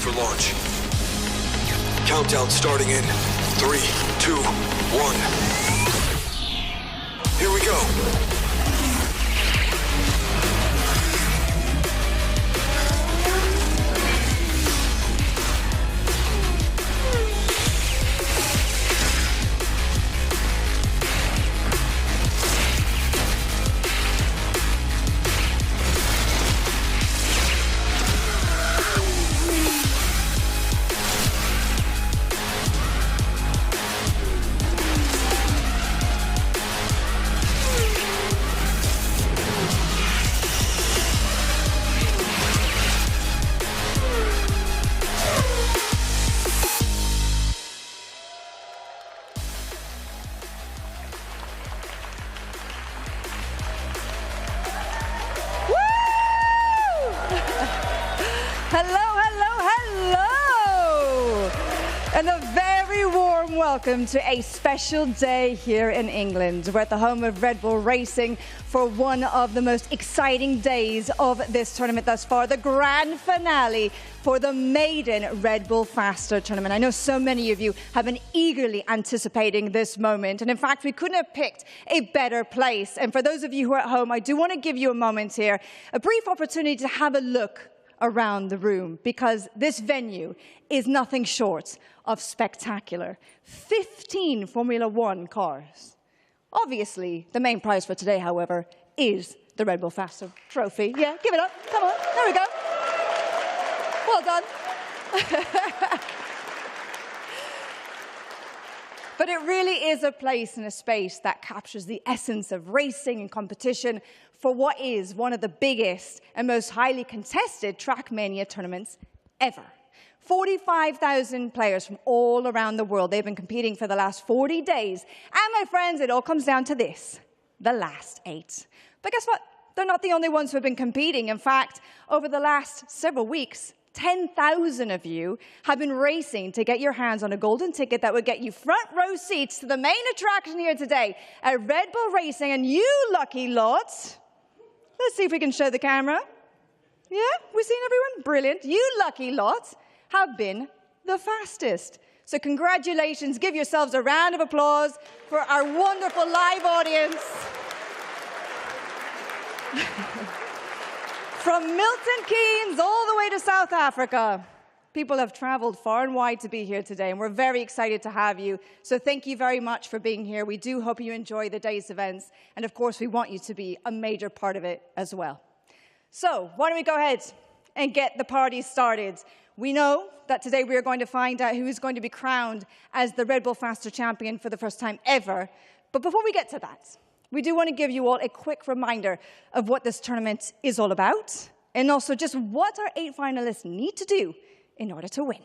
for launch. Countdown starting in 3, 2, 1. Here we go. And a very warm welcome to a special day here in England. We're at the home of Red Bull Racing for one of the most exciting days of this tournament thus far, the grand finale for the maiden Red Bull Faster tournament. I know so many of you have been eagerly anticipating this moment, and in fact, we couldn't have picked a better place. And for those of you who are at home, I do want to give you a moment here, a brief opportunity to have a look around the room, because this venue is nothing short of spectacular. 15 Formula One cars. Obviously, the main prize for today, however, is the Red Bull Faster trophy. Yeah, give it up. Come on. There we go. Well done. But it really is a place and a space that captures the essence of racing and competition for what is one of the biggest and most highly contested Trackmania tournaments ever. 45,000 players from all around the world. They've been competing for the last 40 days. And my friends, it all comes down to this, the last 8. But guess what? They're not the only ones who have been competing. In fact, over the last several weeks, 10,000 of you have been racing to get your hands on a golden ticket that would get you front row seats to the main attraction here today at Red Bull Racing. And you lucky lot, let's see if we can show the camera. Yeah, we've seen everyone? Brilliant. You lucky lot have been the fastest. So congratulations. Give yourselves a round of applause for our wonderful live audience. From Milton, Keynes, all the way to South Africa. People have traveled far and wide to be here today, and we're very excited to have you. So thank you very much for being here. We do hope you enjoy the day's events, and of course, we want you to be a major part of it as well. So why don't we go ahead and get the party started. We know that today we are going to find out who is going to be crowned as the Red Bull Faster champion for the first time ever. But before we get to that, we do want to give you all a quick reminder of what this tournament is all about, and also just what our 8 finalists need to do in order to win.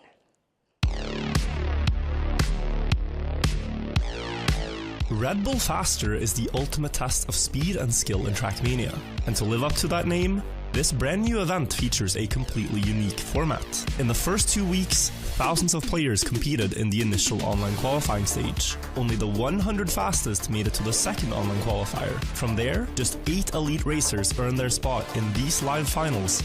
Red Bull Faster is the ultimate test of speed and skill in Trackmania. And to live up to that name, this brand new event features a completely unique format. In the first 2 weeks, thousands of players competed in the initial online qualifying stage. Only the 100 fastest made it to the second online qualifier. From there, just 8 elite racers earned their spot in these live finals.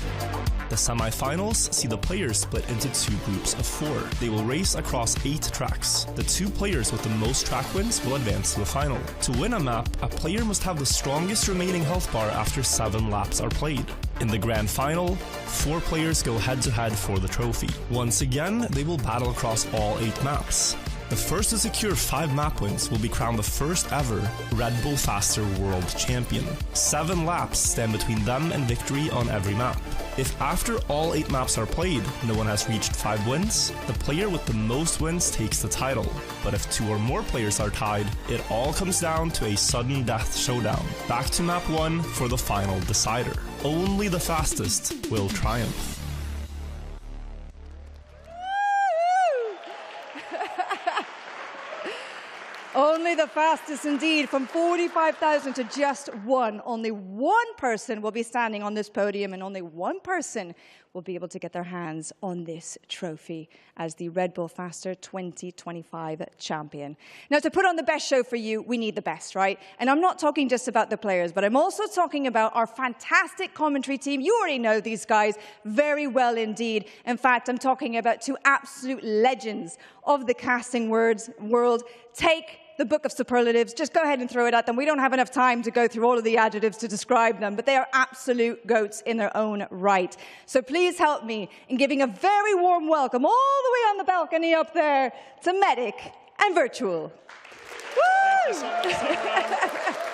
The semifinals see the players split into 2 groups of 4. They will race across 8 tracks. The 2 players with the most track wins will advance to the final. To win a map, a player must have the strongest remaining health bar after 7 laps are played. In the grand final, 4 players go head-to-head for the trophy. Once again, they will battle across all 8 maps. The first to secure 5 map wins will be crowned the first ever Red Bull Faster World Champion. 7 laps stand between them and victory on every map. If after all 8 maps are played, no one has reached 5 wins, the player with the most wins takes the title. But if 2 or more players are tied, it all comes down to a sudden death showdown. Back to map 1 for the final decider. Only the fastest will triumph. Only the fastest indeed, from 45,000 to just one. Only one person will be standing on this podium, and only one person will be able to get their hands on this trophy as the Red Bull Faster 2025 champion. Now, to put on the best show for you, we need the best, right? And I'm not talking just about the players, but I'm also talking about our fantastic commentary team. You already know these guys very well indeed. In fact, I'm talking about two absolute legends of the casting world. Take the book of superlatives, just go ahead and throw it at them. We don't have enough time to go through all of the adjectives to describe them, but they are absolute goats in their own right. So please help me in giving a very warm welcome all the way on the balcony up there to Medic and Virtual. Thank you so much, Sarah.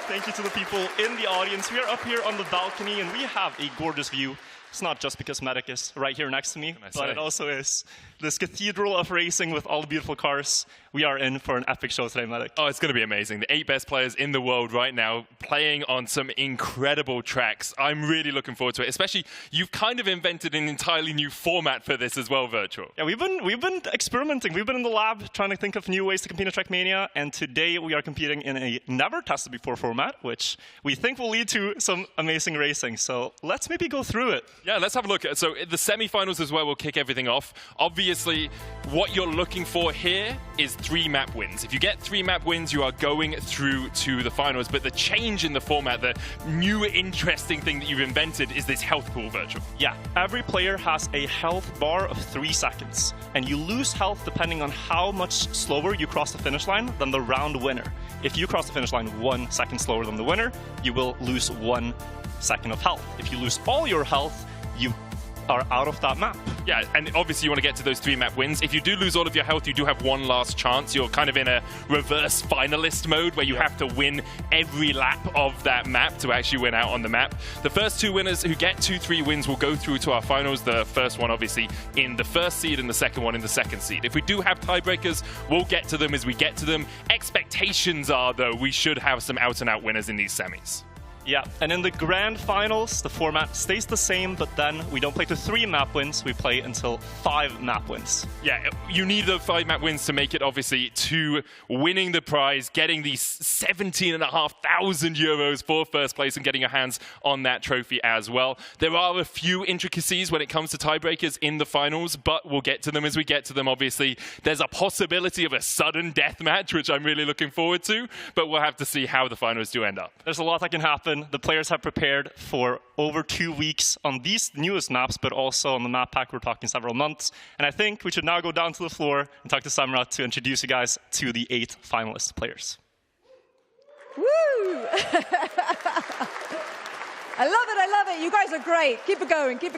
Thank you to the people in the audience. We are up here on the balcony and we have a gorgeous view. It's not just because Medic is right here next to me, but it also is this cathedral of racing with all the beautiful cars. We are in for an epic show today, Medic. Oh, it's going to be amazing. The 8 best players in the world right now playing on some incredible tracks. I'm really looking forward to it. Especially, you've kind of invented an entirely new format for this as well, Virtual. Yeah, we've been experimenting. We've been in the lab trying to think of new ways to compete in Trackmania, and today we are competing in a never tested before format, which we think will lead to some amazing racing. So let's maybe go through it. Yeah, let's have a look. So the semifinals as well will kick everything off. Obviously, what you're looking for here is 3 map wins. If you get 3 map wins, you are going through to the finals. But the change in the format, the new interesting thing that you've invented is this health pool, Virtual. Yeah, every player has a health bar of 3 seconds. And you lose health depending on how much slower you cross the finish line than the round winner. If you cross the finish line 1 second slower than the winner, you will lose 1 second of health. If you lose all your health, you are out of that map. Yeah, and obviously you want to get to those 3 map wins. If you do lose all of your health, you do have one last chance. You're kind of in a reverse finalist mode where you have to win every lap of that map to actually win out on the map. The first 2 winners who get 2-3 wins will go through to our finals. The first one obviously in the first seed and the second one in the second seed. If we do have tiebreakers, we'll get to them as we get to them. Expectations are, though, we should have some out-and-out winners in these semis. Yeah, and in the grand finals, the format stays the same, but then we don't play to 3 map wins, we play until 5 map wins. Yeah, you need the 5 map wins to make it, obviously, to winning the prize, getting these 17,500 euros for first place and getting your hands on that trophy as well. There are a few intricacies when it comes to tiebreakers in the finals, but we'll get to them as we get to them, obviously. There's a possibility of a sudden death match, which I'm really looking forward to, but we'll have to see how the finals do end up. There's a lot that can happen. The players have prepared for over 2 weeks on these newest maps, but also on the map pack, we're talking several months. And I think we should now go down to the floor and talk to Samra to introduce you guys to the 8 finalist players. Woo! I love it. You guys are great. Keep it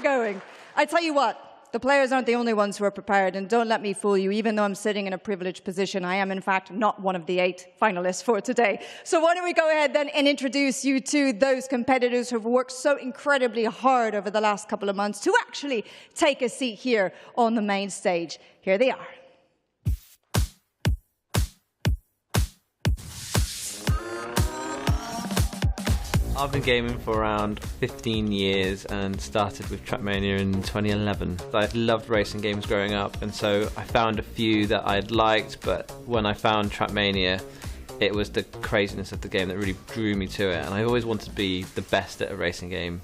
going. I tell you what. The players aren't the only ones who are prepared, and don't let me fool you. Even though I'm sitting in a privileged position, I am, in fact, not one of the 8 finalists for today. So why don't we go ahead then and introduce you to those competitors who have worked so incredibly hard over the last couple of months to actually take a seat here on the main stage. Here they are. I've been gaming for around 15 years and started with Trackmania in 2011. I've loved racing games growing up, and so I found a few that I'd liked, but when I found Trackmania, it was the craziness of the game that really drew me to it, and I always wanted to be the best at a racing game.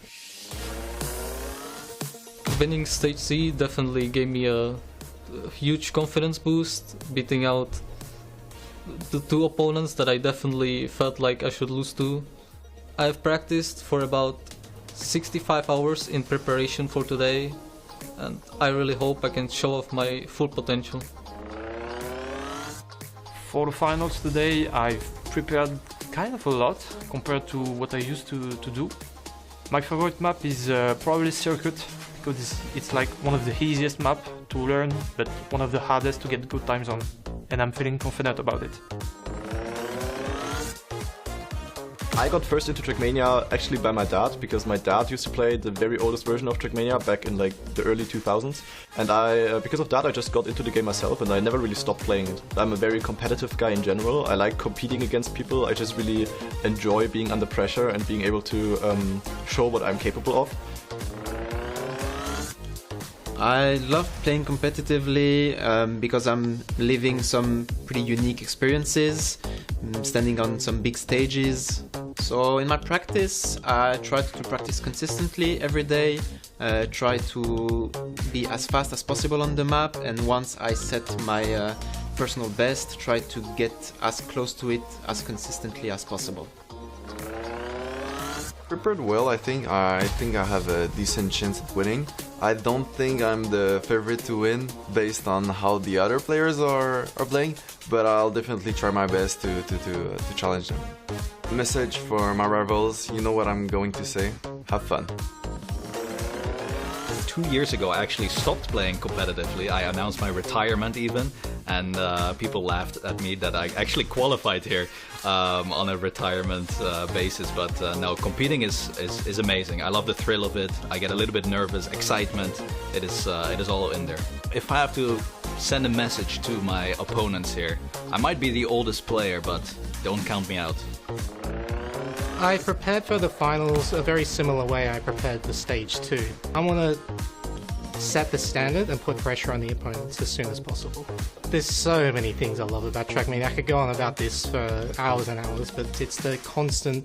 Winning Stage C definitely gave me a huge confidence boost, beating out the 2 opponents that I definitely felt like I should lose to. I've practiced for about 65 hours in preparation for today, and I really hope I can show off my full potential. For the finals today, I've prepared kind of a lot compared to what I used to do. My favorite map is probably Circuit, because it's like one of the easiest maps to learn, but one of the hardest to get good times on, and I'm feeling confident about it. I got first into Trackmania actually by my dad, because my dad used to play the very oldest version of Trackmania back in like the early 2000s, and because of that I just got into the game myself, and I never really stopped playing it. I'm a very competitive guy in general. I like competing against people. I just really enjoy being under pressure and being able to show what I'm capable of. I love playing competitively because I'm living some pretty unique experiences. standing on some big stages. So in my practice, I try to practice consistently every day, try to be as fast as possible on the map, and once I set my personal best, try to get as close to it as consistently as possible. Prepared well, I think I have a decent chance at winning. I don't think I'm the favorite to win based on how the other players are playing, but I'll definitely try my best to challenge them. Message for my rivals, you know what I'm going to say, have fun. 2 years ago, I actually stopped playing competitively. I announced my retirement even, and people laughed at me that I actually qualified here on a retirement basis. But no, competing is amazing. I love the thrill of it. I get a little bit nervous, excitement. It is all in there. If I have to send a message to my opponents here, I might be the oldest player, but don't count me out. I prepared for the finals a very similar way I prepared for stage 2. I want to set the standard and put pressure on the opponents as soon as possible. There's so many things I love about Trackmania. I could go on about this for hours and hours, but it's the constant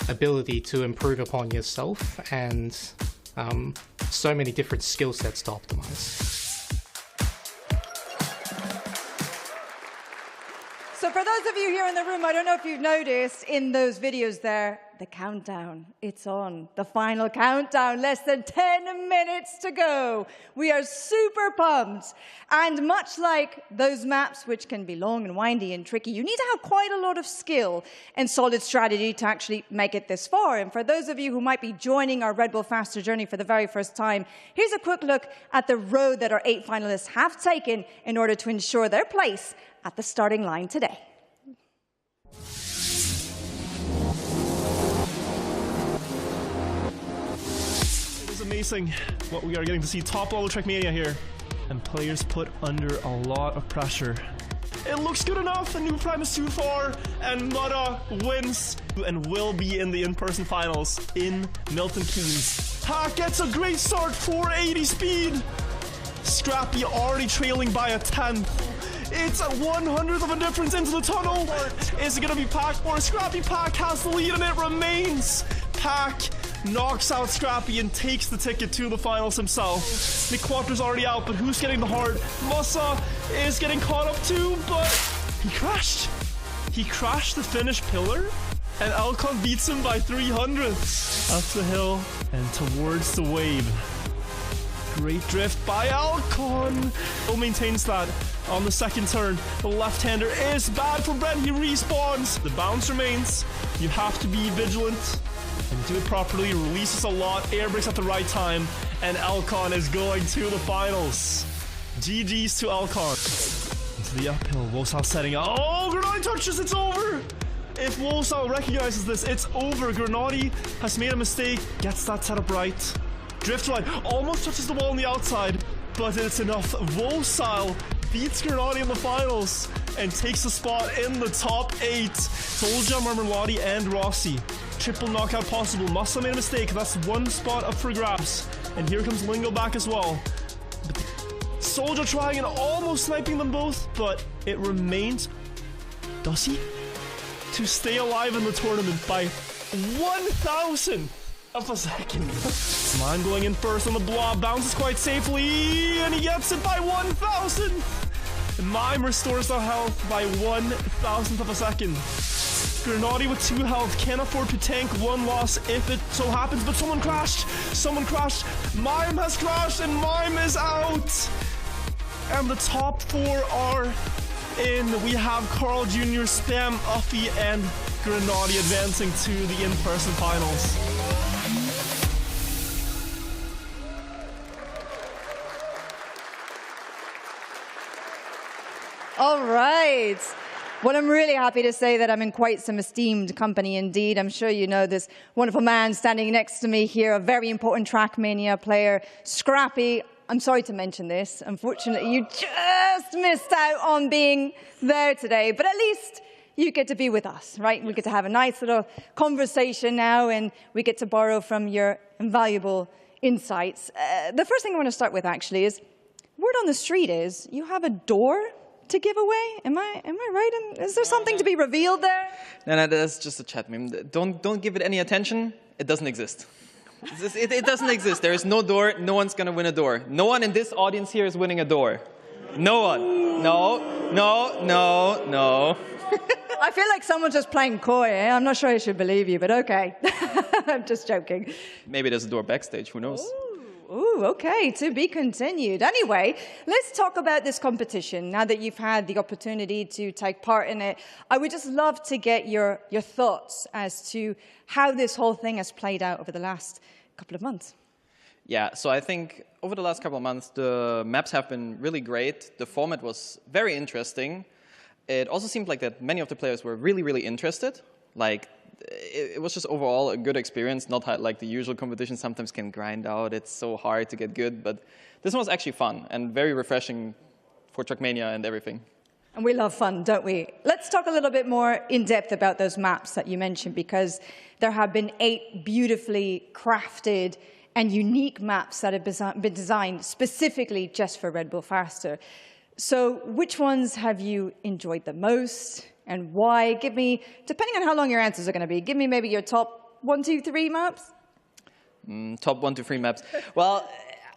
ability to improve upon yourself and so many different skill sets to optimize. So for those of you here in the room, I don't know if you've noticed in those videos there, the countdown, it's on. The final countdown, less than 10 minutes to go. We are super pumped. And much like those maps, which can be long and windy and tricky, you need to have quite a lot of skill and solid strategy to actually make it this far. And for those of you who might be joining our Red Bull Faster journey for the very first time, here's a quick look at the road that our 8 finalists have taken in order to ensure their place at the starting line today. It is amazing what we are getting to see top level Trackmania here, and players put under a lot of pressure. It looks good enough, and New Prime is too far, and Mutta wins and will be in the in-person finals in Milton Keynes. Hack gets a great start, 480 speed. Scrappy already trailing by a 10th. It's a 100th of a difference into the tunnel. Is it going to be Pack or Scrappy? Pack has the lead and it remains. Pack knocks out Scrappy and takes the ticket to the finals himself. McQuatter's already out, but who's getting the heart? Musa is getting caught up too, but he crashed. He crashed the finish pillar, and Alcon beats him by 300ths. Up the hill and towards the wave. Great drift by Alcon. Still maintains that on the second turn. The left-hander is bad for Brent. He respawns. The bounce remains. You have to be vigilant and do it properly. Releases a lot. Air brakes at the right time. And Alcon is going to the finals. GG's to Alcon. Into the uphill. Wosal setting up. Oh, Grenadi touches. It's over. If Wosal recognizes this, it's over. Grenadi has made a mistake. Gets that setup right. Drift right, almost touches the wall on the outside, but it's enough. Wosal beats Grenadi in the finals and takes a spot in the top 8. Solja, Marmeladi, and Rossi. Triple knockout possible. Musa made a mistake. That's one spot up for grabs. And here comes Lingo back as well. Solja trying and almost sniping them both, but it remains. Does he? To stay alive in the tournament by 1,000 of a second. Mime going in first on the blob, bounces quite safely, and he gets it by 1,000. Mime restores the health by 1,000th of a second. Grenadi with 2 health can afford to tank 1 loss if it so happens, but someone crashed. Someone crashed. Mime has crashed, and Mime is out. And the top 4 are in. We have Carl Jr., Spam, Uffy, and Grenadi advancing to the in-person finals. All right. Well, I'm really happy to say that I'm in quite some esteemed company indeed. I'm sure you know this wonderful man standing next to me here, a very important Trackmania player, Scrappy. I'm sorry to mention this. Unfortunately, you just missed out on being there today, but at least you get to be with us, right? We get to have a nice little conversation now, and we get to borrow from your invaluable insights. The first thing I want to start with, actually, is word on the street is you have a door to give away? Am I right? Is there something to be revealed there? No, that's just a chat meme. Don't give it any attention. It doesn't exist. It doesn't exist. There is no door. No one's gonna win a door. No one in this audience here is winning a door. No one. No. I feel like someone's just playing coy. I'm not sure I should believe you, but okay. I'm just joking. Maybe there's a door backstage. Who knows? Ooh, okay, to be continued. Anyway, let's talk about this competition. Now that you've had the opportunity to take part in it, I would just love to get your thoughts as to how this whole thing has played out over the last couple of months. Yeah, so I think over the last couple of months, the maps have been really great. The format was very interesting. It also seemed like that many of the players were really, really interested. Like, it was just overall a good experience, not like the usual competition sometimes can grind out. It's so hard to get good, but this one was actually fun and very refreshing for Trackmania and everything. And we love fun, don't we? Let's talk a little bit more in depth about those maps that you mentioned, because there have been 8 beautifully crafted and unique maps that have been designed specifically just for Red Bull Faster. So which ones have you enjoyed the most and why? Give me, depending on how long your answers are going to be, give me maybe your top 1, 2, 3 maps. Top 1 to 3 maps. Well,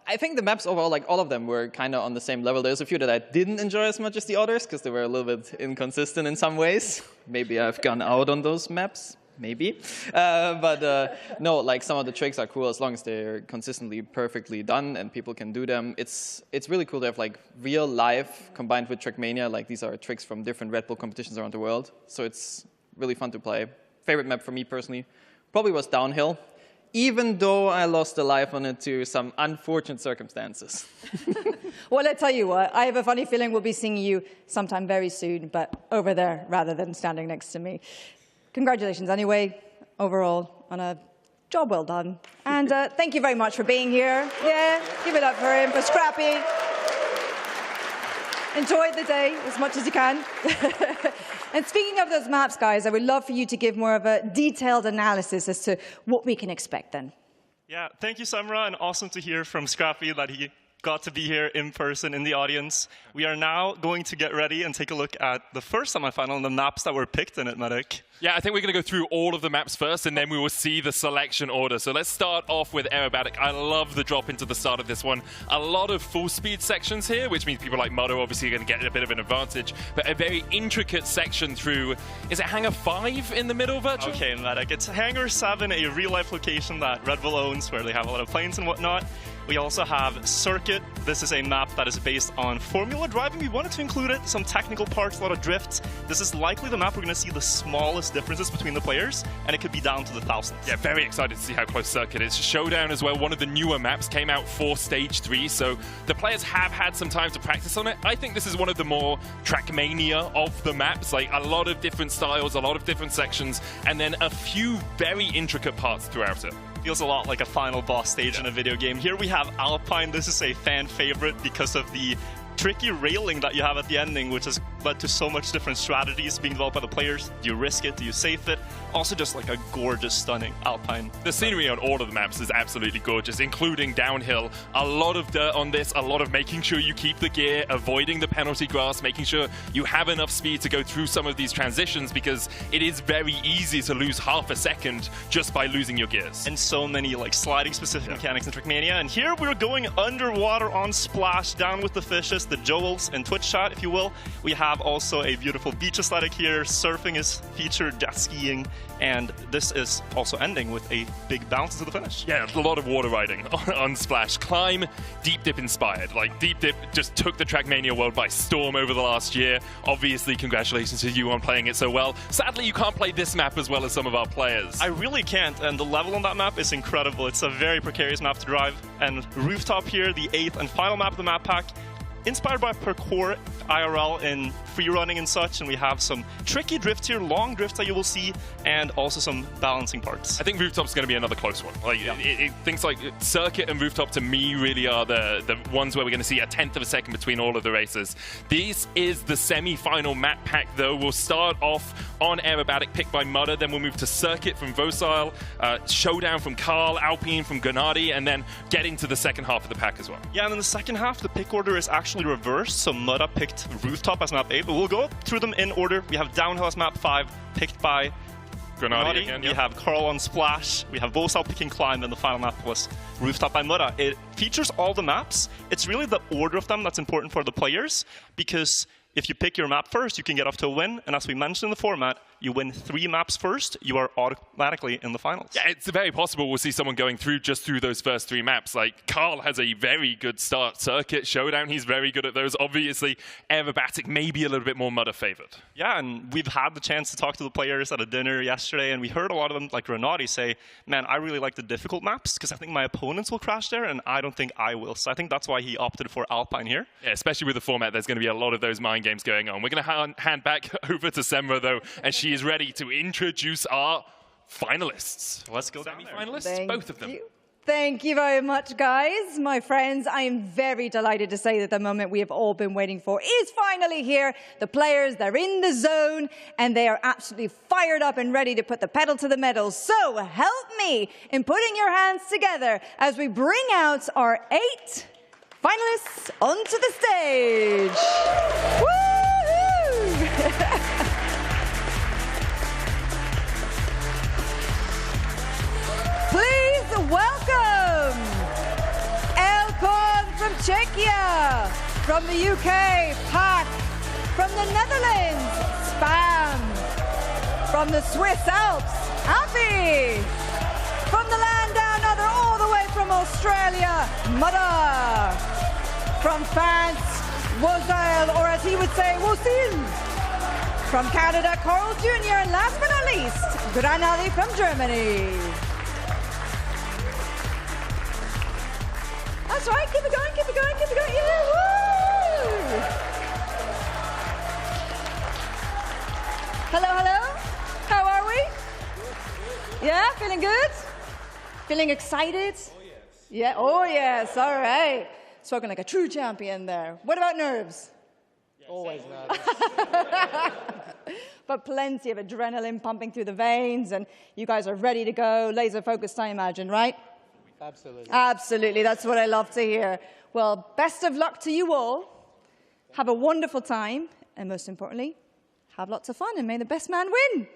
I think the maps overall, like all of them, were kind of on the same level. There's a few that I didn't enjoy as much as the others because they were a little bit inconsistent in some ways. Maybe I've gone out on those maps. Maybe. No, like some of the tricks are cool as long as they're consistently perfectly done and people can do them. It's really cool to have like real life combined with Trackmania. Like these are tricks from different Red Bull competitions around the world. So it's really fun to play. Favorite map for me personally probably was Downhill, even though I lost a life on it to some unfortunate circumstances. Well, I tell you what, I have a funny feeling we'll be seeing you sometime very soon, but over there rather than standing next to me. Congratulations, anyway, overall, on a job well done. And thank you very much for being here. Yeah, give it up for him, for Scrappy. Enjoy the day as much as you can. And speaking of those maps, guys, I would love for you to give more of a detailed analysis as to what we can expect then. Yeah, thank you, Samra, and awesome to hear from Scrappy that he got to be here in person in the audience. We are now going to get ready and take a look at the first semifinal and the maps that were picked in it, Medic. Yeah, I think we're going to go through all of the maps first, and then we will see the selection order. So let's start off with Aerobatic. I love the drop into the start of this one. A lot of full-speed sections here, which means people like Muddo obviously are going to get a bit of an advantage, but a very intricate section through, is it Hangar 5 in the middle, Virtual? Okay, Medic. It's Hangar 7, a real-life location that Red Bull owns, where they have a lot of planes and whatnot. We also have Circuit. This is a map that is based on Formula driving. We wanted to include it, some technical parts, a lot of drifts. This is likely the map we're going to see the smallest differences between the players, and it could be down to the thousands. Yeah, very excited to see how close Circuit is. Showdown as well, one of the newer maps, came out for Stage 3, so the players have had some time to practice on it. I think this is one of the more Trackmania of the maps, like a lot of different styles, a lot of different sections, and then a few very intricate parts throughout it. Feels a lot like a final boss stage in a video game. Here we have Alpine. This is a fan favorite because of the tricky railing that you have at the ending, which has led to so much different strategies being developed by the players. Do you risk it? Do you safe it? Also just like a gorgeous, stunning Alpine. The scenery on all of the maps is absolutely gorgeous, including Downhill. A lot of dirt on this, a lot of making sure you keep the gear, avoiding the penalty grass, making sure you have enough speed to go through some of these transitions, because it is very easy to lose half a second just by losing your gears. And so many like sliding specific mechanics in Trackmania. And here we're going underwater on Splash, down with the fishes, the Joels and Twitch chat, if you will. We have also a beautiful beach aesthetic here. Surfing is featured, jet skiing, and this is also ending with a big bounce to the finish. Yeah, a lot of water riding on Splash. Climb, Deep Dip inspired. Like, Deep Dip just took the Trackmania world by storm over the last year. Obviously, congratulations to you on playing it so well. Sadly, you can't play this map as well as some of our players. I really can't, and the level on that map is incredible. It's a very precarious map to drive. And Rooftop here, the 8th and final map of the map pack, inspired by parkour IRL in free running and such, and we have some tricky drifts here, long drifts that you will see, and also some balancing parts. I think Rooftop's going to be another close one. Like, things like Circuit and Rooftop to me really are the ones where we're going to see a 1/10 of a second between all of the races. This is the semi-final map pack, though. We'll start off on Aerobatic, picked by Mudder, then we'll move to Circuit from Vocile, Showdown from Carl, Alpine from Gennady, and then get into the second half of the pack as well. Yeah, and in the second half, the pick order is actually actually reversed, so Mudda picked Rooftop as map 8, but we'll go through them in order. We have Downhill as map 5, picked by Grenadier again, We have Carl on Splash, we have Bosal picking Climb, and the final map was Rooftop by Mudda. It features all the maps. It's really the order of them that's important for the players, because if you pick your map first, you can get off to a win, and as we mentioned in the format, you win 3 maps first, you are automatically in the finals. Yeah, it's very possible we'll see someone going through just through those first 3 maps. Like, Carl has a very good start. Circuit, Showdown, he's very good at those. Obviously, Aerobatic maybe a little bit more Mudda favored. Yeah, and we've had the chance to talk to the players at a dinner yesterday, and we heard a lot of them, like Renati, say, man, I really like the difficult maps, because I think my opponents will crash there, and I don't think I will. So I think that's why he opted for Alpine here. Yeah, especially with the format, there's going to be a lot of those mind games going on. We're going to hand back over to Semra, though, and she is ready to introduce our finalists. Let's go down Semi-finalists, both of them. Thank you very much, guys. My friends, I am very delighted to say that the moment we have all been waiting for is finally here. The players, they're in the zone, and they are absolutely fired up and ready to put the pedal to the metal. So help me in putting your hands together as we bring out our 8 finalists onto the stage. Woohoo! Please welcome Elkon from Czechia, from the UK, Pak, from the Netherlands, Spam, from the Swiss Alps, Afi, from the land down under all the way from Australia, Mudda, from France, Wozail, or as he would say, Wosil, from Canada, Carl Jr., and last but not least, Granadi from Germany. That's right, keep it going, keep it going, keep it going, yeah, woo! Hello, hello, how are we? Yeah, feeling good? Feeling excited? Oh yes. Yeah, oh yes, all right. Spoken like a true champion there. What about nerves? Yes. Always nervous. But plenty of adrenaline pumping through the veins, and you guys are ready to go, laser focused, I imagine, right? Absolutely. Absolutely, that's what I love to hear. Well, best of luck to you all. Have a wonderful time, and most importantly, have lots of fun, and may the best man win.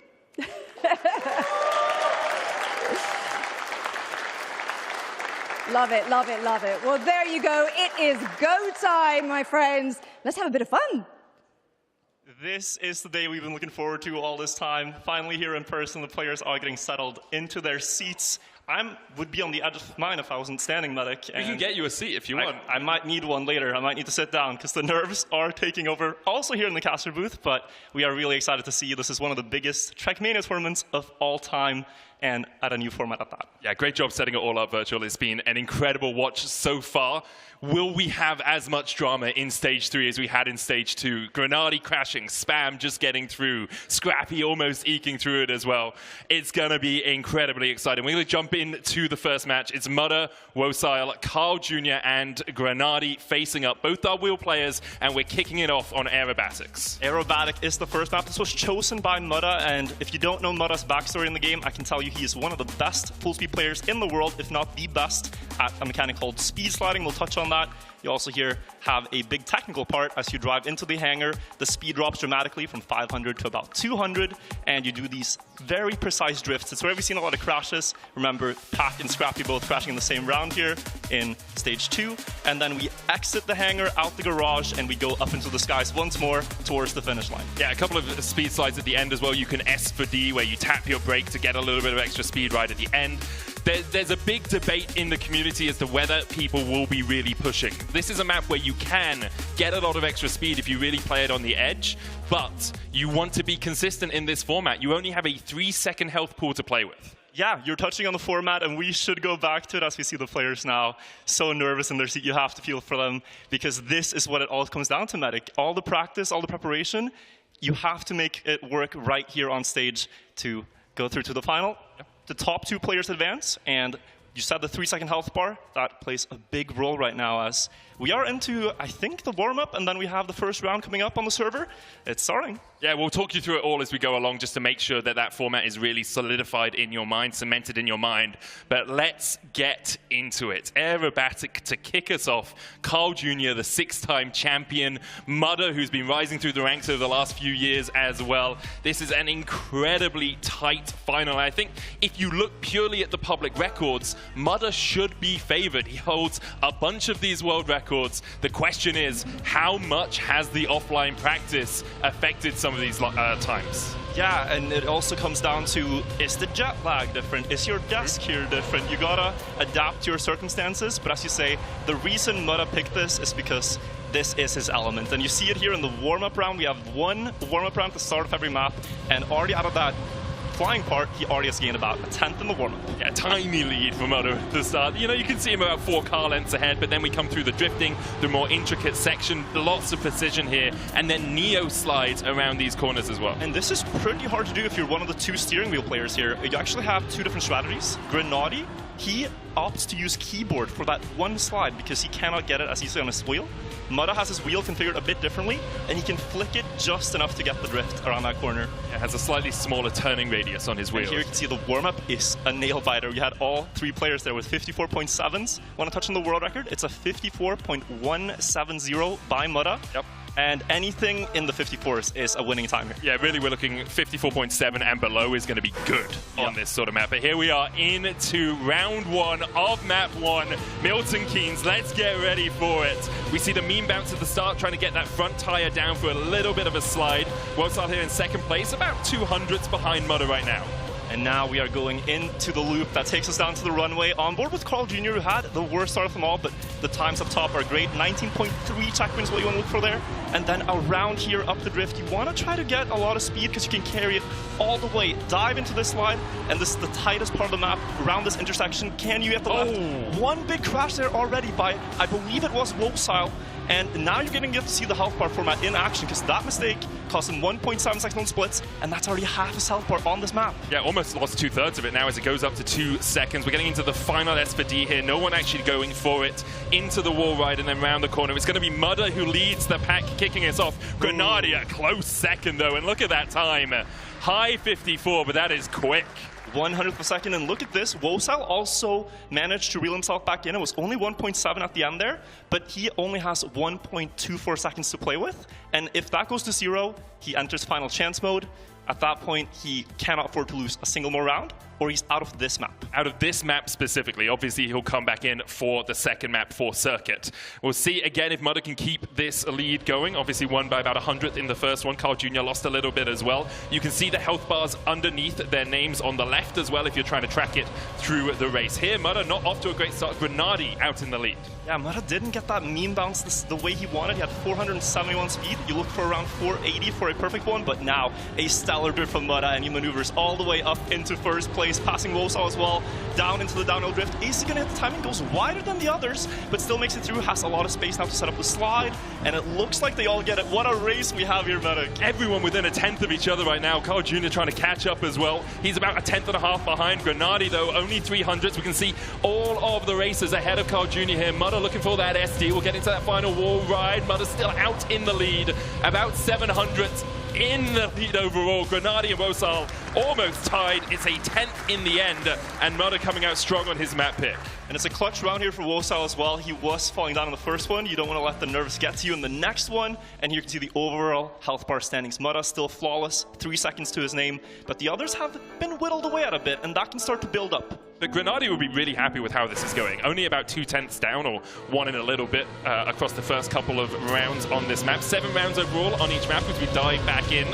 Love it, love it, love it. Well, there you go. It is go time, my friends. Let's have a bit of fun. This is the day we've been looking forward to all this time. Finally here in person, the players are getting settled into their seats. I would be on the edge of mine if I wasn't standing medic. We can get you a seat if you want. I might need one later. I might need to sit down because the nerves are taking over also here in the caster booth, but we are really excited to see you. This is one of the biggest Trackmania tournaments of all time, and at a new format at that. Yeah, great job setting it all up virtual. It's been an incredible watch so far. Will we have as much drama in Stage 3 as we had in Stage 2? Grenadi crashing, Spam just getting through, Scrappy almost eking through it as well. It's going to be incredibly exciting. We're going to jump into the first match. It's Mudda, Wosail, Carl Jr. and Grenadi facing up. Both are wheel players, and we're kicking it off on Aerobatics. Aerobatic is the first map. This was chosen by Mudda, and if you don't know Mudda's backstory in the game, I can tell you he is one of the best full-speed players in the world, if not the best, at a mechanic called speed sliding. We'll touch on that. You also here have a big technical part. As you drive into the hangar, the speed drops dramatically from 500 to about 200, and you do these very precise drifts. It's where we've seen a lot of crashes. Remember, Pack and Scrappy both crashing in the same round here in Stage 2, and then we exit the hangar, out the garage, and we go up into the skies once more towards the finish line. Yeah, a couple of speed slides at the end as well. You can S for D, where you tap your brake to get a little bit of extra speed right at the end. There's a big debate in the community as to whether people will be really pushing. This is a map where you can get a lot of extra speed if you really play it on the edge, but you want to be consistent in this format. You only have a 3-second health pool to play with. Yeah, you're touching on the format, and we should go back to it as we see the players now so nervous in their seat. You have to feel for them, because this is what it all comes down to, Medic. All the practice, all the preparation, you have to make it work right here on stage to go through to the final. Yep. The top 2 players advance, and You said the 3-second health bar. That plays a big role right now as we are into, I think, the warm-up, and then we have the first round coming up on the server. It's starting. Yeah, we'll talk you through it all as we go along just to make sure that that format is really solidified in your mind, cemented in your mind. But let's get into it. Aerobatic to kick us off. Carl Jr., the 6-time champion. Mudder, who's been rising through the ranks over the last few years as well. This is an incredibly tight final. I think if you look purely at the public records, Mudder should be favored. He holds a bunch of these world records. The question is, how much has the offline practice affected some of these times? Yeah, and it also comes down to, is the jet lag different? Is your desk here different? You gotta adapt to your circumstances, but as you say, the reason Mudder picked this is because this is his element. And you see it here in the warm-up round. We have one warm-up round at the start of every map, and already out of that flying part, he already has gained about a 10th in the warm-up. Yeah, tiny lead for Mudder at the start. You know, you can see him about 4 car lengths ahead, but then we come through the drifting, the more intricate section, lots of precision here, and then Neo slides around these corners as well. And this is pretty hard to do if you're one of the 2 steering wheel players here. You actually have 2 different strategies. Grenadi, he opts to use keyboard for that one slide because he cannot get it as easily on his wheel. Mudder has his wheel configured a bit differently, and he can flick it just enough to get the drift around that corner. It has a slightly smaller turning radius on his wheel. And here you can see the warm-up is a nail-biter. We had all 3 players there with 54.7s. Want to touch on the world record? It's a 54.170 by Mudder. Yep. And anything in the 54s is a winning time here. Yeah, really, we're looking 54.7 and below is going to be good on this sort of map. But here we are into round 1 of map 1. Milton, Keynes, let's get ready for it. We see the mean bounce at the start, trying to get that front tire down for a little bit of a slide. Wozal here in 2nd place, about 200s behind Mudder right now. And now we are going into the loop that takes us down to the runway. On board with Carl Jr., who had the worst start of them all, but the times up top are great. 19.3 checkpoints, what you want to look for there. And then around here, up the drift, you want to try to get a lot of speed because you can carry it all the way. Dive into this slide, and this is the tightest part of the map. Around this intersection, can you get the left? One big crash there already by, I believe it was Wozal. And now you're going to get to see the health bar format in action because that mistake cost him 1.7 seconds on splits, and that's already half his health bar on this map. Yeah, almost lost 2/3 of it now as it goes up to 2 seconds. We're getting into the final S4D here. No one actually going for it. Into the wall ride and then round the corner. It's going to be Mudder who leads the pack, kicking us off. Grenadi a close second, though, and look at that time. High 54, but that is quick. 100th of a second, and look at this. Wozal also managed to reel himself back in. It was only 1.7 at the end there, but he only has 1.24 seconds to play with. And if that goes to 0, he enters final chance mode. At that point, he cannot afford to lose a single more round, or he's out of this map. Out of this map specifically. Obviously, he'll come back in for the 2nd map for Circuit. We'll see again if Mudder can keep this lead going. Obviously, won by about 100th in the first one. Carl Jr. lost a little bit as well. You can see the health bars underneath their names on the left as well if you're trying to track it through the race. Here, Mudder not off to a great start. Grenadi out in the lead. Yeah, Mudder didn't get that mean bounce the way he wanted. He had 471 speed. You look for around 480 for a perfect one, but now a stellar drift from Mudder, and he maneuvers all the way up into 1st place, passing Wozal as well, down into the downhill drift. Is he going to hit the timing? Goes wider than the others, but still makes it through. Has a lot of space now to set up the slide, and it looks like they all get it. What a race we have here, Mudder. Everyone within a 10th of each other right now. Carl Jr. trying to catch up as well. He's about a 10th and a half behind. Grenadi, though, only 300s. We can see all of the racers ahead of Carl Jr. here. Mudder looking for that SD. We'll get into that final wall ride. Mudder still out in the lead. About 700s in the lead overall. Grenadi and Wozal almost tied. It's a 10th in the end, and Mudder coming out strong on his map pick. And it's a clutch round here for Wozal as well. He was falling down in the first one. You don't want to let the nerves get to you in the next one. And here you can see the overall health bar standings. Mudder still flawless, 3 seconds to his name, but the others have been whittled away at a bit, and that can start to build up. But Grenadi will be really happy with how this is going. Only about 2/10 down, or 1 in a little bit, across the first couple of rounds on this map. 7 rounds overall on each map as we dive back in.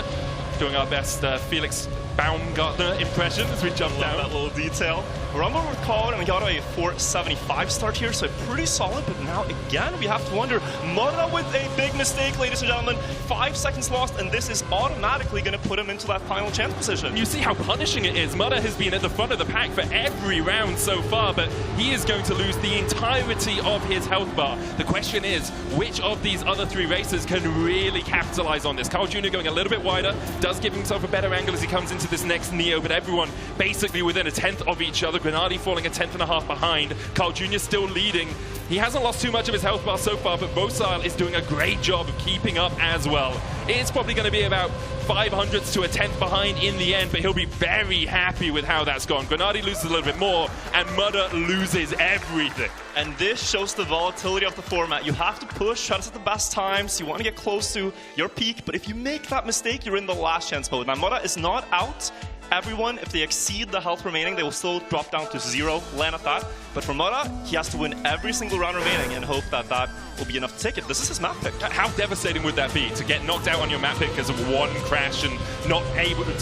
Doing our best Felix Baumgartner impression as we jump down. That little detail. We're on board with Colin, and we got a 475 start here, so pretty solid. But now, again, we have to wonder. Mudder with a big mistake, ladies and gentlemen. 5 seconds lost, and this is automatically going to put him into that final chance position. You see how punishing it is. Mudder has been at the front of the pack for every round so far, but he is going to lose the entirety of his health bar. The question is, which of these other 3 racers can really capitalize on this? Carl Jr. going a little bit wider, does give himself a better angle as he comes into into this next Neo, but everyone basically within a tenth of each other. Grenadi falling a tenth and a half behind. Carl Jr. still leading. He hasn't lost too much of his health bar so far, but Vocile is doing a great job of keeping up as well. It's probably going to be about 500ths to a tenth behind in the end, but he'll be very happy with how that's gone. Grenadi loses a little bit more, and Mudder loses everything. And this shows the volatility of the format. You have to push, try to set the best times. You want to get close to your peak, but if you make that mistake, you're in the last chance mode. Now, Mudder is not out. Everyone, if they exceed the health remaining, they will still drop down to 0, land at that. But for Mudder, he has to win every single round remaining and hope that that will be enough to take it. This is his map pick. How devastating would that be to get knocked out on your map pick because of one crash and not able to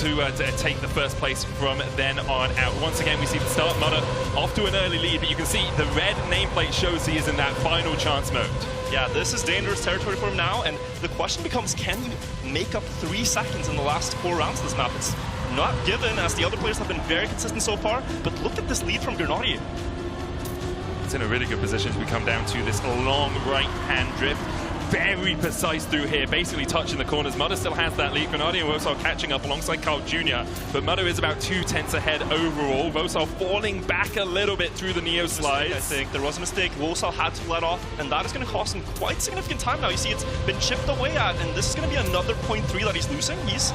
take the first place from then on out? Once again, we see the start. Mudder off to an early lead, but you can see the red nameplate shows he is in that final chance mode. Yeah, this is dangerous territory for him now, and the question becomes, can he make up 3 seconds in the last 4 rounds of this map? It's not given, as the other players have been very consistent so far, but look at this lead from Grenadi. It's in a really good position as we come down to this long right-hand drift. Very precise through here, basically touching the corners. Mudder still has that lead. Grenadi and Vocile catching up alongside Carl Jr., but Mudder is about 2 tenths ahead overall. Vocile falling back a little bit through the Neo slides. I think there was a mistake. Vocile had to let off, and that is going to cost him quite significant time now. You see, it's been chipped away at, and this is going to be another 0.3 that he's losing. He's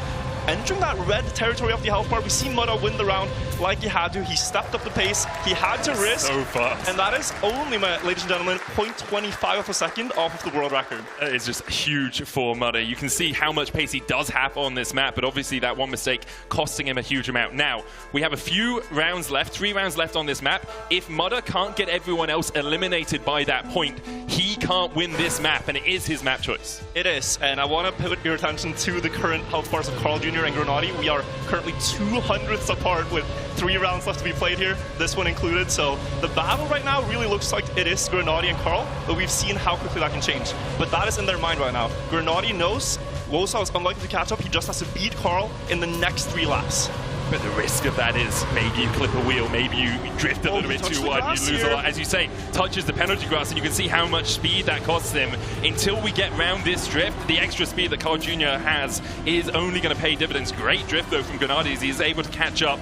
entering that red territory of the health bar. We see Mudder win the round like he had to. He stepped up the pace. He had to risk. So fast. And that is only, ladies and gentlemen, 0.25 of a second off of the world record. It's just huge for Mudder. You can see how much pace he does have on this map, but obviously that one mistake costing him a huge amount. Now, we have a few rounds left, 3 rounds left on this map. If Mudder can't get everyone else eliminated by that point, he can't win this map, and it is his map choice. It is, and I want to put your attention to the current health bars of Carl Jr. and Grenadi. We are currently 200ths apart with 3 rounds left to be played here, this one included. So the battle right now really looks like it is Grenadi and Carl, but we've seen how quickly that can change. But that is in their mind right now. Grenadi knows Vocile is unlikely to catch up. He just has to beat Carl in the next 3 laps. But the risk of that is maybe you clip a wheel, maybe you drift a little bit too wide, you lose a lot. As you say, touches the penalty grass, and you can see how much speed that costs him. Until we get round this drift, the extra speed that Carl Jr. has is only going to pay dividends. Great drift, though, from Grenadi. He is able to catch up.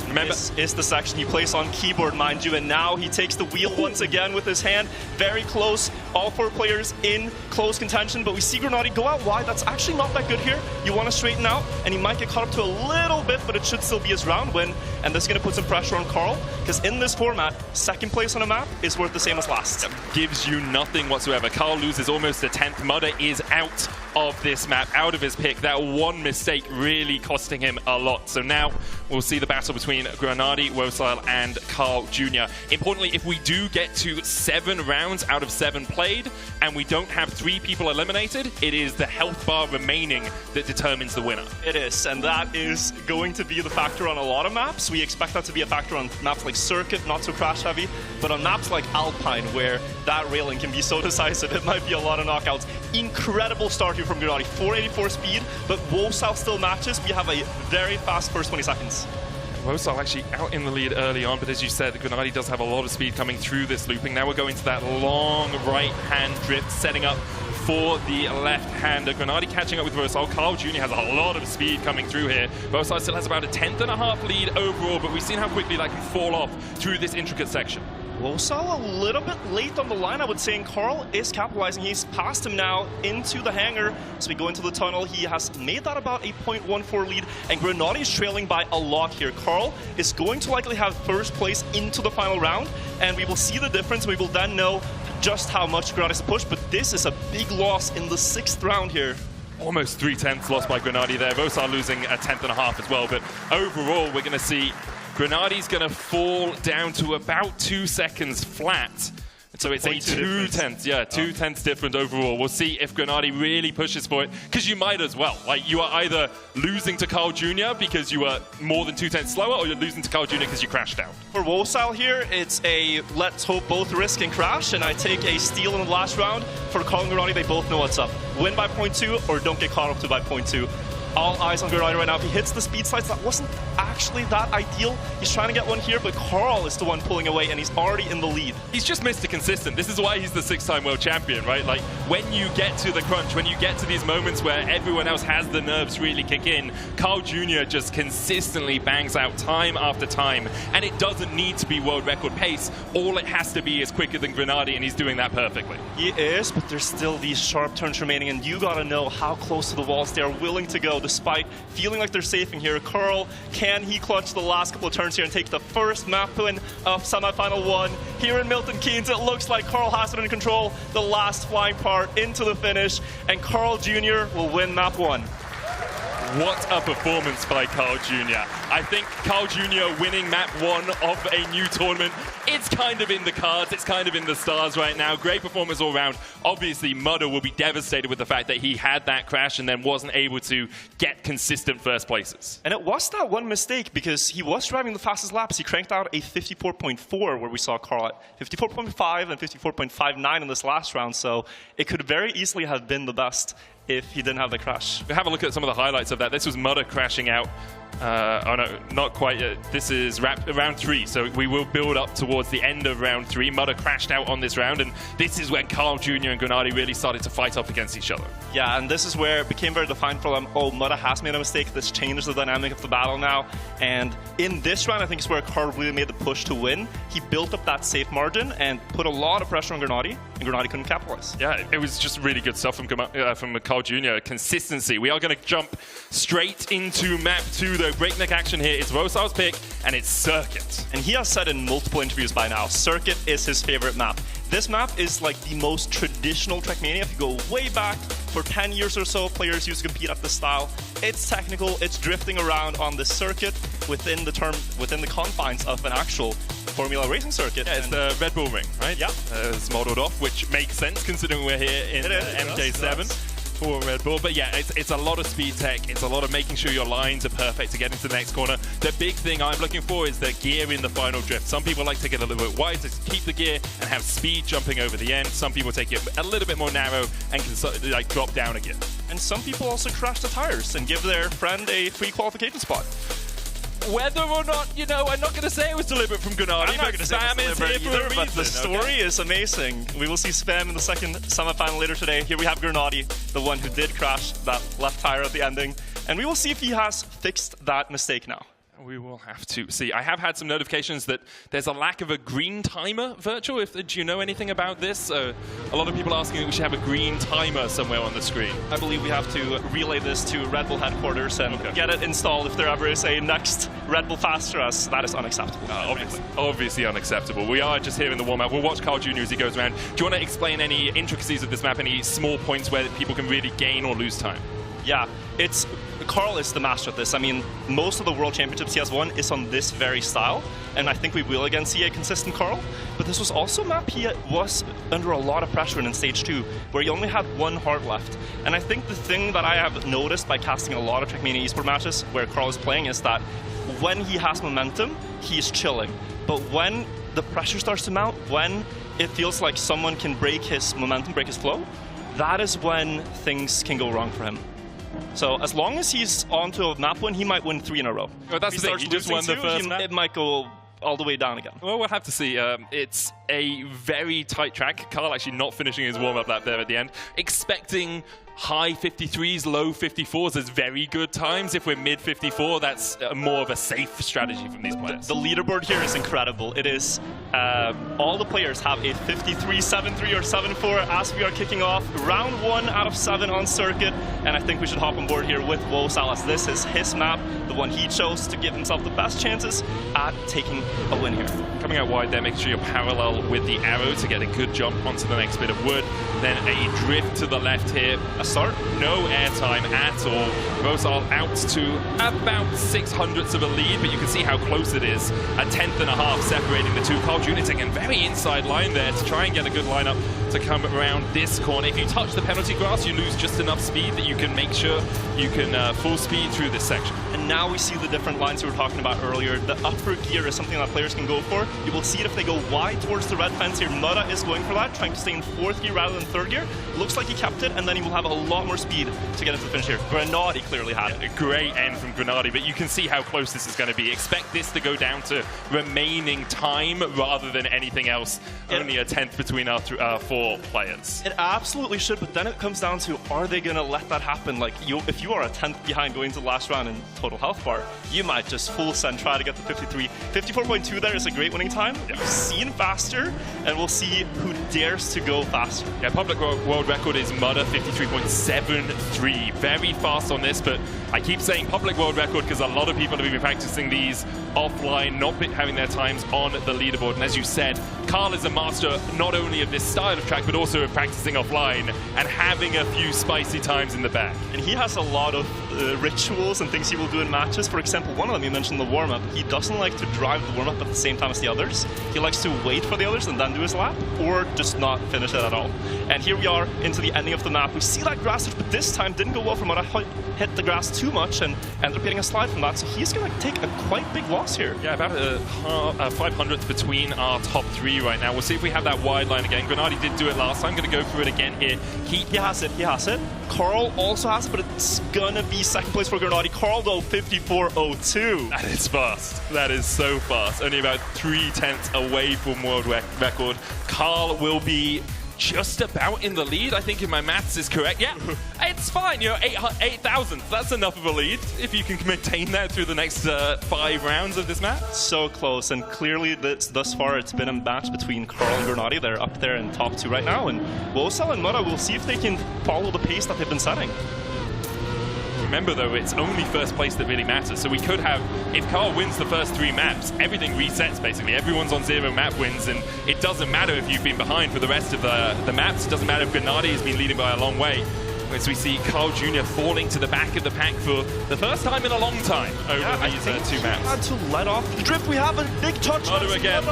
Remember, this is the section he plays on keyboard, mind you, and now he takes the wheel once again with his hand. Very close. All 4 players in close contention, but we see Grenadi go out wide. That's actually not that good here. You want to straighten out, and he might get caught up to a little bit, but it should still be his round win, and this is going to put some pressure on Carl, because in this format, 2nd place on a map is worth the same as last. Gives you nothing whatsoever. Carl loses almost a 10th. Mudder is out of this map, out of his pick. That one mistake really costing him a lot. So now we'll see the battle between Grenadi, Vocile, and Carl Jr. Importantly, if we do get to 7 rounds out of 7 played, and we don't have 3 people eliminated, it is the health bar remaining that determines the winner. It is, and that is going to be the factor on a lot of maps. We expect that to be a factor on maps like Circuit, not so crash heavy, but on maps like Alpine, where that railing can be so decisive, it might be a lot of knockouts. Incredible start here from Grenadi, 484 speed, but Vocile still matches. We have a very fast first 20 seconds. Vocile actually out in the lead early on, but as you said, Grenadi does have a lot of speed coming through this looping. Now we're going to that long right-hand drift, setting up for the left-hander. Grenadi catching up with Vocile. Carl Jr. has a lot of speed coming through here. Vocile still has about a 10th and a half lead overall, but we've seen how quickly that can fall off through this intricate section. Vocile a little bit late on the line, I would say, and Carl is capitalizing. He's passed him now into the hangar. As we go into the tunnel, he has made that about a 0.14 lead, and Grenadi is trailing by a lot here. Carl is going to likely have first place into the final round, and we will see the difference. We will then know just how much Grenadi is pushed, but this is a big loss in the 6th round here. Almost 3 tenths lost by Grenadi there. Vocile losing a 10th and a half as well, but overall we're going to see Grenadi's going to fall down to about 2 seconds flat. So it's a 2 tenths, 2 tenths different overall. We'll see if Grenadi really pushes for it, because you might as well. Like, you are either losing to Carl Jr. because you are more than 2 tenths slower, or you're losing to Carl Jr. because you crashed out. For Vocile here, it's a let's hope both risk and crash, and I take a steal in the last round. For Carl and Grenadi, they both know what's up. Win by 0.2 or don't get caught up to by 0.2. All eyes on Grenadi right now. If he hits the speed slides, that wasn't actually actually that ideal. He's trying to get one here, but Carl is the one pulling away, and he's already in the lead. He's just Mr. Consistent. This is why he's the 6-time world champion, right? Like, when you get to the crunch, when you get to these moments where everyone else has the nerves really kick in, Carl Jr. just consistently bangs out time after time, and it doesn't need to be world record pace. All it has to be is quicker than Grenady, and he's doing that perfectly. He is, but there's still these sharp turns remaining, and you gotta know how close to the walls they are willing to go, despite feeling like they're safing here. Carl, can he clutch the last couple of turns here and take the first map win of semifinal 1? Here in Milton Keynes, it looks like Carl has it in control, the last flying part into the finish, and Carl Jr. will win map 1. What a performance by Carl Jr. I think Carl Jr. winning map 1 of a new tournament, it's kind of in the cards, it's kind of in the stars right now. Great performance all around. Obviously, Mudder will be devastated with the fact that he had that crash and then wasn't able to get consistent first places. And it was that one mistake, because he was driving the fastest laps. He cranked out a 54.4, where we saw Carl at 54.5 and 54.59 in this last round, so it could very easily have been the best if he didn't have the crash. We'll have a look at some of the highlights of that. This was Mudder crashing out. Oh no, not quite yet. This is round 3, so we will build up towards the end of round 3. Mudder crashed out on this round, and this is when Carl Jr. and Grenady really started to fight up against each other. Yeah, and this is where it became very defined for them. Oh, Mudder has made a mistake. This changes the dynamic of the battle now. And in this round, I think is where Carl really made the push to win. He built up that safe margin and put a lot of pressure on Grenady, and Grenady couldn't capitalize. Yeah, it was just really good stuff from Carl Jr. Consistency. We are going to jump straight into map 2, though. Breakneck action here. It's Rosal's pick, and it's Circuit. And he has said in multiple interviews by now, Circuit is his favorite map. This map is like the most traditional Trackmania. If you go way back, for 10 years or so, players used to compete at this style. It's technical, it's drifting around on the circuit within the confines of an actual Formula racing circuit. Yeah, it's the Red Bull ring, right? Yeah. It's modeled off, which makes sense considering we're here in MK7. For Red Bull, but yeah, it's a lot of speed tech, it's a lot of making sure your lines are perfect to get into the next corner. The big thing I'm looking for is the gear in the final drift. Some people like to get a little bit wide to keep the gear and have speed jumping over the end. Some people take it a little bit more narrow and can like drop down again. And some people also crash the tires and give their friend a free qualification spot. Whether or not, you know, I'm not going to say it was deliberate from Grenady, but Spam is here for a reason. But the story is amazing. We will see Spam in the second semifinal later today. Here we have Grenady, the one who did crash that left tire at the ending. And we will see if he has fixed that mistake now. We will have to see. I have had some notifications that there's a lack of a green timer virtual. Do you know anything about this? A lot of people asking that we should have a green timer somewhere on the screen. I believe we have to relay this to Red Bull headquarters and get it installed if there ever is a next Red Bull Faster, as that is unacceptable. Obviously unacceptable. We are just here in the warm-up. We'll watch Carl Jr. as he goes around. Do you want to explain any intricacies of this map, any small points where people can really gain or lose time? Yeah, Carl is the master at this. I mean, most of the World Championships he has won is on this very style, and I think we will again see a consistent Carl. But this was also a map he was under a lot of pressure in Stage 2, where he only had one heart left. And I think the thing that I have noticed by casting a lot of Trackmania eSport matches where Carl is playing is that when he has momentum, he's chilling. But when the pressure starts to mount, when it feels like someone can break his momentum, break his flow, that is when things can go wrong for him. So as long as he's onto a map win, he might win 3 in a row. Well, that's the thing. He just won the first map. It might go all the way down again. Well, we'll have to see. It's a very tight track. Carl actually not finishing his warm-up lap there at the end. Expecting high 53s, low 54s as very good times. If we're mid 54, that's more of a safe strategy from these players. The leaderboard here is incredible. It is all the players have a 53, 7-3 or 7-4 as we are kicking off round 1 out of 7 on circuit. And I think we should hop on board here with Wosal, as this is his map, the one he chose to give himself the best chances at taking a win here. Coming out wide there, making sure you're parallel with the arrow to get a good jump onto the next bit of wood. Then a drift to the left here. A start, no airtime at all. Wosal out to about 600ths of a lead, but you can see how close it is. A 10th and a half separating the two. Carl Jr. taking a very inside line there to try and get a good lineup to come around this corner. If you touch the penalty grass, you lose just enough speed that you can make sure you can full speed through this section. And now we see the different lines we were talking about earlier. The upper gear is something that players can go for. You will see it if they go wide towards the red fence here. Mudda is going for that, trying to stay in 4th gear rather than 3rd gear. Looks like he kept it, and then he will have a lot more speed to get into the finish here. Grenady clearly had it. A great end from Grenady, but you can see how close this is going to be. Expect this to go down to remaining time rather than anything else. Only a 10th between our 4 players. It absolutely should, but then it comes down to, are they going to let that happen? Like, if you are a 10th behind going into the last round in total health bar, you might just full send, try to get the 53. 54.2 there is a great winning time. We've seen faster, and we'll see who dares to go faster. Yeah, public world record is Mudder 53.73. Very fast on this, but I keep saying public world record because a lot of people have been practicing these offline, not having their times on the leaderboard. And as you said, Carl is a master not only of this style of track, but also of practicing offline and having a few spicy times in the back. And he has a lot of rituals and things he will do in matches. For example, one of them you mentioned, the warm-up. He doesn't like to drive the warm-up at the same time as the others. He likes to wait for the others and then do his lap, or just not finish it at all. And here we are into the ending of the map. We see that grass switch, but this time didn't go well for Mudder. Hit the grass too much and ended up getting a slide from that. So he's going to take a quite big loss here. Yeah, about 500th between our top 3 right now. We'll see if we have that wide line again. Grenady did do it last time. I'm going to go through it again here. He has it. He has it. Carl also has it, but it's going to be second place for Grenady. Carl, though, 54.02. That is fast. That is so fast. Only about 3/10 away from world record. Carl will be just about in the lead, I think, if my maths is correct. Yeah, it's fine. You know, 8,000. That's enough of a lead if you can maintain that through the next 5 rounds of this map. So close, and clearly thus far it's been a match between Carl and Grenady. They're up there in top 2 right now, and Wosal and Mudder will see if they can follow the pace that they've been setting. Remember, though, it's only first place that really matters. So we could have, if Carl wins the first 3 maps, everything resets, basically. Everyone's on 0 map wins, and it doesn't matter if you've been behind for the rest of the maps. It doesn't matter if Grenady has been leading by a long way. As we see Carl Jr. falling to the back of the pack for the first time in a long time over these 2 maps. Had to let off the drift. We have a big touch. Mudder again.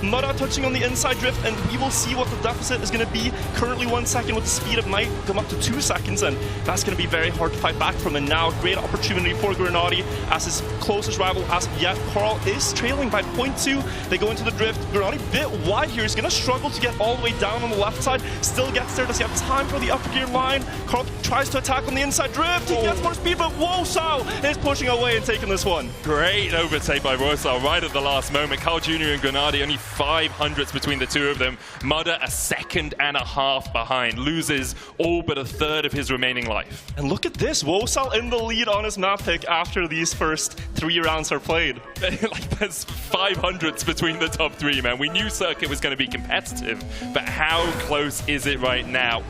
Mudder touching on the inside drift, and we will see what the deficit is going to be. Currently 1 second, with the speed it might come up to 2 seconds, and that's going to be very hard to fight back from. And now, great opportunity for Grenady as his closest rival as of yet. Carl is trailing by 0.2. They go into the drift. Grenady a bit wide here. He's going to struggle to get all the way down on the left side. Still gets there. Does he have time for the upper gear line? Carl tries to attack on the inside drift. He gets more speed, but Wosal is pushing away and taking this one. Great overtake by Wosal right at the last moment. Carl Jr. and Grenady, only 500ths between the 2 of them. Mudder a 1.5 seconds behind, loses all but 1/3 of his remaining life. And look at this, Wosal in the lead on his map pick after these first 3 rounds are played. Like, there's 500ths between the top 3, man. We knew Circuit was going to be competitive, but how close is it right now?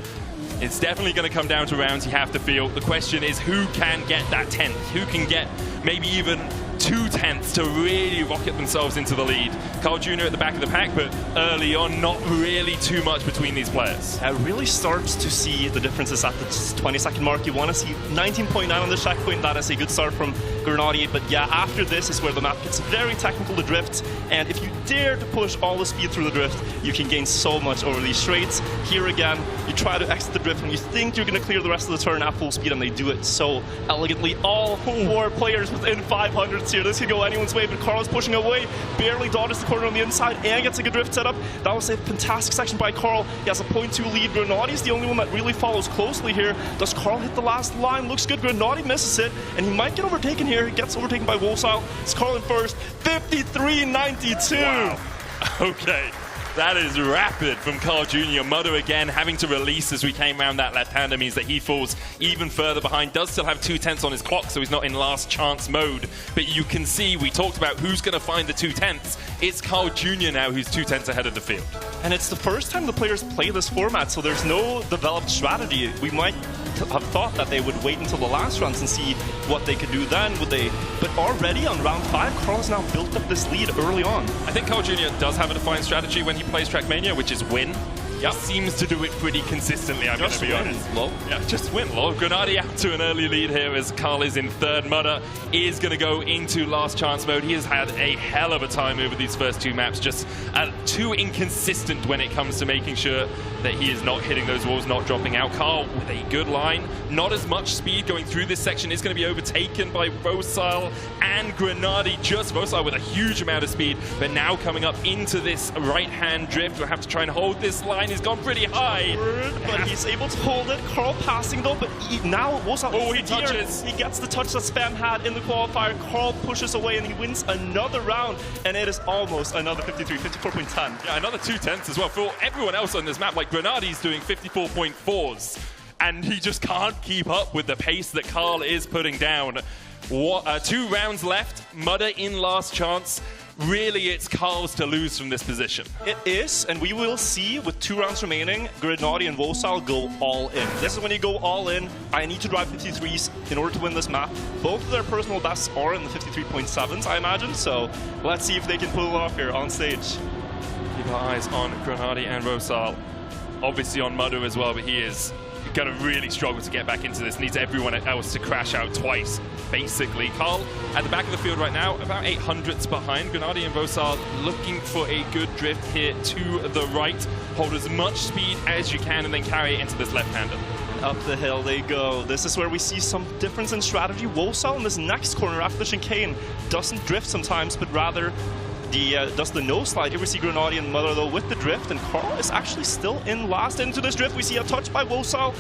It's definitely going to come down to rounds you have to feel. The question is, who can get that 10th? Who can get maybe even 2/10 to really rocket themselves into the lead? Carl Jr. at the back of the pack, but early on, not really too much between these players. It really starts to see the differences at the 20-second mark. You want to see 19.9 on the checkpoint. That is a good start from Grenady. But yeah, after this is where the map gets very technical to drift. And if you dare to push all the speed through the drift, you can gain so much over these straights. Here again, you try to exit the drift when you think you're going to clear the rest of the turn at full speed, and they do it so elegantly. All 4 players within 500s here. This could go anyone's way, but Carl is pushing away, barely dodges the corner on the inside, and gets a good drift setup. That was a fantastic section by Carl. He has a 0.2 lead. Grenady is the only one that really follows closely here. Does Carl hit the last line? Looks good. Grenady misses it, and he might get overtaken here. He gets overtaken by Wosal. It's Carl in first, 53.92. Wow. Okay. That is rapid from Carl Jr. Mudder again having to release as we came around that left-hander means that he falls even further behind. Does still have 2/10 on his clock, so he's not in last chance mode. But you can see, we talked about who's going to find the 2/10. It's Carl Jr. now who's 2/10 ahead of the field. And it's the first time the players play this format, so there's no developed strategy. We might have thought that they would wait until the last rounds and see what they could do then. Would they? But already on round 5, Carl's now built up this lead early on. I think Carl Jr. does have a defined strategy when he plays Trackmania, which is win. Yep. Seems to do it pretty consistently, I'm going to be honest. Lol. Yeah, just win, lol. Grenady out to an early lead here as Carl is in 3rd. Mudder is going to go into last chance mode. He has had a hell of a time over these first 2 maps, just too inconsistent when it comes to making sure that he is not hitting those walls, not dropping out. Carl with a good line, not as much speed going through this section, is going to be overtaken by Wosal and Grenady. Just Wosal with a huge amount of speed, but now coming up into this right-hand drift. We'll have to try and hold this line. line has gone pretty high. But he's able to hold it. Carl passing though, but now Wosal. Oh, he touches. He gets the touch that Spam had in the qualifier. Carl pushes away and he wins another round, and it is almost another 54.10. Yeah, another 2/10 as well. For everyone else on this map, like Grenadi's doing 54.4s, and he just can't keep up with the pace that Carl is putting down. 2 rounds left. Mudder in last chance. Really, it's Carl's to lose from this position. It is, and we will see with 2 rounds remaining, Grenadi and Wosal go all in. This is when you go all in. I need to drive 53s in order to win this map. Both of their personal bests are in the 53.7s, I imagine, so let's see if they can pull it off here on stage. Keep our eyes on Grenadi and Wosal. Obviously on Mudder as well, but he is going to really struggle to get back into this. Needs everyone else to crash out twice, basically. Carl at the back of the field right now, about 800s behind. Grenadi and Wosal looking for a good drift here to the right. Hold as much speed as you can and then carry it into this left-hander. Up the hill they go. This is where we see some difference in strategy. Wosal in this next corner after the chicane doesn't drift sometimes, but rather does the no slide. Here we see Grenadi and Mudder though with the drift, and Carl is actually still in last into this drift. We see a touch by Wosal,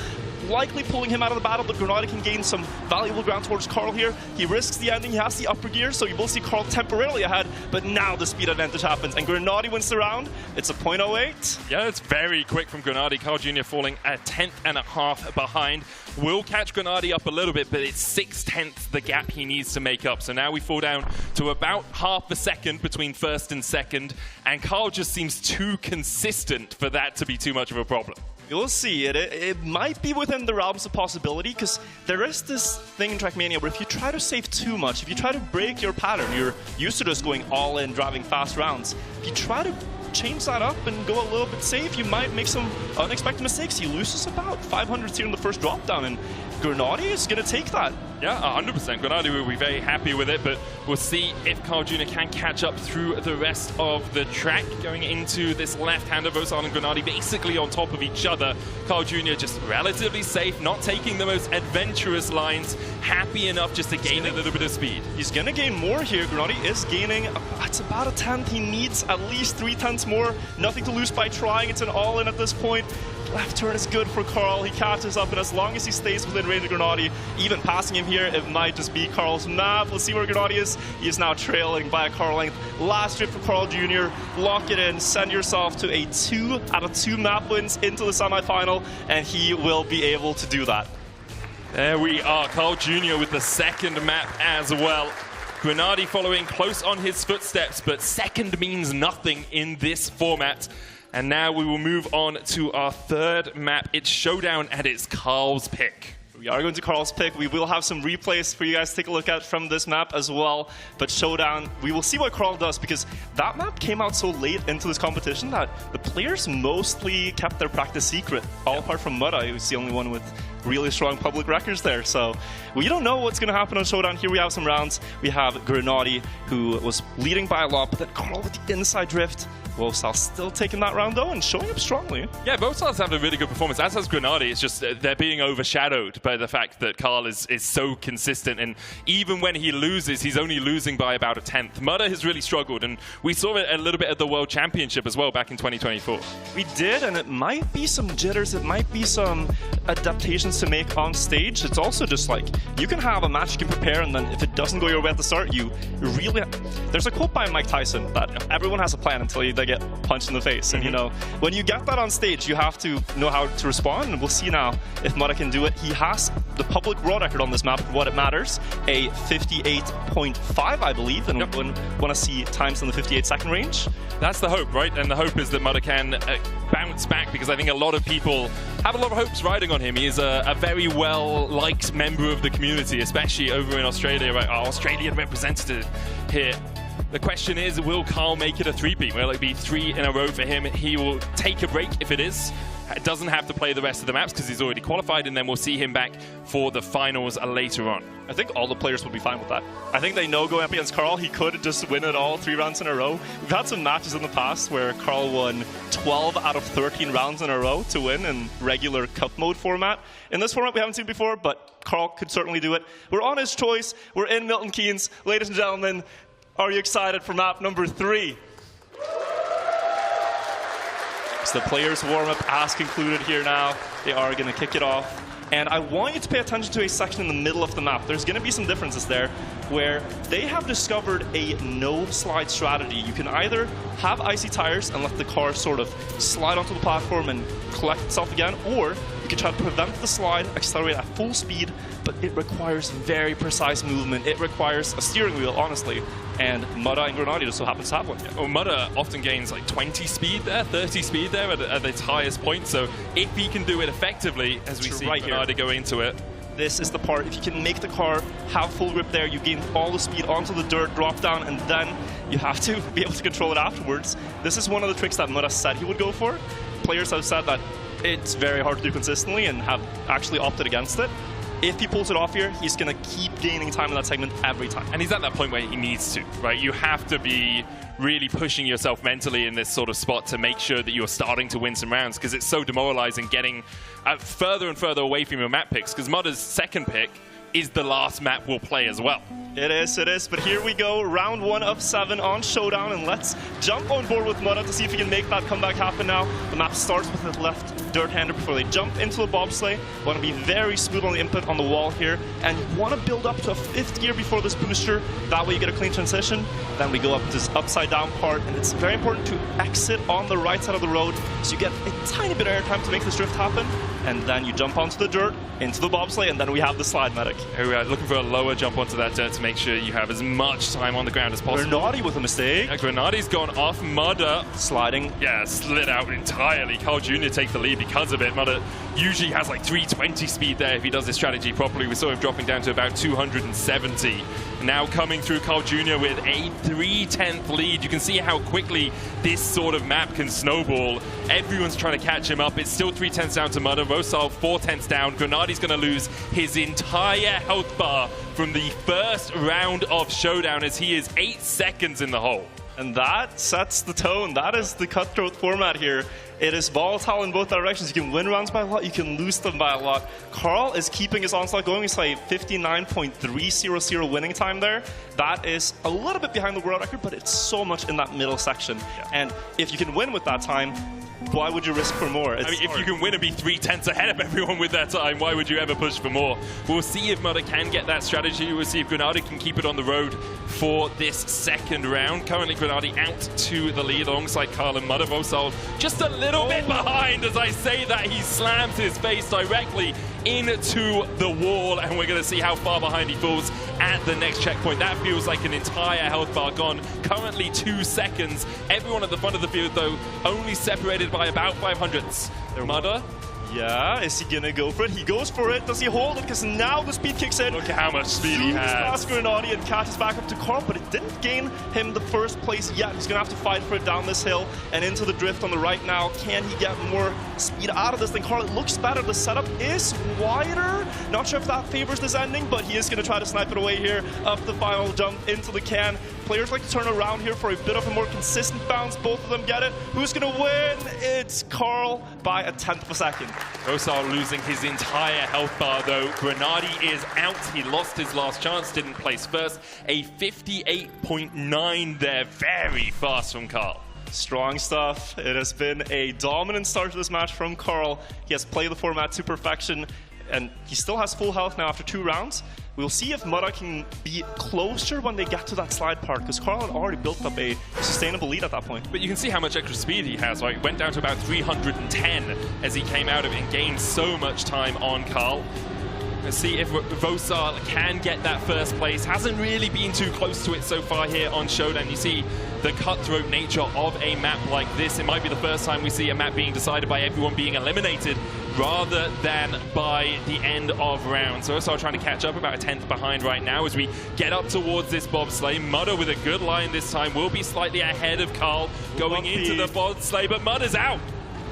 likely pulling him out of the battle, but Grenadi can gain some valuable ground towards Carl here. He risks the ending, he has the upper gear, so you will see Carl temporarily ahead, but now the speed advantage happens, and Grenadi wins the round. It's a 0.08. Yeah, it's very quick from Grenadi. Carl Jr. falling a 10.5 behind. Will catch Grenadi up a little bit, but it's 6/10 the gap he needs to make up. So now we fall down to about half a second between first and second, and Carl just seems too consistent for that to be too much of a problem. You'll see it. It might be within the realms of possibility, because there is this thing in Trackmania where if you try to save too much, if you try to break your pattern, you're used to just going all in, driving fast rounds. If you try to change that up and go a little bit safe, you might make some unexpected mistakes. He loses about 500 here in the first drop down, and Grenadi is going to take that. Yeah, 100%. Grenadi will be very happy with it, but we'll see if Carl Jr. can catch up through the rest of the track. Going into this left-hander, Wosal and Grenadi basically on top of each other. Carl Jr. just relatively safe, not taking the most adventurous lines, happy enough just to gain a little bit of speed. He's going to gain more here. Grenadi is gaining, it's about a 10th. He needs at least 3/10 more. Nothing to lose by trying. It's an all-in at this point. Left turn is good for Carl. He catches up, and as long as he stays within range of Grenadi, even passing him here, it might just be Carl's map. Let's see where Grenadi is. He is now trailing by a car length. Last trip for Carl Jr. Lock it in. Send yourself to a 2 out of 2 map wins into the semifinal, and he will be able to do that. There we are. Carl Jr. with the second map as well. Grenadi following close on his footsteps, but second means nothing in this format. And now we will move on to our third map. It's Showdown, and it's Carl's pick. We are going to Carl's pick. We will have some replays for you guys to take a look at from this map as well. But Showdown, we will see what Carl does, because that map came out so late into this competition that the players mostly kept their practice secret, all apart from Mudder, who's the only one with really strong public records there. So we don't know what's going to happen on Showdown. Here we have some rounds. We have Grenadi, who was leading by a lot, but then Carl with the inside drift. Wosal still taking that round though and showing up strongly. Yeah, both sides have a really good performance, as has Grenadi. It's just they're being overshadowed by the fact that Carl is so consistent, and even when he loses, he's only losing by about a 10th. Mudder has really struggled, and we saw it a little bit at the World Championship as well back in 2024. We did, and it might be some jitters, it might be some adaptations to make on stage. It's also just like, you can have a match you can prepare, and then if it doesn't go your way at the start, you really... There's a quote by Mike Tyson that everyone has a plan until they get punched in the face. And you know, when you get that on stage, you have to know how to respond, and we'll see now if Mudder can do it. He has the public raw record on this map, what it matters, a 58.5, I believe, and we want to see times in the 58-second range. That's the hope, right? And the hope is that Mudder can bounce back, because I think a lot of people have a lot of hopes riding on him. He is a very well-liked member of the community, especially over in Australia, right? Our Australian representative here. The question is, will Carl make it a 3-peat? Will it be 3 in a row for him? He will take a break if it is. Doesn't have to play the rest of the maps because he's already qualified, and then we'll see him back for the finals later on. I think all the players would be fine with that. I think they know going up against Carl, he could just win it all 3 rounds in a row. We've had some matches in the past where Carl won 12 out of 13 rounds in a row to win in regular cup mode format. In this format, we haven't seen before, but Carl could certainly do it. We're on his choice. We're in Milton Keynes. Ladies and gentlemen, are you excited for map number 3? So the players' warm-up has concluded here now. They are going to kick it off. And I want you to pay attention to a section in the middle of the map. There's going to be some differences there where they have discovered a no-slide strategy. You can either have icy tires and let the car sort of slide onto the platform and collect itself again, or you can try to prevent the slide, accelerate at full speed, but it requires very precise movement. It requires a steering wheel, honestly. And Mudda and Grenadier just so happens to have one. Well, Mudda often gains like 20 speed there, 30 speed there at its highest point. So if he can do it effectively, as we see Grenadier go into it. This is the part, if you can make the car have full grip there, you gain all the speed onto the dirt, drop down, and then you have to be able to control it afterwards. This is one of the tricks that Mudda said he would go for. Players have said that it's very hard to do consistently and have actually opted against it. If he pulls it off here, he's going to keep gaining time in that segment every time. And he's at that point where he needs to, right? You have to be really pushing yourself mentally in this sort of spot to make sure that you're starting to win some rounds, because it's so demoralizing getting further and further away from your map picks, because Mudda's second pick is the last map we'll play as well. It is, but here we go, round 1 of 7 on Showdown, and let's jump on board with Mudda to see if we can make that comeback happen now. The map starts with the left dirt hander before they jump into the bobsleigh. Want to be very smooth on the input on the wall here, and you want to build up to a 5th gear before this booster. That way you get a clean transition. Then we go up to this upside down part, and it's very important to exit on the right side of the road so you get a tiny bit of air time to make this drift happen. And then you jump onto the dirt, into the bobsleigh, and then we have the slide medic. We're looking for a lower jump onto that dirt to make sure you have as much time on the ground as possible. Grenadier with a mistake. Yeah, Grenadier's gone off. Mudda sliding. Yeah, slid out entirely. Carl Jr. takes the lead because of it. Mudda usually has like 320 speed there if he does this strategy properly. We saw him dropping down to about 270. Now coming through Carl Jr. with a 3/10 lead. You can see how quickly this sort of map can snowball. Everyone's trying to catch him up. It's still 3/10 down to Mudda. Rosal 4/10 down. Grenadier's going to lose his entire health bar from the first round of Showdown as he is 8 seconds in the hole. And that sets the tone. That is the cutthroat format here. It is volatile in both directions. You can win rounds by a lot, you can lose them by a lot. Carl is keeping his onslaught going. He's like 59.300 winning time there. That is a little bit behind the world record, but it's so much in that middle section. Yeah. And if you can win with that time, why would you risk for more? I mean, if you can win and be 3/10 ahead of everyone with that time, why would you ever push for more? We'll see if Mudda can get that strategy. We'll see if Grenadier can keep it on the road for this second round. Currently, Grenadier out to the lead alongside Carl and Mudda. Rosal just a little bit behind. As I say that, he slams his face directly into the wall, and we're going to see how far behind he falls at the next checkpoint. That feels like an entire health bar gone. Currently 2 seconds. Everyone at the front of the field, though, only separated by about 500ths. Mudda? Yeah, is he gonna go for it? He goes for it. Does he hold it? Because now the speed kicks in. Look at how much speed he has. Past Grenadier and catches back up to Carl, but it didn't gain him the first place yet. He's gonna have to fight for it down this hill and into the drift on the right now. Can he get more speed out of this thing? Carl, it looks better. The setup is wider. Not sure if that favors this ending, but he is gonna try to snipe it away here up the final jump into the can. Players like to turn around here for a bit of a more consistent bounce. Both of them get it. Who's gonna win? It's Carl by 1/10 of a second. Rosal losing his entire health bar, though. Grenadier is out. He lost his last chance, didn't place first. A 58.9 there, very fast from Carl. Strong stuff. It has been a dominant start to this match from Carl. He has played the format to perfection, and he still has full health now after 2 rounds. We'll see if Mudda can be closer when they get to that slide part, because Carl had already built up a sustainable lead at that point. But you can see how much extra speed he has, right? Went down to about 310 as he came out of it and gained so much time on Carl. Let's see if Rosal can get that first place. Hasn't really been too close to it so far here on Showdown. You see the cutthroat nature of a map like this. It might be the first time we see a map being decided by everyone being eliminated rather than by the end of rounds. So Rosal trying to catch up, about 1/10 behind right now as we get up towards this bobsleigh. Mudda with a good line this time will be slightly ahead of Carl going into the bobsleigh, but Mudda's out.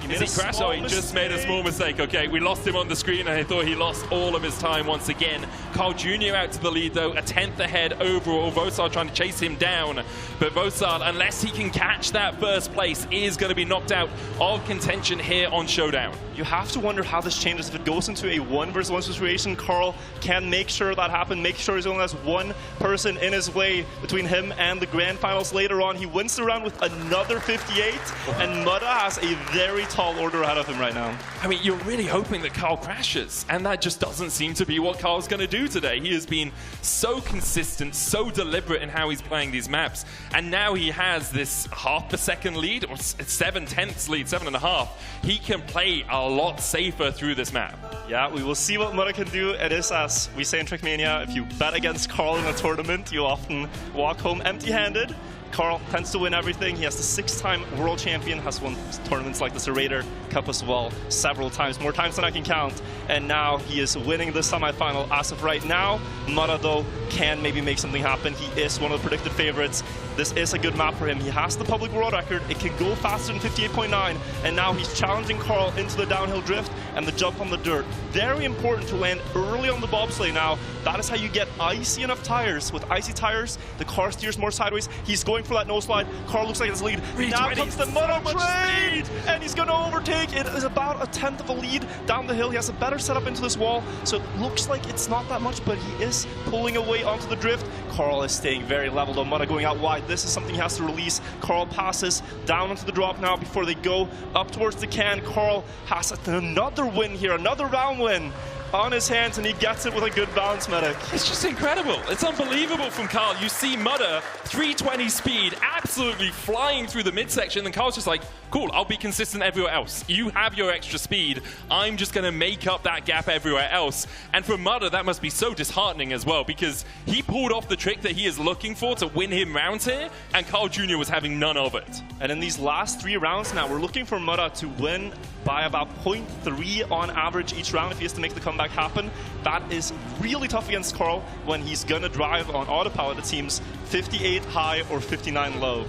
made a crashed? small Oh, he just made a small mistake. Okay, we lost him on the screen, and I thought he lost all of his time once again. Carl Jr. out to the lead, though, a 10th ahead overall. Vosal trying to chase him down, but Vosal, unless he can catch that first place, is going to be knocked out of contention here on Showdown. You have to wonder how this changes. If it goes into a 1-versus-1 situation, Carl can make sure that happens, make sure he only has one person in his way between him and the grand finals later on. He wins the round with another 58, and Mudda has a very tall order ahead of him right now. I mean, you're really hoping that Carl crashes, and that just doesn't seem to be what Carl's going to do today. He has been so consistent, so deliberate in how he's playing these maps, and now he has this half a second lead, or 7/10ths lead, 7.5. He can play a lot safer through this map. Yeah, we will see what Mudda can do. It is, as we say in Trackmania, if you bet against Carl in a tournament, you often walk home empty-handed. Carl tends to win everything. He has the 6-time world champion, has won tournaments like the Serrator Cup as well several times, more times than I can count. And now he is winning the semifinal as of right now. Mudda, though, can maybe make something happen. He is one of the predicted favorites. This is a good map for him. He has the public world record. It can go faster than 58.9. And now he's challenging Carl into the downhill drift and the jump on the dirt. Very important to land early on the bobsleigh now. That is how you get icy enough tires. With icy tires, the car steers more sideways. He's going for that no slide. Carl looks like his lead. Now comes the Mudda train, and he's going to overtake. It is about a 10th of a lead down the hill. He has a better setup into this wall, so it looks like it's not that much, but he is pulling away onto the drift. Carl is staying very level, though. Mudda going out wide. This is something he has to release. Carl passes down onto the drop now before they go up towards the can. Carl has another win here, another round win on his hands, and he gets it with a good bounce, Medic. It's just incredible. It's unbelievable from Carl. You see Mudda, 320 speed, absolutely flying through the midsection, and Carl's just like, cool, I'll be consistent everywhere else. You have your extra speed. I'm just going to make up that gap everywhere else. And for Mudda, that must be so disheartening as well, because he pulled off the trick that he is looking for to win him rounds here, and Carl Jr. was having none of it. And in these last 3 rounds now, we're looking for Mudda to win by about 0.3 on average each round if he has to make the comeback happen. That is really tough against Carl when he's gonna drive on autopilot, it seems, 58 high or 59 low.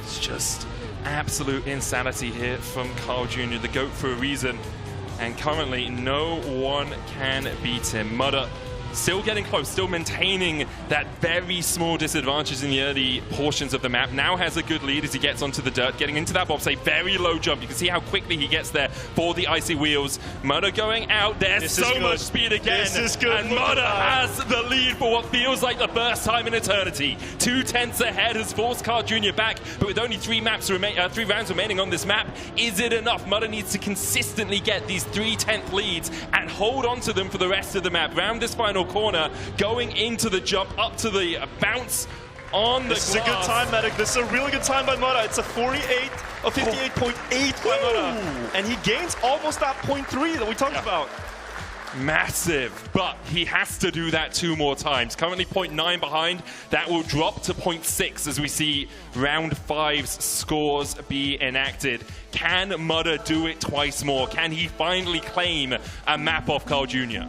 It's just absolute insanity here from Carl Jr., the GOAT for a reason. And currently, no one can beat him. Mudda still getting close, still maintaining that very small disadvantage in the early portions of the map. Now has a good lead as he gets onto the dirt, getting into that bobsleigh, very low jump. You can see how quickly he gets there for the icy wheels. Mudda going out, there's so much speed again. This is good. And Mudda has the lead for what feels like the first time in eternity. 2/10ths ahead has forced Carl Jr. back, but with only 3 rounds remaining on this map, is it enough? Mudda needs to consistently get these 3/10th leads and hold on to them for the rest of the map. Round this final corner, going into the jump, up to the bounce on the glass. This is a good time, Medic. This is a really good time by Mudda. It's a 48 of 58.8 by Mudda. And he gains almost that 0.3 that we talked about. Massive, but he has to do that 2 more times. Currently 0.9 behind. That will drop to 0.6 as we see round 5's scores be enacted. Can Mudda do it twice more? Can he finally claim a map off Carl Jr.?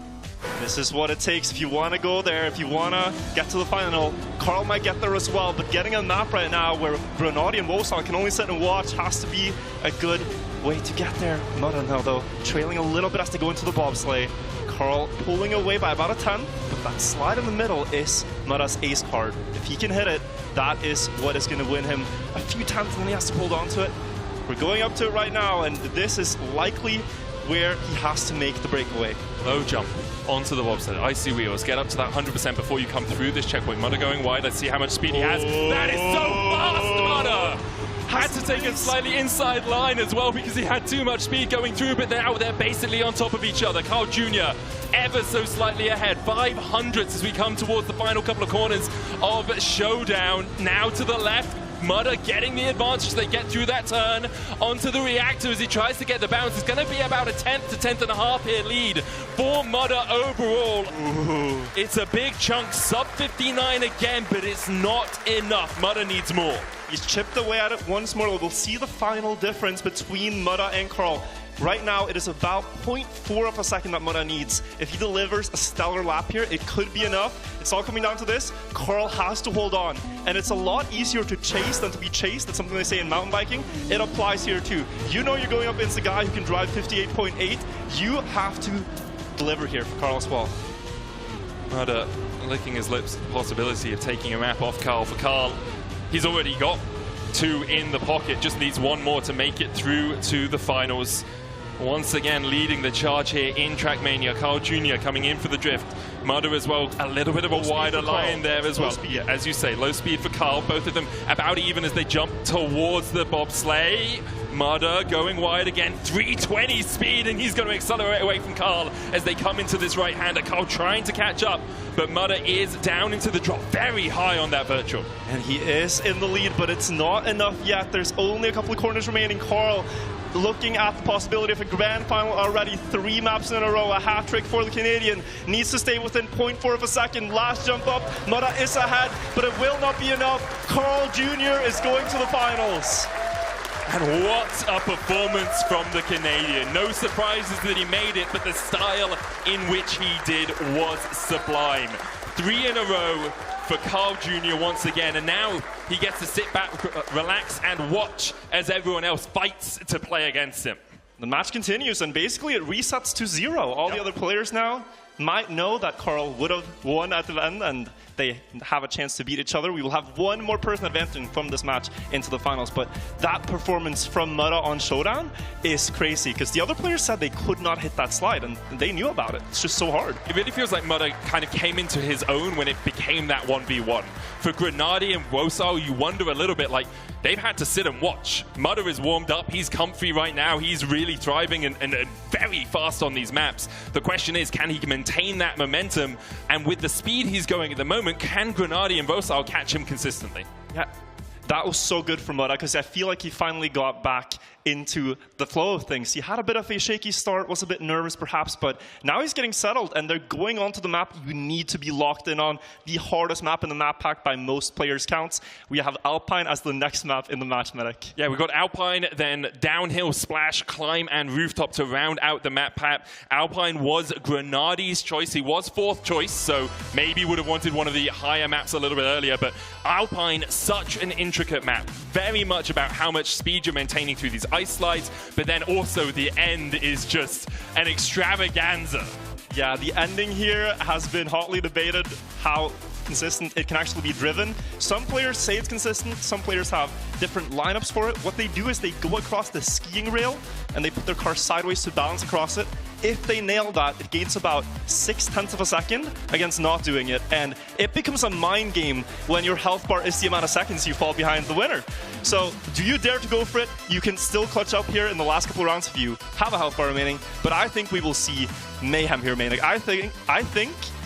This is what it takes if you want to go there, if you want to get to the final. Carl might get there as well, but getting a map right now where Grenadier and Vosal can only sit and watch has to be a good way to get there. Mudda now, though, trailing a little bit as they go into the bobsleigh. Carl pulling away by about a 10th, but that slide in the middle is Mudda's ace card. If he can hit it, that is what is going to win him a few tenths, and then he has to hold on to it. We're going up to it right now, and this is likely where he has to make the breakaway. Low jump onto the bobsled, icy wheels, get up to that 100% before you come through this checkpoint. Mudda going wide, let's see how much speed he has. That is so fast, Mudda! Had to take a slightly inside line as well because he had too much speed going through, but they're out there basically on top of each other. Carl Jr. ever so slightly ahead, 500ths as we come towards the final couple of corners of Showdown. Now to the left, Mudda getting the advantage. They get through that turn onto the reactor as he tries to get the bounce. It's going to be about a 10th to 10th and a half here lead for Mudda overall. Ooh. It's a big chunk, sub 59 again, but it's not enough. Mudda needs more. He's chipped away at it once more. We'll see the final difference between Mudda and Carl. Right now, it is about 0.4 of a second that Mudda needs. If he delivers a stellar lap here, it could be enough. It's all coming down to this. Carl has to hold on. And it's a lot easier to chase than to be chased. That's something they say in mountain biking. It applies here too. You know you're going up against a guy who can drive 58.8. You have to deliver here for Carl as well. Mudda licking his lips at the possibility of taking a map off Carl. For Carl, he's already got 2 in the pocket. Just needs 1 more to make it through to the finals. Once again, leading the charge here in Trackmania. Carl Jr. coming in for the drift. Mudda as well, a little bit of a wider line there as well. Yeah, as you say, low speed for Carl. Both of them about even as they jump towards the bobsleigh. Mudda going wide again, 320 speed, and he's going to accelerate away from Carl as they come into this right-hander. Carl trying to catch up, but Mudda is down into the drop, very high on that virtual. And he is in the lead, but it's not enough yet. There's only a couple of corners remaining. Carl looking at the possibility of a grand final already. 3 maps in a row, a hat trick for the Canadian. Needs to stay within 0.4 of a second. Last jump up, Mudda is ahead, but it will not be enough. Carl Jr. is going to the finals. And what a performance from the Canadian. No surprises that he made it, but the style in which he did was sublime. 3 in a row for Carl Jr. once again, and now he gets to sit back, relax, and watch as everyone else fights to play against him. The match continues, and basically it resets to 0. All the other players now might know that Carl would have won at the end, and they have a chance to beat each other. We will have 1 more person advancing from this match into the finals, but that performance from Mudda on Showdown is crazy, because the other players said they could not hit that slide, and they knew about it. It's just so hard. It really feels like Mudda kind of came into his own when it became that 1v1. For Grenadi and Wosal, you wonder a little bit, like, they've had to sit and watch. Mudda is warmed up, he's comfy right now, he's really thriving and very fast on these maps. The question is, can he maintain that momentum? And with the speed he's going at the moment, can Grenadi and Vosal catch him consistently? Yeah, that was so good for Mudda, because I feel like he finally got back into the flow of things. He had a bit of a shaky start, was a bit nervous perhaps, but now he's getting settled, and they're going onto the map you need to be locked in on. The hardest map in the map pack by most players' counts. We have Alpine as the next map in the match, Medic. Yeah, we've got Alpine, then Downhill, Splash, Climb, and Rooftop to round out the map pack. Alpine was Grenadi's choice. He was 4th choice, so maybe would have wanted one of the higher maps a little bit earlier, but Alpine, such an intricate map. Very much about how much speed you're maintaining through these ice slides, but then also the end is just an extravaganza. Yeah, the ending here has been hotly debated, how consistent it can actually be driven. Some players say it's consistent, some players have different lineups for it. What they do is they go across the skiing rail and they put their car sideways to balance across it. If they nail that, it gains about 0.6 of a second against not doing it, and it becomes a mind game when your health bar is the amount of seconds you fall behind the winner. So do you dare to go for it? You can still clutch up here in the last couple of rounds if you have a health bar remaining, but I think we will see mayhem here remaining. I think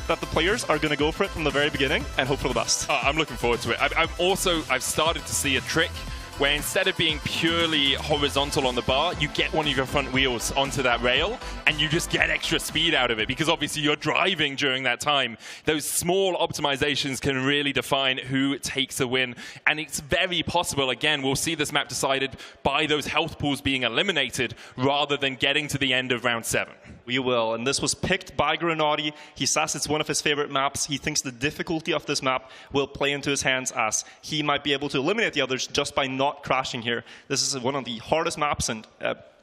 that the players are going to go for it from the very beginning and hope for the best. I'm looking forward to it. I've started to see a trick where instead of being purely horizontal on the bar, you get one of your front wheels onto that rail and you just get extra speed out of it, because obviously you're driving during that time. Those small optimizations can really define who takes a win, and it's very possible, again, we'll see this map decided by those health pools being eliminated rather than getting to the end of round 7. We will, and this was picked by Grenadi. He says it's one of his favorite maps. He thinks the difficulty of this map will play into his hands, as he might be able to eliminate the others just by not crashing here. This is one of the hardest maps, and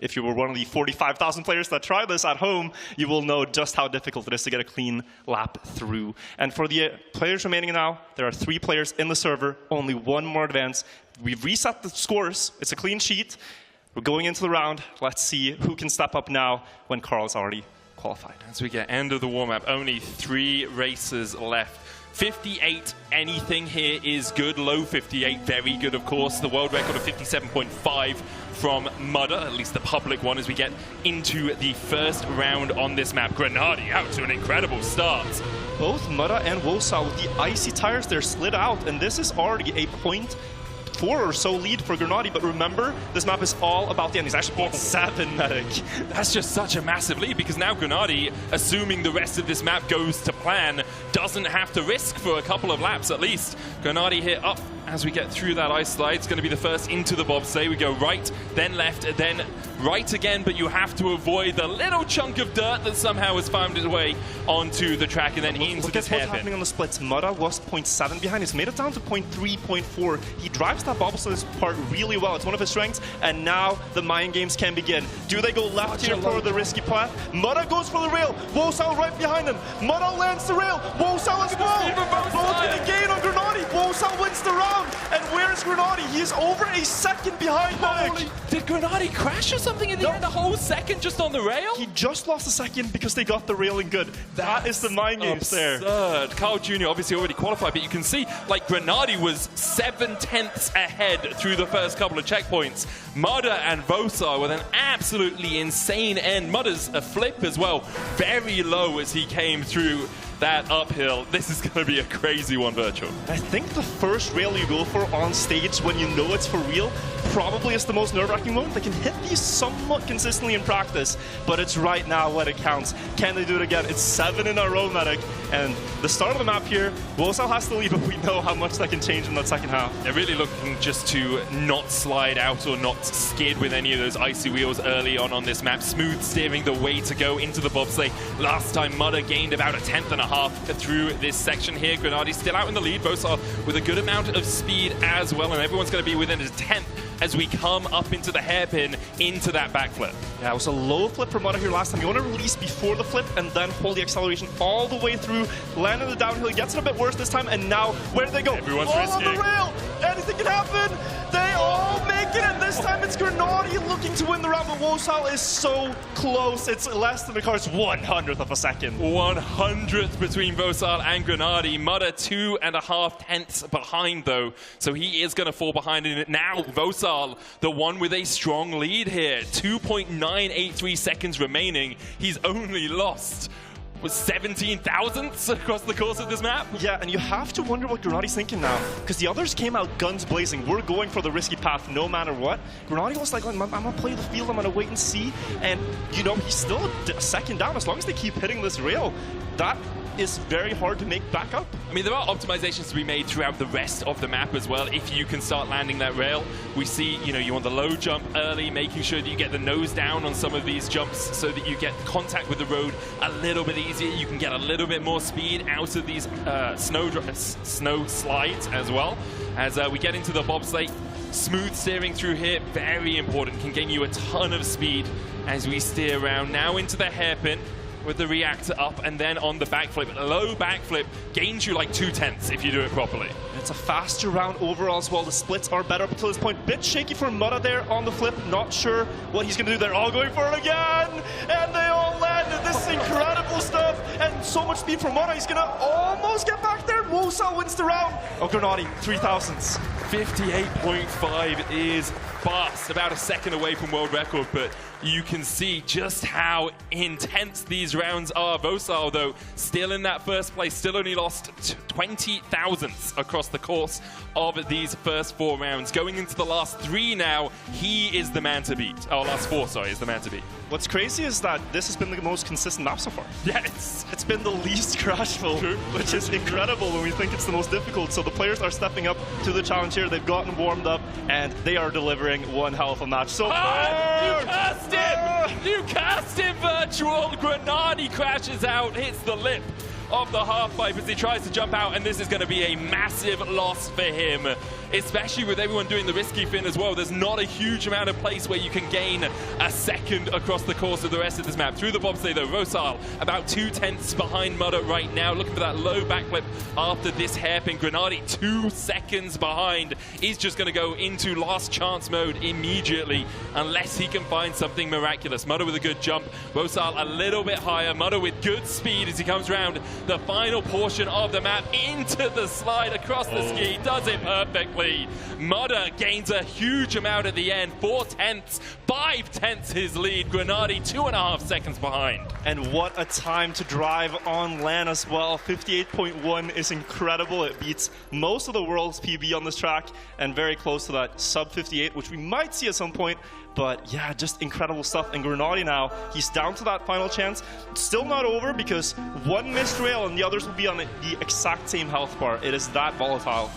if you were one of the 45,000 players that try this at home, you will know just how difficult it is to get a clean lap through. And for the players remaining now, there are 3 players in the server, only 1 more advance. We've reset the scores. It's a clean sheet. We're going into the round. Let's see who can step up now when Carl's already qualified. As we get end of the warm-up, only 3 races left. 58, anything here is good. Low 58, very good, of course. The world record of 57.5 from Mudda, at least the public one, as we get into the first round on this map. Grenadi out to an incredible start. Both Mudda and Wosal with the icy tires, they're slid out, and this is already a 0.4 or so lead for Grenadi, but remember, this map is all about the end. He's actually 0.7, Medic. That's just such a massive lead, because now Grenadi, assuming the rest of this map goes to plan, doesn't have to risk for a couple of laps at least. Grenadi here up as we get through that ice slide. It's going to be the first into the bobsleigh. We go right, then left, then right again, but you have to avoid the little chunk of dirt that somehow has found its way onto the track and then into this hairpin. What's happening on the splits. Mudda was 0.7 behind. He's made it down to 0.3, 0.4. He drives that bobsleigh part really well. It's one of his strengths, and now the mind games can begin. Do they go left here for the risky path? Mudda goes for the rail. Wosal right behind him. Mudda lands the rail. Wosal as well. Both going to gain on Grenadi. Wosal wins the round. And where is Grenadi? He is over a second behind Nick. Did Grenadi crash or something in the end? A whole second just on the rail? He just lost a second because they got the railing good. That is the mind games there. Absurd. Carl Jr. obviously already qualified, but you can see like Grenadi was 7/10 ahead through the first couple of checkpoints. Mudda and Vosar with an absolutely insane end. Mudda's a flip as well, very low as he came through that uphill. This is going to be a crazy one, Virtual. I think the first rail you go for on stage when you know it's for real probably is the most nerve-wracking moment. They can hit these somewhat consistently in practice, but it's right now when it counts. Can they do it again? It's 7 in a row, Medic. And the start of the map here, Wosal has to lead, but we know how much that can change in that second half. They're really looking just to not slide out or not skid with any of those icy wheels early on this map. Smooth steering the way to go into the bobsleigh. Last time Mudda gained about 1/10.5 through this section here. Grenadi's still out in the lead. Vosar with a good amount of speed as well, and everyone's going to be within a 10th as we come up into the hairpin into that backflip. Yeah, it was a low flip for Mudda here last time. You want to release before the flip and then hold the acceleration all the way through, land in the downhill. It gets it a bit worse this time, and now where do they go? Everyone's all risking. on the rail! Anything can happen! They all make it, and this time it's Grenadi looking to win the round, but Wosal is so close. It's less than the car's 100th of a second. 100th between Vosal and Grenadi. Mudda 2.5 behind though, so he is going to fall behind in it now. Vosal, the one with a strong lead here. 2.983 seconds remaining. He's only lost was 17 thousandths across the course of this map. Yeah, and you have to wonder what Grenadi's thinking now, because the others came out guns blazing. We're going for the risky path no matter what. Grenadi was like, I'm gonna play the field, I'm gonna wait and see. And you know, he's still a second down as long as they keep hitting this rail. That is very hard to make back up. I mean, there are optimizations to be made throughout the rest of the map as well. If you can start landing that rail, we see, you know, you want the low jump early, making sure that you get the nose down on some of these jumps so that you get contact with the road a little bit easier. You can get a little bit more speed out of these snow slides as well. As we get into the bobsleigh, smooth steering through here, very important, can gain you a ton of speed as we steer around now into the hairpin with the reactor up and then on the backflip. A low backflip gains you like 2/10 if you do it properly. It's a faster round overall as well. The splits are better up until this point. Bit shaky for Mudda there on the flip. Not sure what he's going to do. They're all going for it again. And they all landed. This is incredible stuff. And so much speed from Mudda. He's going to almost get back there. Wosal wins the round. Oh, Grenadi, 3,000ths. 58.5 is fast. About a second away from world record, but you can see just how intense these rounds are. Vosal, though, still in that first place, still only lost 20 thousandths across the course of these first 4 rounds. Going into the last 3 now, he is the man to beat. Oh, last 4, sorry, is the man to beat. What's crazy is that this has been the most consistent map so far. Yes. It's been the least crashful, which is incredible when we think it's the most difficult. So the players are stepping up to the challenge here. They've gotten warmed up, and they are delivering one hell of a match. So you cast him! You cast him, Virtual! Grenadi crashes out, hits the lip of the half-pipe as he tries to jump out, and this is going to be a massive loss for him, especially with everyone doing the risky fin as well. There's not a huge amount of place where you can gain a second across the course of the rest of this map. Through the bobsleigh though, Vosal about 2/10 behind Mudda right now, looking for that low backflip after this hairpin. Grenadi 2 seconds behind. He's just going to go into last chance mode immediately unless he can find something miraculous. Mudda with a good jump, Vosal a little bit higher, Mudda with good speed as he comes around the final portion of the map into the slide across the ski. Does it perfectly. Mudda gains a huge amount at the end. 4/10, 5/10 his lead. Grenadi 2.5 seconds behind. And what a time to drive on land as well. 58.1 is incredible. It beats most of the world's PB on this track and very close to that sub 58, which we might see at some point. But yeah, just incredible stuff. And Grenadi now, he's down to that final chance. Still not over because one missed rail and the others will be on the exact same health bar. It is that volatile.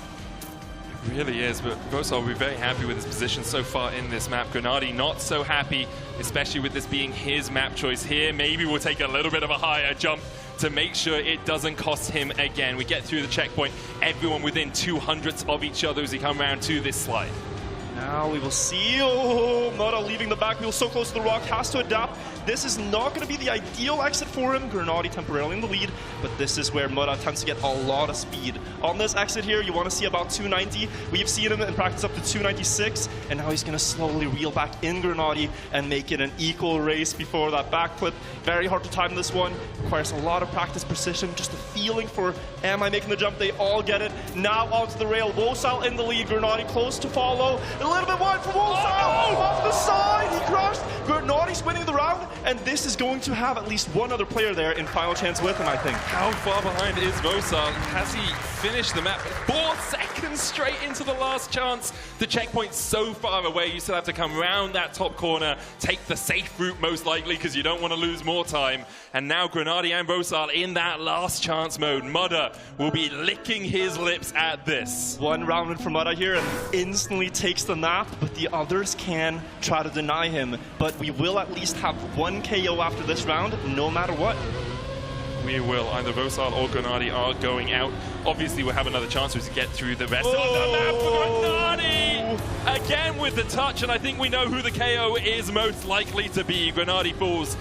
Really is, but Vosal will be very happy with his position so far in this map. Grenady not so happy, especially with this being his map choice here. Maybe we'll take a little bit of a higher jump to make sure it doesn't cost him again. We get through the checkpoint, everyone within 200ths of each other as we come around to this slide. Now we will see, oh, Mudda leaving the back wheel so close to the rock, has to adapt. This is not going to be the ideal exit for him. Grenady temporarily in the lead, but this is where Mudda tends to get a lot of speed. On this exit here, you want to see about 290. We've seen him in practice up to 296, and now he's going to slowly reel back in Grenady and make it an equal race before that backflip. Very hard to time this one. Requires a lot of practice precision, just a feeling for, am I making the jump? They all get it. Now onto the rail. Vosal in the lead, Grenady close to follow. A little bit wide for Vosal. Off the side, he crashed. Grenady's winning the round, and this is going to have at least one other player there in final chance with him, I think. How far behind is Vosal? Has he finished the map? 4 seconds straight into the last chance. The checkpoint's so far away, you still have to come round that top corner, take the safe route most likely, because you don't want to lose more time. And now Grenady and Vosal in that last chance mode. Mudda will be licking his lips at this. One round in for Mudda here and instantly takes the nap, but the others can try to deny him. But we will at least have one KO after this round, no matter what. We will. Either Vosal or Grenady are going out. Obviously, we'll have another chance to get through the rest of the map for Grenady! Again with the touch, and I think we know who the KO is most likely to be. Grenady falls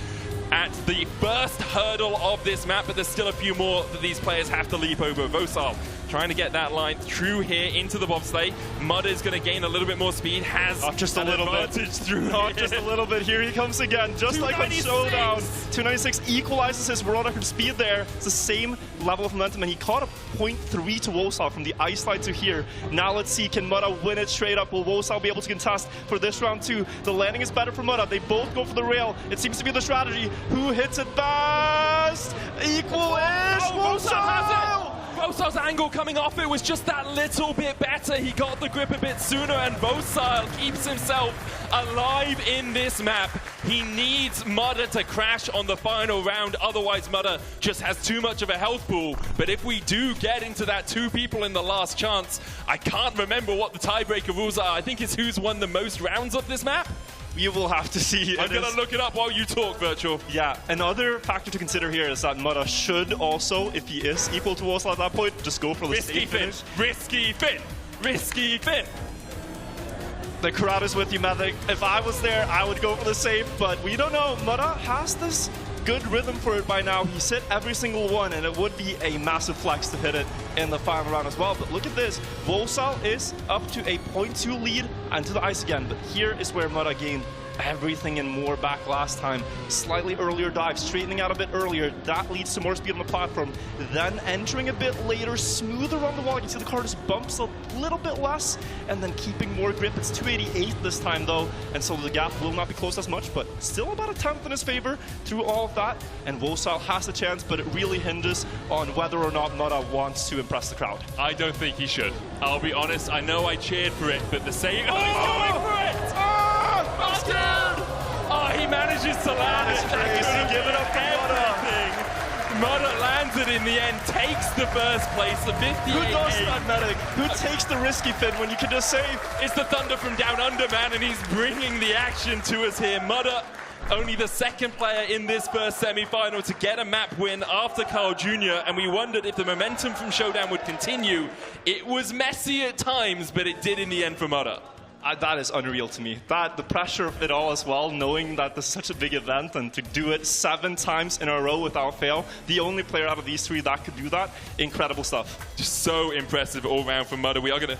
at the first hurdle of this map, but there's still a few more that these players have to leap over. Vosal trying to get that line through here into the bobsleigh. Mudda is going to gain a little bit more speed, has not just a little bit through not just a little bit. Here he comes again, just like on Showdown. 296 equalizes his world record speed there. It's the same level of momentum, and he caught a 0.3 to Vosal from the ice slide to here. Now let's see, can Mudda win it straight up? Will Vosal be able to contest for this round too? The landing is better for Mudda. They both go for the rail. It seems to be the strategy. Who hits it best? Equal-ish. Vosal has it! Vosal's angle coming off it was just that little bit better. He got the grip a bit sooner, and Vosal keeps himself alive in this map. He needs Mudda to crash on the final round, otherwise Mudda just has too much of a health pool. But if we do get into that 2 people in the last chance, I can't remember what the tiebreaker rules are. I think it's who's won the most rounds of this map. You will have to see. I'm going to look it up while you talk, Virtual. Yeah, another factor to consider here is that Mudda should also, if he is equal to Vosal at that point, just go for the safe finish. Risky fin! Risky fin! The crowd is with you, Medic. If I was there, I would go for the safe, but we don't know. Mudda has this good rhythm for it by now. He's hit every single one, and it would be a massive flex to hit it in the final round as well. But look at this. Vosal is up to a 0.2 lead and to the ice again. But here is where Mudda gained everything and more back last time. Slightly earlier dive, straightening out a bit earlier. That leads to more speed on the platform. Then entering a bit later, smoother on the wall. You can see the car just bumps a little bit less, and then keeping more grip. It's 288 this time though, and so the gap will not be closed as much, but still about a 10th in his favor through all of that. And Vosal has a chance, but it really hinges on whether or not Mudda wants to impress the crowd. I don't think he should. I'll be honest, I know I cheered for it, but the same... Oh, he's going for it! Oh, he manages to land it. Crazy. Give it up to Mudda. Mudda lands it in the end, takes the first place, the 58. Who does that, Medic? Who takes the risky fin when you can just save? It's the Thunder from Down Under, man, and he's bringing the action to us here. Mudda, only the second player in this first semi-final to get a map win after Carl Jr., and we wondered if the momentum from Showdown would continue. It was messy at times, but it did in the end for Mudda. That is unreal to me. The pressure of it all as well, knowing that this is such a big event and to do it 7 times in a row without fail. The only player out of these 3 that could do that. Incredible stuff. Just so impressive all round from Mudda. We are going to,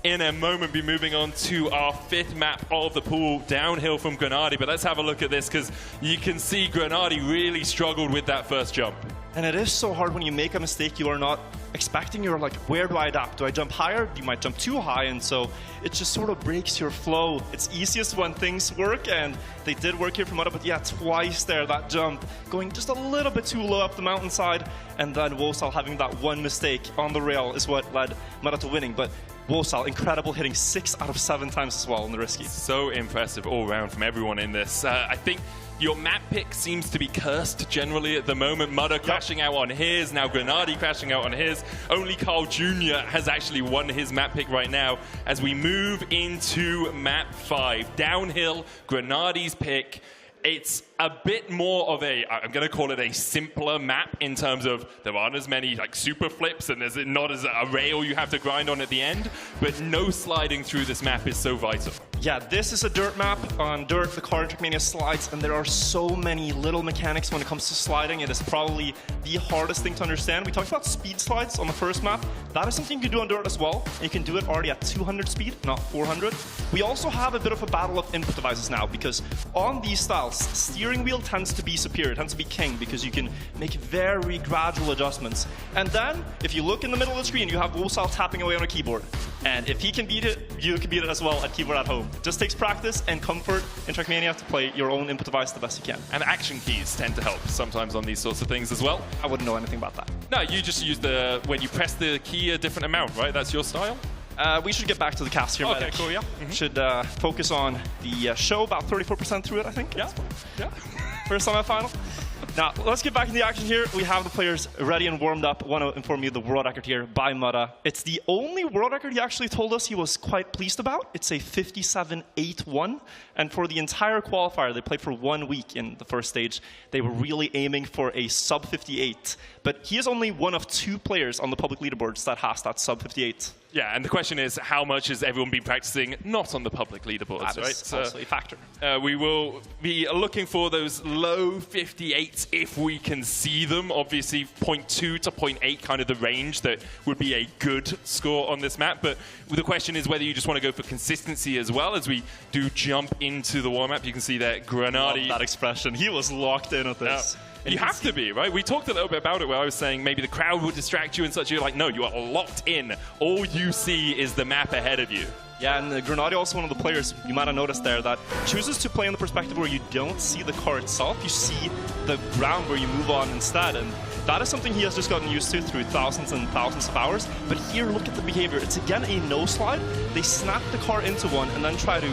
in a moment, be moving on to our 5th map of the pool, downhill from Grenady. But let's have a look at this, because you can see Grenady really struggled with that first jump. And it is so hard when you make a mistake you are not expecting. You're like, where do I adapt? Do I jump higher? You might jump too high, and so it just sort of breaks your flow. It's easiest when things work, and they did work here for Mudda, but yeah, twice there, that jump, going just a little bit too low up the mountainside, and then Vosal having that one mistake on the rail is what led Mudda to winning. But Wosal, incredible, hitting 6 out of 7 times as well on the risky. So impressive all round from everyone in this. I think your map pick seems to be cursed generally at the moment. Mudder crashing out on his, now Grenadi crashing out on his. Only Carl Jr. has actually won his map pick right now as we move into map 5. Downhill, Grenadi's pick. It's a bit more of a, I'm going to call it a simpler map in terms of there aren't as many like super flips and there's not as a rail you have to grind on at the end, but no sliding through this map is so vital. Yeah, this is a dirt map. On dirt, the car in Trackmania slides, and there are so many little mechanics when it comes to sliding. It is probably the hardest thing to understand. We talked about speed slides on the first map. That is something you can do on dirt as well, and you can do it already at 200 speed, not 400. We also have a bit of a battle of input devices now, because on these styles, steering wheel tends to be superior, tends to be king, because you can make very gradual adjustments. And then, if you look in the middle of the screen, you have Wosal tapping away on a keyboard. And if he can beat it, you can beat it as well at keyboard at home. Just takes practice and comfort in Trackmania to play your own input device the best you can. And action keys tend to help sometimes on these sorts of things as well. I wouldn't know anything about that. No, you just use when you press the key a different amount, right? That's your style? We should get back to the cast here, Okay, Medic. cool, yeah. Should focus on the show, about 34% through it, I think. Yeah. First semifinal. Now, let's get back in the action here. We have the players ready and warmed up. I want to inform you the world record here by Mudda. It's the only world record he actually told us he was quite pleased about. It's a 57.81. And for the entire qualifier, they played for 1 week in the first stage. They were really aiming for a sub 58. But he is only one of 2 players on the public leaderboards that has that sub 58. Yeah, and the question is, how much has everyone been practicing not on the public leaderboards, That right? is also a factor. We will be looking for those low 58s if we can see them. Obviously, 0.2 to 0.8 kind of the range that would be a good score on this map. But the question is whether you just want to go for consistency as well as we do jump into the warm-up. You can see that Grenadi. Love that expression. He was locked in at this. You have to be, right? We talked a little bit about it where I was saying maybe the crowd would distract you and such. You're like, no, you are locked in. All you see is the map ahead of you. Yeah, and Grenadi also one of the players, you might have noticed there, that chooses to play in the perspective where you don't see the car itself. You see the ground where you move on instead. And that is something he has just gotten used to through thousands and thousands of hours. But here, look at the behavior. It's again a no slide. They snap the car into one and then try to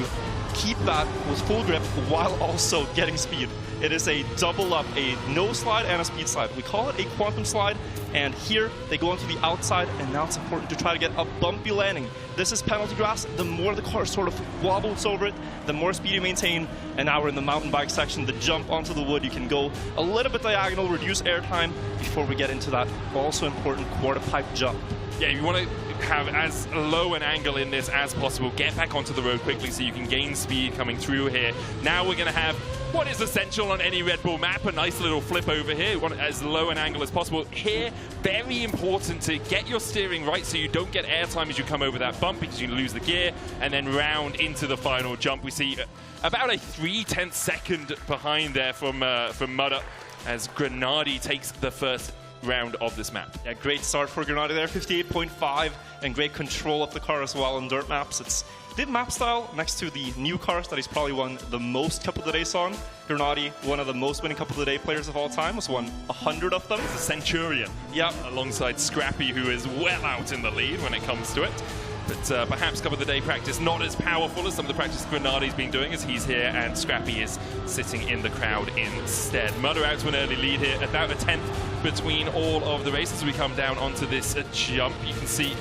keep that with full grip while also getting speed. It is a double up, a no slide and a speed slide. We call it a quantum slide, and here they go onto the outside, and now it's important to try to get a bumpy landing. This is penalty grass. The more the car sort of wobbles over it, the more speed you maintain. And now we're in the mountain bike section. The jump onto the wood, you can go a little bit diagonal, reduce air time before we get into that also important quarter pipe jump. Yeah, you want to have as low an angle in this as possible. Get back onto the road quickly so you can gain speed coming through here. Now we're going to have what is essential on any Red Bull map, a nice little flip over here. You want it as low an angle as possible. Here, very important to get your steering right so you don't get airtime as you come over that bump because you lose the gear, and then round into the final jump. We see about a 3/10 second behind there from Mudda as Grenadi takes the first round of this map. Yeah, great start for Grenadi there, 58.5, and great control of the car as well on dirt maps. It's the map style next to the new cars that he's probably won the most Cup of the Days on. Grenadi, one of the most winning Cup of the Day players of all time, has won 100 of them. He's a Centurion. Yeah. Alongside Scrappy, who is well out in the lead when it comes to it. But perhaps Cup of the Day practice not as powerful as some of the practice Grenadi's been doing, as he's here and Scrappy is sitting in the crowd instead. Mudda out to an early lead here, about a 10th between all of the races. We come down onto this jump. You can see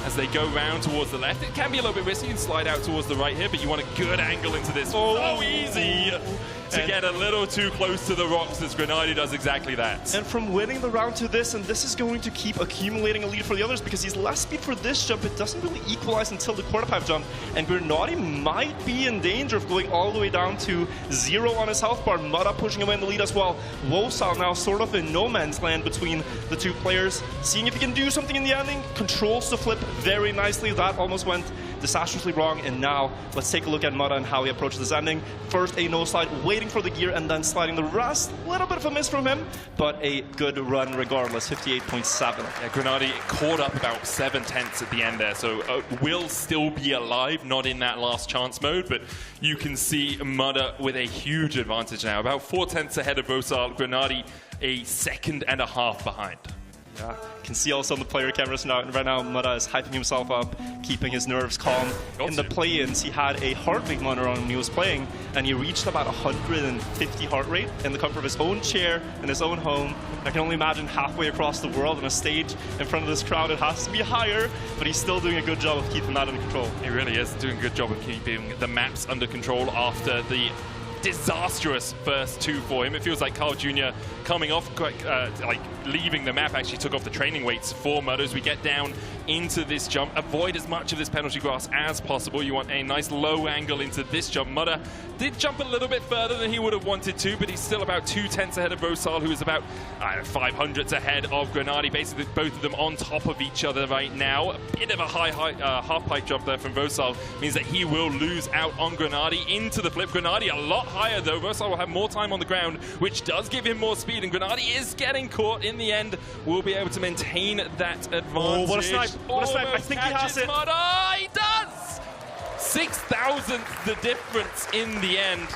as they go round towards the left. It can be a little bit risky and slide out towards the right here, but you want a good angle into this. So easy to get a little too close to the rocks as Grenadi does exactly that. And from winning the round to this, and this is going to keep accumulating a lead for the others because he's less speed for this jump. It doesn't really equalize until the quarter pipe jump, and Grenadi might be in danger of going all the way down to 0 on his health bar. Mudda pushing away in the lead as well. Wosal now sort of in no man's land between the two players, seeing if he can do something in the ending. Controls the flip very nicely. That almost went disastrously wrong, and now let's take a look at Mudda and how he approaches this ending. First a no slide, waiting for the gear, and then sliding the rest. A little bit of a miss from him, but a good run regardless, 58.7. Yeah, Grenadi caught up about 7/10 at the end there, so will still be alive, not in that last chance mode, but you can see Mudda with a huge advantage now, about 4/10 ahead of Wosal. Grenadi a 1.5 seconds behind. Yeah, can see also on the player cameras now. Right now, Mutta is hyping himself up, keeping his nerves calm. In the play-ins, he had a heart rate monitor on when he was playing, and he reached about 150 heart rate in the comfort of his own chair in his own home. I can only imagine halfway across the world on a stage in front of this crowd, it has to be higher, but he's still doing a good job of keeping that under control. He really is doing a good job of keeping the maps under control after the disastrous first two for him. It feels like Carl Jr. coming off, like leaving the map, actually took off the training weights for Mutta. As we get down into this jump, avoid as much of this penalty grass as possible. You want a nice low angle into this jump. Mutta did jump a little bit further than he would have wanted to, but he's still about 2/10 ahead of Rosal, who is about 500s ahead of Grenadi. Basically, both of them on top of each other right now. A bit of a high half-pipe jump there from Rosal means that he will lose out on Grenadi into the flip. Grenadi a lot higher though. Rosal will have more time on the ground, which does give him more speed, and Grenadi is getting caught. In the end, will be able to maintain that advantage. Oh, what a snipe! What a snipe! I think he has it. Mutta. He does! 6,000th the difference in the end.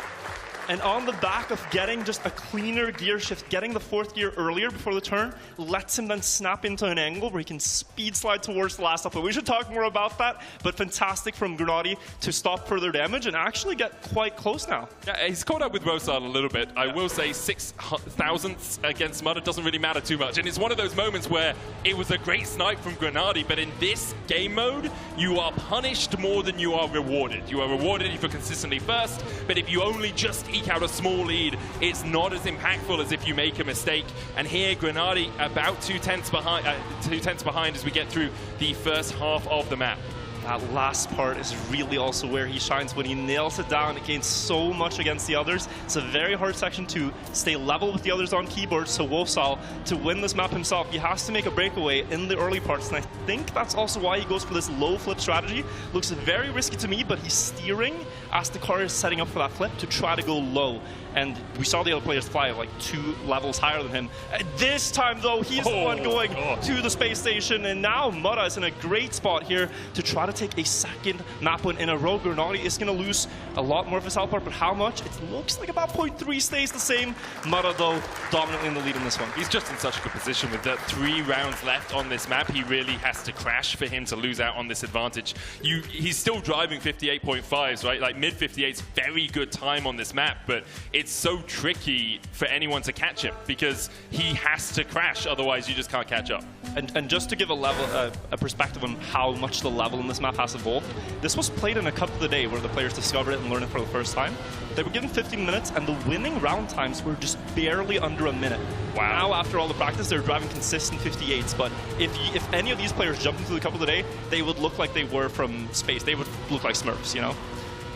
And on the back of getting just a cleaner gear shift, getting the fourth gear earlier before the turn, lets him then snap into an angle where he can speed slide towards the last upper. We should talk more about that, but fantastic from Grenadi to stop further damage and actually get quite close now. Yeah, he's caught up with Rosal a little bit. I will say 6,000ths against Mutta doesn't really matter too much. And it's one of those moments where it was a great snipe from Grenadi, but in this game mode, you are punished more than you are rewarded. You are rewarded if you're consistently first, but if you only just eke out a small lead, it's not as impactful as if you make a mistake. And here, Grenadi about 2/10 behind as we get through the first half of the map. That last part is really also where he shines. When he nails it down, it gains so much against the others. It's a very hard section to stay level with the others on keyboard, so Rosal, to win this map himself, he has to make a breakaway in the early parts, and I think that's also why he goes for this low flip strategy. Looks very risky to me, but he's steering as the car is setting up for that flip to try to go low. And we saw the other players fly like 2 levels higher than him. This time, though, he's the one going to the space station, and now Mutta is in a great spot here to try to take a second map win in a row. Grenadi is going to lose a lot more of his health part, but how much? It looks like about 0.3 stays the same. Mutta, though, dominantly in the lead in this one. He's just in such a good position with the 3 rounds left on this map. He really has to crash for him to lose out on this advantage. He's still driving 58.5s, right? Like mid-58's very good time on this map, but it's so tricky for anyone to catch him because he has to crash, otherwise you just can't catch up. And just to give a perspective on how much the level in this map has evolved, this was played in a Cup of the Day where the players discovered it and learned it for the first time. They were given 15 minutes, and the winning round times were just barely under a minute. Wow. Now, after all the practice, they're driving consistent 58s, but if any of these players jumped into the Cup of the Day, they would look like they were from space. They would look like Smurfs, you know?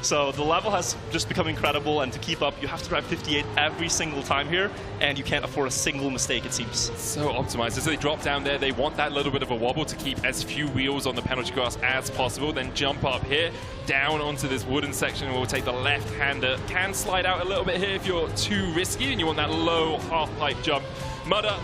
So the level has just become incredible, and to keep up, you have to drive 58 every single time here, and you can't afford a single mistake, it seems. So optimized. As they drop down there, they want that little bit of a wobble to keep as few wheels on the penalty grass as possible, then jump up here, down onto this wooden section, and we'll take the left-hander. Can slide out a little bit here if you're too risky, and you want that low half-pipe jump. Mutta,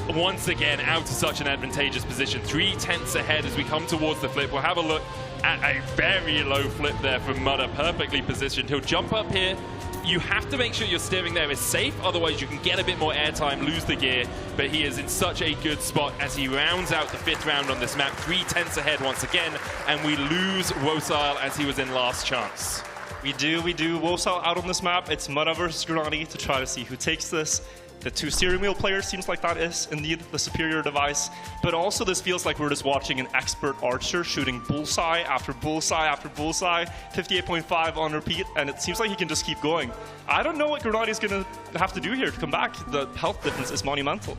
once again, out of such an advantageous position. 3/10 ahead as we come towards the flip. We'll have a look at a very low flip there from Mutta, perfectly positioned. He'll jump up here. You have to make sure your steering there is safe, otherwise you can get a bit more airtime, lose the gear, but he is in such a good spot as he rounds out the 5th round on this map. 3/10 ahead once again, and we lose Rosal as he was in last chance. We do. Rosal out on this map. It's Mutta versus Grenadi to try to see who takes this. The 2 steering wheel players seems like that is indeed the superior device, but also this feels like we're just watching an expert archer shooting bullseye after bullseye after bullseye, 58.5 on repeat, and it seems like he can just keep going. I don't know what Grenadi is going to have to do here to come back. The health difference is monumental.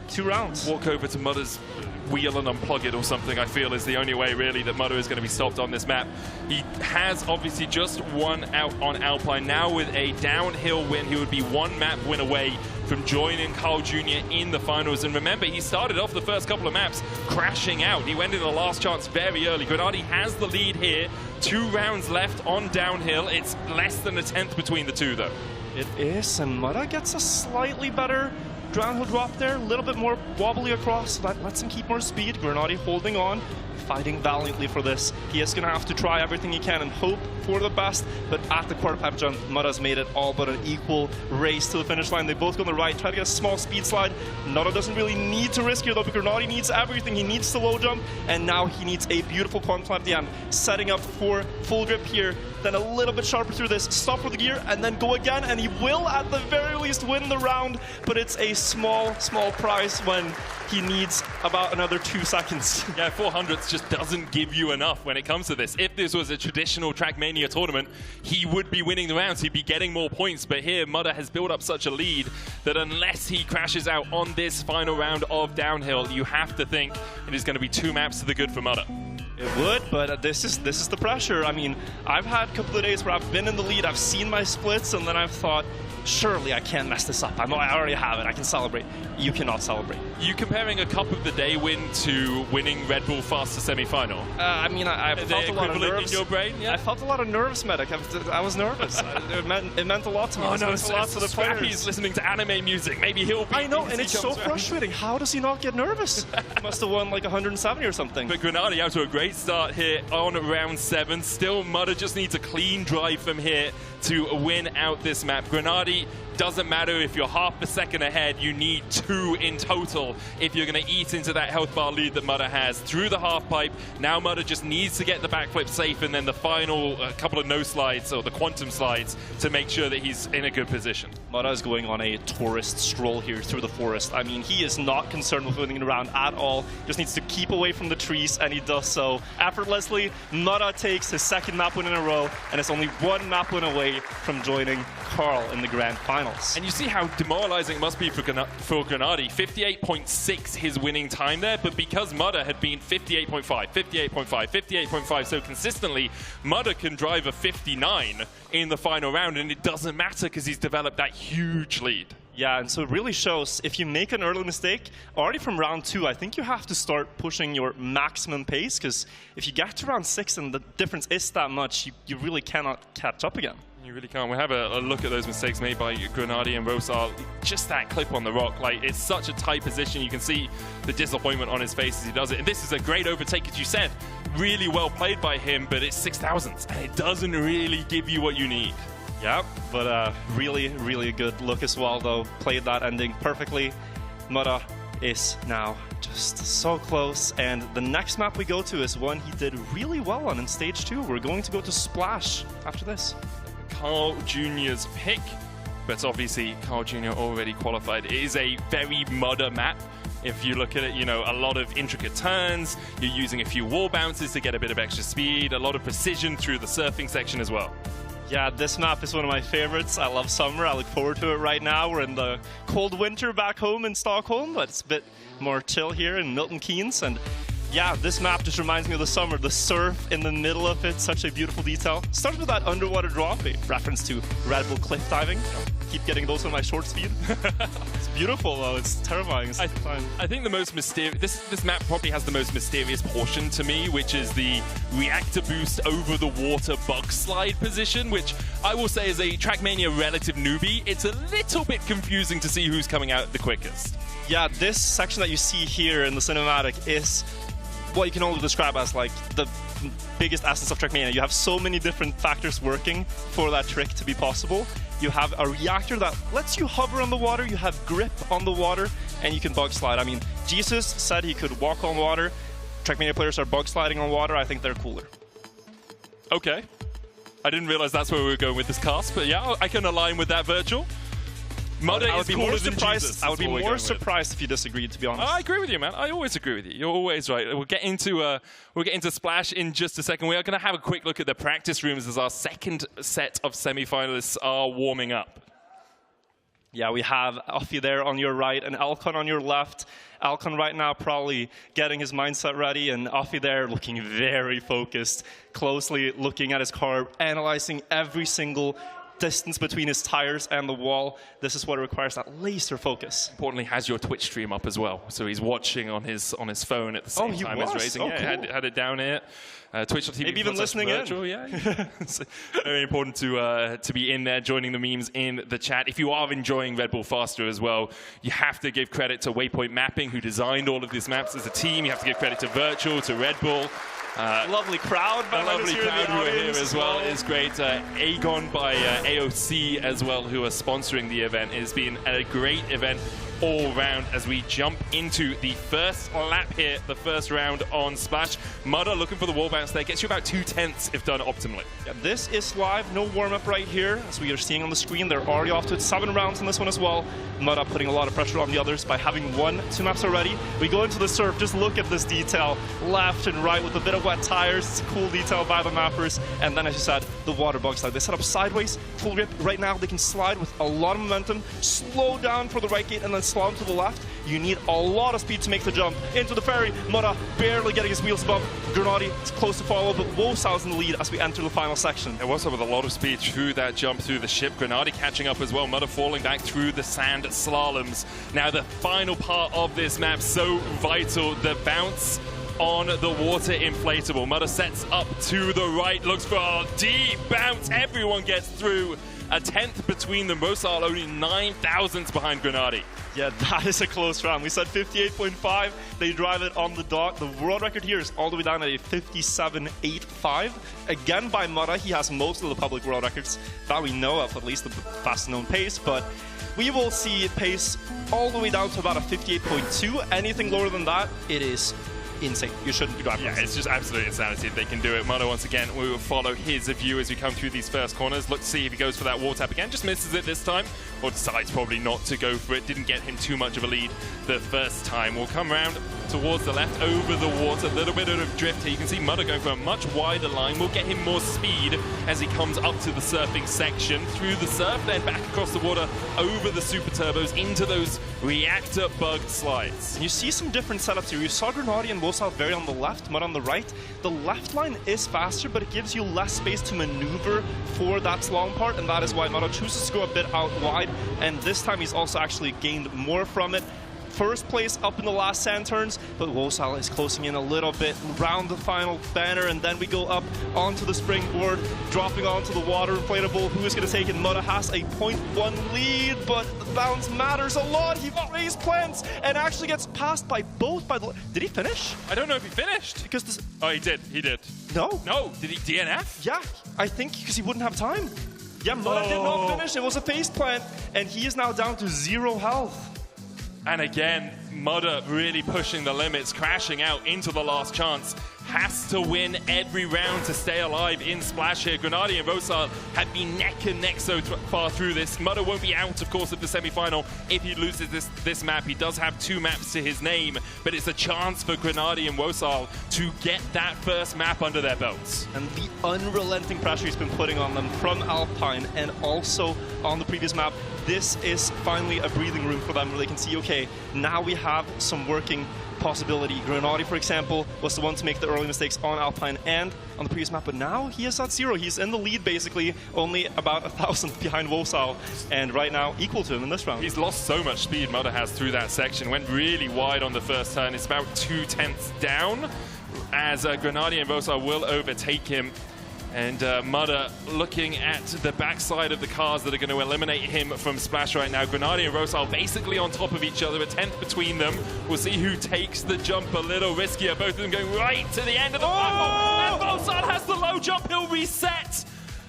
2 rounds. Walk over to Mutta's wheel and unplug it or something, I feel, is the only way really that Mutta is going to be stopped on this map. He has obviously just won out on Alpine. Now with a downhill win, he would be 1 map win away from joining Carl Jr. in the finals. And remember, he started off the first couple of maps crashing out. He went in the last chance very early. Grenadi has the lead here. 2 rounds left on downhill. It's less than a 10th between the 2, though. It is, and Mutta gets a slightly better downhill drop there, a little bit more wobbly across, so that lets him keep more speed. Grenadi holding on fighting valiantly for this. He is going to have to try everything he can and hope for the best, but at the quarter pipe jump, Mudda's made it all but an equal race to the finish line. They both go on the right, try to get a small speed slide. Mudda doesn't really need to risk here though, because Grenadi needs everything. He needs the low jump, and now he needs a beautiful plunge climb at the end, setting up for full grip here, then a little bit sharper through this, stop for the gear, and then go again, and he will at the very least win the round, but it's a small prize when he needs about another 2 seconds. Yeah, 400th just doesn't give you enough when it comes to this. If this was a traditional Trackmania tournament, he would be winning the rounds, he'd be getting more points, but here Mudda has built up such a lead that unless he crashes out on this final round of downhill, you have to think it is going to be 2 maps to the good for Mudda. It would, but this is the pressure. I mean, I've had a couple of days where I've been in the lead, I've seen my splits, and then I've thought, surely I can't mess this up. I already have it. I can celebrate. You cannot celebrate. You comparing a Cup of the Day win to winning Red Bull Faster semi-final? I mean, I felt a lot of nerves. In your brain? Yeah? I felt a lot of nerves, Medic. I was nervous. it meant a lot to me. Oh no, it meant a lot to the players. He's listening to anime music. Maybe he'll be. I know, and it's so frustrating. How does he not get nervous? He must have won like 170 or something. But Grenadi out to a great start here on round 7. Still, Mudda just needs a clean drive from here to win out this map. Grenadi, doesn't matter if you're half a second ahead, you need 2 in total if you're going to eat into that health bar lead that Mudda has. Through the half pipe, now Mudda just needs to get the backflip safe and then the final couple of no slides, or the quantum slides, to make sure that he's in a good position. Mudda is going on a tourist stroll here through the forest. I mean, he is not concerned with winning the round at all. Just needs to keep away from the trees, and he does so effortlessly. Mudda takes his 2nd map win in a row, and it's only 1 map win away from joining Carl in the grand finals. And you see how demoralizing it must be for Grenadi. 58.6 his winning time there, but because Mudda had been 58.5, 58.5, 58.5 so consistently, Mudda can drive a 59 in the final round, and it doesn't matter because he's developed that huge lead. Yeah, and so it really shows if you make an early mistake, already from round 2, I think you have to start pushing your maximum pace, because if you get to round 6 and the difference is that much, you really cannot catch up again. You really can't. We'll have a look at those mistakes made by Grenadi and Rosal. Just that clip on the rock, like, it's such a tight position. You can see the disappointment on his face as he does it. And this is a great overtake, as you said. Really well played by him, but it's 6,000s, and it doesn't really give you what you need. Yeah, but really, really good look as well, though. Played that ending perfectly. Mudda is now just so close, and the next map we go to is one he did really well on in stage 2. We're going to go to Splash after this. Carl Jr.'s pick, but obviously Carl Jr. already qualified. It is a very Mudda map. If you look at it, you know, a lot of intricate turns, you're using a few wall bounces to get a bit of extra speed, a lot of precision through the surfing section as well. Yeah, this map is one of my favorites. I love summer. I look forward to it right now. We're in the cold winter back home in Stockholm, but it's a bit more chill here in Milton, Keynes. And yeah, this map just reminds me of the summer. The surf in the middle of it, such a beautiful detail. Starts with that underwater drop, a reference to Red Bull cliff diving. Keep getting those on my short speed. It's beautiful though, it's terrifying. I think the most mysterious, this map probably has the most mysterious portion to me, which is the reactor boost over the water bug slide position, which I will say is a Trackmania relative newbie. It's a little bit confusing to see who's coming out the quickest. Yeah, this section that you see here in the cinematic is what you can only describe as like the biggest essence of Trackmania. You have so many different factors working for that trick to be possible. You have a reactor that lets you hover on the water, you have grip on the water, and you can bug slide. I mean, Jesus said he could walk on water. Trackmania players are bug sliding on water. I think they're cooler. Okay. I didn't realize that's where we were going with this cast, but yeah, I can align with that, Virtual. Mudda is cooler than Jesus. I would be more surprised if you disagreed, to be honest. I agree with you, man. I always agree with you. You're always right. We'll get into Splash in just a second. We are going to have a quick look at the practice rooms as our second set of semi-finalists are warming up. Yeah, we have Afi there on your right and Alcon on your left. Alcon right now probably getting his mindset ready, and Afi there looking very focused, closely looking at his car, analyzing every single distance between his tires and the wall. This is what requires that laser focus. Importantly, has your Twitch stream up as well, so he's watching on his phone at the same time as racing. Oh, yeah, cool. had it down here. Twitch.tv. Maybe even listening virtual, in. Yeah. It's very important to be in there, joining the memes in the chat. If you are enjoying Red Bull Faster as well, you have to give credit to Waypoint Mapping, who designed all of these maps as a team. You have to give credit to Virtual, to Red Bull. Lovely crowd. The lovely crowd who are here as well is great. Aegon by AOC as well, who are sponsoring the event. It has been a great event all round as we jump into the first lap here, the first round on Splash. Mudder looking for the wall bounce there. Gets you about 2/10 if done optimally. Yeah, this is live, no warm-up right here. As we are seeing on the screen, they're already off to 7 rounds on this one as well. Mudder putting a lot of pressure on the others by having won 2 maps already. We go into the surf, just look at this detail, left and right with a bit of wet tires. It's a cool detail by the mappers. And then, as you said, the water bug slide. They set up sideways, full grip. Right now, they can slide with a lot of momentum, slow down for the right gate, and then slow to the left. You need a lot of speed to make the jump into the ferry. Mudder barely getting his wheels above. Grenadi is close to follow, but Wosal's in the lead as we enter the final section. It was with a lot of speed through that jump through the ship. Grenadi catching up as well. Mudder falling back through the sand slaloms. Now the final part of this map, so vital, the bounce on the water inflatable. Mudder sets up to the right, looks for a deep bounce. Everyone gets through. A 10th between them. Rosal only 9 thousandths behind Grenadi. Yeah, that is a close round. We said 58.5. They drive it on the dot. The world record here is all the way down at a 57.85. Again by Mudder. He has most of the public world records that we know of, at least the fastest known pace. But we will see pace all the way down to about a 58.2. Anything lower than that, it is insane. You shouldn't be driving. Yeah, it's just absolute insanity if they can do it. Mudder, once again, we will follow his view as we come through these first corners. Look to see if he goes for that wall tap again. Just misses it this time, or decides probably not to go for it. Didn't get him too much of a lead the first time. We'll come round towards the left, over the water. A little bit of drift here. You can see Mudder going for a much wider line. We'll get him more speed as he comes up to the surfing section. Through the surf, then back across the water, over the super turbos, into those reactor bugged slides. And you see some different setups here. You saw Grenadi and Wosal very on the left, Mudder on the right. The left line is faster, but it gives you less space to maneuver for that slalom part, and that is why Mudder chooses to go a bit out wide. And this time he's also actually gained more from it. First place up in the last sand turns, but Wosal is closing in a little bit around the final banner, and then we go up onto the springboard, dropping onto the water inflatable. Who is going to take it? Mudder has a 0.1 lead, but the bounce matters a lot. He raised plants and actually gets passed by both. Did he finish? I don't know if he finished. Because this... Oh, he did. He did. No? No. Did he DNF? Yeah, I think because he wouldn't have time. Yeah, Mudder did not finish. It was a face plant, and he is now down to 0 health. And again, Mudder really pushing the limits, crashing out into the last chance. Has to win every round to stay alive in Splash here. Grenadi and Rosal have been neck and neck so far through this. Mudder won't be out, of course, of the semi-final if he loses this map. He does have 2 maps to his name, but it's a chance for Grenadi and Rosal to get that first map under their belts. And the unrelenting pressure he's been putting on them from Alpine and also on the previous map, this is finally a breathing room for them where they can see, okay, now we have some working possibility. Grenadi, for example, was the one to make the early mistakes on Alpine and on the previous map, but now he is at 0. He's in the lead, basically, only about 1,000th behind Wosal, and right now equal to him in this round. He's lost so much speed, Mudder has, through that section. Went really wide on the first turn. It's about 2/10 down, as Grenadi and Rosal will overtake him. And Mudder looking at the backside of the cars that are going to eliminate him from Splash right now. Grenadi and Rosal basically on top of each other, a 10th between them. We'll see who takes the jump a little riskier. Both of them going right to the end of the platform. And Rosal has the low jump. He'll reset.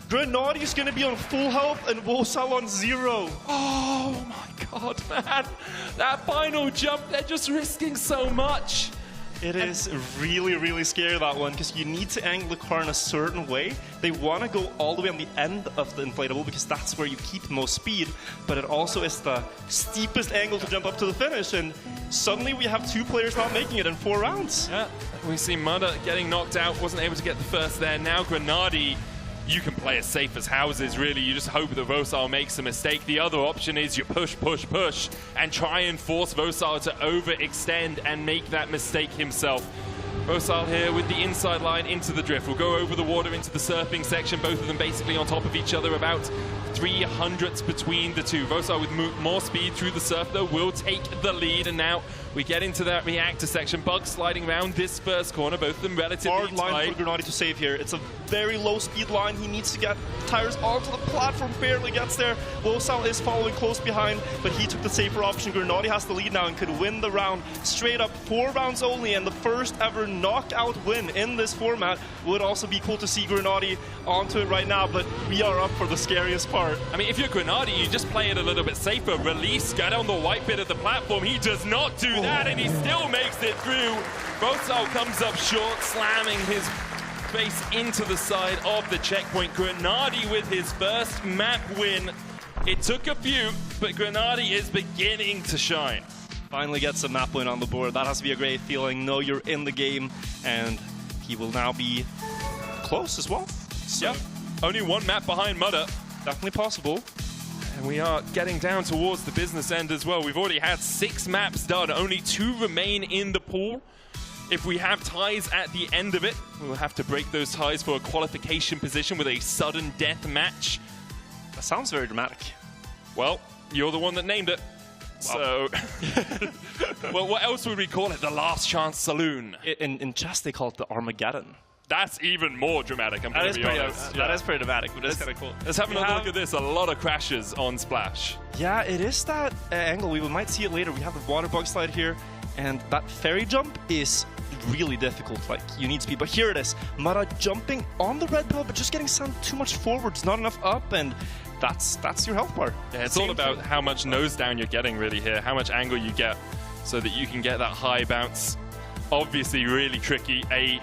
Grenadi is going to be on full health and Wosal on 0. Oh my god, man. That final jump, they're just risking so much. It is really, really scary, that one, because you need to angle the car in a certain way. They want to go all the way on the end of the inflatable because that's where you keep the most speed, but it also is the steepest angle to jump up to the finish, and suddenly we have 2 players not making it in 4 rounds. Yeah, we see Mudder getting knocked out, wasn't able to get the first there. Now Grenadi, you can play as safe as houses, really. You just hope that Rosal makes a mistake. The other option is you push, push, push, and try and force Rosal to overextend and make that mistake himself. Rosal here with the inside line into the drift. We'll go over the water into the surfing section, both of them basically on top of each other, about 300ths between the two. Rosal with more speed through the surf though will take the lead, and now we get into that reactor section. Bug sliding around this first corner, both of them relatively hard line tight. for Grenadi to save here. It's a very low speed line. He needs to get tires onto the platform, barely gets there. Rosal is following close behind, but he took the safer option. Grenadi has the lead now and could win the round straight up. 4 rounds only, and the first ever knockout win in this format. Would also be cool to see Grenadi onto it right now, but we are up for the scariest part. I mean, if you're Grenadi, you just play it a little bit safer. Release, get on the white bit of the platform. He does not do that, and he still makes it through. Rosal comes up short, slamming his face into the side of the checkpoint. Grenadi with his first map win. It took a few, but Grenadi is beginning to shine. Finally gets a map win on the board. That has to be a great feeling. Know you're in the game, and he will now be close as well. So, only 1 map behind Mudder. Definitely possible. And we are getting down towards the business end as well. We've already had 6 maps done. Only 2 remain in the pool. If we have ties at the end of it, we'll have to break those ties for a qualification position with a sudden death match. That sounds very dramatic. Well, you're the one that named it. Wow. So, well, what else would we call it? The Last Chance Saloon. In chess, they call it the Armageddon. That's even more dramatic, I'm going to be honest. That is pretty dramatic, but it's kind of cool. Let's have another look at this. A lot of crashes on Splash. Yeah, it is that angle. We might see it later. We have the water bug slide here, and that ferry jump is really difficult. Like, you need speed. But here it is. Mara jumping on the red pill, but just getting sent too much forwards, not enough up, and that's your health bar. Yeah, it's all about how much nose down you're getting really here, how much angle you get so that you can get that high bounce. Obviously really tricky. A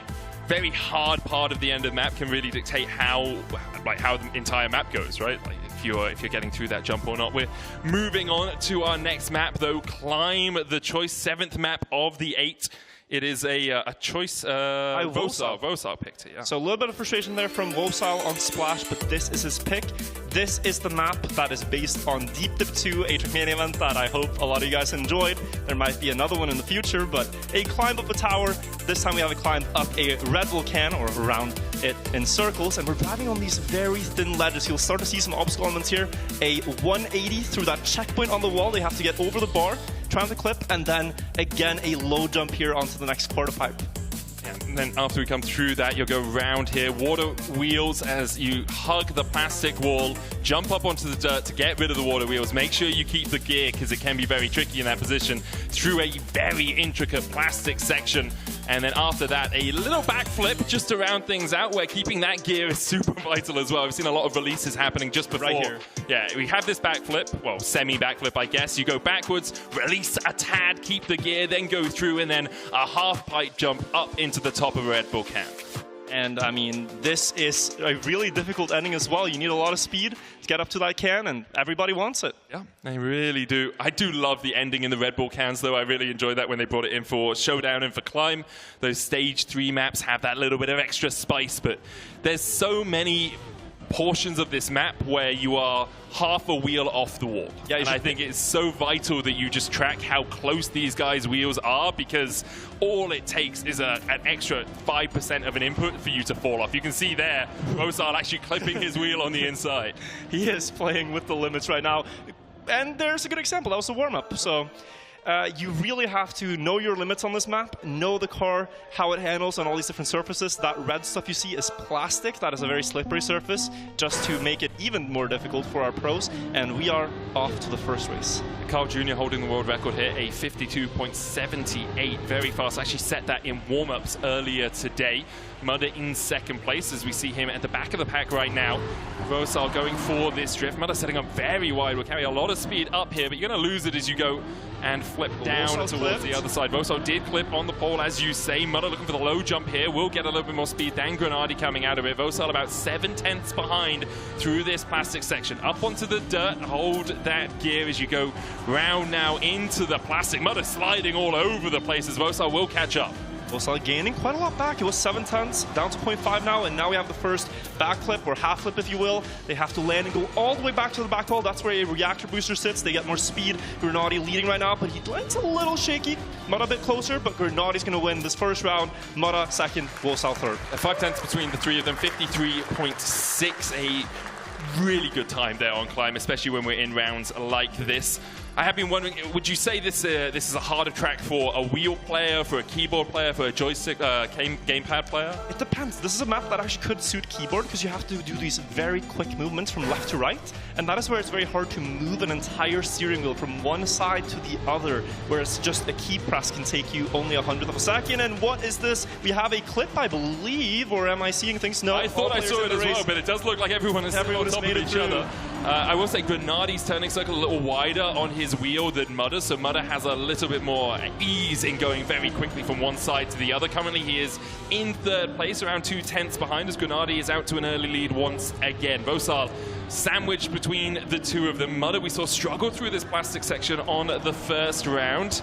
very hard part of the end of the map can really dictate how the entire map goes, right? Like if you're getting through that jump or not. We're moving on to our next map though. Climb, the choice 7th map of the 8. It is a choice. Rosal picked it, yeah. So a little bit of frustration there from Rosal on Splash, but this is his pick. This is the map that is based on Deep Dip 2, a Trackmania event that I hope a lot of you guys enjoyed. There might be another one in the future, but a climb up a tower. This time we have a climb up a Red Bull can, or around it in circles, and we're driving on these very thin ledges. You'll start to see some obstacle elements here. A 180 through that checkpoint on the wall. They have to get over the bar, trying to clip, and then again a low jump here onto the next quarter pipe. And then after we come through that, you'll go round here. Water wheels as you hug the plastic wall, jump up onto the dirt to get rid of the water wheels. Make sure you keep the gear because it can be very tricky in that position through a very intricate plastic section. And then after that, a little backflip just to round things out, where keeping that gear is super vital as well. I've seen a lot of releases happening just before. Right here. Yeah, we have this backflip, well, semi-backflip, I guess. You go backwards, release a tad, keep the gear, then go through, and then a half-pipe jump up into the top of a Red Bull can. And I mean, this is a really difficult ending as well. You need a lot of speed to get up to that can, and everybody wants it. Yeah, they really do. I do love the ending in the Red Bull cans, though. I really enjoyed that when they brought it in for Showdown and for Climb. Those stage 3 maps have that little bit of extra spice, but there's so many portions of this map where you are half a wheel off the wall. Yeah, and I think it's so vital that you just track how close these guys' wheels are, because all it takes is an extra 5% of an input for you to fall off. You can see there, Rosal actually clipping his wheel on the inside. He is playing with the limits right now. And there's a good example. That was a warm-up. So you really have to know your limits on this map, know the car, how it handles on all these different surfaces. That red stuff you see is plastic. That is a very slippery surface, just to make it even more difficult for our pros. And we are off to the first race. Carl Jr. holding the world record here, a 52.78. Very fast. Actually set that in warm-ups earlier today. Mudder in second place as we see him at the back of the pack right now. Rosal going for this drift. Mudder setting up very wide. Will carry a lot of speed up here, but you're going to lose it as you go and flip down towards the other side. Rosal did clip on the pole, as you say. Mudder looking for the low jump here. Will get a little bit more speed than Grenadi coming out of it. Rosal about 7/10 behind through this plastic section. Up onto the dirt. Hold that gear as you go round now into the plastic. Mudder sliding all over the place as Rosal will catch up. Vosal gaining quite a lot back. It was 7/10, down to 0.5 now, and now we have the first backflip, or half flip if you will. They have to land and go all the way back to the back wall. That's where a reactor booster sits. They get more speed. Grenadi leading right now, but he lands a little shaky. Mudda a bit closer, but Grenadi's going to win this first round. Mudda second, Vosal third. 5/10 between the three of them, 53.6, a really good time there on climb, especially when we're in rounds like this. I have been wondering, would you say this is a harder track for a wheel player, for a keyboard player, for a joystick, gamepad player? It depends. This is a map that actually could suit keyboard because you have to do these very quick movements from left to right, and that is where it's very hard to move an entire steering wheel from one side to the other, whereas just a key press can take you only 100th of a second. And what is this? We have a clip, I believe, or am I seeing things? No, I thought I saw it as well, but it does look like everyone is on top of each other. I will say Grenadi's turning circle a little wider on his wheel than Mudda, so Mudda has a little bit more ease in going very quickly from one side to the other. Currently he is in third place, around 2/10 behind, as Grenadi is out to an early lead once again. Vosal sandwiched between the two of them. Mudda we saw struggle through this plastic section on the first round.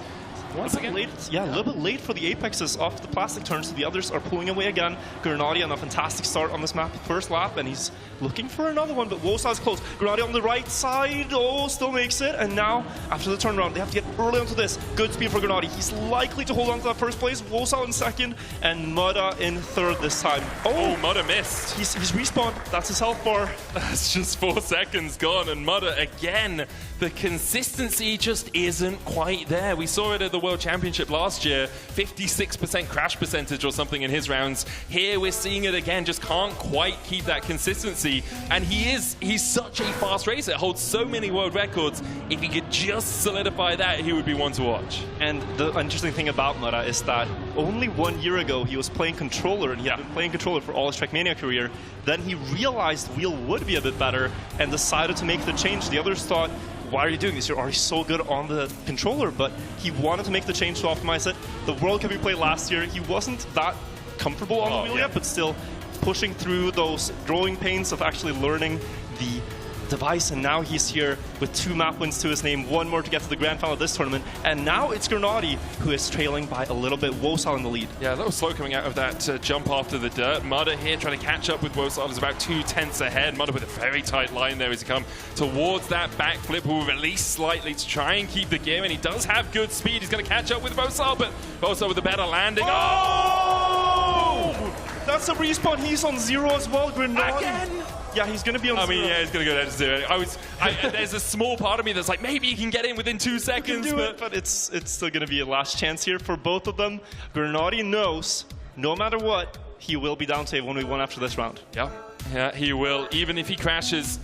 Once again, late, a little bit late for the apexes off the plastic turns, so the others are pulling away again. Grenadi on a fantastic start on this map, first lap, and he's looking for another one, but Vosal's close. Grenadi on the right side, still makes it, and now, after the turnaround, they have to get early onto this. Good speed for Grenadi. He's likely to hold on to that first place. Vosal in second, and Mudda in third this time. Oh, Mudda missed. He's respawned. That's his health bar. That's just 4 seconds gone, and Mudda again. The consistency just isn't quite there. We saw it at the World Championship last year, 56% crash percentage or something in his rounds. Here we're seeing it again, just can't quite keep that consistency. And he's such a fast racer, holds so many world records. If he could just solidify that, he would be one to watch. And the interesting thing about Mudda is that only 1 year ago he was playing controller, and he had been playing controller for all his Trackmania career. Then he realized wheel would be a bit better and decided to make the change. The others thought, why are you doing this? You're already so good on the controller, but he wanted to make the change to optimize it. The World Cup he played last year, he wasn't that comfortable on the wheel yet, but still pushing through those growing pains of actually learning the device, and now he's here with 2 map wins to his name, 1 more to get to the grand final of this tournament, and now it's Grenadi who is trailing by a little bit. Vosal in the lead. Yeah, a little slow coming out of that jump after the dirt. Mudda here trying to catch up with Vosal, is about 2/10 ahead. Mudda with a very tight line there as he comes towards that backflip, who will release slightly to try and keep the gear, and he does have good speed. He's going to catch up with Vosal, but Vosal with a better landing. Oh! That's a respawn. He's on 0 as well. Grenadi. Again? Yeah, he's going to be on 0. I mean, yeah, he's going to go down to 0. There's a small part of me that's like, maybe he can get in within 2 seconds. But it's still going to be a last chance here for both of them. Grenadi knows, no matter what, he will be down to a 1v1 after this round. Yeah, he will. Even if he crashes,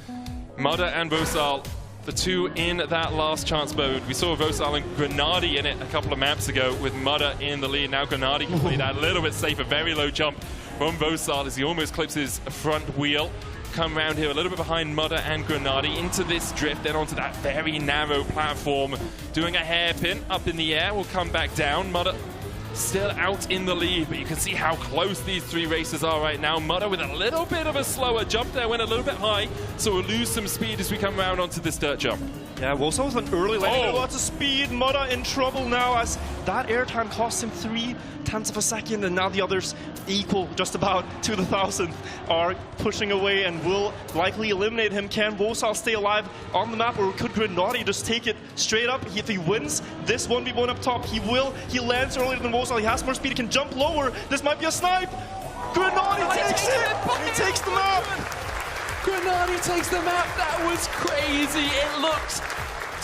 Mudda and Vosal, the 2 in that last chance mode. We saw Vosal and Grenadi in it a couple of maps ago with Mudda in the lead. Now Grenadi can play that a little bit safer. Very low jump from Vosal as he almost clips his front wheel. Come around here a little bit behind Mudda and Grenadi into this drift, then onto that very narrow platform, doing a hairpin up in the air. We'll come back down. Mudda still out in the lead, but you can see how close these 3 racers are right now. Mudda with a little bit of a slower jump there, went a little bit high, so we'll lose some speed as we come around onto this dirt jump. Yeah, Vosal was an early landing, lots of speed. Mudda in trouble now as that airtime cost him 0.3 of a second, and now the others equal just about to the 1,000th are pushing away and will likely eliminate him. Can Vosal stay alive on the map, or could Grenadi just take it straight up? If he wins this 1v1 up top, he will. He lands earlier than Vosal. He has more speed. He can jump lower. This might be a snipe. Grenadi takes it. He takes the map. Grenadi takes the map. That was crazy. It looked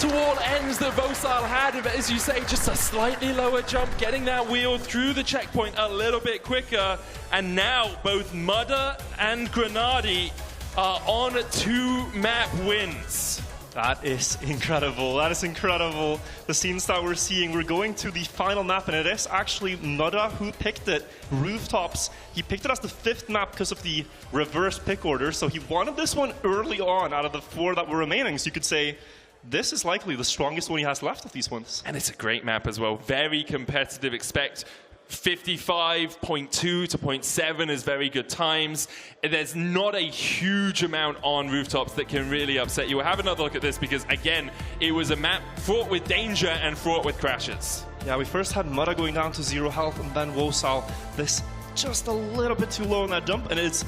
to all ends that Vosal had, but as you say, just a slightly lower jump, getting that wheel through the checkpoint a little bit quicker. And now both Mudda and Grenadi are on 2 map wins. That is incredible. That is incredible. The scenes that we're seeing. We're going to the final map, and it is actually Mudda who picked it. Rooftops. He picked it as the 5th map because of the reverse pick order. So he wanted this one early on out of the 4 that were remaining. So you could say this is likely the strongest one he has left of these ones. And it's a great map as well. Very competitive. Expect 55.2 to 0.7 is very good times. There's not a huge amount on Rooftops that can really upset you. We'll have another look at this because, again, it was a map fraught with danger and fraught with crashes. Yeah, we first had Mudda going down to 0 health, and then Wosal, this just a little bit too low on that jump, and it's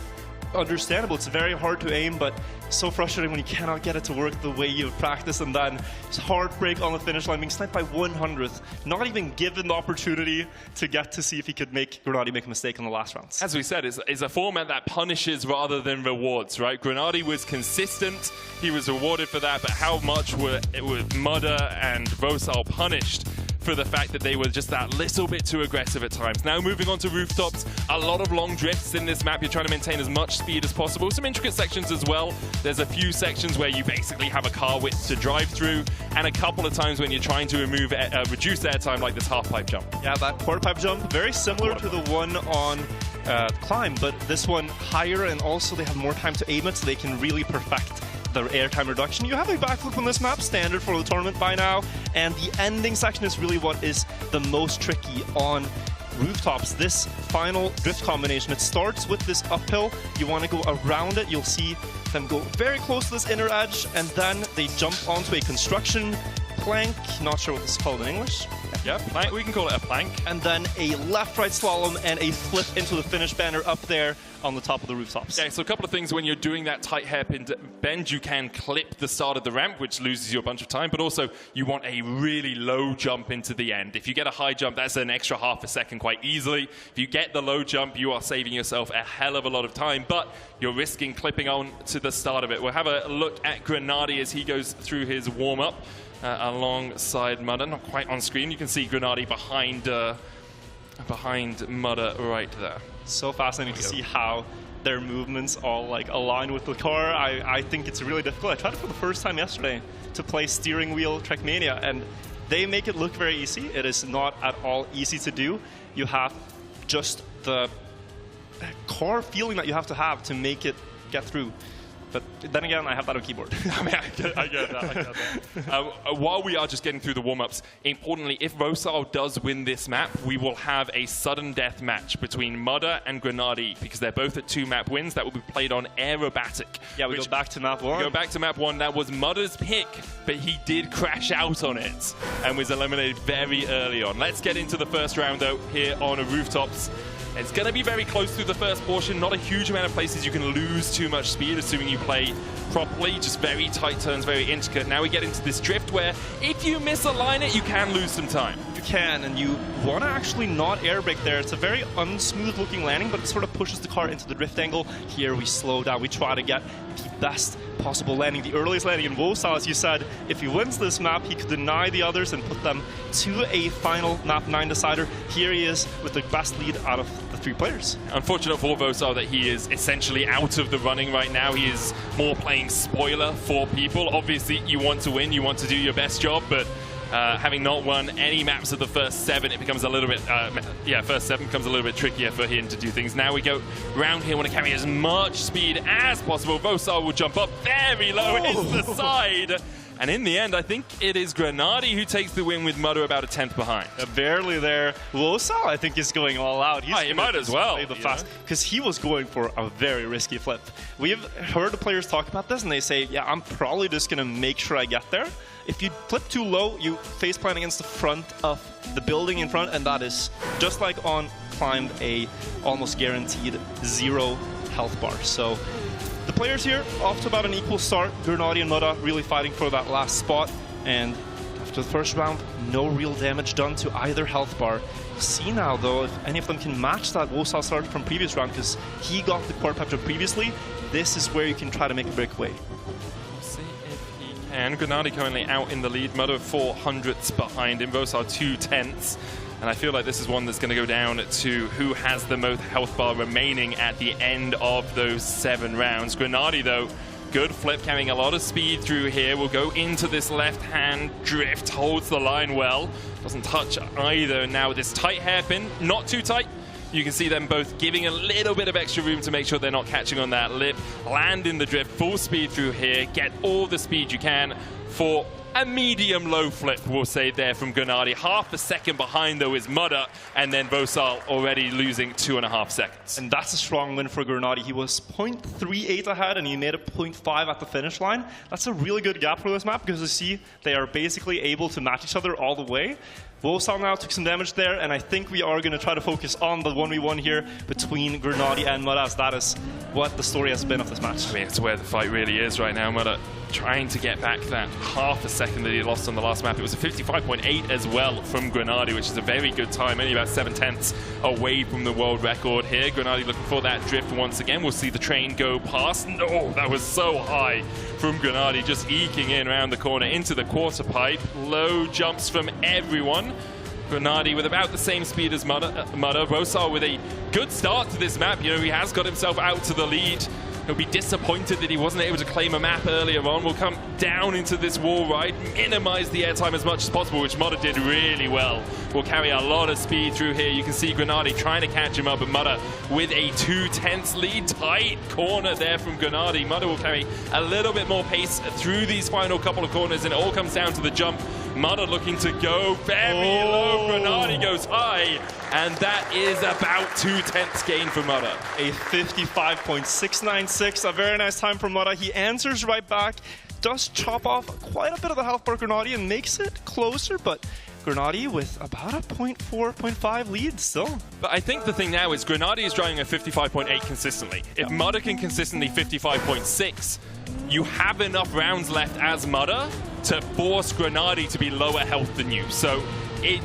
understandable. It's very hard to aim, but so frustrating when you cannot get it to work the way you've practiced, and then it's heartbreak on the finish line, being sniped by 100th, not even given the opportunity to get to see if he could make Grenady make a mistake in the last rounds. As we said, it's a format that punishes rather than rewards, right? Grenady was consistent, he was rewarded for that, but how much were Mudda and Vosal punished for the fact that they were just that little bit too aggressive at times. Now moving on to Rooftops, a lot of long drifts in this map. You're trying to maintain as much speed as possible. Some intricate sections as well. There's a few sections where you basically have a car width to drive through, and a couple of times when you're trying to reduce airtime, like this half-pipe jump. Yeah, that quarter-pipe jump, very similar to the one on Climb, but this one higher, and also they have more time to aim it, so they can really perfect their airtime reduction. You have a backflip on this map, standard for the tournament by now, and the ending section is really what is the most tricky on Rooftops. This final drift combination, it starts with this uphill. You want to go around it. You'll see them go very close to this inner edge, and then they jump onto a construction plank. Not sure what this is called in English. Yeah, plank. We can call it a plank. And then a left-right slalom and a flip into the finish banner up there on the top of the Rooftops. Yeah, so a couple of things. When you're doing that tight hairpin bend, you can clip the start of the ramp, which loses you a bunch of time, but also you want a really low jump into the end. If you get a high jump, that's an extra half a second quite easily. If you get the low jump, you are saving yourself a hell of a lot of time, but you're risking clipping on to the start of it. We'll have a look at Grenady as he goes through his warm-up alongside Mudda. Not quite on screen. You can see Grenady behind Mudda right there. So fascinating to see how their movements all like align with the car. I think it's really difficult. I tried it for the first time yesterday to play steering wheel Trackmania, and they make it look very easy. It is not at all easy to do. You have just the car feeling that you have to make it get through. But then again, I have that on keyboard. I mean, I get that. While we are just getting through the warm-ups, importantly, if Vosal does win this map, we will have a sudden death match between Mudda and Grenady, because they're both at 2 map wins. That will be played on Aerobatic. Yeah, we go back to map 1. We go back to map 1. That was Mudda's pick, but he did crash out on it and was eliminated very early on. Let's get into the first round, though, here on Rooftops. It's going to be very close through the first portion. Not a huge amount of places you can lose too much speed, assuming you play properly. Just very tight turns, very intricate. Now we get into this drift where if you misalign it, you can lose some time. You can, and you want to actually not air brake there. It's a very unsmooth looking landing, but it sort of pushes the car into the drift angle. Here we slow down. We try to get the best possible landing, the earliest landing. In Vosal, as you said, if he wins this map, he could deny the others and put them to a final map 9 decider. Here he is with the best lead out of the 3 players. Unfortunate for Vosal that he is essentially out of the running right now. He is more playing spoiler for people. Obviously, you want to win, you want to do your best job, but having not won any maps of the first 7, it becomes a little bit, first 7 becomes a little bit trickier for him to do things. Now we go round here, want to carry as much speed as possible. Vosal will jump up very low into the side. And in the end, I think it is Grenady who takes the win with Mudda about a 10th behind. Barely there. Vosal, I think, is going all out. He might as well. Because he was going for a very risky flip. We've heard the players talk about this, and they say, yeah, I'm probably just going to make sure I get there. If you flip too low, you face plant against the front of the building in front, and that is, just like on Climb, a almost guaranteed 0 health bar. So the players here off to about an equal start. Grenady and Mudda really fighting for that last spot, and after the first round, no real damage done to either health bar. We'll see now, though, if any of them can match that Vosal start from previous round, because he got the quad pep previously. This is where you can try to make a breakaway. And Grenady currently out in the lead. Mudda 400ths behind him. Vosal 2/10ths. And I feel like this is one that's going to go down to who has the most health bar remaining at the end of those 7 rounds. Grenady, though, good flip, carrying a lot of speed through here. Will go into this left-hand drift, holds the line well. Doesn't touch either. Now with this tight hairpin, not too tight. You can see them both giving a little bit of extra room to make sure they're not catching on that lip. Land in the drift, full speed through here. Get all the speed you can for a medium-low flip, we'll say there from Grenady. Half a second behind, though, is Mudda, and then Vosal already losing 2.5 seconds. And that's a strong win for Grenady. He was 0.38 ahead, and he made a 0.5 at the finish line. That's a really good gap for this map, because you see they are basically able to match each other all the way. Wosal now took some damage there, and I think we are going to try to focus on the 1v1 here between Grenady and Mudda, as that is what the story has been of this match. I mean, it's where the fight really is right now. Mudda trying to get back that half a second that he lost on the last map. It was a 55.8 as well from Grenady, which is a very good time, only about 7/10 away from the world record here. Grenady looking for that drift once again. We'll see the train go past. No, that was so high from Grenady, just eking in around the corner into the quarter pipe. Low jumps from everyone. Grenady with about the same speed as Mudda. Wosal with a good start to this map. You know, he has got himself out to the lead. He'll be disappointed that he wasn't able to claim a map earlier on. We'll come down into this wall ride, minimize the airtime as much as possible, which Mudda did really well. Will carry a lot of speed through here. You can see Grenady trying to catch him up, but Mudda with a 2/10 lead. Tight corner there from Grenady. Mudda will carry a little bit more pace through these final couple of corners, and it all comes down to the jump. Mudda looking to go very low. Grenady goes high, and that is about 2/10 gain for Mudda. A 55.696, a very nice time for Mudda. He answers right back, does chop off quite a bit of the health bar Grenady and makes it closer, but Grenady with about a 0.4, 0.5 lead still. But I think the thing now is Grenady is driving a 55.8 consistently. If Mudda can consistently 55.6, you have enough rounds left as Mudda to force Grenady to be lower health than you. So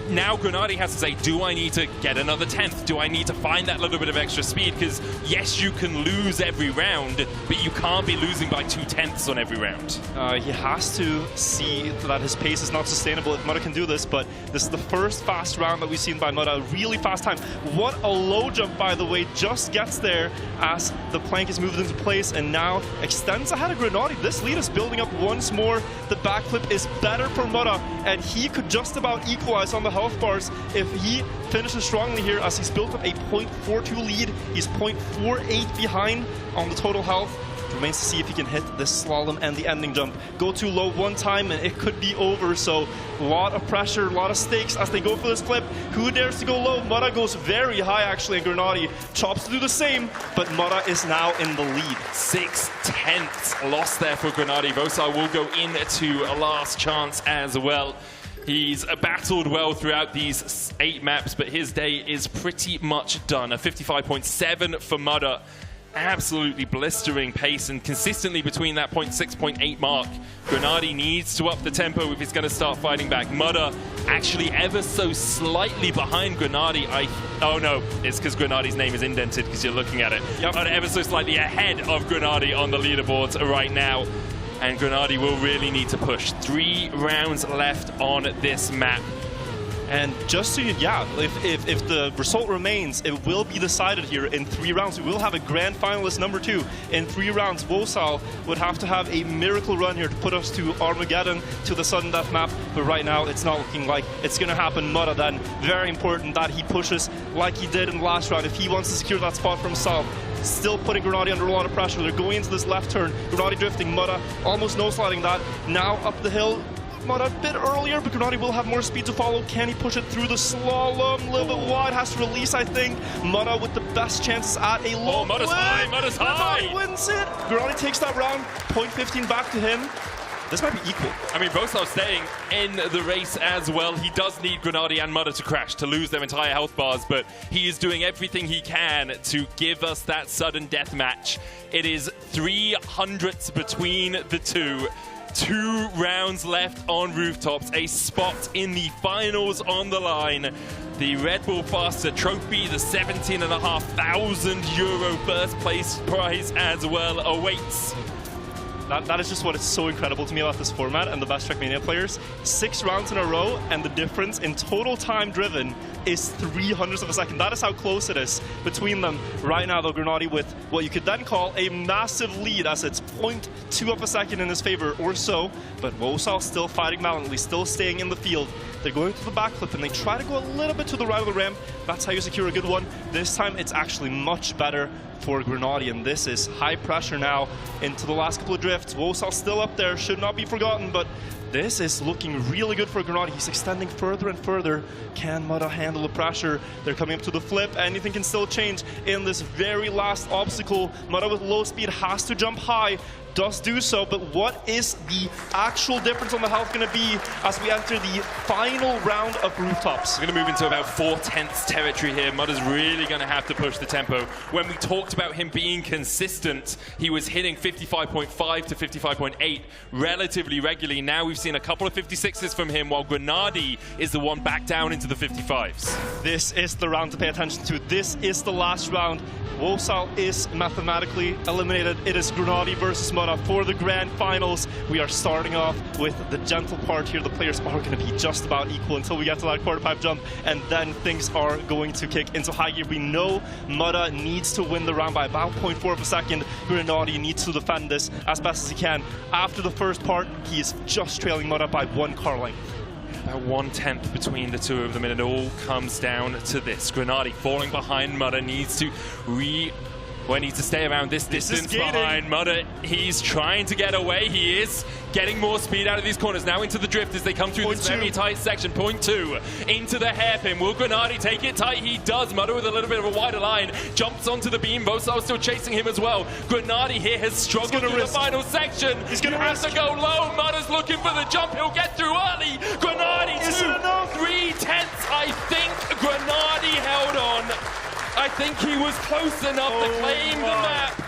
now Grenady has to say, do I need to get another 10th? Do I need to find that little bit of extra speed? Because yes, you can lose every round, but you can't be losing by 2/10 on every round. He has to see that his pace is not sustainable if Mudda can do this, but this is the first fast round that we've seen by Mudda. A really fast time. What a low jump, by the way, just gets there as the plank is moved into place and now extends ahead of Grenady. This lead is building up once more. The backflip is better for Mudda, and he could just about equalize on the health bars if he finishes strongly here, as he's built up a 0.42 lead. He's 0.48 behind on the total health. Remains to see if he can hit this slalom and the ending jump. Go too low one time and it could be over, so a lot of pressure, a lot of stakes as they go for this flip. Who dares to go low? Mudda goes very high actually, and Grenady chops to do the same, but Mudda is now in the lead. 6/10 loss there for Grenady. Wosal will go into a last chance as well. He's battled well throughout these 8 maps, but his day is pretty much done. A 55.7 for Mudda. Absolutely blistering pace, and consistently between that 0.6, 0.8 mark. Grenady needs to up the tempo if he's going to start fighting back. Mudda actually ever so slightly behind Grenady. Oh no, it's because Grenady's name is indented because you're looking at it. Yep. Mudda ever so slightly ahead of Grenady on the leaderboards right now. And Grenady will really need to push. 3 rounds left on this map. And just so if the result remains, it will be decided here in 3 rounds. We will have a grand finalist number 2 in 3 rounds. Wosal would have to have a miracle run here to put us to Armageddon, to the sudden death map. But right now, it's not looking like it's going to happen. Mudda then, very important that he pushes like he did in the last round if he wants to secure that spot for himself. Still putting Grenady under a lot of pressure. They're going into this left turn. Grenady drifting, Mudda almost no-sliding that. Now up the hill. Mudda a bit earlier, but Grenady will have more speed to follow. Can he push it through the slalom? A little bit wide, has to release, I think. Mudda with the best chances at a low Mudda's high, Mudda's high! Grenady wins it. Grenady takes that round, 0.15 back to him. This might be equal. I mean, Wosal staying in the race as well. He does need Grenady and Mudda to crash to lose their entire health bars, but he is doing everything he can to give us that sudden death match. It is 300ths between the two. 2 rounds left on Rooftops, a spot in the finals on the line. The Red Bull Faster Trophy, the €17,500 first place prize as well awaits. That is just what is so incredible to me about this format and the best Trackmania players. 6 rounds in a row, and the difference in total time driven is 0.03 of a second. That is how close it is between them. Right now, though, Grenady with what you could then call a massive lead, as it's 0.2 of a second in his favor or so. But Wosal still fighting valiantly, still staying in the field. They're going to the backflip, and they try to go a little bit to the right of the ramp. That's how you secure a good one. This time, it's actually much better for Grenady, and this is high pressure now into the last couple of drifts. Wosal still up there, should not be forgotten, but This is looking really good for Granati. He's extending further and further. Can Mudda handle the pressure? They're coming up to the flip. Anything can still change in this very last obstacle. Mudda with low speed has to jump high. Does do so, but what is the actual difference on the health going to be as we enter the final round of Rooftops? We're going to move into about 4/10 territory here. Mudda's really going to have to push the tempo. When we talked about him being consistent, he was hitting 55.5 to 55.8 relatively regularly. Now we've seen a couple of 56s from him, while Granati is the one back down into the 55s. This is the round to pay attention to. This is the last round. Wosal is mathematically eliminated. It is Granati versus Mudda for the grand finals. We are starting off with the gentle part here. The players are going to be just about equal until we get to that quarter pipe jump, and then things are going to kick into high gear. We know Mudda needs to win the round by about 0.4 of a second. Granati needs to defend this as best as he can. After the first part, he is just trailing Mudda by 1 car length. About 1/10 between the two of them, and it all comes down to this. Granati falling behind Mudda, needs to needs to stay around this distance behind Mudda. He's trying to get away. He is getting more speed out of these corners. Now into the drift as they come through this very tight section. 0.2 into the hairpin. Will Granati take it tight? He does. Mudda with a little bit of a wider line. Jumps onto the beam. Vosal still chasing him as well. Granati here has struggled through the final section. He's going to have to go low. Mudda's looking for the jump. He'll get through early. Granati 3/10. I think Granati held on. I think he was close enough to claim the map,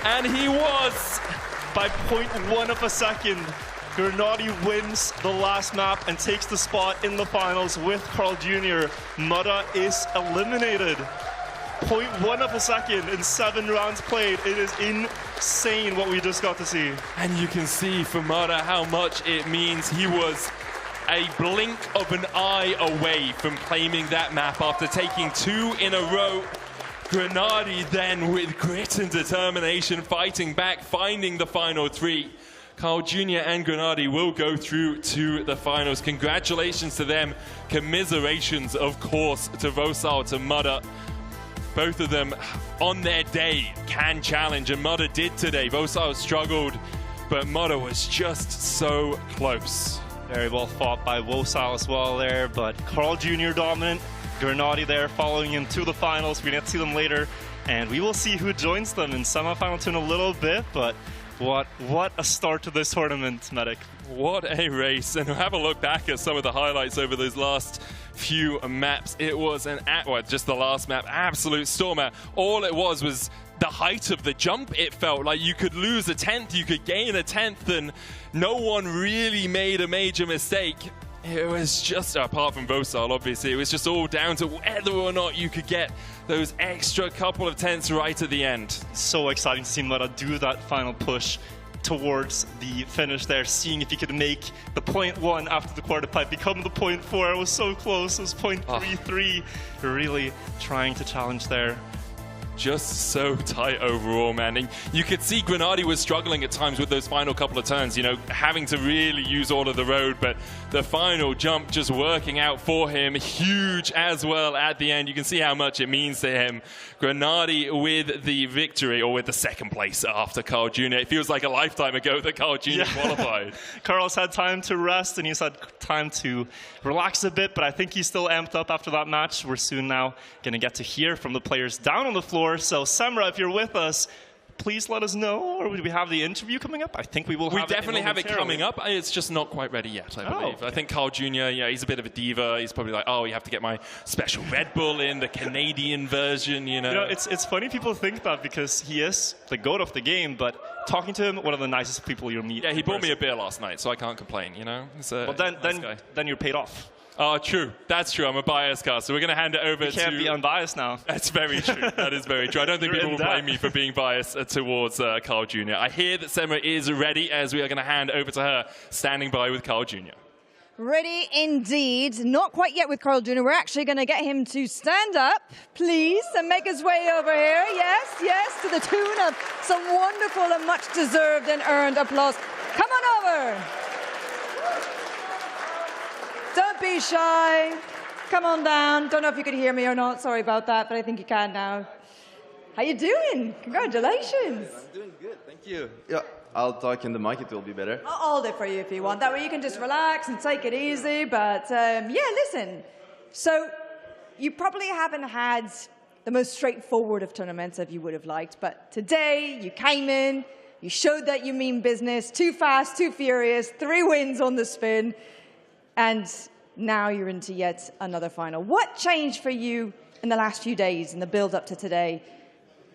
and he was. By 0.1 of a second, Granati wins the last map and takes the spot in the finals with Carl Jr. Mudda is eliminated. 0.1 of a second in 7 rounds played. It is insane what we just got to see. And you can see for Mudda how much it means. He was a blink of an eye away from claiming that map after taking 2 in a row. Granati then, with grit and determination, fighting back, finding the final 3. Carl Jr. and Granati will go through to the finals. Congratulations to them. Commiserations, of course, to Vosal, to Mudda. Both of them, on their day, can challenge, and Mudda did today. Vosal struggled, but Mudda was just so close. Very well fought by Wosal as well there, but Carl Jr. dominant. Granati there following him to the finals. We're going to see them later, and we will see who joins them in semifinal 2 in a little bit, but what a start to this tournament, Medic. What a race, and have a look back at some of the highlights over those last few maps. It was just the last map, absolute stormer. All it was the height of the jump. It felt like you could lose a 10th, you could gain a 10th, and no one really made a major mistake. It was just, apart from Vosal, obviously, it was just all down to whether or not you could get those extra couple of 10ths right at the end. So exciting to see Mudda do that final push towards the finish there, seeing if he could make the 0.1 after the quarter pipe become the 0.4. It was so close. It was 0.33. Really trying to challenge there. Just so tight overall, man. And you could see Granati was struggling at times with those final couple of turns, you know, having to really use all of the road, but the final jump just working out for him. Huge as well at the end. You can see how much it means to him. Granati with the victory, or with the second place after Carl Jr. It feels like a lifetime ago that Carl Jr. qualified. Carl's had time to rest, and he's had time to relax a bit, but I think he's still amped up after that match. We're soon now going to get to hear from the players down on the floor. So, Semra, if you're with us, please let us know. Or do we have the interview coming up? I think we will have it. We definitely have it coming up. It's just not quite ready yet, I believe. Okay. I think Carl Jr., yeah, he's a bit of a diva. He's probably like, oh, you have to get my special Red Bull in, the Canadian version, you know. It's funny people think that because he is the GOAT of the game, but talking to him, one of the nicest people you'll meet. Yeah, he bought me a beer last night, so I can't complain, you know. Well, then you're paid off. Oh, true. That's true. I'm a biased guy, so we're going to hand it over to... You can't be unbiased now. That's very true. That is very true. I don't think people will blame me for being biased towards Carl Jr. I hear that Semra is ready, as we are going to hand over to her, standing by with Carl Jr. Ready indeed. Not quite yet with Carl Jr. We're actually going to get him to stand up, please, and make his way over here. Yes, yes, to the tune of some wonderful and much deserved and earned applause. Come on over. Don't be shy. Come on down. Don't know if you could hear me or not. Sorry about that, but I think you can now. How you doing? Congratulations. I'm doing good, thank you. Yeah, I'll talk in the mic, it will be better. I'll hold it for you if you want. That way you can just relax and take it easy. But yeah, listen. So you probably haven't had the most straightforward of tournaments as you would have liked. But today you came in, you showed that you mean business. Too fast, too furious, 3 wins on the spin. And now you're into yet another final. What changed for you in the last few days in the build up to today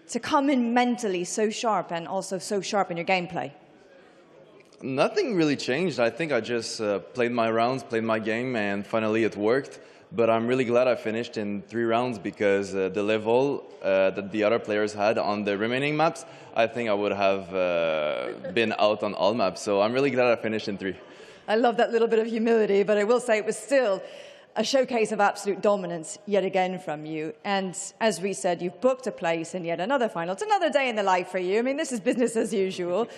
to come in mentally so sharp and also so sharp in your gameplay? Nothing really changed. I think I just played my rounds, played my game, and finally it worked. But I'm really glad I finished in 3 rounds because the level that the other players had on the remaining maps, I think I would have been out on all maps. So I'm really glad I finished in 3. I love that little bit of humility, but I will say it was still a showcase of absolute dominance yet again from you. And as we said, you've booked a place in yet another final. It's another day in the life for you. I mean, this is business as usual.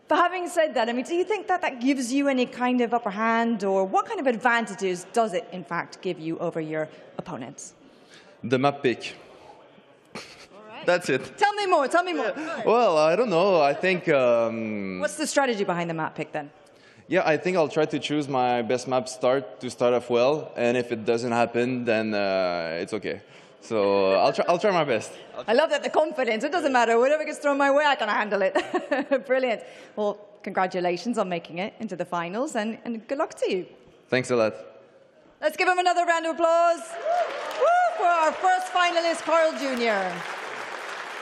But having said that, I mean, do you think that that gives you any kind of upper hand, or what kind of advantages does it, in fact, give you over your opponents? The map pick. That's it. Tell me more, tell me more. Well, I don't know. I think... What's the strategy behind the map pick, then? Yeah, I think I'll try to choose my best map to start off well, and if it doesn't happen, then it's okay. So I'll try my best. I love that, the confidence. It doesn't matter. Whatever gets thrown my way, I can handle it. Brilliant. Well, congratulations on making it into the finals, and good luck to you. Thanks a lot. Let's give him another round of applause. Woo, for our first finalist, Carl Jr.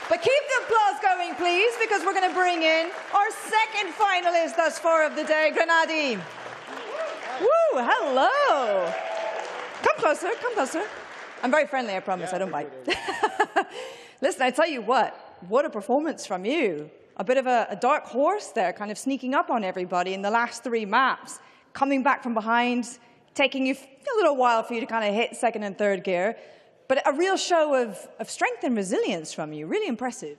But keep the applause going, please, because we're going to bring in our second finalist thus far of the day, Grenadi. Woo, hello. Come closer, come closer. I'm very friendly, I promise, I don't bite. Listen, I tell you what a performance from you. A bit of a dark horse there, kind of sneaking up on everybody in the last 3 maps, coming back from behind, taking you a little while for you to kind of hit 2nd and 3rd gear. But a real show of strength and resilience from you. Really impressive.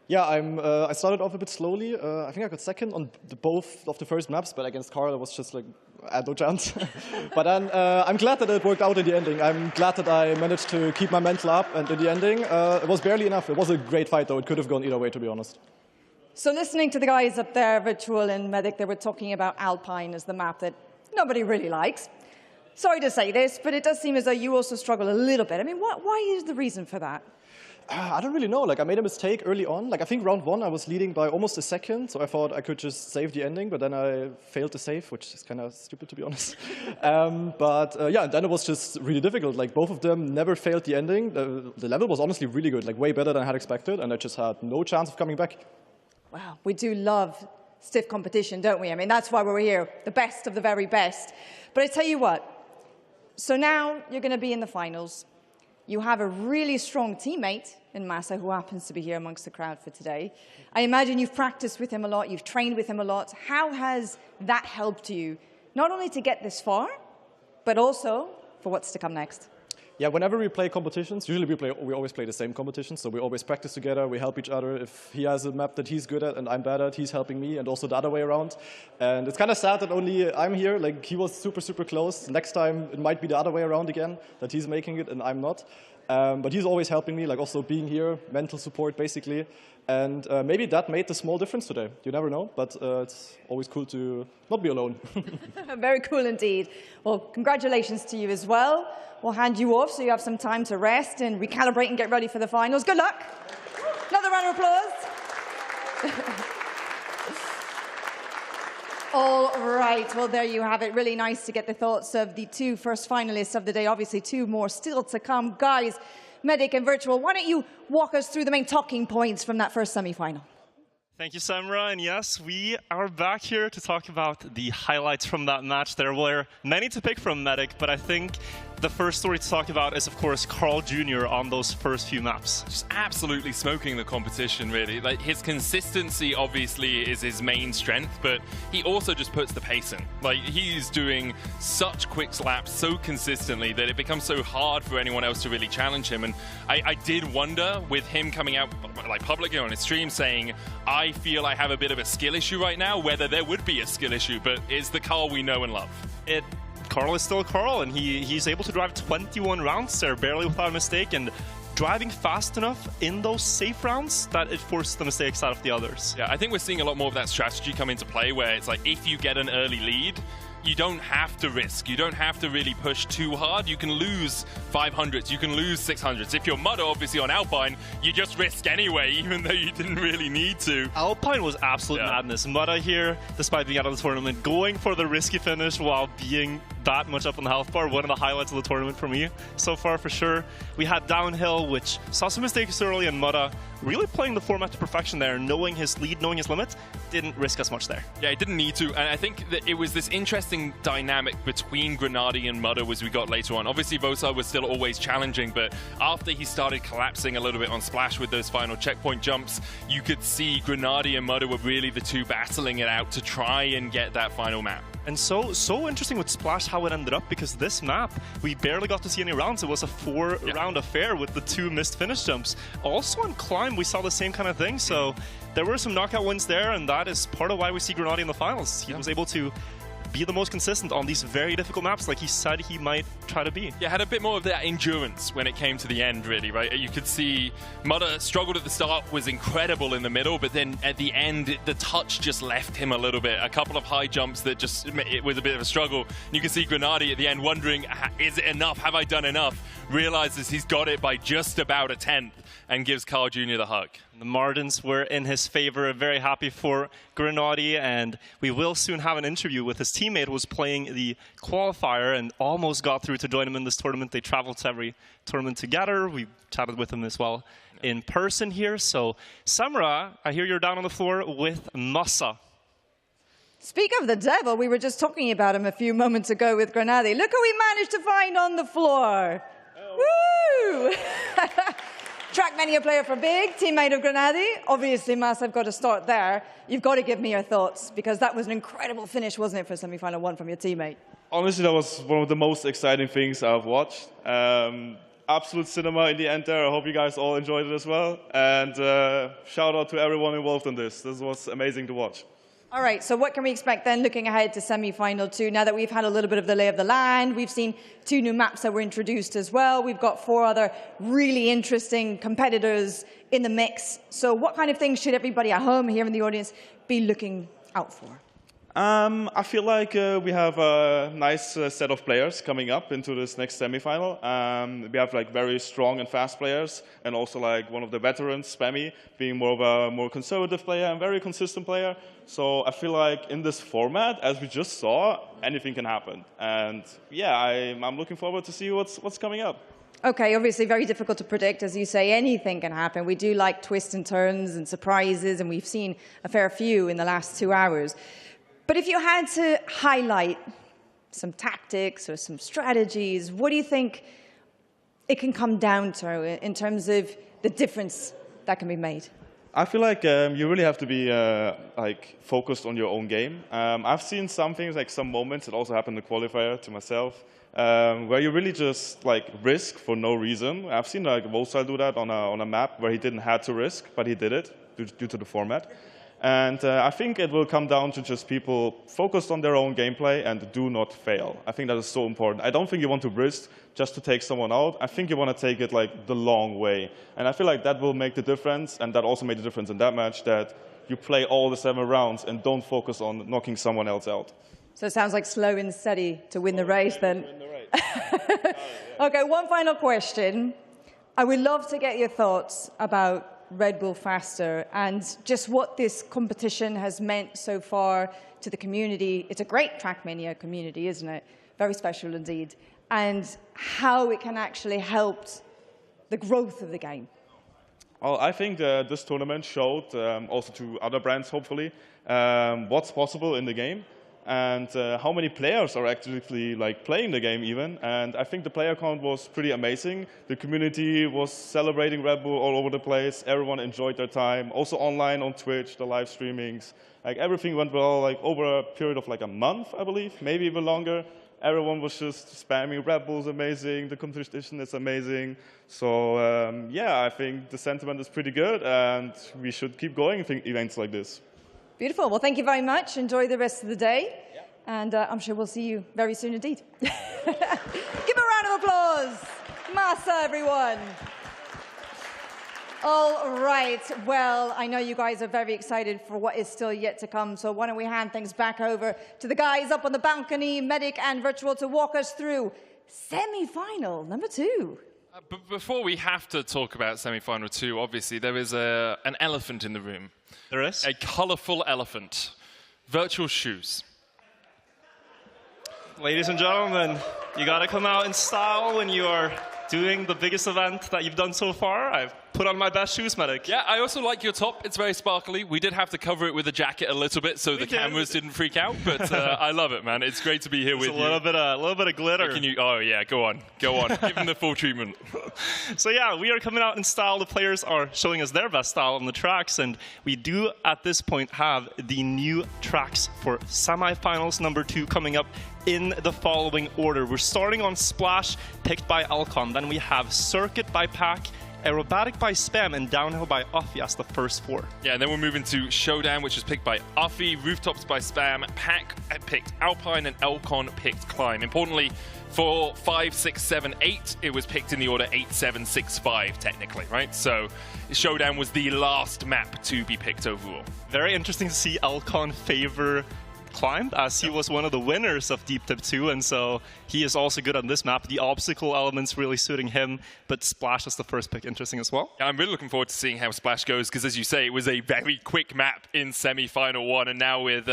Yeah, I started off a bit slowly. I think I got 2nd on both of the first maps, but against Carl, it was just like, I had no chance. But then I'm glad that it worked out in the ending. I'm glad that I managed to keep my mental up, and in the ending, it was barely enough. It was a great fight, though. It could have gone either way, to be honest. So listening to the guys up there, Virtual and Medic, they were talking about Alpine as the map that nobody really likes. Sorry to say this, but it does seem as though you also struggle a little bit. I mean, why is the reason for that? I don't really know. Like, I made a mistake early on. Like, I think round 1 I was leading by almost a second, so I thought I could just save the ending, but then I failed to save, which is kind of stupid, to be honest. Yeah, and then it was just really difficult. Like, both of them never failed the ending. The level was honestly really good, like way better than I had expected, and I just had no chance of coming back. Wow, we do love stiff competition, don't we? I mean, that's why we're here, the best of the very best. But I tell you what, so now you're going to be in the finals. You have a really strong teammate in Massa who happens to be here amongst the crowd for today. I imagine you've practiced with him a lot, you've trained with him a lot. How has that helped you, not only to get this far, but also for what's to come next? Yeah, whenever we play competitions, usually we always play the same competitions, so we always practice together, we help each other. If he has a map that he's good at and I'm bad at, he's helping me, and also the other way around. And it's kind of sad that only I'm here. Like, he was super, super close. Next time, it might be the other way around again, that he's making it and I'm not. But he's always helping me, like also being here, mental support, basically. And maybe that made the small difference today. You never know, but it's always cool to not be alone. Very cool indeed. Well, congratulations to you as well. We'll hand you off so you have some time to rest and recalibrate and get ready for the finals. Good luck. Another round of applause. All right, well, there you have it. Really nice to get the thoughts of the 2 first finalists of the day. Obviously, 2 more still to come. Guys, Medic and Virtual, why don't you walk us through the main talking points from that first semi-final? Thank you, Samra. And yes, we are back here to talk about the highlights from that match. There were many to pick from, Medic, but I think the first story to talk about is, of course, Carl Jr. on those first few maps. Just absolutely smoking the competition, really. Like, his consistency, obviously, is his main strength, but he also just puts the pace in. Like, he's doing such quick slaps so consistently that it becomes so hard for anyone else to really challenge him. And I did wonder, with him coming out, like, publicly on his stream saying, I feel I have a bit of a skill issue right now, whether there would be a skill issue, but it's the Carl we know and love. Carl is still Carl, and he's able to drive 21 rounds there, barely without a mistake, and driving fast enough in those safe rounds that it forces the mistakes out of the others. Yeah, I think we're seeing a lot more of that strategy come into play where it's like if you get an early lead, you don't have to risk. You don't have to really push too hard. You can lose 500s, you can lose 600s. If you're Mudder, obviously on Alpine, you just risk anyway, even though you didn't really need to. Alpine was absolute madness. Mudder here, despite being out of the tournament, going for the risky finish while being that much up on the health bar. One of the highlights of the tournament for me so far, for sure. We had Downhill, which saw some mistakes early, and Mudder really playing the format to perfection there, knowing his lead, knowing his limits, didn't risk as much there. Yeah, he didn't need to, and I think that it was this interesting dynamic between Grenadi and Mudder as we got later on. Obviously, Vosar was still always challenging, but after he started collapsing a little bit on Splash with those final checkpoint jumps, you could see Grenadi and Mudder were really the two battling it out to try and get that final map. And so interesting with Splash how it ended up, because this map, we barely got to see any rounds. It was a 4-round affair with the 2 missed finish jumps. Also on Climb, we saw the same kind of thing, so there were some knockout wins there, and that is part of why we see Grenadi in the finals. He was able to be the most consistent on these very difficult maps, like he said he might try to be. Yeah, had a bit more of that endurance when it came to the end, really, right? You could see Mudder struggled at the start, was incredible in the middle, but then at the end, the touch just left him a little bit. A couple of high jumps that just, it was a bit of a struggle. And you can see Grenadi at the end wondering, is it enough? Have I done enough? Realizes he's got it by just about a 10th and gives Carl Jr. the hug. The margins were in his favor. Very happy for Grenadi, and we will soon have an interview with his teammate who was playing the qualifier and almost got through to join him in this tournament. They traveled to every tournament together. We chatted with him as well in person here. So, Samra, I hear you're down on the floor with Massa. Speak of the devil, we were just talking about him a few moments ago with Grenadi. Look who we managed to find on the floor. Woo! Trackmania player for Big, teammate of Grenadi. Obviously, Mas, I've got to start there. You've got to give me your thoughts, because that was an incredible finish, wasn't it, for Semifinal 1 from your teammate? Honestly, that was one of the most exciting things I've watched. Absolute cinema in the end there. I hope you guys all enjoyed it as well. And shout out to everyone involved in this. This was amazing to watch. All right, so what can we expect then looking ahead to Semi-Final 2? Now that we've had a little bit of the lay of the land, we've seen 2 new maps that were introduced as well. We've got 4 other really interesting competitors in the mix. So what kind of things should everybody at home here in the audience be looking out for? I feel like we have a nice set of players coming up into this next semifinal. We have like very strong and fast players, and also like one of the veterans, Spammy, being more of a more conservative player and very consistent player. So I feel like in this format, as we just saw, anything can happen. And yeah, I'm looking forward to see what's coming up. Okay, obviously very difficult to predict. As you say, anything can happen. We do like twists and turns and surprises, and we've seen a fair few in the last 2 hours. But if you had to highlight some tactics or some strategies, what do you think it can come down to in terms of the difference that can be made? I feel like you really have to be like focused on your own game. I've seen some things, like some moments, it also happened in the qualifier to myself, where you really just like risk for no reason. I've seen like Vosar do that on a map where he didn't have to risk, but he did it due to the format. And I think it will come down to just people focused on their own gameplay and do not fail. I think that is so important. I don't think you want to risk just to take someone out. I think you want to take it like the long way. And I feel like that will make the difference, and that also made the difference in that match, that you play all the 7 rounds and don't focus on knocking someone else out. So it sounds like slow and steady to win the race then. Okay, one final question. I would love to get your thoughts about Red Bull Faster and just what this competition has meant so far to the community. It's a great Trackmania community, isn't it? Very special indeed. And how it can actually help the growth of the game. Well, I think this tournament showed, also to other brands hopefully, what's possible in the game. And how many players are actually like playing the game even. And I think the player count was pretty amazing. The community was celebrating Red Bull all over the place. Everyone enjoyed their time. Also online on Twitch, the live streamings. Like everything went well, like over a period of like a month, I believe, maybe even longer. Everyone was just spamming Red Bull's amazing, the competition is amazing. So yeah, I think the sentiment is pretty good, and we should keep going events like this. Beautiful. Well, thank you very much. Enjoy the rest of the day. Yeah. And I'm sure we'll see you very soon indeed. Give a round of applause. Massa, everyone. All right, well, I know you guys are very excited for what is still yet to come, so why don't we hand things back over to the guys up on the balcony, Medic and Virtual, to walk us through semi-final number 2. But before we have to talk about semi-final 2, obviously, there is an elephant in the room. There is? A colourful elephant. Virtual shoes. Ladies and gentlemen, you gotta come out in style when you are doing the biggest event that you've done so far. I've put on my best shoes, Medic. Yeah, I also like your top. It's very sparkly. We did have to cover it with a jacket a little bit so the cameras didn't freak out, but I love it, man. It's great to be here with you. A little bit of glitter. Oh yeah, go on. Give them the full treatment. So yeah, we are coming out in style. The players are showing us their best style on the tracks, and we do at this point have the new tracks for semifinals number 2 coming up in the following order. We're starting on Splash, picked by Alcon. Then we have Circuit by Pack, Aerobatic by Spam, and Downhill by Uffy as the first 4. Yeah, and then we're moving to Showdown, which is picked by Uffy, Rooftops by Spam, Pack picked Alpine, and Alcon picked Climb. Importantly, for 5, 6, 7, 8, it was picked in the order 8, 7, 6, 5, technically, right? So Showdown was the last map to be picked overall. Very interesting to see Alcon favor Climb, as he was one of the winners of Deep Tip 2, and so he is also good on this map. The obstacle elements really suiting him, but Splash is the first pick, interesting as well. Yeah, I'm really looking forward to seeing how Splash goes, because as you say, it was a very quick map in semi-final 1, and now with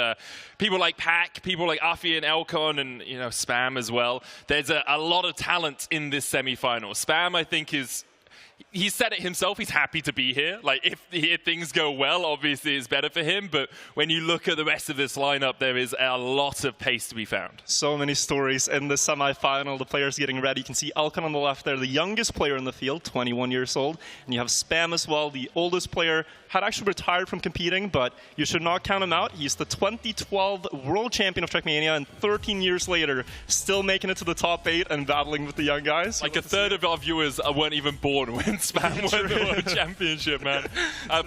people like Pack, people like Uffy and Elcon, and Spam as well, there's a lot of talent in this semi-final. Spam, I think, he said it himself, he's happy to be here. Like, if things go well, obviously it's better for him, but when you look at the rest of this lineup, there is a lot of pace to be found. So many stories in the semi-final, the players getting ready. You can see Alcon on the left there, the youngest player in the field, 21 years old, and you have Spam as well, the oldest player, had actually retired from competing, but you should not count him out. He's the 2012 world champion of Trackmania, and 13 years later, still making it to the top 8 and battling with the young guys. Like, a third of our viewers weren't even born when Spam won the World Championship, man.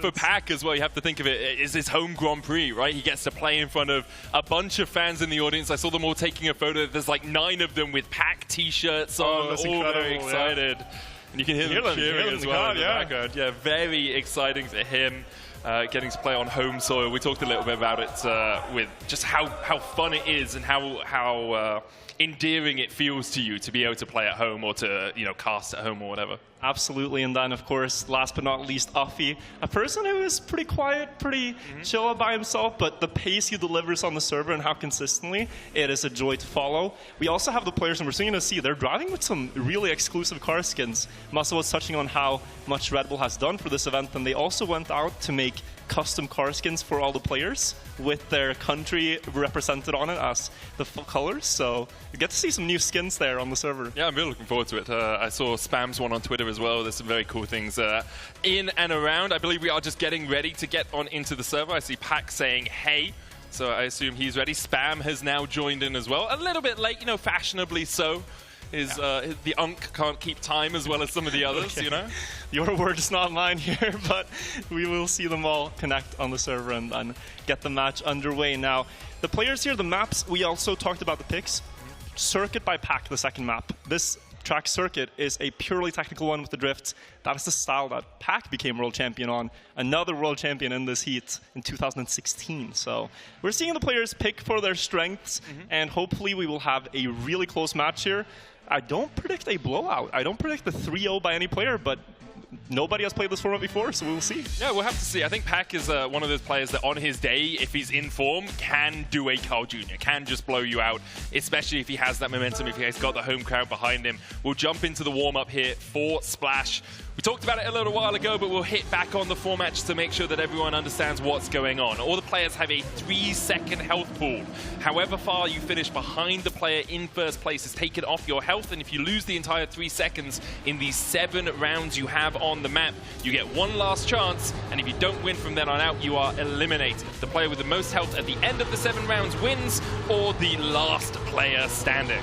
For Pack as well, you have to think of it as his home Grand Prix, right? He gets to play in front of a bunch of fans in the audience. I saw them all taking a photo. There's like 9 of them with Pack t-shirts on, all very excited. Yeah. And you can hear them cheering as well in the background. Yeah, very exciting to him. Getting to play on home soil. We talked a little bit about it with just how fun it is and how endearing it feels to you to be able to play at home or to cast at home or whatever. Absolutely, and then of course, last but not least, Uffy, a person who is pretty quiet, pretty chill by himself, but the pace he delivers on the server and how consistently, it is a joy to follow. We also have the players, and we're soon going to see, they're driving with some really exclusive car skins. Muscle was touching on how much Red Bull has done for this event, and they also went out to make custom car skins for all the players with their country represented on it as the colors. So you get to see some new skins there on the server. Yeah, I'm really looking forward to it. I saw Spam's one on Twitter as well. There's some very cool things in and around. I believe we are just getting ready to get on into the server. I see Pack saying, hey. So I assume he's ready. Spam has now joined in as well. A little bit late, fashionably so. The Unk can't keep time as well as some of the others, Your word is not mine here, but we will see them all connect on the server and then get the match underway. Now, the players here, the maps, we also talked about the picks. Circuit by Pack, the second map. This track Circuit is a purely technical one with the drifts. That is the style that Pack became world champion on. Another world champion in this heat in 2016. So we're seeing the players pick for their strengths, and hopefully we will have a really close match here. I don't predict a blowout. I don't predict the 3-0 by any player, but nobody has played this format before, so we'll see. Yeah, we'll have to see. I think Pack is one of those players that on his day, if he's in form, can do a Carl Jr., can just blow you out, especially if he has that momentum, if he's got the home crowd behind him. We'll jump into the warm-up here for Splash. We talked about it a little while ago, but we'll hit back on the format just to make sure that everyone understands what's going on. All the players have a 3-second health pool. However far you finish behind the player in first place is taken off your health, and if you lose the entire 3 seconds in these 7 rounds you have on the map, you get one last chance, and if you don't win from then on out, you are eliminated. The player with the most health at the end of the 7 rounds wins, or the last player standing.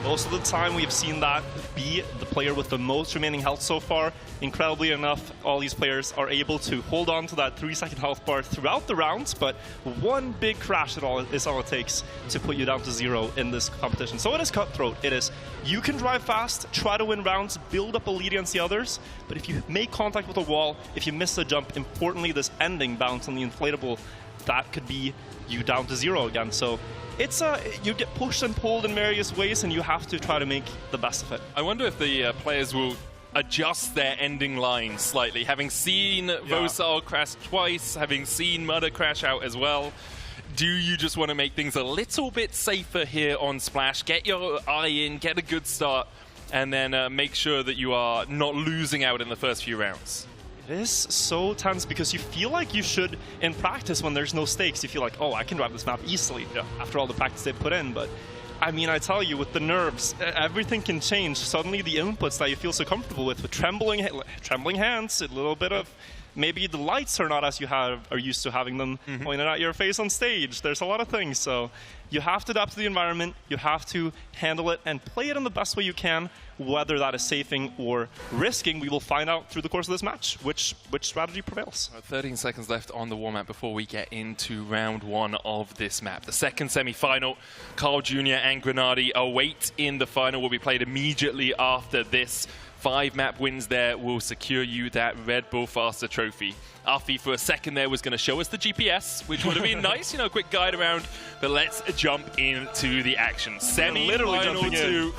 Most of the time we have seen that be the player with the most remaining health so far. Incredibly enough, all these players are able to hold on to that 3-second health bar throughout the rounds, but one big crash is all it takes to put you down to 0 in this competition. So it is cutthroat. It is, you can drive fast, try to win rounds, build up a lead against the others, but if you make contact with a wall, if you miss the jump, importantly this ending bounce on the inflatable, that could be you down to 0 again. So it's you get pushed and pulled in various ways, and you have to try to make the best of it. I wonder if the players will adjust their ending line slightly. Having seen Vosal crash twice, having seen Mudder crash out as well, do you just want to make things a little bit safer here on Splash? Get your eye in, get a good start, and then make sure that you are not losing out in the first few rounds. It is so tense because you feel like you should, in practice when there's no stakes, you feel like, oh, I can drive this map easily after all the practice they put in. But I mean, I tell you, with the nerves, everything can change. Suddenly the inputs that you feel so comfortable with trembling hands, a little bit of maybe the lights are not as you are used to having them pointed at your face on stage. There's a lot of things. So you have to adapt to the environment. You have to handle it and play it in the best way you can. Whether that is safing or risking, we will find out through the course of this match which strategy prevails. 13 seconds left on the warm-up before we get into round 1 of this map. The second semi-final, Carl Jr. and Grenadi await in the final, will be played immediately after this. 5 map wins there will secure you that Red Bull Faster trophy. Afi, for a second there, was going to show us the GPS, which would have been nice, you know, quick guide around. But let's jump into the action. Semi-final 2.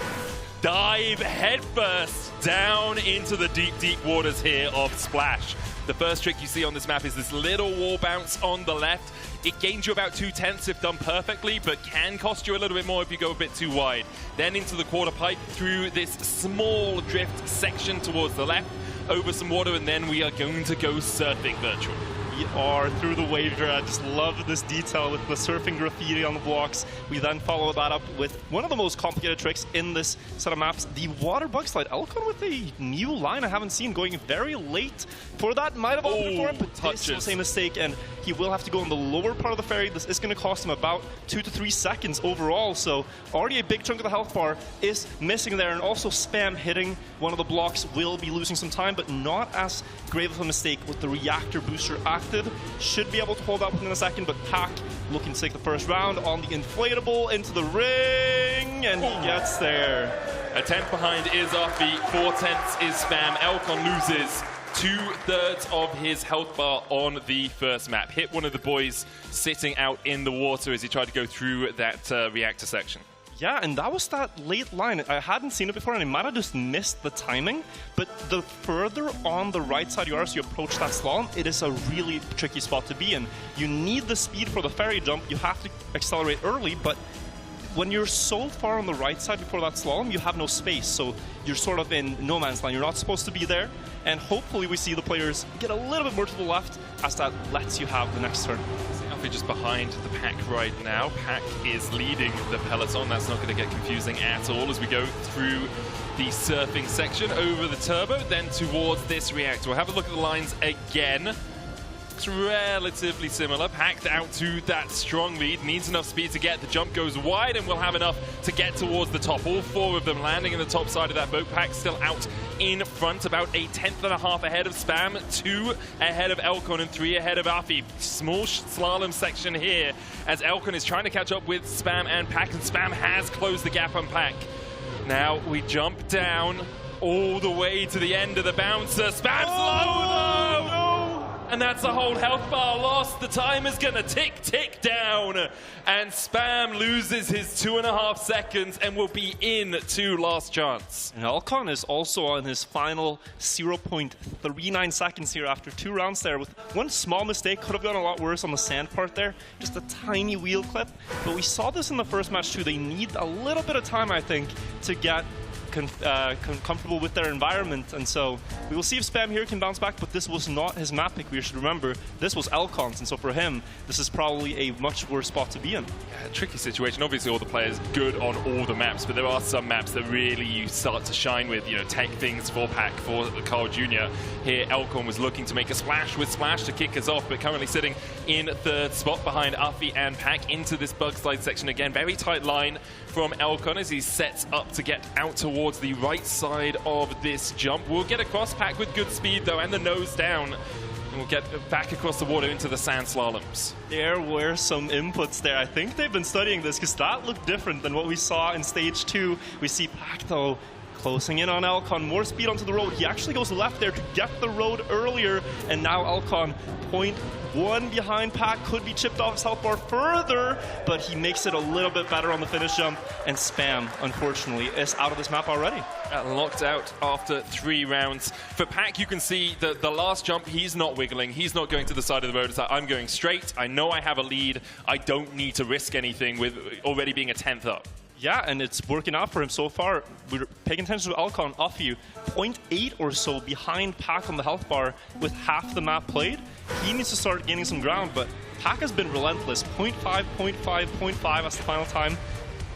Dive headfirst down into the deep, deep waters here of Splash. The first trick you see on this map is this little wall bounce on the left. It gains you about 2/10 if done perfectly, but can cost you a little bit more if you go a bit too wide. Then into the quarter pipe through this small drift section towards the left, over some water, and then we are going to go surfing virtual. We are through the wave here. I just love this detail with the surfing graffiti on the blocks. We then follow that up with one of the most complicated tricks in this set of maps, the water bug slide. Elcon with a new line I haven't seen, going very late for that. Might have opened for him, but this was a mistake, and he will have to go in the lower part of the ferry. This is going to cost him about 2 to 3 seconds overall, so already a big chunk of the health bar is missing there, and also Spam hitting one of the blocks will be losing some time, but not as grave of a mistake with the reactor booster active. Should be able to hold up within a second, but Pack looking to take the first round on the inflatable into the ring, and he gets there. A 10th behind is Afi, 4/10 is Spam. Elcon loses 2/3 of his health bar on the first map. Hit one of the boys sitting out in the water as he tried to go through that reactor section. Yeah, and that was that late line. I hadn't seen it before, and I might have just missed the timing. But the further on the right side you are, so you approach that slalom, it is a really tricky spot to be in. You need the speed for the ferry jump. You have to accelerate early, but when you're so far on the right side before that slalom, you have no space. So you're sort of in no man's land. You're not supposed to be there. And hopefully we see the players get a little bit more to the left, as that lets you have the next turn. Alfie just behind the Pack right now. Pack is leading the peloton. That's not going to get confusing at all as we go through the surfing section over the turbo, then towards this reactor. We'll have a look at the lines again. It's relatively similar. Packed out to that strong lead, needs enough speed to get. The jump goes wide, and we'll have enough to get towards the top. All 4 of them landing in the top side of that boat. Pack still out in front, about 1/10.5 ahead of Spam, 2 ahead of Elcon, and 3 ahead of Afi. Small slalom section here as Elcon is trying to catch up with Spam and Pack, and Spam has closed the gap on Pack. Now we jump down all the way to the end of the bouncer. Spam's low though! No. And that's a whole health bar lost. The time is gonna tick down. And Spam loses his 2.5 seconds and will be in to last chance. And Elcon is also on his final 0.39 seconds here after 2 rounds there, with one small mistake. Could have gone a lot worse on the sand part there. Just a tiny wheel clip. But we saw this in the first match too. They need a little bit of time, I think, to get comfortable with their environment, and so we will see if Spam here can bounce back, but this was not his map pick. We should remember this was Elcon's, and so for him this is probably a much worse spot to be in. Yeah, tricky situation. Obviously all the players good on all the maps, but there are some maps that really you start to shine with, you know, take things for Pack, for Carl Jr. Here Elcon was looking to make a splash with Splash to kick us off, but currently sitting in 3rd spot behind Afi and Pack into this bug slide section again. Very tight line from Elkon as he sets up to get out towards the right side of this jump. We'll get across. Pack with good speed though, and the nose down. And we'll get back across the water into the sand slaloms. There were some inputs there. I think they've been studying this because that looked different than what we saw in stage 2. We see Pack though closing in on Elkon, more speed onto the road. He actually goes left there to get the road earlier, and now Elkon 0.1 behind Pack, could be chipped off his health bar further, but he makes it a little bit better on the finish jump, and Spam, unfortunately, is out of this map already. Locked out after 3 rounds. For Pack, you can see that the last jump, he's not wiggling, he's not going to the side of the road. It's like, I'm going straight, I know I have a lead, I don't need to risk anything with already being a 10th up. Yeah, and it's working out for him so far. We're paying attention to Elkon off you. 0.8 or so behind Pack on the health bar with half the map played. He needs to start gaining some ground, but Pack has been relentless. 0.5, 0.5, 0.5 as the final time.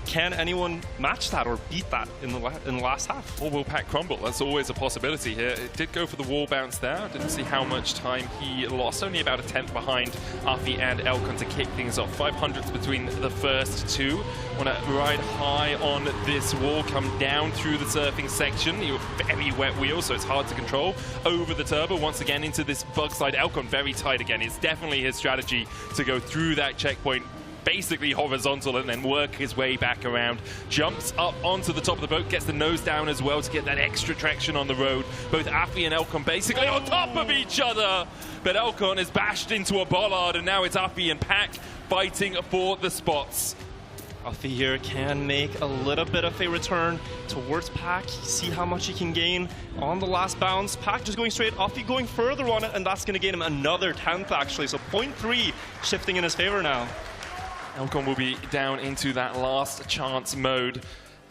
Can anyone match that or beat that in the last half? Or will Pack crumble? That's always a possibility here. It did go for the wall bounce there. Didn't see how much time he lost. Only about a 10th behind Afi and Elkon to kick things off. 500s between the first two. Want to ride high on this wall, come down through the surfing section. You're very wet wheel, so it's hard to control. Over the turbo, once again into this bug slide. Elkon very tight again. It's definitely his strategy to go through that checkpoint, basically horizontal, and then work his way back around. Jumps up onto the top of the boat, gets the nose down as well to get that extra traction on the road. Both Afi and Elkon basically on top of each other, but Elkon is bashed into a bollard, and now it's Afi and Pack fighting for the spots. Afi here can make a little bit of a return towards Pack. See how much he can gain on the last bounce. Pack just going straight, Afi going further on it, and that's going to gain him another 10th actually. So 0.3 shifting in his favor now. Elkon will be down into that last chance mode.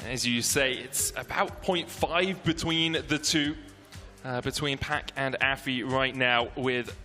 As you say, it's about 0.5 between the two, between Pack and Afi right now, with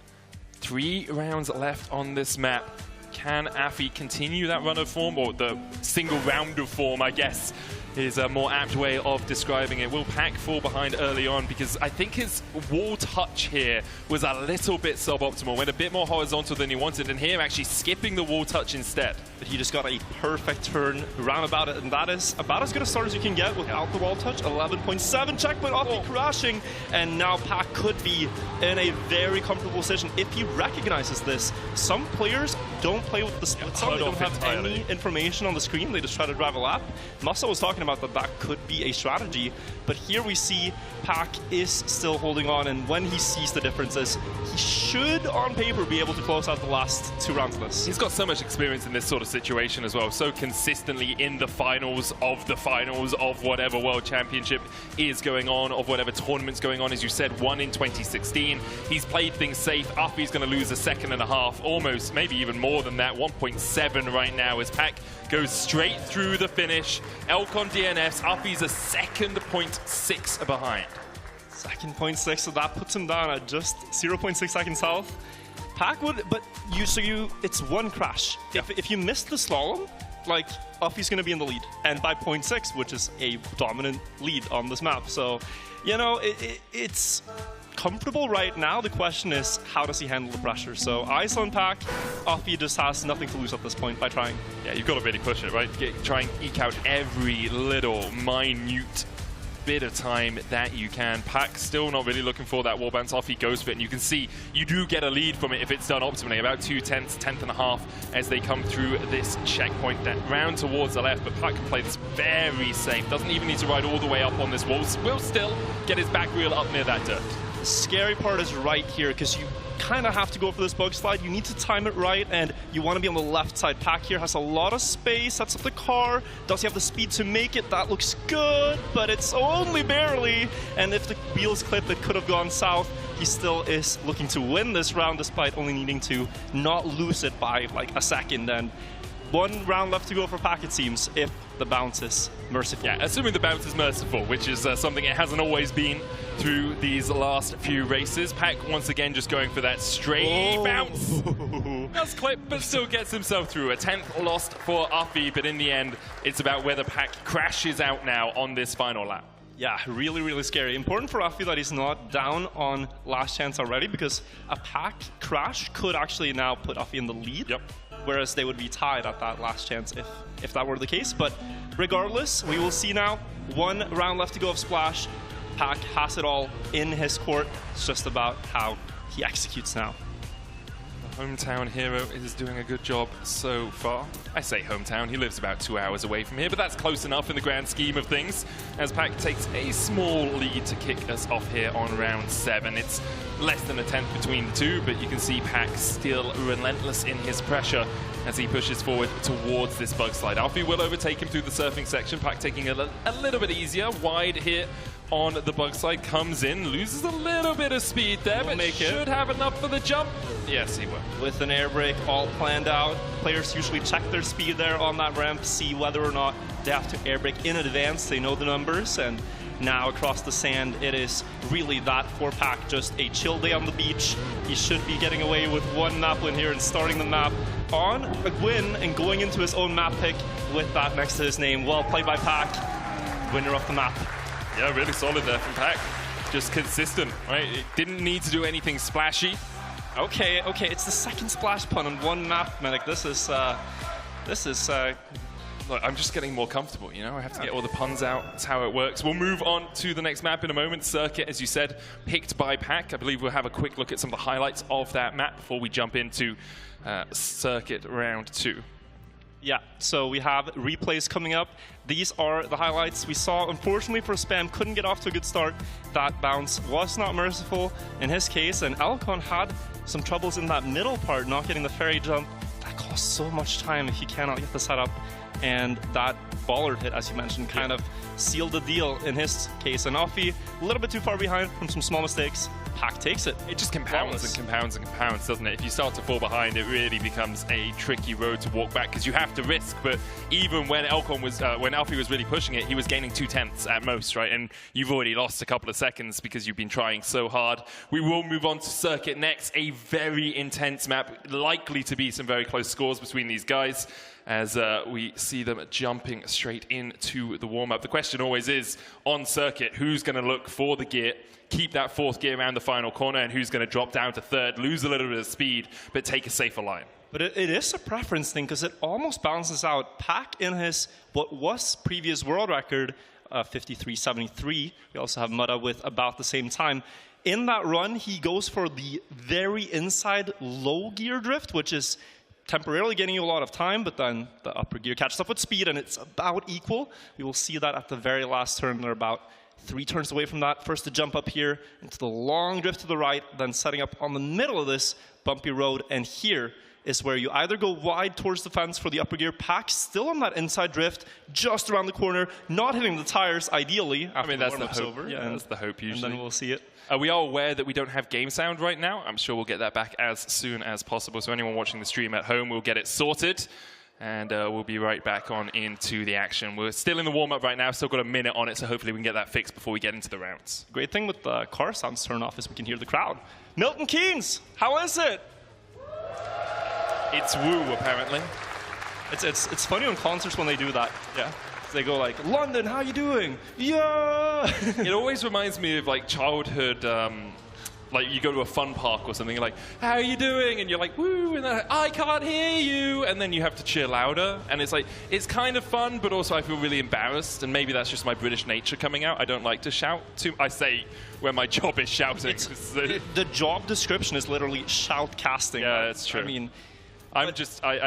3 rounds left on this map. Can Afi continue that run of form, or the single round of form, I guess, is a more apt way of describing it. Will Pack fall behind early on? Because I think his wall touch here was a little bit suboptimal, went a bit more horizontal than he wanted, and here actually skipping the wall touch instead. But he just got a perfect turn around about it, and that is about as good a start as you can get without the wall touch. 11.7 checkpoint, Afi crashing, and now Pack could be in a very comfortable position if he recognizes this. Some players don't play with the split zone, they don't have any information on the screen, they just try to drive a lap. Musa was talking about that could be a strategy, but here we see Pack is still holding on, and when he sees the differences, he should on paper be able to close out the last 2 rounds of this. He's got so much experience in this sort of situation as well, so consistently in the finals of whatever World Championship is going on, of whatever tournament's going on. As you said, won in 2016. He's played things safe. Afi's going to lose a 2.5 seconds, almost, maybe even more than that. 1.7 right now as Pack goes straight through the finish. Elkon DNFs, Afi's a 2.6 behind. 2.6, so that puts him down at just 0.6 seconds health. Pack would, but it's 1 crash. If you miss the slalom, like, Afi's going to be in the lead, and by 0.6, which is a dominant lead on this map. So, you know, it's comfortable right now. The question is, how does he handle the pressure? So, eyes on Pack. Afi just has nothing to lose at this point by trying. Yeah, you've got to really push it, right? Try and eke out every little minute bit of time that you can. Pack still not really looking for that wall bounce. Afi goes for it, and you can see you do get a lead from it if it's done optimally. About 2/10, 10.5 as they come through this checkpoint. That round towards the left, but Pack can play this very safe. Doesn't even need to ride all the way up on this wall. Will still get his back wheel up near that dirt. The scary part is right here, because you kind of have to go for this bug slide. You need to time it right, and you want to be on the left side. Pack here has a lot of space, sets up the car. Does he have the speed to make it? That looks good, but it's only barely. And if the wheels clip, it could have gone south. He still is looking to win this round, despite only needing to not lose it by like a second. And 1 round left to go for Pack, it seems, if the bounce is merciful. Yeah, assuming the bounce is merciful, which is something it hasn't always been through these last few races. Pack once again just going for that straight bounce. Does clip, but still gets himself through. A 10th lost for Afi, but in the end, it's about whether Pack crashes out now on this final lap. Yeah, really, really scary. Important for Afi that he's not down on last chance already, because a Pack crash could actually now put Afi in the lead. Yep. whereas they would be tied at that last chance if that were the case. But regardless, we will see now. 1 round left to go of Splash. Pack has it all in his court. It's just about how he executes now. The hometown hero is doing a good job so far. I say hometown, he lives about 2 hours away from here, but that's close enough in the grand scheme of things, as Pack takes a small lead to kick us off here on round 7. It's less than a tenth between the two, but you can see Pack still relentless in his pressure as he pushes forward towards this bug slide. Alfie will overtake him through the surfing section. Pack taking a little bit easier. Wide here on the bug slide, comes in, loses a little bit of speed there, but should have enough for the jump. Yes, he will. With an air brake all planned out, players usually check their speed there on that ramp, see whether or not they have to air brake in advance. They know the numbers, and now across the sand, it is really that for Pack. Just a chill day on the beach. He should be getting away with 1 map win here and starting the map on a win and going into his own map pick with that next to his name. Well played by Pack, winner of the map. Yeah, really solid there from Pack. Just consistent, right? It didn't need to do anything splashy. Okay, it's the second splash pun on 1 map, Medic. This is Look, I'm just getting more comfortable, you know? I have to get all the puns out. That's how it works. We'll move on to the next map in a moment. Circuit, as you said, picked by Pack. I believe we'll have a quick look at some of the highlights of that map before we jump into Circuit round 2. Yeah, so we have replays coming up. These are the highlights we saw. Unfortunately for Spam, couldn't get off to a good start. That bounce was not merciful in his case, and Alcon had some troubles in that middle part, not getting the ferry jump. That costs so much time if you cannot get the setup. And that baller hit, as you mentioned, kind of sealed the deal in his case. And Offie, a little bit too far behind from some small mistakes. Pack takes it. It just compounds and compounds and compounds, doesn't it? If you start to fall behind, it really becomes a tricky road to walk back because you have to risk. But even when when Alfie was really pushing it, he was gaining 2/10 at most, right? And you've already lost a couple of seconds because you've been trying so hard. We will move on to Circuit next, a very intense map, likely to be some very close scores between these guys, as we see them jumping straight into the warm-up. The question always is, on Circuit, who's going to look for the gear, keep that 4th gear around the final corner, and who's going to drop down to 3rd, lose a little bit of speed, but take a safer line? But it is a preference thing, because it almost balances out. Pack in his, what was previous world record, 53.73. We also have Mutta with about the same time. In that run, he goes for the very inside low gear drift, which is temporarily getting you a lot of time, but then the upper gear catches up with speed, and it's about equal. We will see that at the very last turn. They're about 3 turns away from that. First to jump up here into the long drift to the right, then setting up on the middle of this bumpy road, and here is where you either go wide towards the fence for the upper gear. Pack still on that inside drift, just around the corner, not hitting the tires, ideally, after that's the warm-up's hope. over. Yeah, that's the hope usually. And then we'll see it. We are aware that we don't have game sound right now. I'm sure we'll get that back as soon as possible. So anyone watching the stream at home will get it sorted. And we'll be right back on into the action. We're still in the warm-up right now, still got a minute on it, so hopefully we can get that fixed before we get into the rounds. Great thing with the car sounds turned off is we can hear the crowd. Milton Keynes, how is it? It's woo, apparently. It's funny on concerts when they do that. Yeah. They go like, London, how you doing? Yeah! It always reminds me of like childhood, like you go to a fun park or something, you're like, how are you doing? And you're like, woo, and they're like, I can't hear you. And then you have to cheer louder. And it's like, it's kind of fun, but also I feel really embarrassed. And maybe that's just my British nature coming out. I don't like to shout too. I say when my job is shouting. The job description is literally shout casting. Yeah, that's true. I mean, I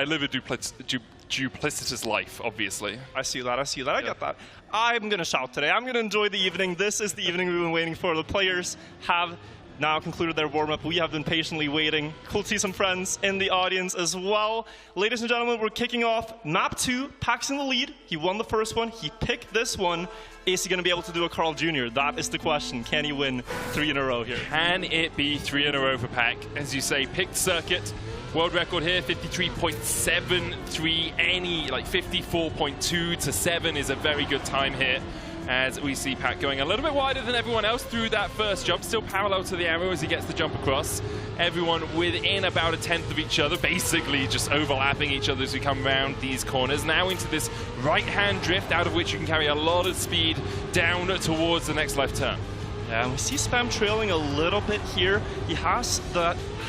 live a duplicitous life, obviously. I see that. I get that. I'm going to shout today. I'm going to enjoy the evening. This is the evening we've been waiting for. The players have now concluded their warm-up. We have been patiently waiting. Cool to see some friends in the audience as well. Ladies and gentlemen, we're kicking off Map 2. Pack's in the lead. He won the first one. He picked this one. Is he going to be able to do a Carl Jr.? That is the question. Can he win 3 in a row here? Can it be 3 in a row for Pack? As you say, picked Circuit. World record here, 53.73. Any, like 54.2 to 7 is a very good time here. As we see Pack going a little bit wider than everyone else through that first jump, still parallel to the arrow as he gets the jump across. Everyone within about a tenth of each other, basically just overlapping each other as we come around these corners. Now into this right-hand drift, out of which you can carry a lot of speed down towards the next left turn. Yeah, we see Spam trailing a little bit here. He has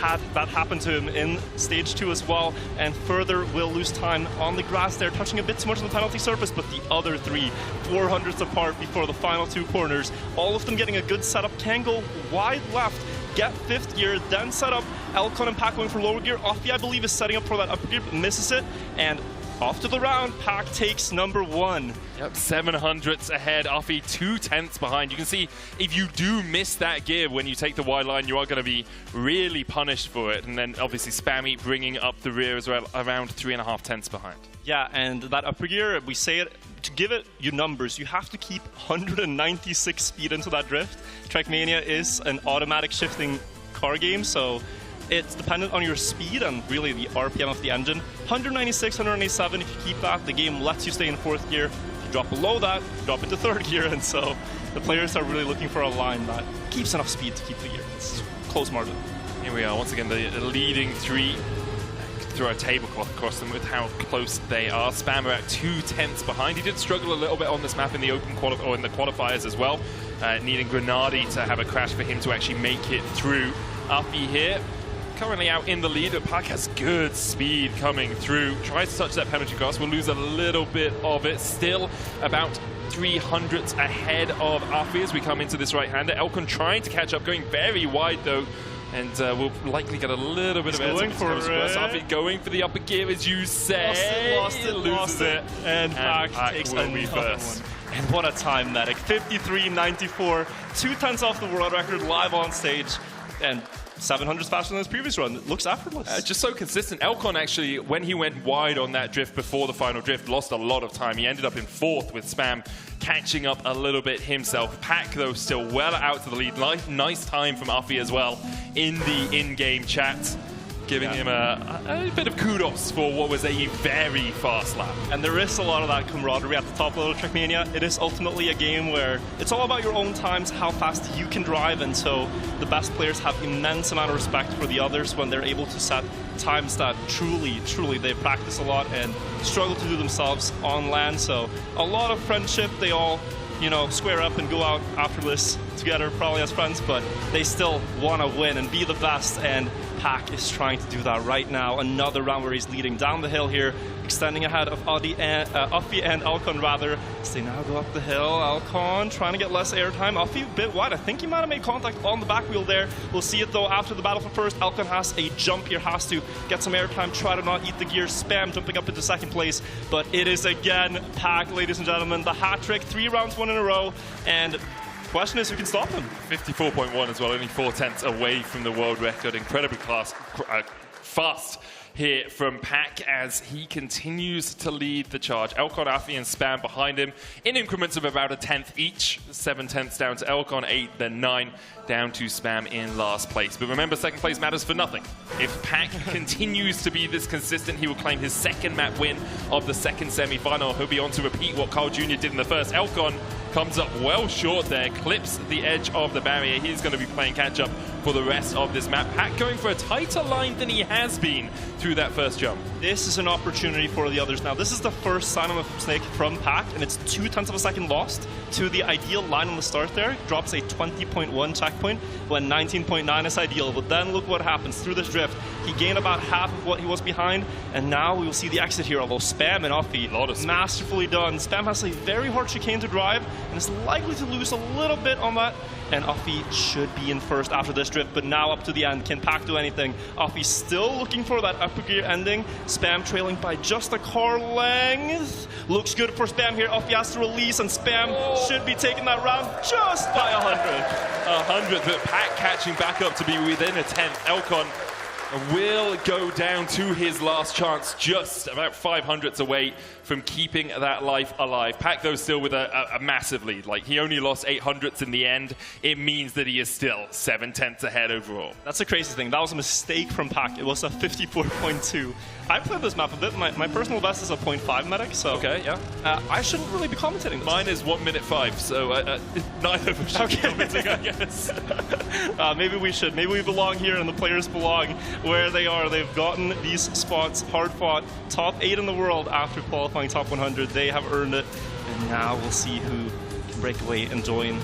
had that happen to him in stage 2 as well, and further will lose time on the grass there, touching a bit too much on the penalty surface, but the other 3, 400ths apart before the final 2 corners. All of them getting a good setup, can go wide left, get 5th gear, then set up. Elcon and Pack going for lower gear. Offie, I believe, is setting up for that upper gear, but misses it, and off to the round, Pack takes number 1. Yep, 700ths ahead, Offie 2/10ths behind. You can see if you do miss that gear when you take the wide line, you are going to be really punished for it. And then obviously Spammy bringing up the rear as well, around 3.5 behind. Yeah, and that upper gear, we say it, to give it you numbers, you have to keep 196 speed into that drift. Trackmania is an automatic shifting car game, so it's dependent on your speed and really the RPM of the engine. 196, 197, if you keep that, the game lets you stay in 4th gear. If you drop below that, drop into 3rd gear, and so the players are really looking for a line that keeps enough speed to keep the gear. It's close margin. Here we are, once again, the leading 3 throw a tablecloth across them with how close they are. Spammer at 2/10ths behind. He did struggle a little bit on this map in the open or in the qualifiers as well, needing Grenadi to have a crash for him to actually make it through. Uppy here, currently out in the lead, but Pack has good speed coming through. Tries to touch that penalty cross, will lose a little bit of it. Still about 300ths ahead of Uppy as we come into this right-hander. Elcon trying to catch up, going very wide though, and we'll likely get a little bit of going for it. Uppy going for the upper gear, as you say. Lost it. And Pack takes will be another first. one. And what a time, Medic. 53.94, 2/10ths off the world record live on stage, and 700 faster than his previous run. It looks effortless. Just so consistent. Elcon actually, when he went wide on that drift before the final drift, lost a lot of time. He ended up in 4th with Spam catching up a little bit himself. Pack, though, still well out to the lead. Nice time from Uppy as well in the in-game chat, giving him a bit of kudos for what was a very fast lap. And there is a lot of that camaraderie at the top level of Trackmania. It is ultimately a game where it's all about your own times, how fast you can drive, and so the best players have immense amount of respect for the others when they're able to set times that truly they practice a lot and struggle to do themselves on land. So a lot of friendship. They all, you know, square up and go out after this together, probably as friends, but they still want to win and be the best, and Pack is trying to do that right now. Another round where he's leading down the hill here, extending ahead of Uppy and Elcon rather. So they now go up the hill. Elcon trying to get less airtime. Uppy a bit wide. I think he might have made contact on the back wheel there. We'll see it though after the battle for first. Elcon has a jump here, has to get some airtime, try to not eat the gear. Spam jumping up into 2nd place, but it is again Pack, ladies and gentlemen. The hat trick, 3 rounds won in a row, and question is who can stop him. 54.1 as well, only 4/10ths away from the world record. Incredibly fast here from Pack as he continues to lead the charge. Elcon, Uppy, and Spam behind him in increments of about 1/10 each. 7/10ths down to Elcon, 8, then 9 down to Spam in last place. But remember, 2nd place matters for nothing. If Pack continues to be this consistent, he will claim his 2nd map win of the 2nd semi-final. He'll be on to repeat what Carl Jr. did in the first. Elcon comes up well short there, clips the edge of the barrier. He's going to be playing catch-up for the rest of this map. Pack going for a tighter line than he has been through that first jump. This is an opportunity for the others now. This is the first sign of a mistake from Pack, and it's 0.2 of a second lost to the ideal line on the start there. Drops a 20.1 checkpoint when 19.9 is ideal. But then look what happens through this drift. He gained about half of what he was behind, and now we will see the exit here, although Spam and Uppy, masterfully done. Spam has a very hard chicane to drive, and is likely to lose a little bit on that, and Uppy should be in first after this drift, but now up to the end. Can Pack do anything? Uppy still looking for that upper gear ending. Spam trailing by just a car length. Looks good for Spam here. Uppy has to release, and Spam should be taking that round just by 100. 100, but Pack catching back up to be within 1/10. Elcon will go down to his last chance, just about 500ths away from keeping that life alive. Pack, though, still with a massive lead. Like, he only lost 800ths in the end. It means that he is still 7/10ths ahead overall. That's the crazy thing. That was a mistake from Pack. It was a 54.2. I played this map a bit. My personal best is a 0.5 medic, so okay, yeah. I shouldn't really be commentating this. Mine is 1:05, so neither of us should be commenting, I guess. Maybe we should. Maybe we belong here, and the players belong where they are. They've gotten these spots, hard fought, top 8 in the world after qualifying top 100. They have earned it, and now we'll see who can break away and join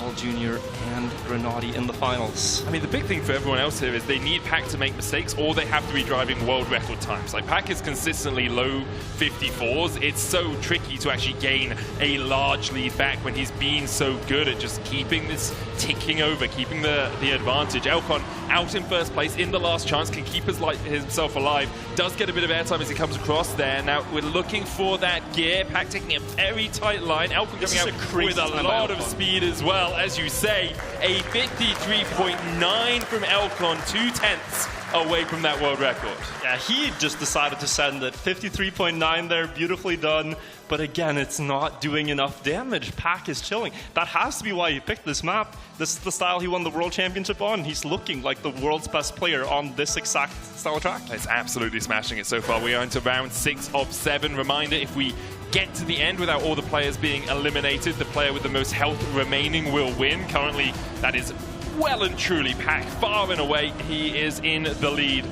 Carl Jr. and Granati in the finals. I mean, the big thing for everyone else here is they need Pack to make mistakes, or they have to be driving world record times. Like, Pack is consistently low 54s. It's so tricky to actually gain a large lead back when he's been so good at just keeping this ticking over, keeping the advantage. Elcon out in first place in the last chance, can keep himself alive, does get a bit of airtime as he comes across there. Now we're looking for that gear. Pack taking a very tight line. Elcon coming out with a lot of speed as well. As you say, a 53.9 from Elcon, 2/10 away from that world record. Yeah, he just decided to send it. 53.9 there, beautifully done. But again, it's not doing enough damage. Pack is chilling. That has to be why he picked this map. This is the style he won the World Championship on. He's looking like the world's best player on this exact style of track. It's absolutely smashing it so far. We are into round 6 of 7. Reminder, if we get to the end without all the players being eliminated, the player with the most health remaining will win. Currently, that is well and truly Pack. Far and away, he is in the lead.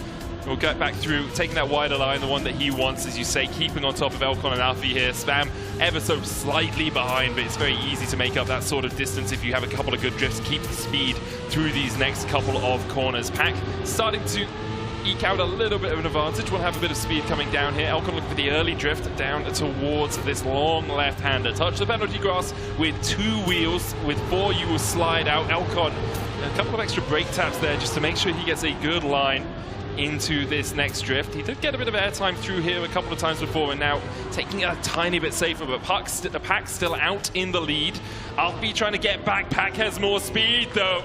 We'll get back through, taking that wider line, the one that he wants, as you say, keeping on top of Elcon and Alfie here. Spam ever so slightly behind, but it's very easy to make up that sort of distance if you have a couple of good drifts. Keep the speed through these next couple of corners. Pack starting to eke out a little bit of an advantage. We'll have a bit of speed coming down here. Elcon looking for the early drift down towards this long left-hander. Touch the penalty grass with 2 wheels. With 4, you will slide out. Elcon, a couple of extra brake taps there just to make sure he gets a good line into this next drift. He did get a bit of airtime through here a couple of times before, and now taking it a tiny bit safer, but Pack's still out in the lead. Alfie trying to get back. Pack has more speed though,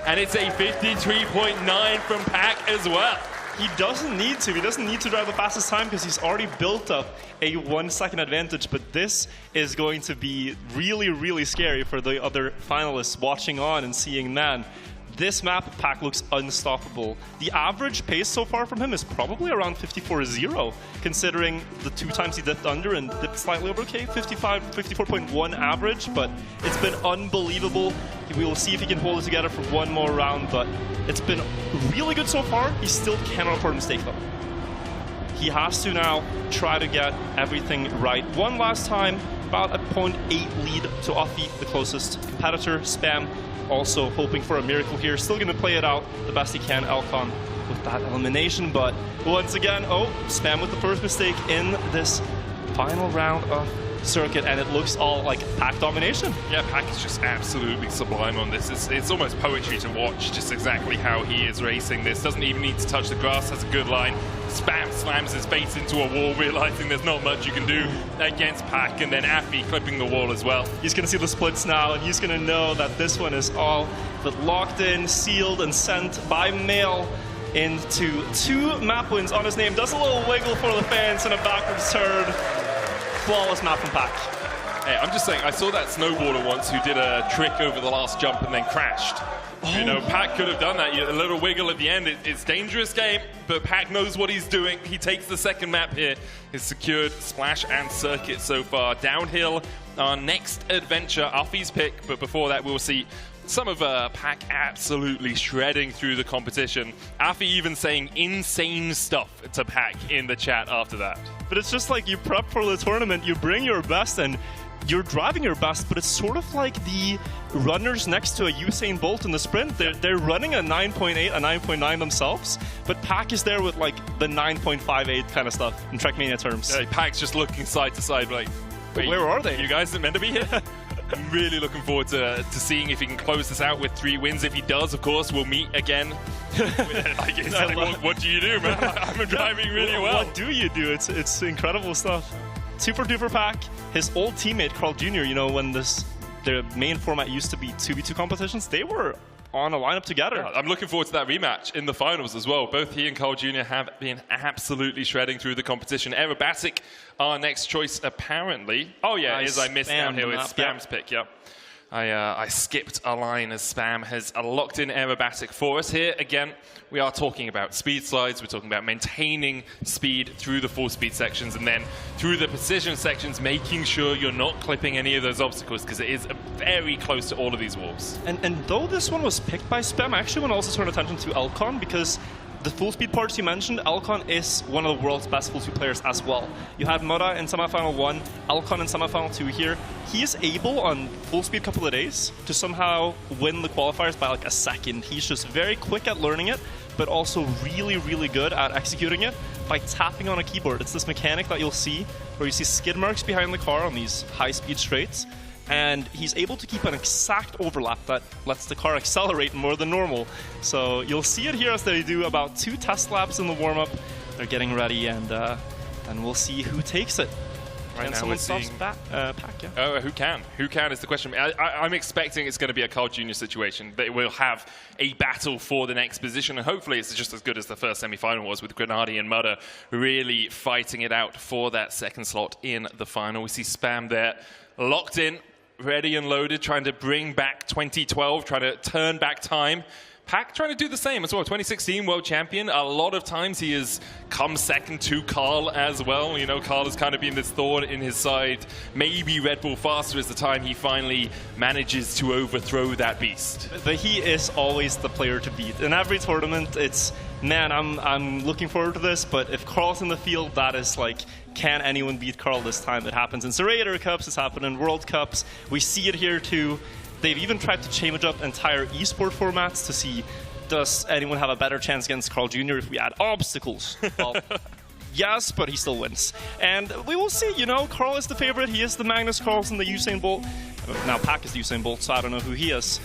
and it's a 53.9 from Pack as well. He doesn't need to. He doesn't need to drive the fastest time because he's already built up a 1-second advantage, but this is going to be really, really scary for the other finalists watching on and seeing, man, this map, Pack looks unstoppable. The average pace so far from him is probably around 54.0, considering the 2 times he dipped under and dipped slightly over. Okay, 54.1 average, but it's been unbelievable. We will see if he can hold it together for one more round, but it's been really good so far. He still cannot afford a mistake, though. He has to now try to get everything right. One last time, about a 0.8 lead to Offie, the closest competitor. Spam also hoping for a miracle here. Still going to play it out the best he can. Elcon with that elimination, but once again, Spam with the first mistake in this final round of circuit, and it looks all like Pack domination. Yeah, Pack is just absolutely sublime on this. It's almost poetry to watch just exactly how he is racing this. Doesn't even need to touch the grass, has a good line. Spam slams his face into a wall, realizing there's not much you can do against Pack, and then Affy clipping the wall as well. He's going to see the splits now, and he's going to know that this one is all but locked in, sealed, and sent by mail into 2 map wins on his name. Does a little wiggle for the fans and a backwards turn. Flawless map from Pack. Hey, I'm just saying, I saw that snowboarder once who did a trick over the last jump and then crashed. You know, Pack could have done that. A little wiggle at the end. It's a dangerous game, but Pack knows what he's doing. He takes the second map here. He's secured Splash and Circuit so far. Downhill, our next adventure, Alfie's pick, but before that we'll see some of Pack absolutely shredding through the competition. Alfie even saying insane stuff to Pack in the chat after that. But it's just like you prep for the tournament, you bring your best, and you're driving your best, but it's sort of like the runners next to a Usain Bolt in the sprint. They're running a 9.8, a 9.9 themselves, but Pack is there with like the 9.58 kind of stuff in Trackmania terms. Yeah, Pack's just looking side to side like, wait, where are they? You guys are meant to be here? I'm really looking forward to seeing if he can close this out with 3 wins. If he does, of course, we'll meet again. Like you said, what do you do, man? I'm driving really well. What do you do? It's incredible stuff. 2 for 2 for Pack. His old teammate, Carl Jr., you know, when the main format used to be 2v2 competitions, they were on a lineup together. Yeah, I'm looking forward to that rematch in the finals as well. Both he and Carl Jr. have been absolutely shredding through the competition. Aerobatic, our next choice, apparently. Oh, yeah, it is. I missed downhill. It's Spam's pick, yep. I skipped a line as Spam has locked in Aerobatic for us. Here, again, we are talking about speed slides. We're talking about maintaining speed through the full speed sections, and then through the precision sections, making sure you're not clipping any of those obstacles, because it is very close to all of these walls. And though this one was picked by Spam, I actually want to also turn attention to Elcon, because the full speed parts you mentioned, Alcon is one of the world's best full speed players as well. You had Mudda in semifinal 1, Alcon in semifinal 2 here. He is able on full speed couple of days to somehow win the qualifiers by like a second. He's just very quick at learning it, but also really, really good at executing it by tapping on a keyboard. It's this mechanic that you'll see where you see skid marks behind the car on these high speed straights. And he's able to keep an exact overlap that lets the car accelerate more than normal. So you'll see it here as they do about 2 test laps in the warm-up. They're getting ready, and we'll see who takes it. Right and now someone we're seeing stops Pack, yeah. Oh, who can? Who can is the question. I'm expecting it's going to be a Carl Jr. situation. They will have a battle for the next position, and hopefully it's just as good as the first semi-final was, with Grenadi and Mudda really fighting it out for that second slot in the final. We see Spam there, locked in, ready and loaded, trying to bring back 2012, trying to turn back time. Pack trying to do the same as well. 2016 world champion. A lot of times he has come second to Carl as well. You know, Carl has kind of been this thorn in his side. Maybe Red Bull Faster is the time he finally manages to overthrow that beast. But he is always the player to beat. In every tournament, it's, man, I'm looking forward to this, but if Carl's in the field, that is like, can anyone beat Carl this time? It happens in Serrator Cups, it's happened in World Cups. We see it here too. They've even tried to change up entire esport formats to see, does anyone have a better chance against Carl Jr. if we add obstacles? Well, yes, but he still wins. And we will see, you know, Carl is the favorite. He is the Magnus Carlsen, the Usain Bolt. Now Pack is the Usain Bolt, so I don't know who he is.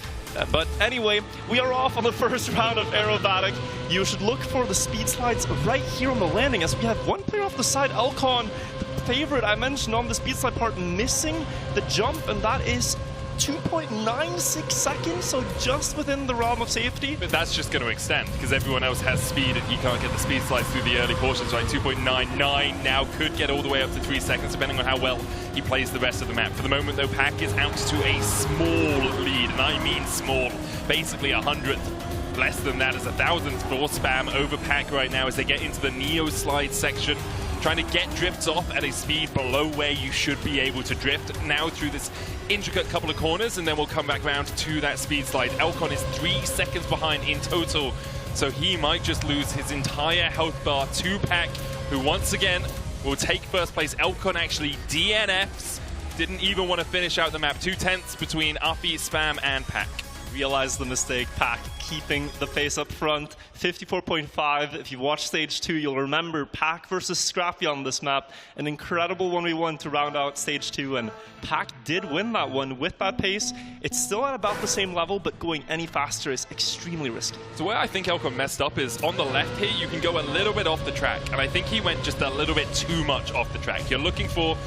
But anyway, we are off on the first round of Aerobatic. You should look for the speed slides right here on the landing, as we have one player off the side, Alcon, the favorite I mentioned on the speed slide part, missing the jump, and that is 2.96 seconds, so just within the realm of safety. But that's just going to extend, because everyone else has speed and he can't get the speed slides through the early portions, right? 2.99 now could get all the way up to 3 seconds, depending on how well he plays the rest of the map. For the moment, though, Pack is out to a small lead, and I mean small. Basically 100th. Less than that is 1,000th for Spam over Pack right now as they get into the Neo slide section. Trying to get drifts off at a speed below where you should be able to drift. Now through this intricate couple of corners, and then we'll come back round to that speed slide. Alcon is 3 seconds behind in total, so he might just lose his entire health bar to Pack, who once again will take first place. Alcon actually DNFs, didn't even want to finish out the map. 2/10 between Uffy, Spam, and Pack. Realize the mistake, Pack keeping the pace up front. 54.5. If you watch stage 2, you'll remember Pack versus Scrappy on this map. An incredible 1v1 to round out stage 2, and Pack did win that one with that pace. It's still at about the same level, but going any faster is extremely risky. So where I think Alcon messed up is on the left here, you can go a little bit off the track, and I think he went just a little bit too much off the track. You're looking for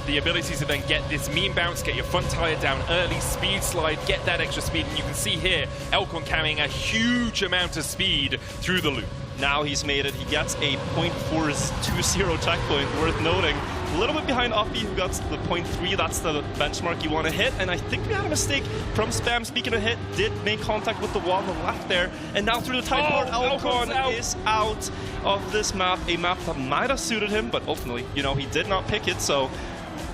the ability to then get this mean bounce, get your front tire down early, speed slide, get that extra speed, and you can see here, Alcon carrying a huge amount of speed through the loop. Now he's made it. He gets a 0.420 checkpoint, worth noting. A little bit behind Uffy, who got the 0.3. That's the benchmark you want to hit. And I think we had a mistake from Spam. Speaking of hit, did make contact with the wall on the left there. And now through the tight part, Alcon is out of this map. A map that might have suited him, but ultimately, you know, he did not pick it. So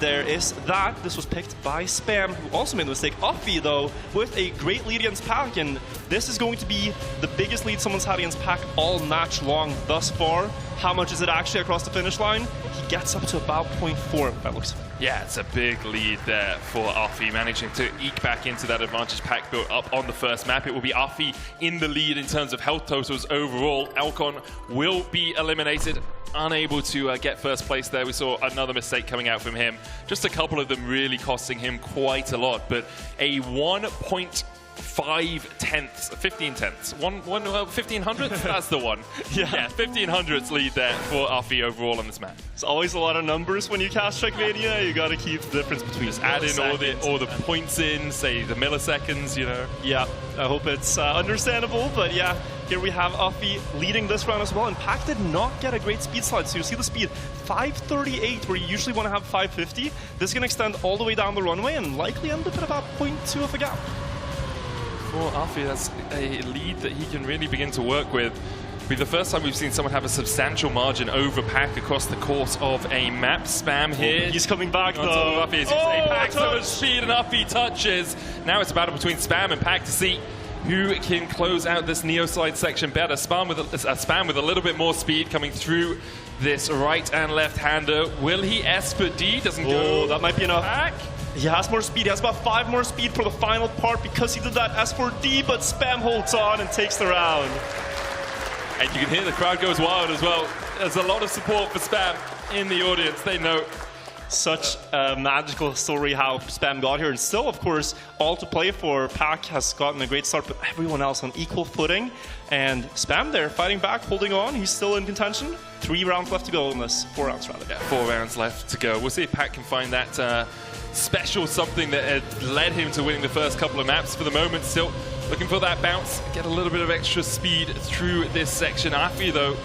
there is that. This was picked by Spam, who also made the mistake. Uffy, though, with a great lead against Pack, and this is going to be the biggest lead someone's had against Pack all match long thus far. How much is it actually across the finish line? He gets up to about 0.4, that looks. Yeah, it's a big lead there for Uffy, managing to eke back into that advantage Pack built up on the first map. It will be Uffy in the lead in terms of health totals overall. Alcon will be eliminated, unable to get first place there. We saw another mistake coming out from him. Just a couple of them really costing him quite a lot, but a 15/15, that's the one. Yeah, 1500ths lead there for Uffy overall on this map. It's always a lot of numbers when you cast Trackmania. You got to keep the difference between. Just add in all the points in, say the milliseconds, you know. Yeah, I hope it's understandable, but yeah, here we have Uffy leading this round as well, and Pack did not get a great speed slide, so you see the speed 538, where you usually want to have 550. This can extend all the way down the runway and likely end up at about 0.2 of a gap. For Uffy, that's a lead that he can really begin to work with. It'll be the first time we've seen someone have a substantial margin over Pack across the course of a map. Spam here. He's coming back, though. Uffy, Pack so much speed, and Uffy touches. Now it's a battle between Spam and Pack to see who can close out this neo-slide section better. Spam with a little bit more speed coming through this right and left-hander. Will he S for D? Doesn't go. That might be enough. Back. He has more speed. He has about 5 more speed for the final part because he did that S4D, but Spam holds on and takes the round. And you can hear the crowd goes wild as well. There's a lot of support for Spam in the audience. They know. Such a magical story how Spam got here. And still, of course, all to play for. Pack has gotten a great start, but everyone else on equal footing. And Spam there, fighting back, holding on. He's still in contention. 3 rounds left to go in this. 4 rounds, rather. Yeah, 4 rounds left to go. We'll see if Pack can find that special something that had led him to winning the first couple of maps. For the moment, still looking for that bounce, get a little bit of extra speed through this section. Afi, though,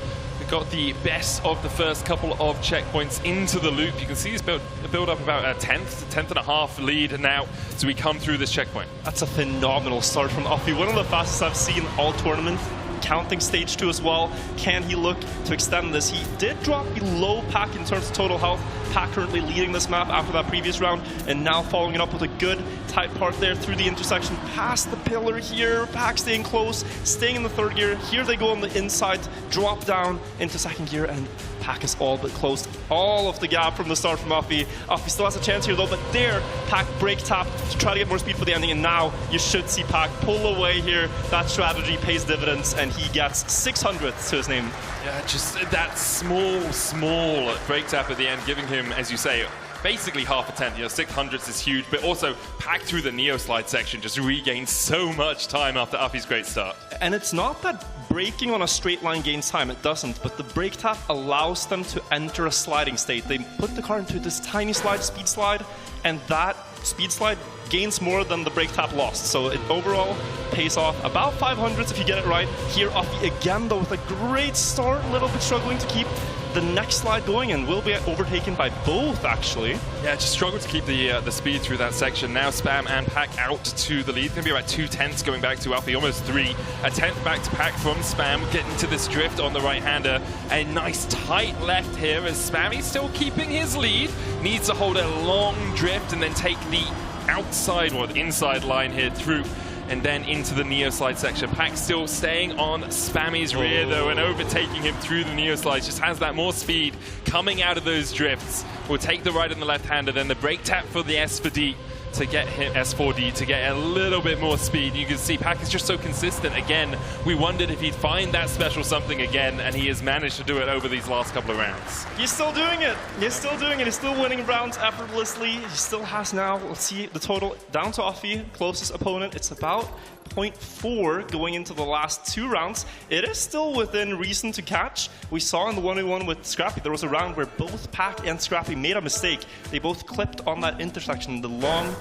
got the best of the first couple of checkpoints into the loop. You can see he's built up about a tenth and a half lead now as we come through this checkpoint. That's a phenomenal start from Afi. One of the fastest I've seen all tournament. Counting stage 2 as well. Can he look to extend this? He did drop below Pack in terms of total health. Pack currently leading this map after that previous round, and now following it up with a good tight part there through the intersection, past the pillar here. Pack staying close, staying in the 3rd gear. Here they go on the inside, drop down into 2nd gear, and Pack is all but closed all of the gap from the start from Afi. Afi still has a chance here though, but there, Pack break tap to try to get more speed for the ending, and now you should see Pack pull away here. That strategy pays dividends, and he gets 600th to his name. Yeah, just that small break tap at the end, giving him, as you say, basically half a tenth. 600ths is huge, but also Pack through the neo slide section just regains so much time after Afi's great start. And it's not that braking on a straight line gains time, it doesn't, but the brake tap allows them to enter a sliding state. They put the car into this tiny slide, speed slide, and that speed slide gains more than the brake tap lost. So it overall pays off about 500s if you get it right. Here Afi again though with a great start, a little bit struggling to keep the next slide going, and will be overtaken by both actually. Yeah, just struggled to keep the speed through that section. Now Spam and Pack out to the lead. Going to be about 2 tenths going back to Afi, almost 3. A tenth back to Pack from Spam, getting to this drift on the right-hander. A nice tight left here as Spammy still keeping his lead. Needs to hold a long drift and then take the outside or the inside line here through and then into the neo slide section. Pack still staying on Spammy's rear though and overtaking him through the neo slides. Just has that more speed coming out of those drifts. Will take the right and the left hander, then the brake tap for the S for D to get him, S4D to get a little bit more speed. You can see Pack is just so consistent. Again, we wondered if he'd find that special something again, and he has managed to do it over these last couple of rounds. He's still doing it. He's still doing it. He's still winning rounds effortlessly. He still has now, let's see the total, down to Afi, closest opponent. It's about 0.4 going into the last 2 rounds. It is still within reason to catch. We saw in the 1v1 with Scrappy, there was a round where both Pack and Scrappy made a mistake. They both clipped on that intersection, the long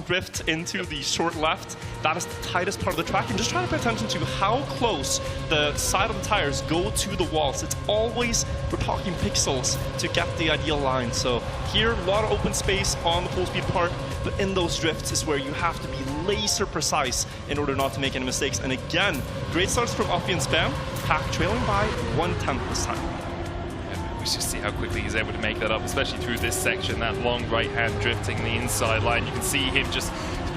drift into the short left. That is the tightest part of the track, and just try to pay attention to how close the side of the tires go to the walls. It's always, we're talking pixels to get the ideal line. So here, a lot of open space on the full speed part, but in those drifts is where you have to be laser precise in order not to make any mistakes. And again, great starts from Afi and Spam. Pack trailing by 1/10 this time. We should see how quickly he's able to make that up, especially through this section, that long right hand drifting the inside line. You can see him just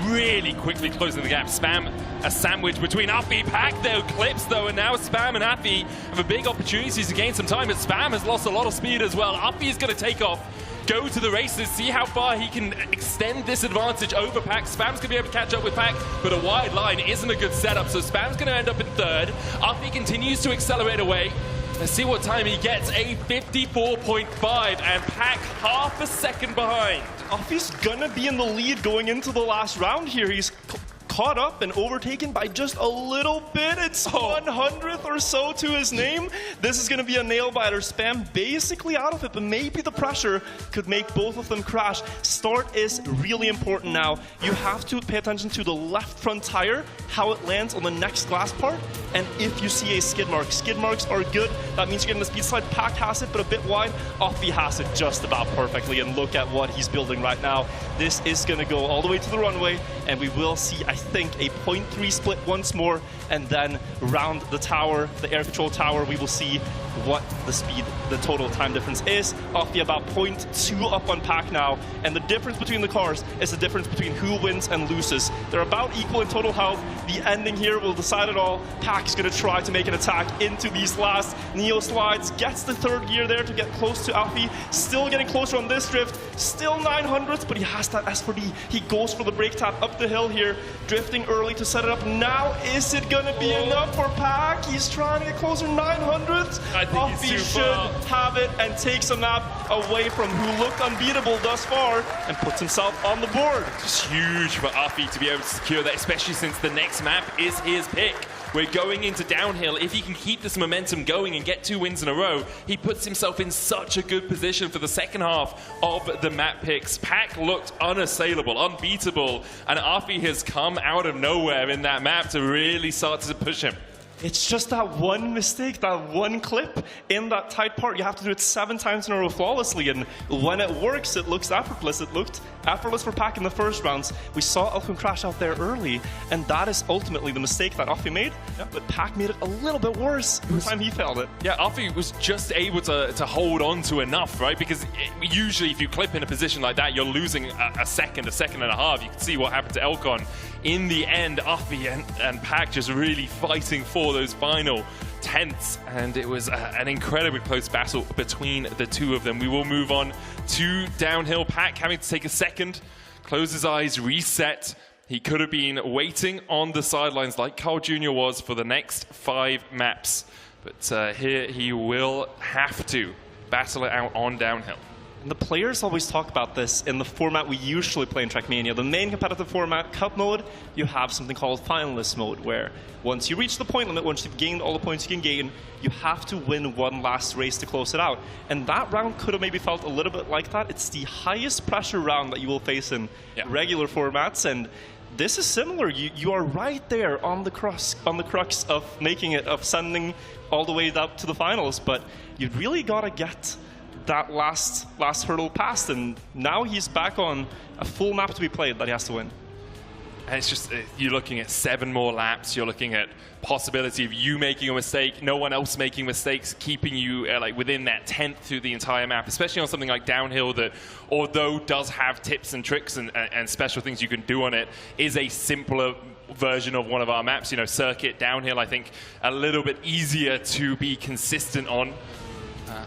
really quickly closing the gap. Spam, a sandwich between Afi, Pack though, clips though, and now Spam and Afi have a big opportunity to gain some time, but Spam has lost a lot of speed as well. Afi is going to take off, go to the races, see how far he can extend this advantage over Pack. Spam's going to be able to catch up with Pack, but a wide line isn't a good setup, so Spam's going to end up in 3rd. Afi continues to accelerate away. Let's see what time he gets, a 54.5, and Pack half a second behind. Afi's gonna be in the lead going into the last round here. He's caught up and overtaken by just a little bit. It's 100th or so to his name. This is going to be a nail-biter. Spam basically out of it, but maybe the pressure could make both of them crash. Start is really important now. You have to pay attention to the left front tire, how it lands on the next glass part, and if you see a skid marks are good. That means you're getting the speed slide. Pack has it, but a bit wide. Afi has it just about perfectly, and look at what he's building right now. This is going to go all the way to the runway, and we will see, I think a 0.3 split once more, and then round the tower, the air control tower, we will see what the speed, the total time difference is. Afi about 0.2 up on Pack now, and the difference between the cars is the difference between who wins and loses. They're about equal in total health. The ending here will decide it all. Pack is going to try to make an attack into these last Neo slides, gets the third gear there to get close to Afi, still getting closer on this drift, still 900s, but he has that S4D. He goes for the brake tap up the hill here, drifting early to set it up. Now, is it going to be enough for Pack? He's trying to get closer, 900s. I think Afi should have it and takes a map away from who looked unbeatable thus far and puts himself on the board. It's huge for Afi to be able to secure that, especially since the next map is his pick. We're going into downhill. If he can keep this momentum going and get 2 wins in a row, he puts himself in such a good position for the second half of the map picks. Pack looked unassailable, unbeatable, and Afi has come out of nowhere in that map to really start to push him. It's just that one mistake, that one clip in that tight part. You have to do it 7 times in a row flawlessly, and when it works, it looks effortless. It looked effortless for Pack in the first rounds. We saw Alpine crash out there early, and that is ultimately the mistake that Afi made, but Pack made it a little bit worse the time he failed it. Yeah, Afi was just able to hold on to enough, right? Because usually if you clip in a position like that, you're losing a second and a half. You can see what happened to Elcon. In the end, Afi and Pack just really fighting for those final tenths, and it was an incredibly close battle between the two of them. We will move on to downhill. Pack having to take a second, close his eyes, reset. He could have been waiting on the sidelines like Carl Jr. was for the next 5 maps, but here he will have to battle it out on downhill. And the players always talk about this in the format we usually play in Trackmania. The main competitive format, Cup mode, you have something called Finalist mode, where once you reach the point limit, once you've gained all the points you can gain, you have to win one last race to close it out. And that round could have maybe felt a little bit like that. It's the highest pressure round that you will face in regular formats, and this is similar. You are right there on the crux of making it, of sending all the way up to the finals, but you really gotta get that last hurdle passed, and now he's back on a full map to be played that he has to win. And it's just, you're looking at 7 more laps, you're looking at possibility of you making a mistake, no one else making mistakes, keeping you like within that 10th through the entire map, especially on something like downhill that, although does have tips and tricks and special things you can do on it, is a simpler version of one of our maps. You know, circuit, downhill, I think a little bit easier to be consistent on.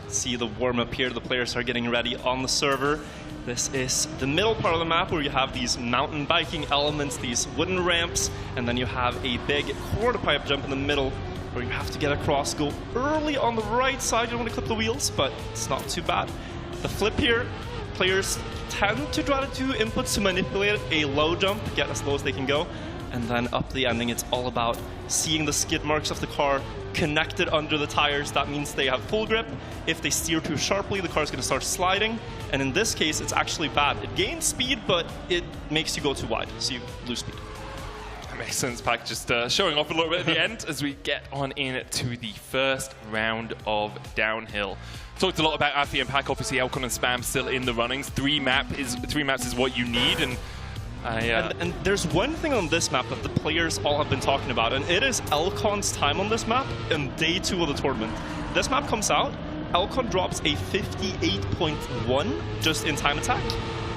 See the warm-up here. The players are getting ready on the server. This is the middle part of the map where you have these mountain biking elements, these wooden ramps, and then you have a big quarter pipe jump in the middle where you have to get across, go early on the right side. You don't want to clip the wheels, but it's not too bad. The flip here, players tend to try to do inputs to manipulate a low jump, get as low as they can go, and then up the ending, it's all about seeing the skid marks of the car connected under the tires. That means they have full grip. If they steer too sharply, the car's going to start sliding, and in this case, it's actually bad. It gains speed, but it makes you go too wide, so you lose speed. That makes sense. Pack just showing off a little bit at the end as we get on in to the first round of downhill. Talked a lot about Afi and Pack. Obviously, Elcon and Spam still in the runnings. 3 maps is what you need, and and there's one thing on this map that the players all have been talking about, and it is Elcon's time on this map in day 2 of the tournament. This map comes out, Elcon drops a 58.1 just in time attack,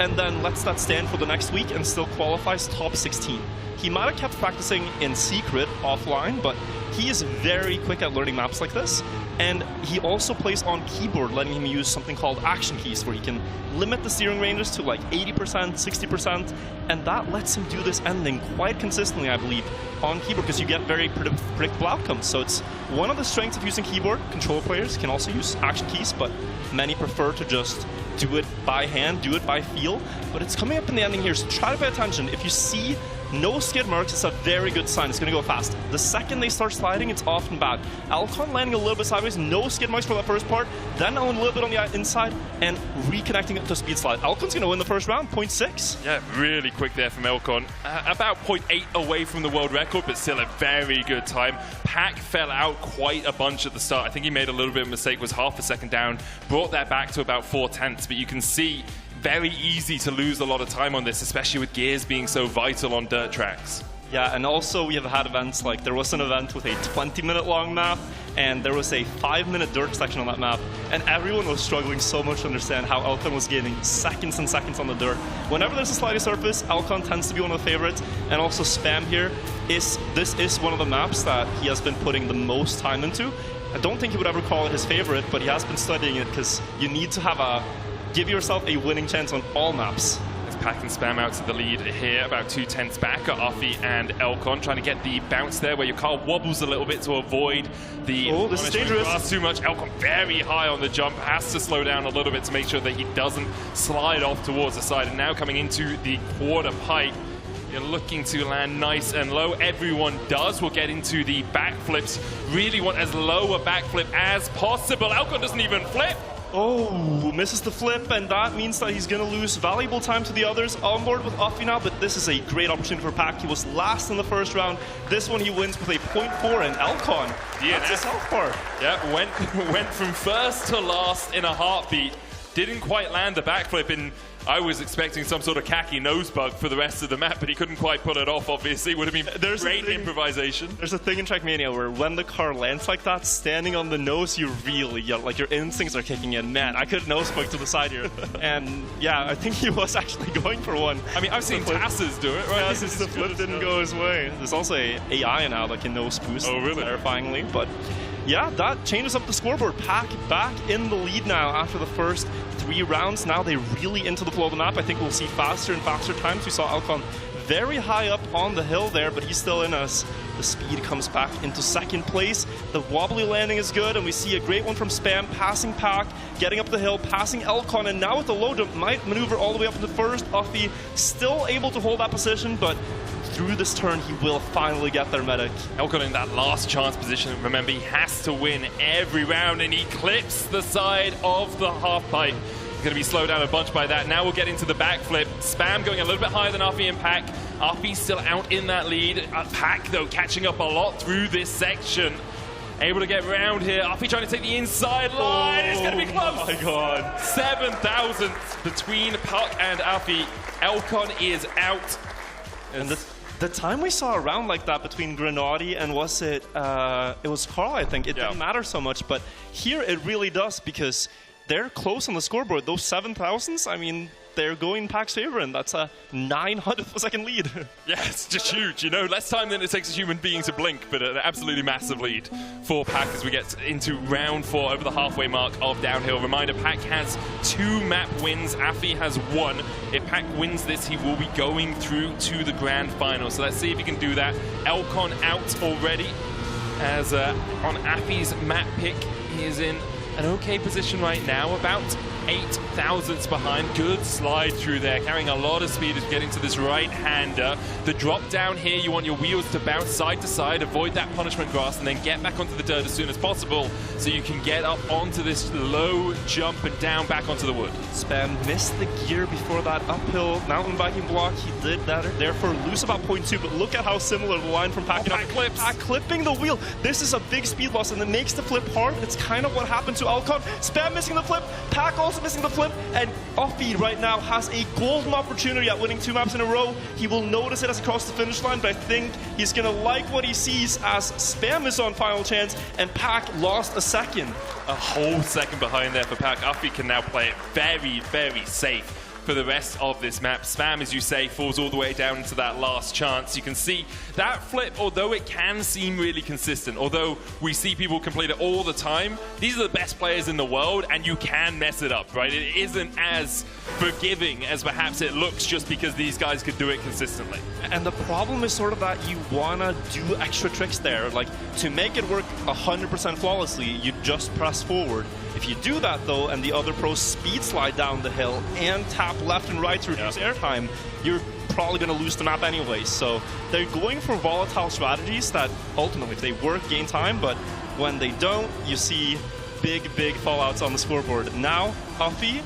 and then lets that stand for the next week and still qualifies top 16. He might have kept practicing in secret offline, but he is very quick at learning maps like this. And he also plays on keyboard, letting him use something called action keys, where he can limit the steering ranges to like 80%, 60%, and that lets him do this ending quite consistently, I believe, on keyboard, because you get very predictable outcomes. So it's one of the strengths of using keyboard. Controller players can also use action keys, but many prefer to just do it by hand, do it by feel. But it's coming up in the ending here, so try to pay attention. If you see no skid marks, it's a very good sign. It's going to go fast. The second they start sliding, it's often bad. Elcon landing a little bit sideways, no skid marks for that first part, then a little bit on the inside, and reconnecting it to speed slide. Elcon's going to win the first round, 0.6. Yeah, really quick there from Elcon. About 0.8 away from the world record, but still a very good time. Pack fell out quite a bunch at the start. I think he made a little bit of a mistake, was half a second down, brought that back to about 4/10, but you can see very easy to lose a lot of time on this, especially with gears being so vital on dirt tracks. Yeah, and also we have had events like there was an event with a 20-minute long map, and there was a 5-minute dirt section on that map, and everyone was struggling so much to understand how Alcon was gaining seconds and seconds on the dirt. Whenever there's a slidey surface, Alcon tends to be one of the favorites, and also Spam here this is one of the maps that he has been putting the most time into. I don't think he would ever call it his favorite, but he has been studying it because you need to give yourself a winning chance on all maps. Pack and Spam out to the lead here, about 2/10 back at Afi and Elcon, trying to get the bounce there where your car wobbles a little bit to avoid the this is dangerous. Too much. Elcon very high on the jump, has to slow down a little bit to make sure that he doesn't slide off towards the side. And now coming into the quarter pipe, you're looking to land nice and low. Everyone does. We'll get into the backflips. Really want as low a backflip as possible. Elcon doesn't even flip. Oh, misses the flip, and that means that he's going to lose valuable time to the others on board with Afi now, but this is a great opportunity for Pack. He was last in the first round. This one he wins with a 0.4, and Elcon, that's his health part. Yeah, went from first to last in a heartbeat. Didn't quite land the backflip, and I was expecting some sort of khaki nose bug for the rest of the map, but he couldn't quite pull it off, obviously. Would have been great improvisation. There's a thing in Trackmania where when the car lands like that, standing on the nose, you really, like your instincts are kicking in. Man, I could nose bug to the side here. And yeah, I think he was actually going for one. I mean, I've seen Tasses do it, right? Yeah, since the flip didn't go his way. There's also a AI now that can nose boost. Oh, really? Terrifyingly, but yeah, that changes up the scoreboard. Pack back in the lead now after the first 3 rounds. Now they're really into the flow of the map. I think we'll see faster and faster times. We saw Alcon very high up on the hill there, but he's still in us. The speed comes back into second place. The wobbly landing is good, and we see a great one from Spam, passing Pack, getting up the hill, passing Elcon, and now with the low jump, might maneuver all the way up into first. Afi still able to hold that position, but through this turn, he will finally get their medic. Elcon in that last chance position. Remember, he has to win every round, and he clips the side of the half pipe. He's going to be slowed down a bunch by that. Now we'll get into the backflip. Spam going a little bit higher than Afi and Pack. Afi still out in that lead. Pack, though, catching up a lot through this section. Able to get around here. Afi trying to take the inside line. It's going to be close. Oh my god. 7,000 between Pack and Afi. Elcon is out. And the time we saw a round like that between Grenadi and it was Carl, I think. It didn't matter so much, but here it really does because they're close on the scoreboard. Those 7,000s, I mean, they're going Pack's favor, and that's a 900th per second lead. Yeah, it's just huge, you know, less time than it takes a human being to blink, but an absolutely massive lead for Pack as we get into round 4 over the halfway mark of downhill. Reminder, Pack has 2 map wins, Afi has 1. If Pack wins this, he will be going through to the grand final. So let's see if he can do that. Elcon out already, as on Afi's map pick, he is in an okay position right now, about 8 thousandths behind. Good slide through there, carrying a lot of speed as we get into this right-hander. The drop down here, you want your wheels to bounce side to side, avoid that punishment grass, and then get back onto the dirt as soon as possible so you can get up onto this low jump and down back onto the wood. Spam missed the gear before that uphill mountain biking block. He did that, therefore lose about 0.2, but look at how similar the line from Pack clips. Pack clipping the wheel. This is a big speed loss, and it makes the flip hard. It's kind of what happened to Alcon. Spam missing the flip, Pack also missing the flip, and Afi right now has a golden opportunity at winning 2 maps in a row. He will notice it as he crosses the finish line, but I think he's going to like what he sees as Spam is on final chance, and Pack lost a second. A whole second behind there for Pack. Afi can now play it very, very safe for the rest of this map. Spam, as you say, falls all the way down into that last chance. You can see that flip, although it can seem really consistent, although we see people complete it all the time, these are the best players in the world, and you can mess it up, right? It isn't as forgiving as perhaps it looks just because these guys could do it consistently. And the problem is sort of that you want to do extra tricks there. Like, to make it work 100% flawlessly, you just press forward. If you do that, though, and the other pros speed slide down the hill and tap left and right to reduce airtime, you're probably going to lose the map anyway. So they're going for volatile strategies that ultimately, if they work, gain time, but when they don't, you see big fallouts on the scoreboard. Now, Afi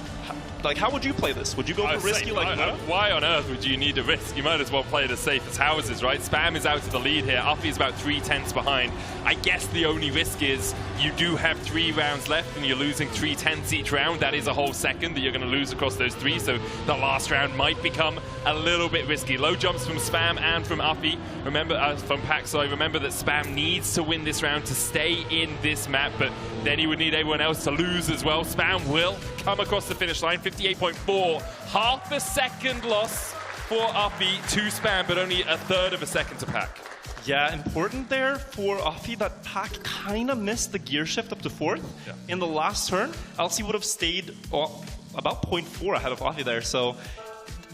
Like, how would you play this? Would you go for risky like Mudda? Why on earth would you need a risk? You might as well play it as safe as houses, right? Spam is out to the lead here. Uffy's about 3/10 behind. I guess the only risk is you do have 3 rounds left and you're losing 3/10 each round. That is a whole second that you're going to lose across those 3, so the last round might become a little bit risky. Low jumps from Spam and from Uffy. Remember, from Pack, sorry. Remember that Spam needs to win this round to stay in this map, but then he would need everyone else to lose as well. Spam will come across the finish line, 58.4. Half a second loss for Uffy to Spam, but only a third of a second to Pack. Yeah, important there for Uffy that Pack kind of missed the gear shift up to 4th in the last turn. else he would have stayed about 0.4 ahead of Uffy there, so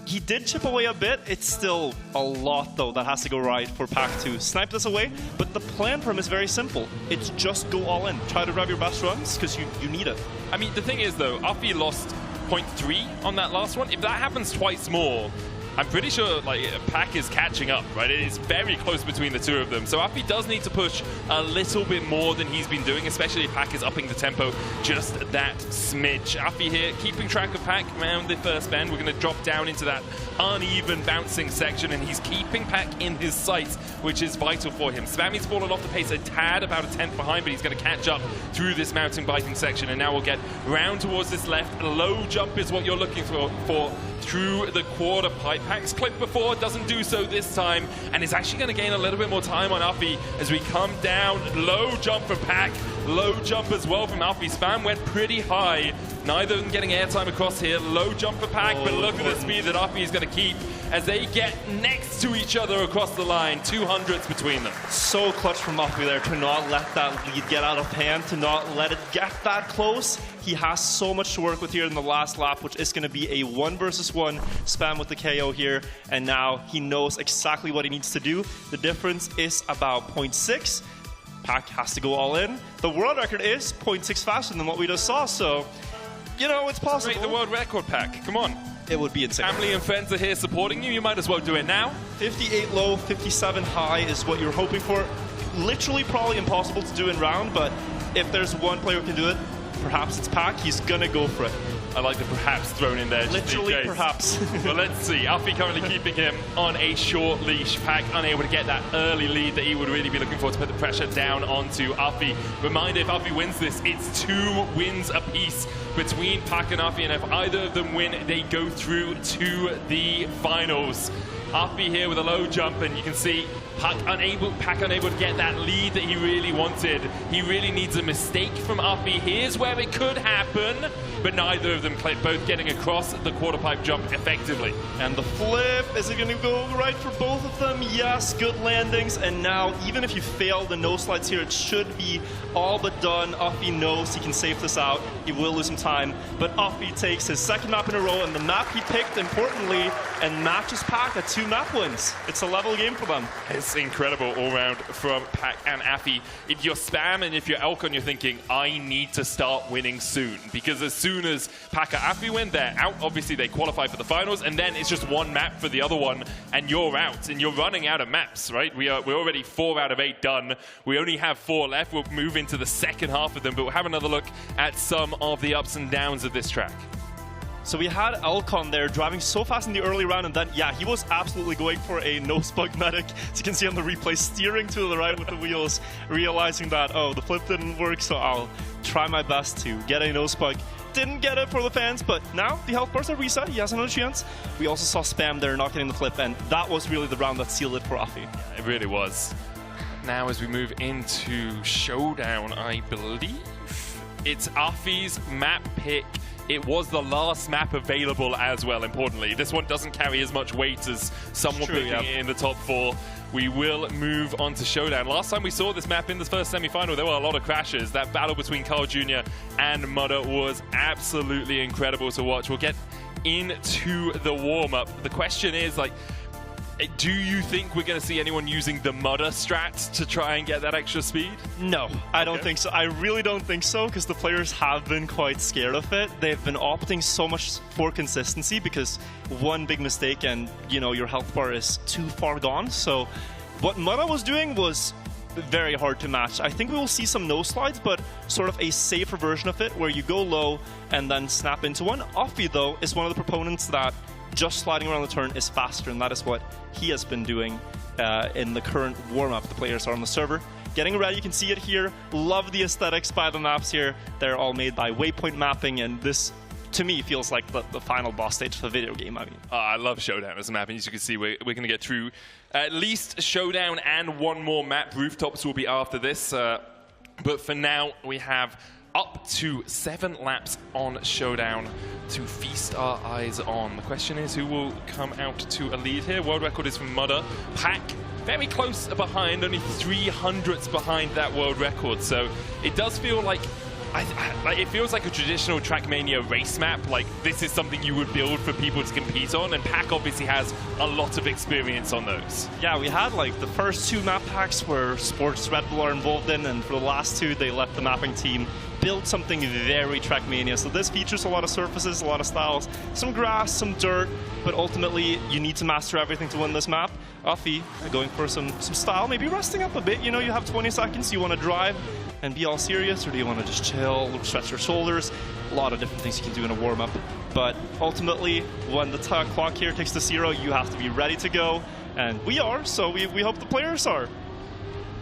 he did chip away a bit. It's still a lot, though, that has to go right for Pack to snipe this away. But the plan for him is very simple. It's just go all in. Try to grab your best runs, because you need it. I mean, the thing is, though, Uffy lost 0.3 on that last one. If that happens twice more, I'm pretty sure like Pack is catching up, right? It is very close between the two of them. So Uffy does need to push a little bit more than he's been doing, especially if Pack is upping the tempo just that smidge. Uffy here keeping track of Pack around the first bend. We're going to drop down into that uneven bouncing section, and he's keeping Pack in his sights, which is vital for him. Spammy's fallen off the pace a tad, about a 10th behind, but he's going to catch up through this mountain biting section, and now we'll get round towards this left. Low jump is what you're looking for through the quarter pipe. Pack's clipped before, doesn't do so this time, and is actually going to gain a little bit more time on Uffy as we come down. Low jump from Pack, low jump as well from Uffy. Spam went pretty high, neither of them getting airtime across here. Low jump for Pack, but look at the speed that Uffy is going to keep as they get next to each other across the line. 200s between them. So clutch from Uffy there to not let that lead get out of hand, to not let it get that close. He has so much to work with here in the last lap, which is going to be a 1 versus 1 Spam with the KO here, and now he knows exactly what he needs to do. The difference is about 0.6. Pack has to go all in. The world record is 0.6 faster than what we just saw, so you know it's possible. Break the world record, Pack. Come on. It would be insane. Family and friends are here supporting you. You might as well do it now. 58 low, 57 high is what you're hoping for. Literally probably impossible to do in round, but if there's one player who can do it, perhaps it's Pack. He's gonna go for it. I like the perhaps thrown in there. Literally perhaps. Well, let's see. Uffy currently keeping him on a short leash. Pack unable to get that early lead that he would really be looking for to put the pressure down onto Uffy. Reminder, if Uffy wins this, it's 2 wins apiece between Pack and Uffy, and if either of them win, they go through to the finals. Uffy here with a low jump, and you can see Pack unable to get that lead that he really wanted. He really needs a mistake from Uffy. Here's where it could happen, but neither of them both getting across the quarter pipe jump effectively. And the flip, is it going to go right for both of them? Yes, good landings, and now even if you fail the no slides here, it should be all but done. Uffy knows he can save this out. He will lose some time, but Uffy takes his 2nd map in a row, and the map he picked, importantly, and matches Pack at 2 map wins. It's a level game for them. It's incredible all round from Pack and Uffy. If you're Spam and if you're Elcon, you're thinking, I need to start winning soon, because as soon as Pack and Uffy win, they're out. Obviously, they qualify for the finals, and then it's just 1 map for the other one, and you're out, and you're running out of maps, right? We're already 4 out of 8 done. We only have 4 left. We'll move into the second half of them, but we'll have another look at some of the ups and downs of this track. So we had Elcon there driving so fast in the early round, and then, yeah, he was absolutely going for a no-spug medic. As you can see on the replay, steering to the right with the wheels, realizing that, oh, the flip didn't work, so I'll try my best to get a no-spug. Didn't get it for the fans, but now the health bars are reset. He has another chance. We also saw Spam there not getting the flip, and that was really the round that sealed it for Uffy. It really was. Now as we move into Showdown, I believe it's Uffy's map pick. It was the last map available as well, importantly. This one doesn't carry as much weight as someone picking it in the top 4. We will move on to Showdown. Last time we saw this map in the first semi-final, there were a lot of crashes. That battle between Carl Jr. and Mudda was absolutely incredible to watch. We'll get into the warm-up. The question is, like, do you think we're going to see anyone using the Mudda strat to try and get that extra speed? No, I don't think so. I really don't think so, because the players have been quite scared of it. They've been opting so much for consistency, because one big mistake and, you know, your health bar is too far gone. So what Mudda was doing was very hard to match. I think we will see some no slides, but sort of a safer version of it where you go low and then snap into one. Offie, though, is one of the proponents that just sliding around the turn is faster, and that is what he has been doing in the current warm-up. The players are on the server getting ready. You can see it here. Love the aesthetics by the maps here. They're all made by waypoint mapping, and this, to me, feels like the final boss stage of the video game. I mean, I love Showdown as a map, and as you can see, we're going to get through at least Showdown and one more map. Rooftops will be after this, but for now, we have up to 7 laps on Showdown to feast our eyes on. The question is, who will come out to a lead here? World record is from Mudder. Pack very close behind, only 300ths behind that world record. So it does feel like, it feels like a traditional Trackmania race map. Like, this is something you would build for people to compete on, and Pack obviously has a lot of experience on those. Yeah, we had like the first 2 map packs where Sports Red Bull are involved in, and for the last 2, they let the mapping team build something very Trackmania. So this features a lot of surfaces, a lot of styles, some grass, some dirt, but ultimately you need to master everything to win this map. Offie going for some style, maybe resting up a bit. You know, you have 20 seconds, you want to drive and be all serious, or do you want to just chill, stretch your shoulders? A lot of different things you can do in a warm-up. But ultimately, when the clock here takes to 0, you have to be ready to go. And we are, so we hope the players are.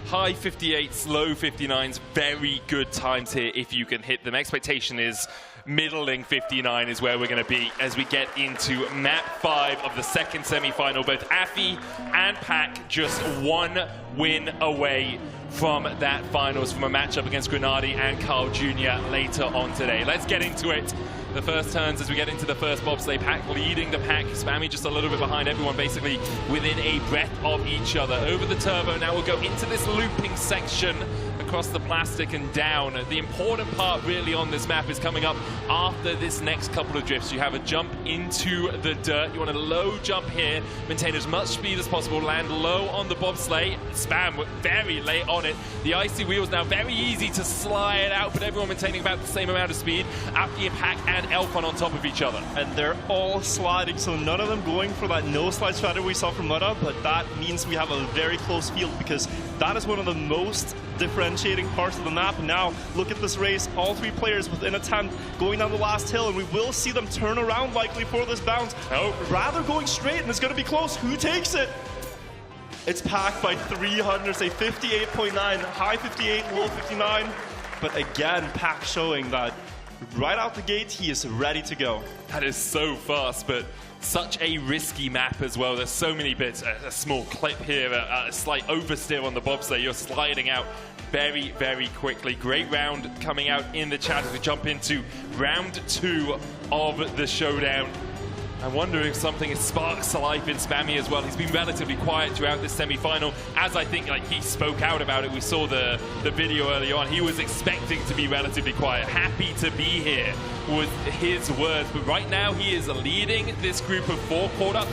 High 58s, low 59s, very good times here if you can hit them. Expectation is middling 59 is where we're going to be as we get into map 5 of the second semi-final. Both Affy and Pack just 1 win away from that finals, from a matchup against Grenadi and Carl Jr. later on today. Let's get into it. The first turns as we get into the first bobsleigh. Pack leading the pack, Spammy just a little bit behind everyone, basically within a breath of each other. Over the turbo, now we'll go into this looping section across the plastic and down. The important part really on this map is coming up after this next couple of drifts. You have a jump into the dirt. You want a low jump here, maintain as much speed as possible, land low on the bobsleigh. Spam very late on it. The icy wheels now very easy to slide out, but everyone maintaining about the same amount of speed. Affy, Pack and Elfon on top of each other. And they're all sliding, so none of them going for that no slide strategy we saw from Mudda, but that means we have a very close field, because that is one of the most differentiating parts of the map. Now look at this race, all 3 players within a 10 going down the last hill, and we will see them turn around likely for this bounce. Rather going straight, and it's going to be close. Who takes it? It's Pack by 300, say 58.9, high 58, low 59. But again, Pack showing that right out the gate, he is ready to go. That is so fast, but such a risky map as well. There's so many bits. A small clip here, a slight oversteer on the bobsleigh. You're sliding out very, very quickly. Great round coming out in the chat as we jump into round 2 of the Showdown. I wonder if something sparks to life in Spammy as well. He's been relatively quiet throughout this semi-final, as I think he spoke out about it. We saw the video early on. He was expecting to be relatively quiet. Happy to be here was his words. But right now he is leading this group of 4, caught up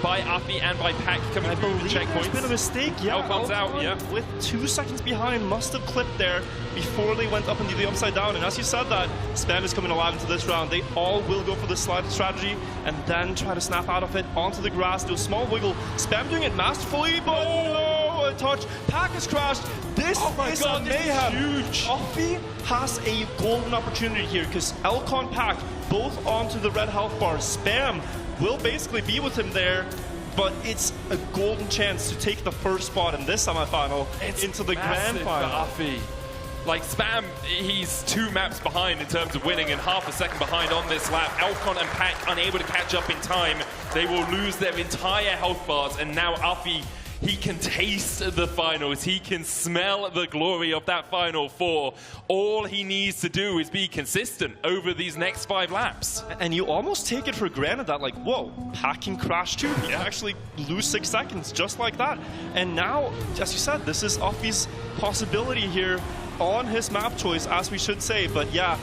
by Affy and by Pack coming through the checkpoints. It's been a mistake, yeah. Elfon's out, yeah. With 2 seconds behind, must have clipped there before they went up into the upside down. And as you said that, Spam is coming alive into this round. They all will go for the slide strategy and then try to snap out of it onto the grass, do a small wiggle. Spam doing it masterfully, but no, a touch. Pack has crashed. This is a mayhem. Huge. Offie has a golden opportunity here, because Elcon, Pack both onto the red health bar. Spam will basically be with him there, but it's a golden chance to take the first spot in this semifinal into the grand final. Like Spam, he's 2 maps behind in terms of winning and half a second behind on this lap. Elcon and Pack unable to catch up in time. They will lose their entire health bars, and now Affy, he can taste the finals. He can smell the glory of that final 4. All he needs to do is be consistent over these next 5 laps. And you almost take it for granted that, like, whoa, Pack can crash too. He actually lose 6 seconds just like that. And now, as you said, this is Affy's possibility here on his map choice, as we should say. But yeah,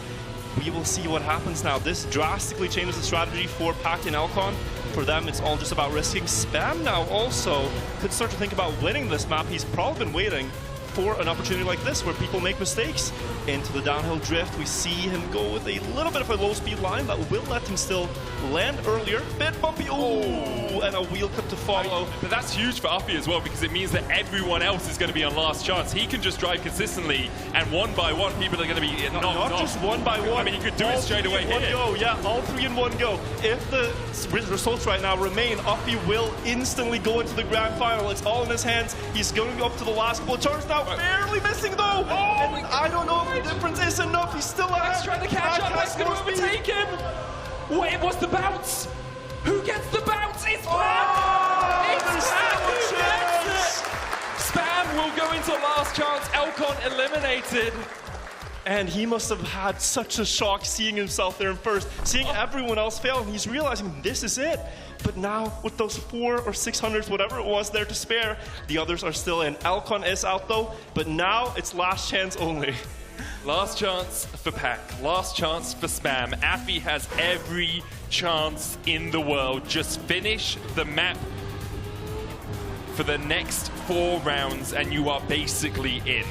we will see what happens now. This drastically changes the strategy for Pack and Elcon. For them, it's all just about risking. Spam now also could start to think about winning this map. He's probably been waiting for an opportunity like this where people make mistakes. Into the downhill drift, we see him go with a little bit of a low speed line that will let him still land earlier. Bit bumpy, oh, and a wheel clip to follow. But that's huge for Uffy as well, because it means that everyone else is going to be on last chance. He can just drive consistently, and one by one, people are going to be knocked off. Not just one by one. I mean, he could do it straight away here. Go. Yeah, all 3 in one go. If the results right now remain, Uffy will instantly go into the grand final. It's all in his hands. He's going up to the last couple of turns now, barely missing though. And I don't know if the difference is enough. He's still ahead. He's trying to catch up. That's going to overtake him. Wait, it was the bounce. Who gets the bounce? It's Spam! It's Spam who gets it! Spam will go into last chance. Elcon eliminated. And he must have had such a shock seeing himself there in first, seeing everyone else fail, and he's realizing this is it. But now, with those 400 or 600s, whatever it was there to spare, the others are still in. Elcon is out though, but now it's last chance only. Last chance for Pack, last chance for Spam. Affy has every chance in the world. Just finish the map for the next 4 rounds and you are basically in.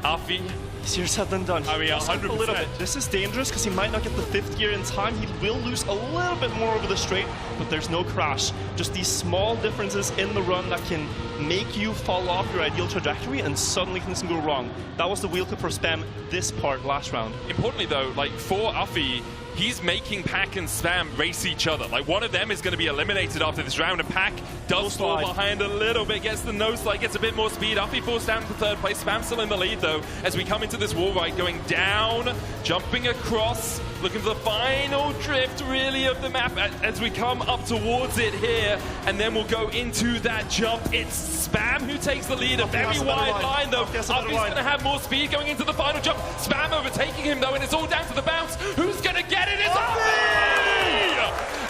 Affy, easier said than done. I mean, 100%. A little bit. This is dangerous because he might not get the 5th gear in time. He will lose a little bit more over the straight, but there's no crash. Just these small differences in the run that can make you fall off your ideal trajectory and suddenly things can go wrong. That was the wheel clip for Spam this part last round. Importantly though, like for Uffy, he's making Pack and Spam race each other. Like one of them is going to be eliminated after this round, and Pack does fall behind a little bit, gets the nose slide, gets a bit more speed. Uffy falls down to 3rd place. Spam still in the lead though, as we come into this wall ride, going down, jumping across, looking for the final drift really of the map as we come up towards it here, and then we'll go into that jump. It's Spam who takes the lead, a very wide line though. Uffy's going to have more speed going into the final jump. Spam overtaking him though, and it's all down to the bounce. Who's going to get it? It's Uffy!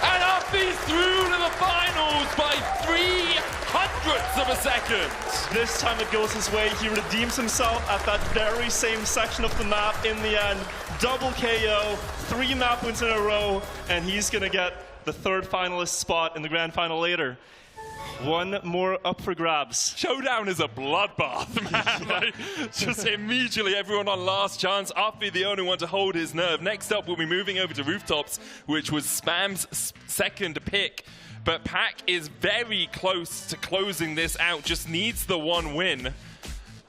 And Uffy's through to the finals by 0.03 of a second. This time it goes his way. He redeems himself at that very same section of the map in the end. Double KO, 3 map wins in a row, and he's going to get the 3rd finalist spot in the grand final later. 1 more up for grabs. Showdown is a bloodbath, man. Like, just immediately everyone on last chance. Uffy the only one to hold his nerve. Next up, we'll be moving over to Rooftops, which was Spam's 2nd pick. But Pack is very close to closing this out, just needs the 1 win.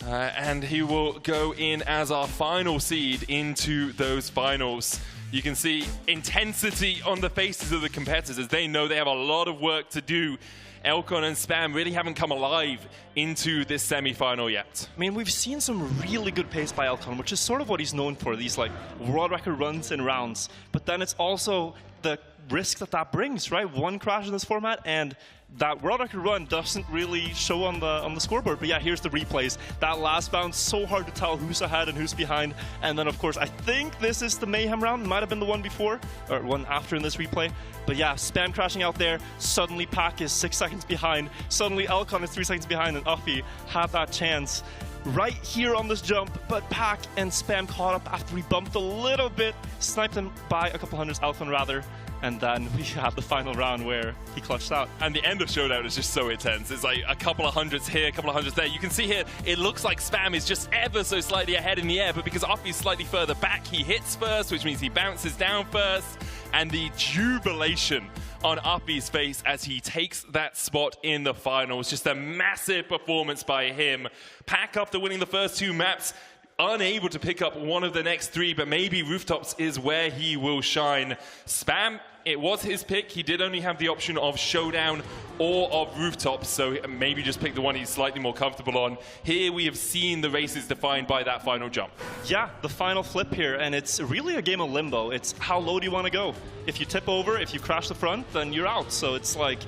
And he will go in as our final seed into those finals. You can see intensity on the faces of the competitors as they know they have a lot of work to do. Elcon and Spam really haven't come alive into this semi-final yet. I mean, we've seen some really good pace by Elcon, which is sort of what he's known for, these like world record runs in rounds. But then it's also the risk that brings, right? 1 crash in this format, and that world record run doesn't really show on the scoreboard. But yeah, here's the replays. That last bounce, so hard to tell who's ahead and who's behind. And then of course, I think this is the Mayhem round. It might have been the one before, or one after in this replay. But yeah, Spam crashing out there. Suddenly Pack is 6 seconds behind. Suddenly Elcon is 3 seconds behind, and Uffy have that chance right here on this jump. But Pack and Spam caught up after we bumped a little bit, sniped him by a couple hundreds, Elcon rather. And then we have the final round where he clutched out. And the end of Showdown is just so intense. It's like a couple of hundreds here, a couple of hundreds there. You can see here, it looks like Spam is just ever so slightly ahead in the air, but because Uffy's slightly further back, he hits first, which means he bounces down first. And the jubilation on Uffy's face as he takes that spot in the finals. Just a massive performance by him. Pack after winning the first 2 maps, unable to pick up one of the next 3, but maybe Rooftops is where he will shine. Spam, it was his pick. He did only have the option of Showdown or of Rooftops, so maybe just pick the one he's slightly more comfortable on. Here we have seen the races defined by that final jump. Yeah, the final flip here, and it's really a game of limbo. It's how low do you want to go? If you tip over, if you crash the front, then you're out. So it's like,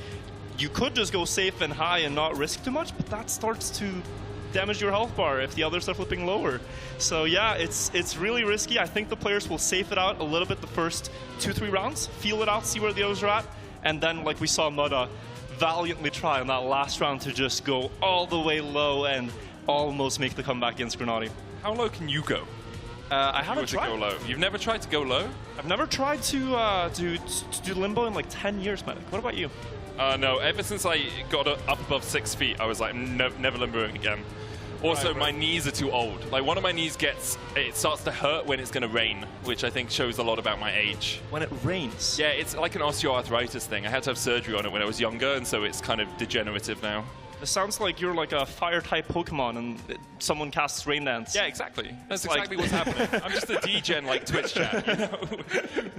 you could just go safe and high and not risk too much, but that starts to damage your health bar if the others are flipping lower. So yeah, it's really risky. I think the players will safe it out a little bit the first 2-3 rounds, feel it out, see where the others are at, and then like we saw Mudda valiantly try in that last round to just go all the way low and almost make the comeback against Grenadi. How low can you go? I haven't tried. To go low. You've never tried to go low? I've never tried to do limbo in like 10 years, Medic. What about you? No, ever since I got up above 6 feet, I was like, never limboing again. Also, my knees are too old. Like, one of my knees it starts to hurt when it's going to rain, which I think shows a lot about my age. When it rains? Yeah, it's like an osteoarthritis thing. I had to have surgery on it when I was younger, and so it's kind of degenerative now. It sounds like you're like a fire-type Pokemon and someone casts Rain Dance. Yeah, exactly. That's exactly what's happening. I'm just a degen like Twitch chat, you know,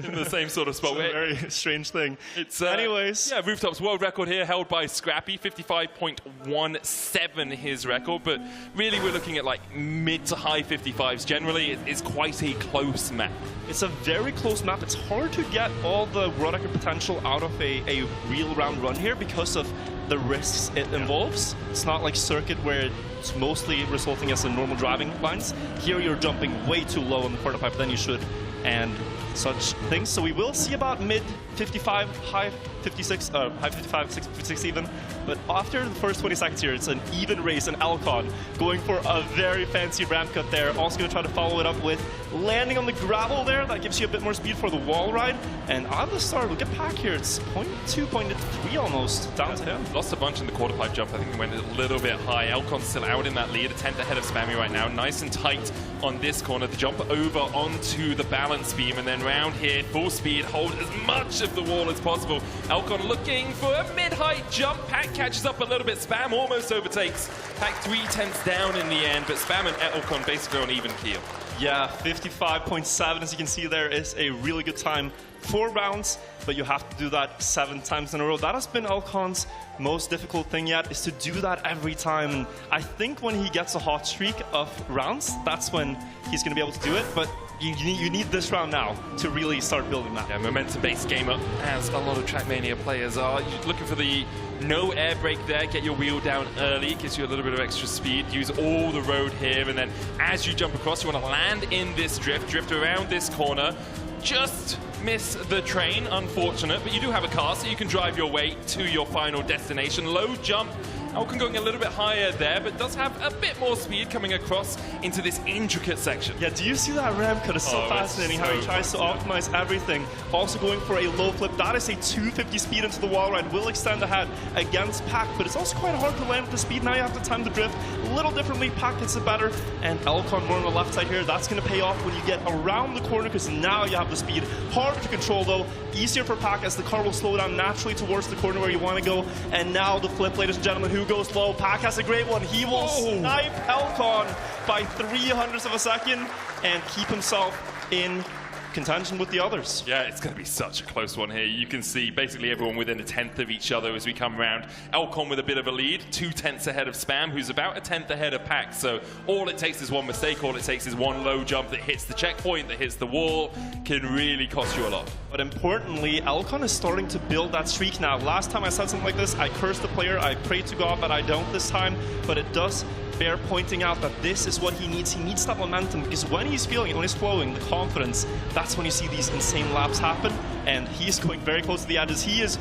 in the same sort of spot. It's a very strange thing. It's anyways. Yeah, Rooftops world record here held by Scrappy, 55.17 his record, but really we're looking at like mid to high 55s. Generally, it's quite a close map. It's a very close map. It's hard to get all the world record potential out of a real round run here because of the risks it involves. It's not like circuit where it's mostly resulting as in normal driving lines. Here you're jumping way too low on the quarter pipe than you should and such things. So we will see about mid 55, high 56, high 55, 56 even. But after the first 20 seconds here, it's an even race, and Alcon going for a very fancy ramp cut there. Also going to try to follow it up with landing on the gravel there. That gives you a bit more speed for the wall ride. And out of the start, look at Pack here. It's 0.2, 0.3 almost down to him. Lost a bunch in the quarter pipe jump. I think he went a little bit high. Alcon's still out in that lead, a 10th ahead of Spammy right now. Nice and tight on this corner. The jump over onto the balance beam, and then round here, full speed, hold as much of the wall as possible. Alcon looking for a mid-height jump. Pack catches up a little bit. Spam almost overtakes. Pack 3/10 down in the end, but Spam and Alcon basically on even keel. Yeah, 55.7, as you can see there, is a really good time. 4 rounds, but you have to do that 7 times in a row. That has been Alcon's most difficult thing yet, is to do that every time. And I think when he gets a hot streak of rounds, that's when he's going to be able to do it. But you need this round now to really start building that. Yeah, momentum-based gamer, as a lot of Trackmania players are. You're looking for the no air brake there, get your wheel down early, gives you a little bit of extra speed, use all the road here, and then as you jump across, you want to land in this drift around this corner, just miss the train, unfortunate, but you do have a car, so you can drive your way to your final destination. Low jump, Alcon going a little bit higher there, but does have a bit more speed coming across into this intricate section. Yeah, do you see that ramp cut? It's so fascinating how he tries to optimize everything. Also going for a low flip. That is a 250 speed into the wall ride. Will extend ahead against Pack, but it's also quite hard to land with the speed. Now you have to time the drift a little differently. Pack gets it better, and Alcon more on the left side here. That's going to pay off when you get around the corner, because now you have the speed. Harder to control though. Easier for Pack as the car will slow down naturally towards the corner where you want to go. And now the flip, ladies and gentlemen. Who goes low? Pack has a great one. He will snipe Alcon by 300ths of a second and keep himself in contention with the others. Yeah, it's going to be such a close one here. You can see basically everyone within a 10th of each other as we come around. Alcon with a bit of a lead, 2/10 ahead of Spam, who's about a 10th ahead of Pack. So all it takes is one mistake, all it takes is one low jump that hits the checkpoint, that hits the wall, can really cost you a lot. But importantly, Alcon is starting to build that streak now. Last time I said something like this, I cursed the player, I prayed to God, but I don't this time. But it does bear pointing out that this is what he needs. He needs that momentum, because when he's feeling it, when he's flowing, the confidence, that's when you see these insane laps happen. And he's going very close to the edges. He is,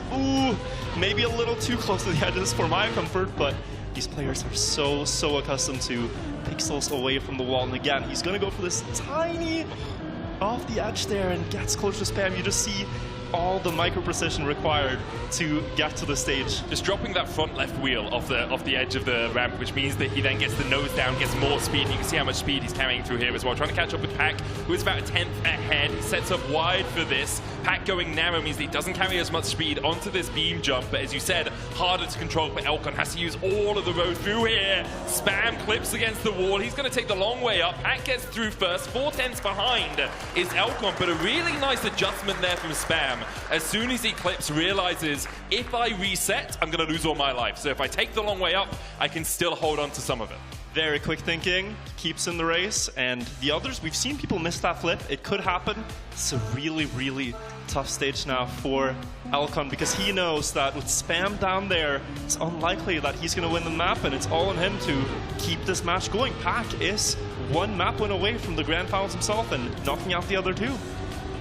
maybe a little too close to the edges for my comfort, but these players are so accustomed to pixels away from the wall. And again, he's going to go for this tiny off the edge there and gets close to Spam. You just see all the micro precision required to get to the stage. Just dropping that front left wheel off the edge of the ramp, which means that he then gets the nose down, gets more speed, and you can see how much speed he's carrying through here as well. Trying to catch up with Pack, who is about a 10th ahead. He sets up wide for this. Pack going narrow means that he doesn't carry as much speed onto this beam jump, but as you said, harder to control, but Alcon has to use all of the road through here. Spam clips against the wall. He's going to take the long way up. Pack gets through first. 4/10 behind is Alcon, but a really nice adjustment there from Spam. As soon as he clips, realizes, if I reset, I'm going to lose all my life. So if I take the long way up, I can still hold on to some of it. Very quick thinking, keeps in the race, and the others, we've seen people miss that flip. It could happen. It's a really tough stage now for Alcon, because he knows that with Spam down there, it's unlikely that he's going to win the map, and it's all on him to keep this match going. Pack is 1 map win away from the grand finals himself and knocking out the other 2.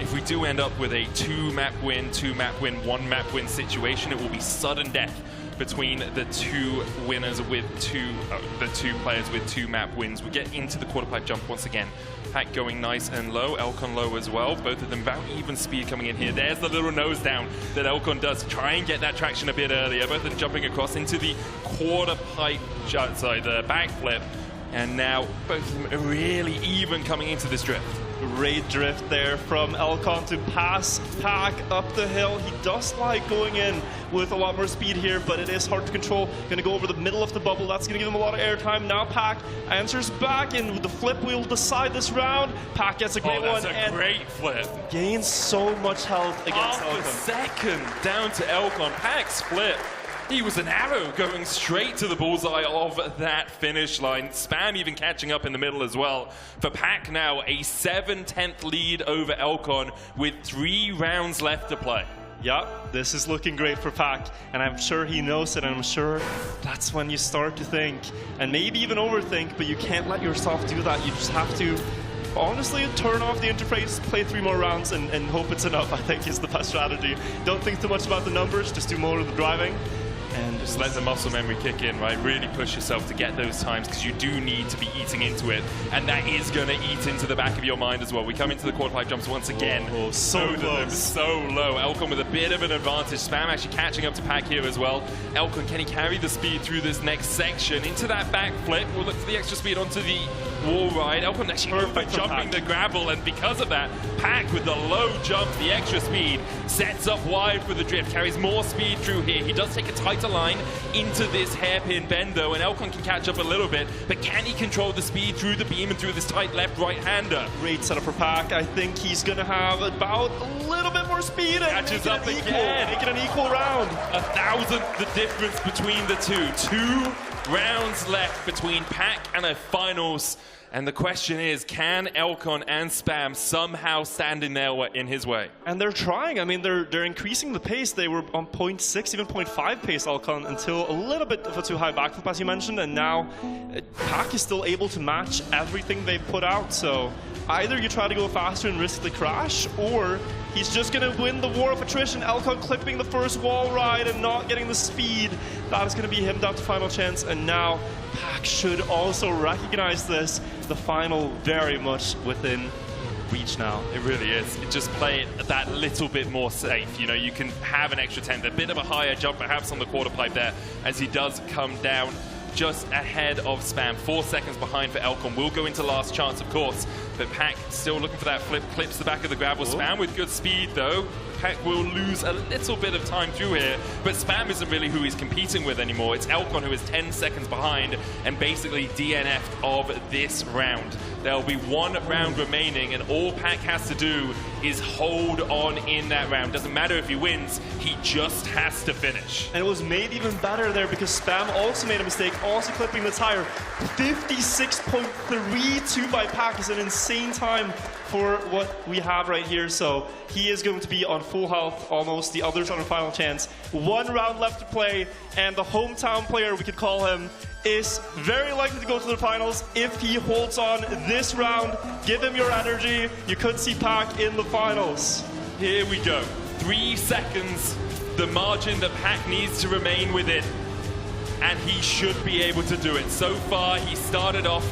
If we do end up with a 2-map win, 2-map win, 1-map win situation, it will be sudden death between the two winners with the two players with 2-map wins. We get into the quarter pipe jump once again. Pack going nice and low, Alcon low as well. Both of them about even speed coming in here. There's the little nose down that Alcon does. Try and get that traction a bit earlier. Both of them jumping across into the quarter pipe, the backflip. And now both of them are really even coming into this drift. Great drift there from Elcon to pass Pack up the hill. He does like going in with a lot more speed here, but it is hard to control. Gonna go over the middle of the bubble. That's gonna give him a lot of airtime. Now Pack answers back, and with the flip will decide this round. Pack gets a great one. That's a great flip. Gains so much health against Half a Elcon. second down to Elcon. Pack's flip. He was an arrow going straight to the bullseye of that finish line. Spam even catching up in the middle as well. For Pack now, a 7/10 lead over Elcon with 3 rounds left to play. Yep, this is looking great for Pack, and I'm sure he knows it, and I'm sure that's when you start to think, and maybe even overthink, but you can't let yourself do that. You just have to honestly turn off the interface, play 3 more rounds, and hope it's enough, I think, is the best strategy. Don't think too much about the numbers, just do more of the driving. And just let the muscle memory kick in, right? Really push yourself to get those times, because you do need to be eating into it. And that is going to eat into the back of your mind as well. We come into the quarter pipe jumps once again. Oh, so close. So low. Elcon with a bit of an advantage. Spam actually catching up to Pack here as well. Elcon, can he carry the speed through this next section? Into that back flip. We'll look for the extra speed onto the wall ride. Elcon actually jumping the gravel, and because of that, Pack with the low jump, the extra speed, sets up wide for the drift, carries more speed through here. He does take a tighter line into this hairpin bend though, and Elcon can catch up a little bit, but can he control the speed through the beam and through this tight left-right-hander? Great setup for Pack. I think he's going to have about a little bit more speed and catches up make again. it an equal round. 1,000th the difference between the two. 2 rounds left between Pack and a finals. And the question is, can Elcon and Spam somehow stand in his way? And they're trying. I mean, they're increasing the pace. They were on 0.6, even 0.5 pace, Elcon, until a little bit of a too high backflip, as you mentioned. And now Pack is still able to match everything they put out. So either you try to go faster and risk the crash, or he's just going to win the war of attrition. Elcon clipping the first wall ride and not getting the speed. That is going to be him down to final chance. And now Pack should also recognize this. The final very much within reach now. It really is. Just play it that little bit more safe. You know, you can have an extra 10th, a bit of a higher jump perhaps on the quarter pipe there, as he does come down just ahead of Spam. 4 seconds behind for Elcon. Will go into last chance, of course, but Pack still looking for that flip, clips the back of the gravel. Spam with good speed though. Pack will lose a little bit of time through here, but Spam isn't really who he's competing with anymore. It's Elcon who is 10 seconds behind and basically DNF'd of this round. There'll be 1 round remaining, and all Pack has to do is hold on in that round. Doesn't matter if he wins, he just has to finish. And it was made even better there because Spam also made a mistake, also clipping the tire. 56.32 by Pack is an insane time for what we have right here. So he is going to be on full health almost. The others on a final chance. 1 round left to play, and the hometown player, we could call him, is very likely to go to the finals if he holds on this round. Give him your energy. You could see Pack in the finals. Here we go. 3 seconds, the margin that Pack needs to remain within, and he should be able to do it. So far, he started off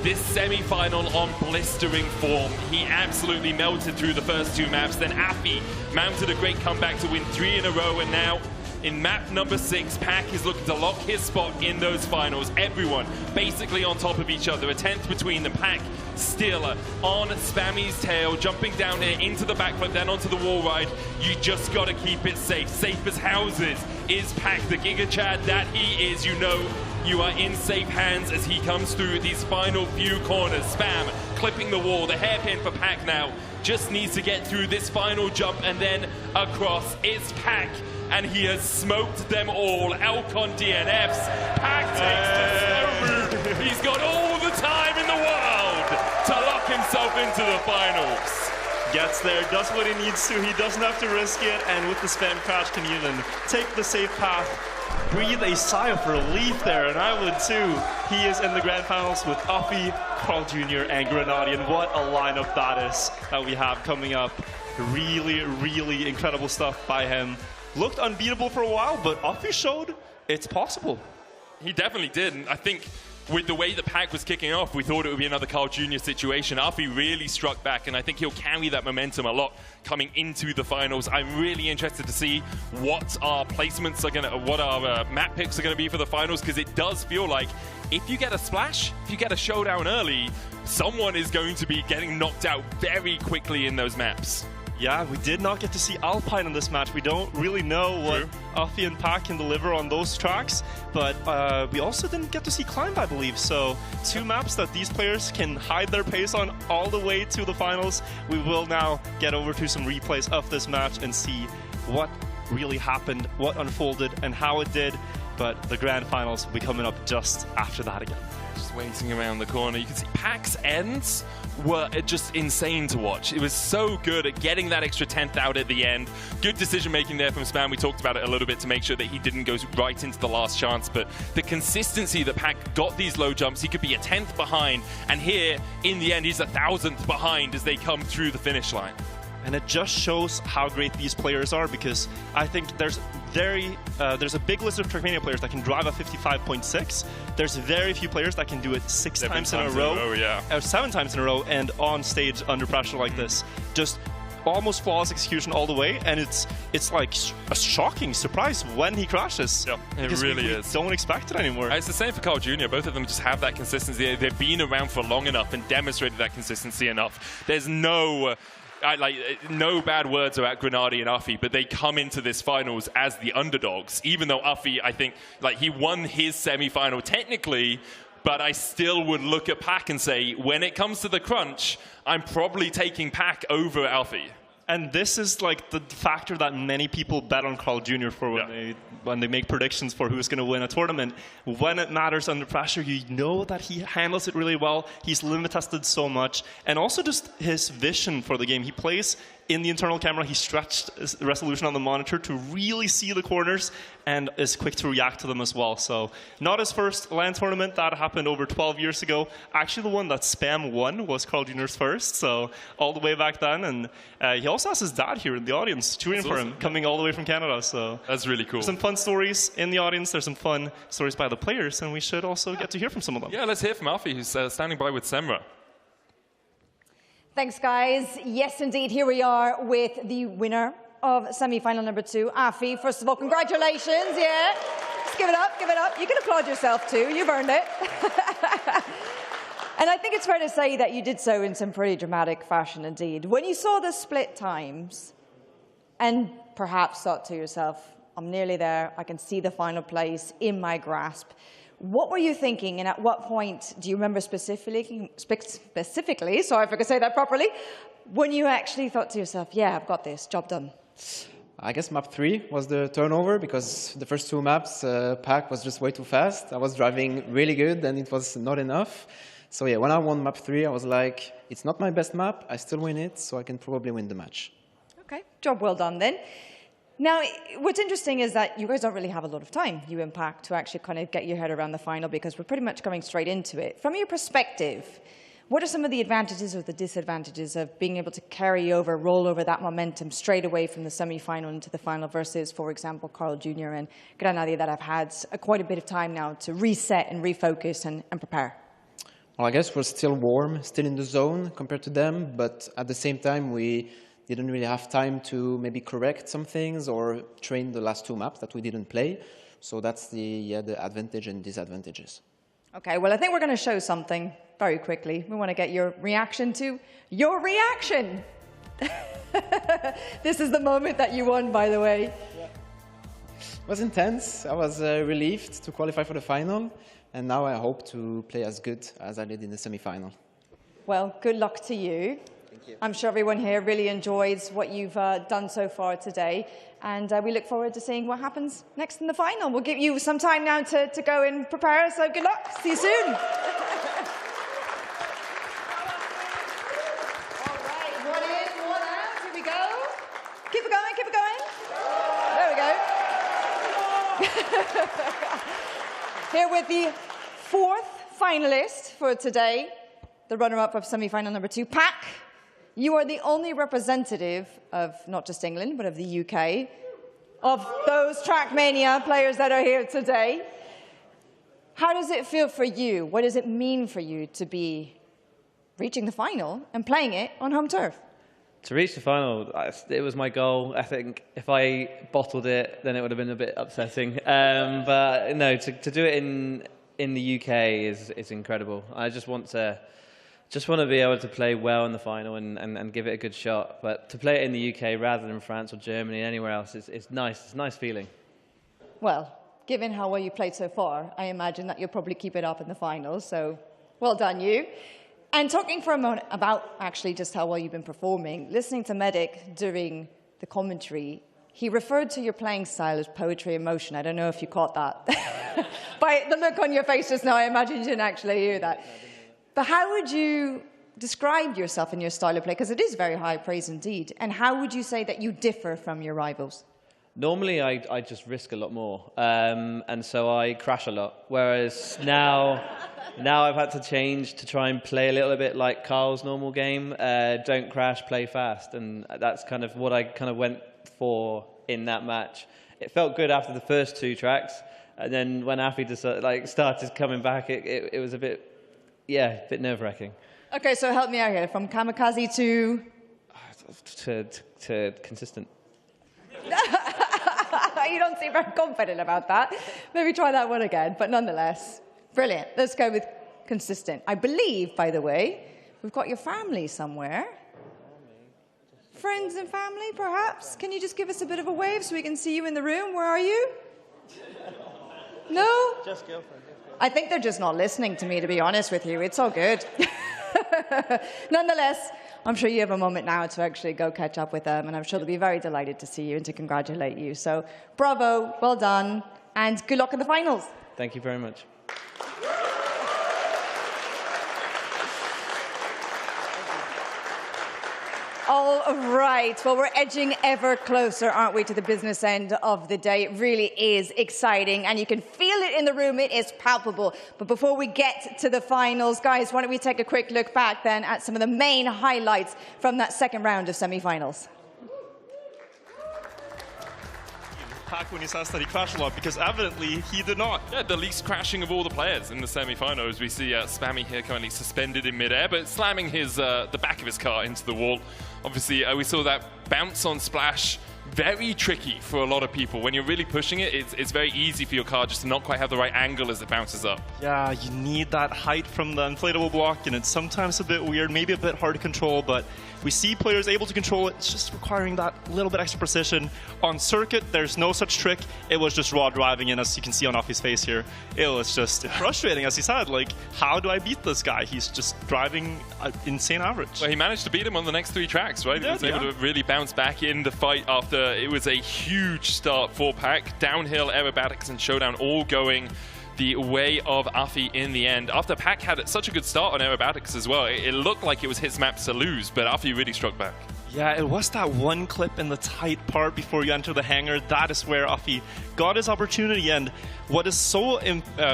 this semi-final on blistering form. He absolutely melted through the first 2 maps. Then Affy mounted a great comeback to win 3 in a row, and now in map number 6, Pack is looking to lock his spot in those finals. Everyone basically on top of each other. A 10th between them. Pack still on Spammy's tail, jumping down here into the backflip, then onto the wall ride. You just got to keep it safe. Safe as houses is Pack, the Giga Chad that he is. You know you are in safe hands as he comes through these final few corners. Spam clipping the wall. The hairpin for Pack now just needs to get through this final jump and then across. It's Pack, and he has smoked them all. Elcon DNFs. Pack takes the slow route. He's got all the time in the world to lock himself into the finals. Gets there, does what he needs to. He doesn't have to risk it, and with the spam crash can even take the safe path. Breathe a sigh of relief there, and I would too. He is in the grand finals with Affy, Carl Jr., and Grenadian. What a lineup that is that we have coming up. Really, really incredible stuff by him. Looked unbeatable for a while, but Affy showed it's possible. He definitely did, and I think with the way the pack was kicking off, we thought it would be another Carl Jr. situation. Alfie really struck back, and I think he'll carry that momentum a lot coming into the finals. I'm really interested to see what our placements are going to, what our map picks are going to be for the finals, because it does feel like if you get a splash, if you get a showdown early, someone is going to be getting knocked out very quickly in those maps. Yeah, we did not get to see Alpine in this match. We don't really know what Alfie and Pack can deliver on those tracks, but we also didn't get to see Climb, I believe. So 2 maps that these players can hide their pace on all the way to the finals. We will now get over to some replays of this match and see what really happened, what unfolded, and how it did. But the grand finals will be coming up just after that again. Just waiting around the corner. You can see Pack's ends were just insane to watch. It was so good at getting that extra 10th out at the end. Good decision making there from Spam. We talked about it a little bit to make sure that he didn't go right into the last chance, but the consistency that Pack got these low jumps, he could be a 10th behind, and here in the end he's 1,000th behind as they come through the finish line. And it just shows how great these players are, because I think there's a big list of Trackmania players that can drive a 55.6. There's very few players that can do it 6 times in a row, or 7 times in a row, and on stage under pressure like this. Just almost flawless execution all the way, and it's like a shocking surprise when he crashes. Yeah, it really is. Don't expect it anymore. It's the same for Carl Jr. Both of them just have that consistency. They've been around for long enough and demonstrated that consistency enough. There's no bad words about Grenadi and Uffy, but they come into this finals as the underdogs. Even though Uffy, I think, he won his semi-final technically, but I still would look at Pack and say, when it comes to the crunch, I'm probably taking Pack over Alfie. And this is like the factor that many people bet on Carl Jr. for when they make predictions for who's going to win a tournament. When it matters under pressure, you know that he handles it really well. He's limit tested so much. And also just his vision for the game. He plays in the internal camera. He stretched resolution on the monitor to really see the corners and is quick to react to them as well. So not his first LAN tournament. That happened over 12 years ago. Actually, the one that Spam won was Carl Jr.'s first, so all the way back then. And he also has his dad here in the audience cheering for him, coming all the way from Canada. So that's really cool. There's some fun stories in the audience. There's some fun stories by the players, and we should also get to hear from some of them. Yeah, let's hear from Alfie, who's standing by with Semra. Thanks, guys. Yes, indeed, here we are with the winner of semi-final number 2, Afi. First of all, congratulations, yeah. Just give it up, give it up. You can applaud yourself too, you've earned it. And I think it's fair to say that you did so in some pretty dramatic fashion indeed. When you saw the split times and perhaps thought to yourself, I'm nearly there, I can see the final place in my grasp. What were you thinking, and at what point do you remember specifically, sorry if I could say that properly, when you actually thought to yourself, yeah, I've got this, job done? I guess map 3 was the turnover, because the first 2 maps, Pack was just way too fast. I was driving really good, and it was not enough. So yeah, when I won map 3, I was like, it's not my best map, I still win it, so I can probably win the match. Okay, job well done then. Now, what's interesting is that you guys don't really have a lot of time, you and Pack, to actually kind of get your head around the final, because we're pretty much going straight into it. From your perspective, what are some of the advantages or the disadvantages of being able to carry over, roll over that momentum straight away from the semi-final into the final versus, for example, Carl Jr. and Grenadi that have had quite a bit of time now to reset and refocus and prepare? Well, I guess we're still warm, still in the zone compared to them, but at the same time, we didn't really have time to maybe correct some things or train the last 2 maps that we didn't play. So that's the advantage and disadvantages. Okay, well, I think we're going to show something very quickly. We want to get your reaction to your reaction. This is the moment that you won, by the way. Yeah. It was intense. I was relieved to qualify for the final. And now I hope to play as good as I did in the semi-final. Well, good luck to you. Thank you. I'm sure everyone here really enjoys what you've done so far today. And we look forward to seeing what happens next in the final. We'll give you some time now to go and prepare. So good luck. See you soon. All right, 1 in, 1 out. Here we go. Keep it going, keep it going. There we go. Here with the 4th finalist for today, the runner-up of semi-final number 2, Pack. You are the only representative of not just England, but of the UK, of those Trackmania players that are here today. How does it feel for you? What does it mean for you to be reaching the final and playing it on home turf? To reach the final, it was my goal. I think if I bottled it, then it would have been a bit upsetting. But no, to do it in the UK is incredible. I just want to be able to play well in the final and give it a good shot. But to play it in the UK rather than France or Germany or anywhere else, it's nice. It's a nice feeling. Well, given how well you played so far, I imagine that you'll probably keep it up in the finals. So well done, you. And talking for a moment about actually just how well you've been performing, listening to Medic during the commentary, he referred to your playing style as poetry in motion. I don't know if you caught that. By the look on your face just now, I imagine you didn't actually hear that. But how would you describe yourself and your style of play? Because it is very high praise indeed. And how would you say that you differ from your rivals? Normally, I just risk a lot more, and so I crash a lot. Whereas now I've had to change to try and play a little bit like Carl's normal game. Don't crash, play fast, and that's kind of what I kind of went for in that match. It felt good after the first 2 tracks, and then when Afi started coming back, it was a bit nerve-wracking. Okay, so help me out here. From kamikaze to consistent. You don't seem very confident about that. Maybe try that one again, but nonetheless, brilliant. Let's go with consistent. I believe, by the way, we've got your family somewhere. Friends and family, perhaps? Can you just give us a bit of a wave so we can see you in the room? Where are you? No? Just girlfriend. I think they're just not listening to me, to be honest with you. It's all good. Nonetheless, I'm sure you have a moment now to actually go catch up with them, and I'm sure they'll be very delighted to see you and to congratulate you. So bravo, well done, and good luck in the finals. Thank you very much. All right. Well, we're edging ever closer, aren't we, to the business end of the day. It really is exciting, and you can feel it in the room. It is palpable. But before we get to the finals, guys, why don't we take a quick look back then at some of the main highlights from that second round of semi-finals. Pack when he says that he crashed a lot, because evidently he did not. Yeah, the least crashing of all the players in the semi-finals. We see Spammy here currently suspended in midair, but slamming his the back of his car into the wall. Obviously, we saw that bounce on splash. Very tricky for a lot of people. When you're really pushing it, it's very easy for your car just to not quite have the right angle as it bounces up. Yeah, you need that height from the inflatable block, and it's sometimes a bit weird, maybe a bit hard to control, but we see players able to control it. It's just requiring that little bit extra precision. On circuit, there's no such trick. It was just raw driving in, as you can see on Afi's face here. It was just frustrating, as he said. Like, how do I beat this guy? He's just driving an insane average. Well, he managed to beat him on the next 3 tracks, right? He was able to really bounce back in the fight after it was a huge start for Pack. Downhill, Aerobatics, and Showdown all going the way of Afi in the end. After Pack had such a good start on Aerobatics as well, it looked like it was his map to lose, but Afi really struck back. Yeah, it was that one clip in the tight part before you enter the hangar. That is where Afi got his opportunity, and what is so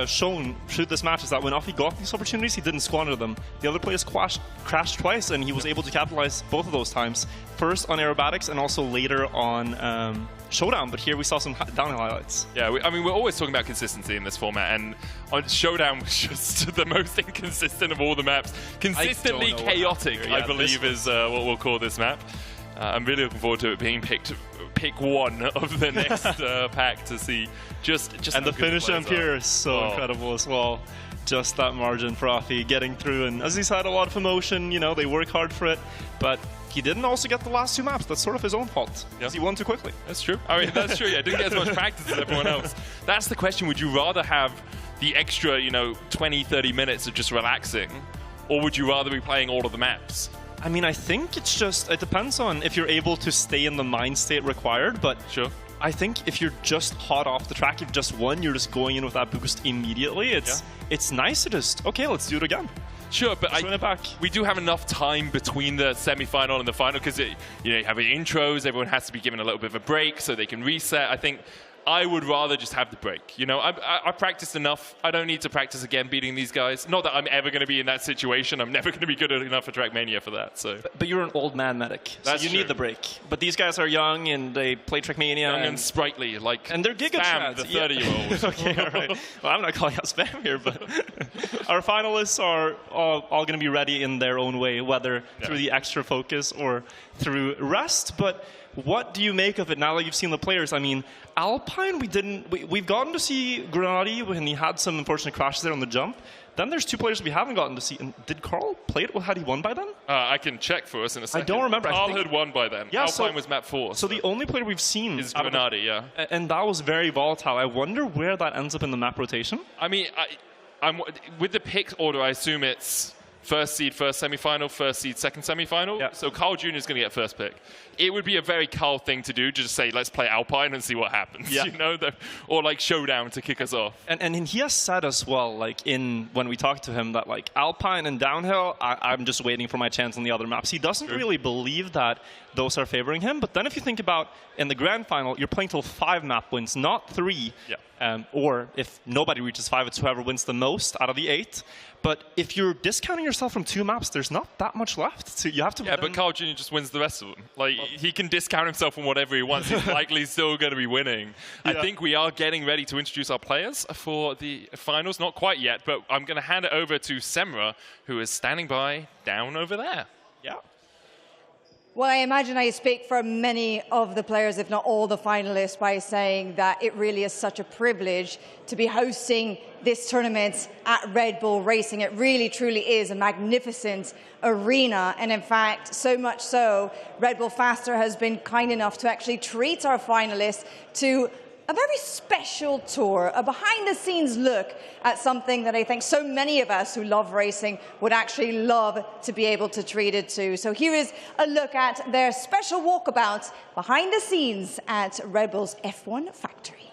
shown through this match is that when Afi got these opportunities, he didn't squander them. The other players crashed twice, and he was able to capitalize both of those times. First on Aerobatics, and also later on Showdown, but here we saw some downhill highlights. Yeah, I mean, we're always talking about consistency in this format, and on Showdown was just the most inconsistent of all the maps. Consistently chaotic, I believe, is what we'll call this map. I'm really looking forward to it being pick one of the next pack to see just and the finish on Pier is so incredible as well. Just that margin for Afi getting through, and as he's had a lot of emotion, you know, they work hard for it, but he didn't also get the last 2 maps. That's sort of his own fault, because he won too quickly. That's true. I mean, that's true. Yeah, didn't get as much practice as everyone else. That's the question. Would you rather have the extra, 20, 30 minutes of just relaxing, or would you rather be playing all of the maps? I mean, I think it depends on if you're able to stay in the mind state required, but sure. I think if you're just hot off the track, you've just won, you're just going in with that boost immediately. It's nice to just, okay, let's do it again. Sure, but we do have enough time between the semi-final and the final, because you have the intros, everyone has to be given a little bit of a break so they can reset. I think I would rather just have the break. You know, I practiced enough. I don't need to practice again beating these guys. Not that I'm ever going to be in that situation. I'm never going to be good enough for Trackmania for that. So. But you're an old man medic, so That's you true. need the break. But these guys are young and they play Trackmania. Young and sprightly, like and they're Giga Spam, the 30-year-old. Okay, all right. Well, I'm not calling out Spam here, but our finalists are all going to be ready in their own way, whether through the extra focus or through rest. But what do you make of it now that you've seen the players? I mean, Alpine, we've gotten to see Grenadi when he had some unfortunate crashes there on the jump. Then there's two players we haven't gotten to see. And did Carl play it? Well, had he won by then? I can check for us in a second. I don't remember. Carl had won by then. Yeah, Alpine was map 4. So the only player we've seen is Grenadi, yeah. And that was very volatile. I wonder where that ends up in the map rotation. I mean, I'm with the pick order, I assume it's first seed, first semifinal, first seed, second semifinal. Yeah. So Carl Jr. is going to get first pick. It would be a very Carl thing to do, just say, let's play Alpine and see what happens. Yeah. You know, or like Showdown to kick us off. And he has said as well, like when we talked to him, that like Alpine and downhill, I'm just waiting for my chance on the other maps. He doesn't really believe that those are favoring him. But then if you think about in the grand final, you're playing till 5 map wins, not 3. Yeah. Or if nobody reaches 5, it's whoever wins the most out of the 8. But if you're discounting yourself from 2 maps, there's not that much left. So you have to. Yeah, but Carl Jr. just wins the rest of them. Like he can discount himself from whatever he wants. He's likely still going to be winning. Yeah. I think we are getting ready to introduce our players for the finals. Not quite yet, but I'm going to hand it over to Semra, who is standing by down over there. Yeah. Well, I imagine I speak for many of the players, if not all the finalists, by saying that it really is such a privilege to be hosting this tournament at Red Bull Racing. It really, truly is a magnificent arena. And in fact, so much so, Red Bull Faster has been kind enough to actually treat our finalists to a very special tour, a behind-the-scenes look at something that I think so many of us who love racing would actually love to be able to treat it to. So here is a look at their special walkabout behind the scenes at Red Bull's F1 factory.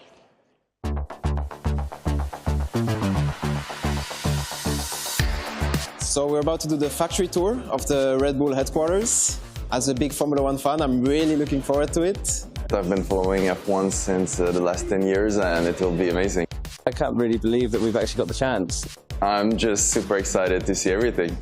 So we're about to do the factory tour of the Red Bull headquarters. As a big Formula 1 fan, I'm really looking forward to it. I've been following F1 since the last 10 years and it will be amazing. I can't really believe that we've actually got the chance. I'm just super excited to see everything.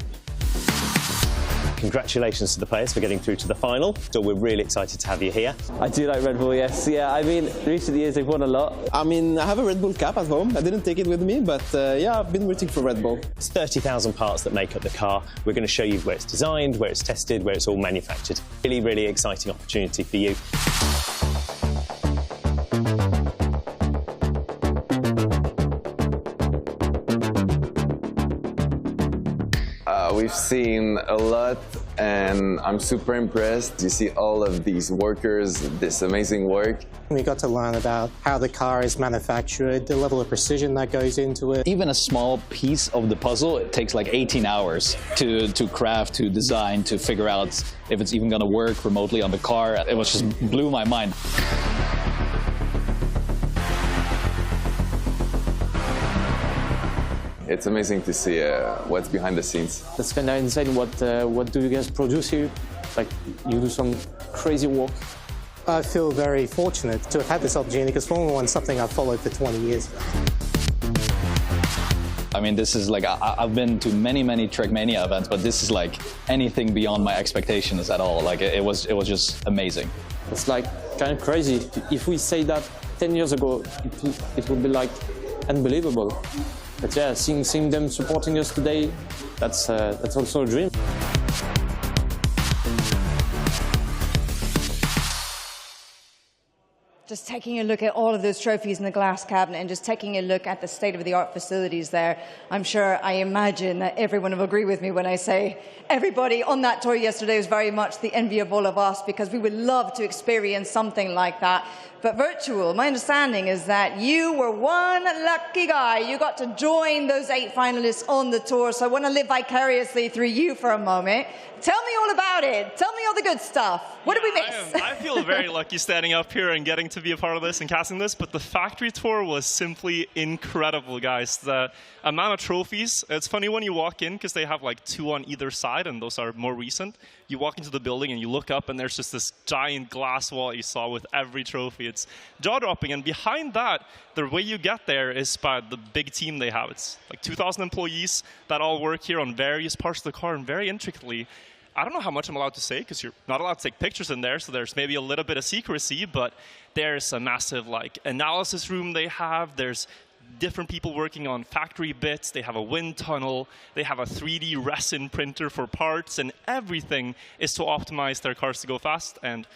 Congratulations to the players for getting through to the final. So we're really excited to have you here. I do like Red Bull, yes. Yeah, I mean, recent years they've won a lot. I mean, I have a Red Bull cap at home. I didn't take it with me, but yeah, I've been rooting for Red Bull. It's 30,000 parts that make up the car. We're going to show you where it's designed, where it's tested, where it's all manufactured. Really, really exciting opportunity for you. We've seen a lot and I'm super impressed. You see all of these workers, this amazing work. We got to learn about how the car is manufactured, the level of precision that goes into it. Even a small piece of the puzzle, it takes like 18 hours to craft, to design, to figure out if it's even going to work remotely on the car. It was just blew my mind. It's amazing to see what's behind the scenes. That's kind of insane. What do you guys produce here? Like, you do some crazy work. I feel very fortunate to have had this opportunity because Formula 1 is something I've followed for 20 years. I mean, this is like, I've been to many Trackmania events, but this is like anything beyond my expectations at all. Like, it was just amazing. It's like kind of crazy. If we say that 10 years ago, it would be like unbelievable. But yeah, seeing them supporting us today, that's also a dream. Just taking a look at all of those trophies in the glass cabinet and just taking a look at the state-of-the-art facilities there, I imagine that everyone will agree with me when I say everybody on that tour yesterday was very much the envy of all of us because we would love to experience something like that. But virtual, my understanding is that you were one lucky guy. You got to join those 8 finalists on the tour, so I want to live vicariously through you for a moment. Tell me all about it. Tell me all the good stuff. What did we miss? I feel very lucky standing up here and getting to be a part of this and casting this, but the factory tour was simply incredible, guys. The amount of trophies, it's funny when you walk in because they have like 2 on either side and those are more recent. You walk into the building and you look up and there's just this giant glass wall you saw with every trophy. It's jaw-dropping. And behind that, the way you get there is by the big team they have. It's like 2,000 employees that all work here on various parts of the car and very intricately. I don't know how much I'm allowed to say because you're not allowed to take pictures in there, so there's maybe a little bit of secrecy, but there's a massive like analysis room they have. There's different people working on factory bits. They have a wind tunnel. They have a 3D resin printer for parts, and everything is to optimize their cars to go fast. And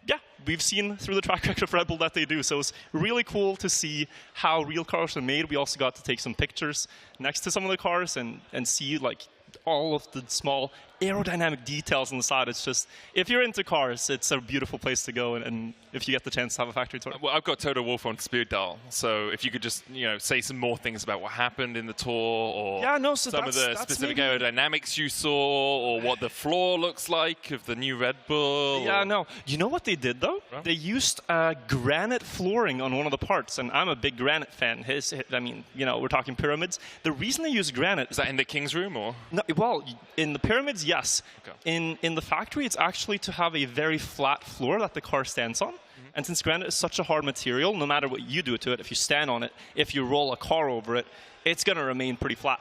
yeah, we've seen through the track record of Red Bull that they do. So it's really cool to see how real cars are made. We also got to take some pictures next to some of the cars and see like all of the small aerodynamic details on the side. It's just, if you're into cars, it's a beautiful place to go, and if you get the chance to have a factory tour. Well, I've got Toto Wolff on speed dial, so if you could just, say some more things about what happened in the tour, or some of the specific aerodynamics you saw, or what the floor looks like of the new Red Bull. Yeah, no. You know what they did, though? Right. They used granite flooring on one of the parts, and I'm a big granite fan. We're talking pyramids. The reason they use granite... Is that in the King's room, or...? No, well, in the pyramids, yes. Okay. In the factory, it's actually to have a very flat floor that the car stands on. And since granite is such a hard material, no matter what you do to it, if you stand on it, if you roll a car over it, it's going to remain pretty flat.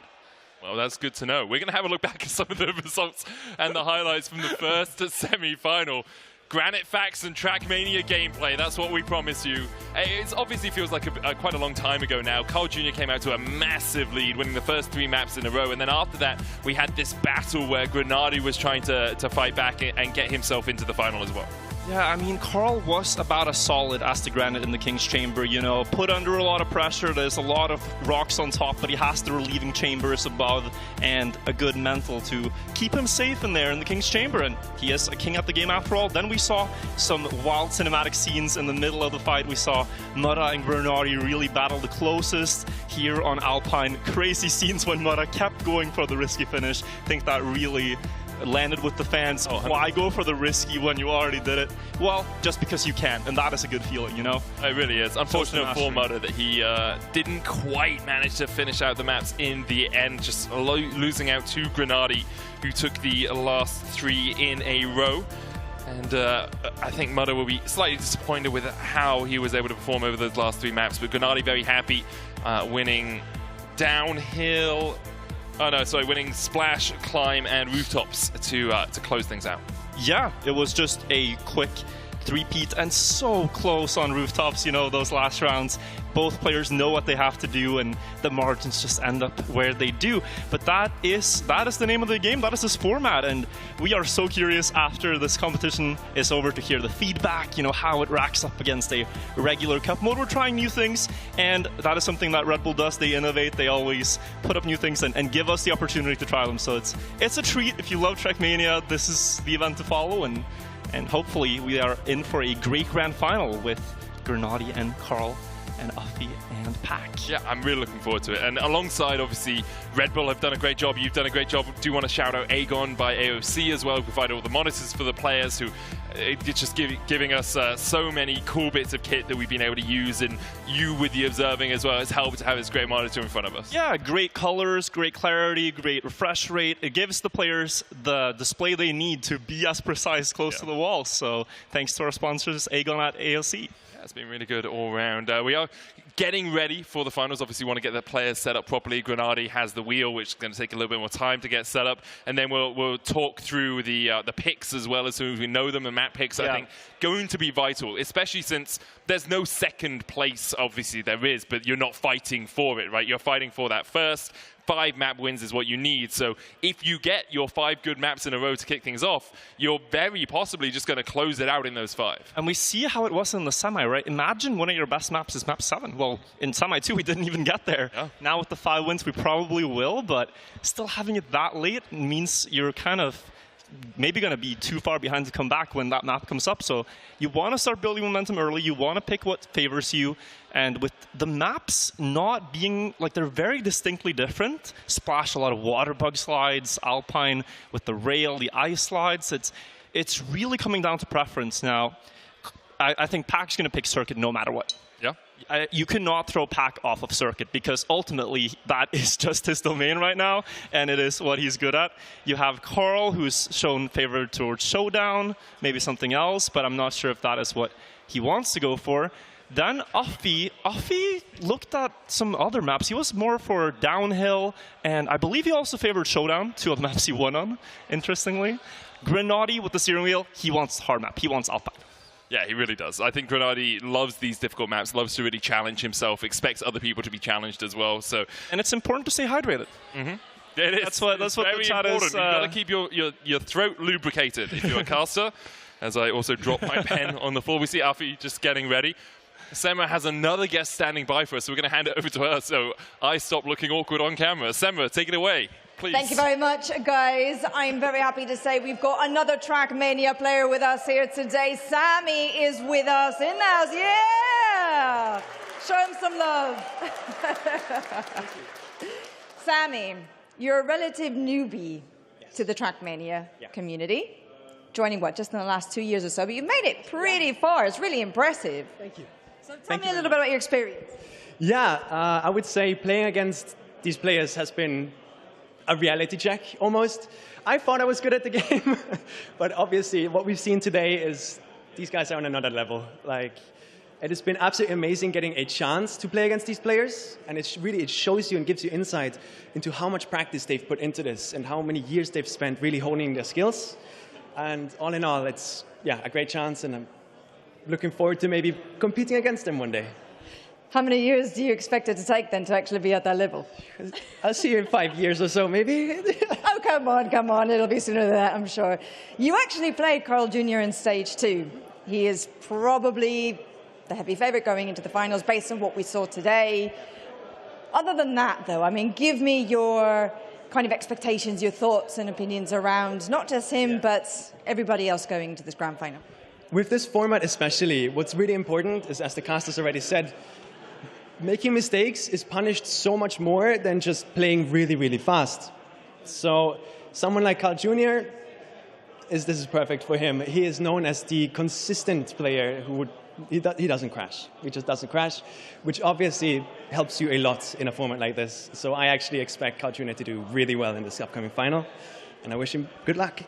Well, that's good to know. We're going to have a look back at some of the results and the highlights from the first semi-final. Granite facts and Trackmania gameplay, that's what we promise you. It obviously feels like quite a long time ago now. Carl Jr. came out to a massive lead, winning the first 3 maps in a row, and then after that, we had this battle where Granati was trying to fight back and get himself into the final as well. Yeah, I mean, Carl was about as solid as the granite in the King's Chamber, put under a lot of pressure. There's a lot of rocks on top, but he has the relieving chambers above and a good mental to keep him safe in there in the King's Chamber, and he is a king at the game after all. Then we saw some wild cinematic scenes in the middle of the fight. We saw Murra and Granati really battle the closest here on Alpine. Crazy scenes when Murra kept going for the risky finish. I think that really landed with the fans. Why go for the risky when you already did it? Well, just because you can, and that is a good feeling, It really is. Unfortunate for Murra that he didn't quite manage to finish out the maps in the end, just losing out to Granati, who took the last 3 in a row. And I think Murra will be slightly disappointed with how he was able to perform over those last 3 maps, but Granati very happy, winning downhill. Winning Splash, Climb, and Rooftops to close things out. Yeah, it was just a quick 3-peat and so close on Rooftops, those last rounds. Both players know what they have to do, and the margins just end up where they do. But that is the name of the game. That is this format, and we are so curious after this competition is over to hear the feedback, how it racks up against a regular cup mode. We're trying new things, and that is something that Red Bull does. They innovate. They always put up new things and give us the opportunity to try them. So it's a treat. If you love Trackmania, this is the event to follow, and hopefully we are in for a great grand final with Granati and Carl and Uffy and Pack. Yeah, I'm really looking forward to it. And alongside, obviously, Red Bull have done a great job. You've done a great job. Do want to shout out Aegon by AOC as well, who provided all the monitors for the players, who it's just giving us so many cool bits of kit that we've been able to use, and you with the observing as well has helped to have this great monitor in front of us. Yeah, great colors, great clarity, great refresh rate. It gives the players the display they need to be as precise close to the wall. So thanks to our sponsors, Aegon at AOC. It's been really good all around. We are getting ready for the finals. Obviously, want to get the players set up properly. Granati has the wheel, which is going to take a little bit more time to get set up. And then we'll talk through the picks as well as soon as we know them. The map picks, I think, going to be vital, especially since there's no second place. Obviously, there is, but you're not fighting for it, right? You're fighting for that first. 5 map wins is what you need. So if you get your 5 good maps in a row to kick things off, you're very possibly just going to close it out in those 5. And we see how it was in the semi, right? Imagine one of your best maps is map 7. Well, in semi 2, we didn't even get there. Yeah. Now with the 5 wins, we probably will, but still having it that late means you're kind of maybe going to be too far behind to come back when that map comes up. So you want to start building momentum early. You want to pick what favors you. And with the maps not being, like, they're very distinctly different. Splash, a lot of water bug slides. Alpine with the rail, the ice slides. It's really coming down to preference now. I think Pack's going to pick Circuit no matter what. Yeah. You cannot throw Pack off of Circuit because ultimately that is just his domain right now, and it is what he's good at. You have Carl, who's shown favor towards Showdown, maybe something else, but I'm not sure if that is what he wants to go for. Then Afi looked at some other maps. He was more for downhill, and I believe he also favored Showdown, 2 of the maps he won on, interestingly. Grenady with the steering wheel, he wants hard map. He wants Alpine. Yeah, he really does. I think Grenady loves these difficult maps, loves to really challenge himself, expects other people to be challenged as well. So, and it's important to stay hydrated. Mm-hmm. It is. That's what the chat is. You've got to keep your throat lubricated if you're a caster. As I also drop my pen on the floor. We see Afi just getting ready. Semra has another guest standing by for us, so we're going to hand it over to her so I stop looking awkward on camera. Semra, take it away, please. Thank you very much, guys. I'm very happy to say we've got another Trackmania player with us here today. Sammy is with us in the house. Yeah! Show him some love. Sammy, you're a relative newbie to the Trackmania community. Joining, what, just in the last 2 years or so, but you've made it pretty far. It's really impressive. Thank you. So tell me a little bit about your experience. Yeah, I would say playing against these players has been a reality check, almost. I thought I was good at the game, but obviously what we've seen today is these guys are on another level. Like, it has been absolutely amazing getting a chance to play against these players, and it shows you and gives you insight into how much practice they've put into this and how many years they've spent really honing their skills. And all in all, it's a great chance, and I'm looking forward to maybe competing against them one day. How many years do you expect it to take then to actually be at that level? I'll see you in 5 years or so, maybe. Oh, come on. It'll be sooner than that, I'm sure. You actually played Carl Jr. in stage 2. He is probably the heavy favorite going into the finals based on what we saw today. Other than that, though, I mean, give me your kind of expectations, your thoughts and opinions around not just him, but everybody else going into this grand final. With this format especially, what's really important is, as the casters already said, making mistakes is punished so much more than just playing really, really fast. So someone like Carl Jr., this is perfect for him. He is known as the consistent player who he doesn't crash. He just doesn't crash, which obviously helps you a lot in a format like this. So I actually expect Carl Jr. to do really well in this upcoming final, and I wish him good luck.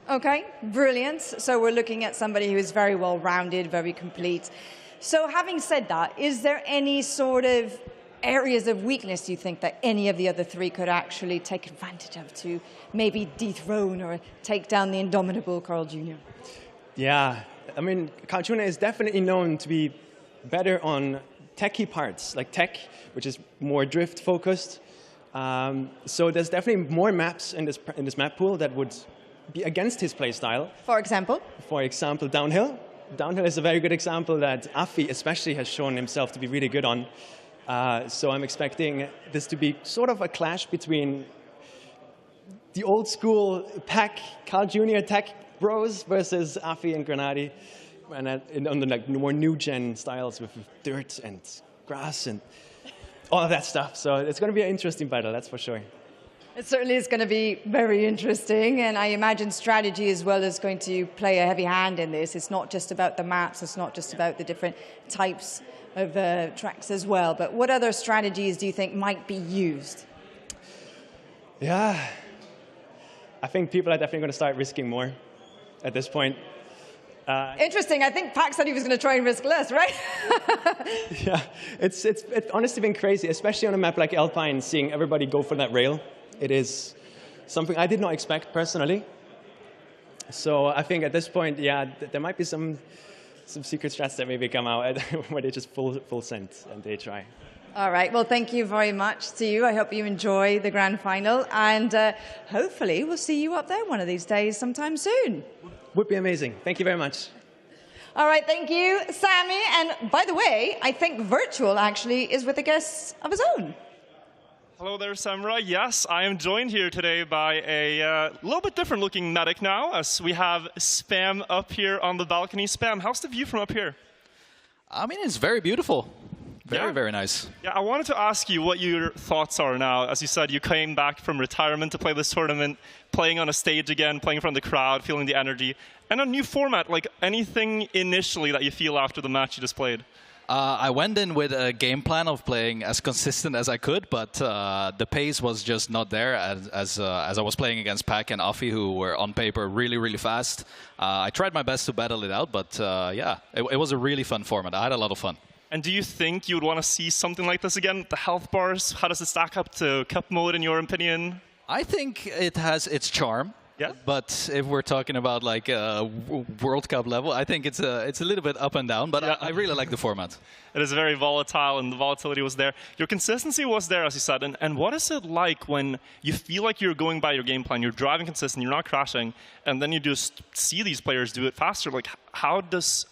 Okay, brilliant. So we're looking at somebody who is very well-rounded, very complete. So having said that, is there any sort of areas of weakness you think that any of the other three could actually take advantage of to maybe dethrone or take down the indomitable Carl Jr.? Yeah, I mean, Carl Jr. is definitely known to be better on techie parts, like tech, which is more drift focused. So there's definitely more maps in this map pool that would be against his play style. For example? For example, downhill. Downhill is a very good example that Afi especially has shown himself to be really good on. So I'm expecting this to be sort of a clash between the old school tech, Carl Jr. tech bros versus Afi and Grenady, and on the more new gen styles with dirt and grass and all of that stuff. So it's going to be an interesting battle, that's for sure. It certainly is going to be very interesting, and I imagine strategy as well is going to play a heavy hand in this. It's not just about the maps, it's not just about the different types of tracks as well, but what other strategies do you think might be used? Yeah, I think people are definitely going to start risking more at this point. Interesting. I think Pac said he was going to try and risk less, right? Yeah, it's honestly been crazy, especially on a map like Alpine, seeing everybody go for that rail. It is something I did not expect personally. So I think at this point, yeah, there might be some secret strats that maybe come out where they just full send and they try. All right. Well, thank you very much to you. I hope you enjoy the grand final, and hopefully we'll see you up there one of these days sometime soon. Would be amazing. Thank you very much. All right. Thank you, Sammy. And by the way, I think Virtual actually is with a guest of his own. Hello there, Semra. Yes, I am joined here today by a little bit different looking medic now, as we have Spam up here on the balcony. Spam, how's the view from up here? I mean, it's very beautiful. Very nice. Yeah, I wanted to ask you what your thoughts are now. As you said, you came back from retirement to play this tournament, playing on a stage again, playing in front of the crowd, feeling the energy, and a new format. Like, anything initially that you feel after the match you just played? I went in with a game plan of playing as consistent as I could, but the pace was just not there as I was playing against Pack and Afi, who were on paper really, really fast. I tried my best to battle it out, but yeah, it was a really fun format. I had a lot of fun. And do you think you would want to see something like this again? The health bars, how does it stack up to Cup mode in your opinion? I think it has its charm. Yeah. But if we're talking about like World Cup level, I think it's a little bit up and down, but I really like the format. It is very volatile, and the volatility was there. Your consistency was there, as you said. And what is it like when you feel like you're going by your game plan, you're driving consistent, you're not crashing, and then you just see these players do it faster? Like, how does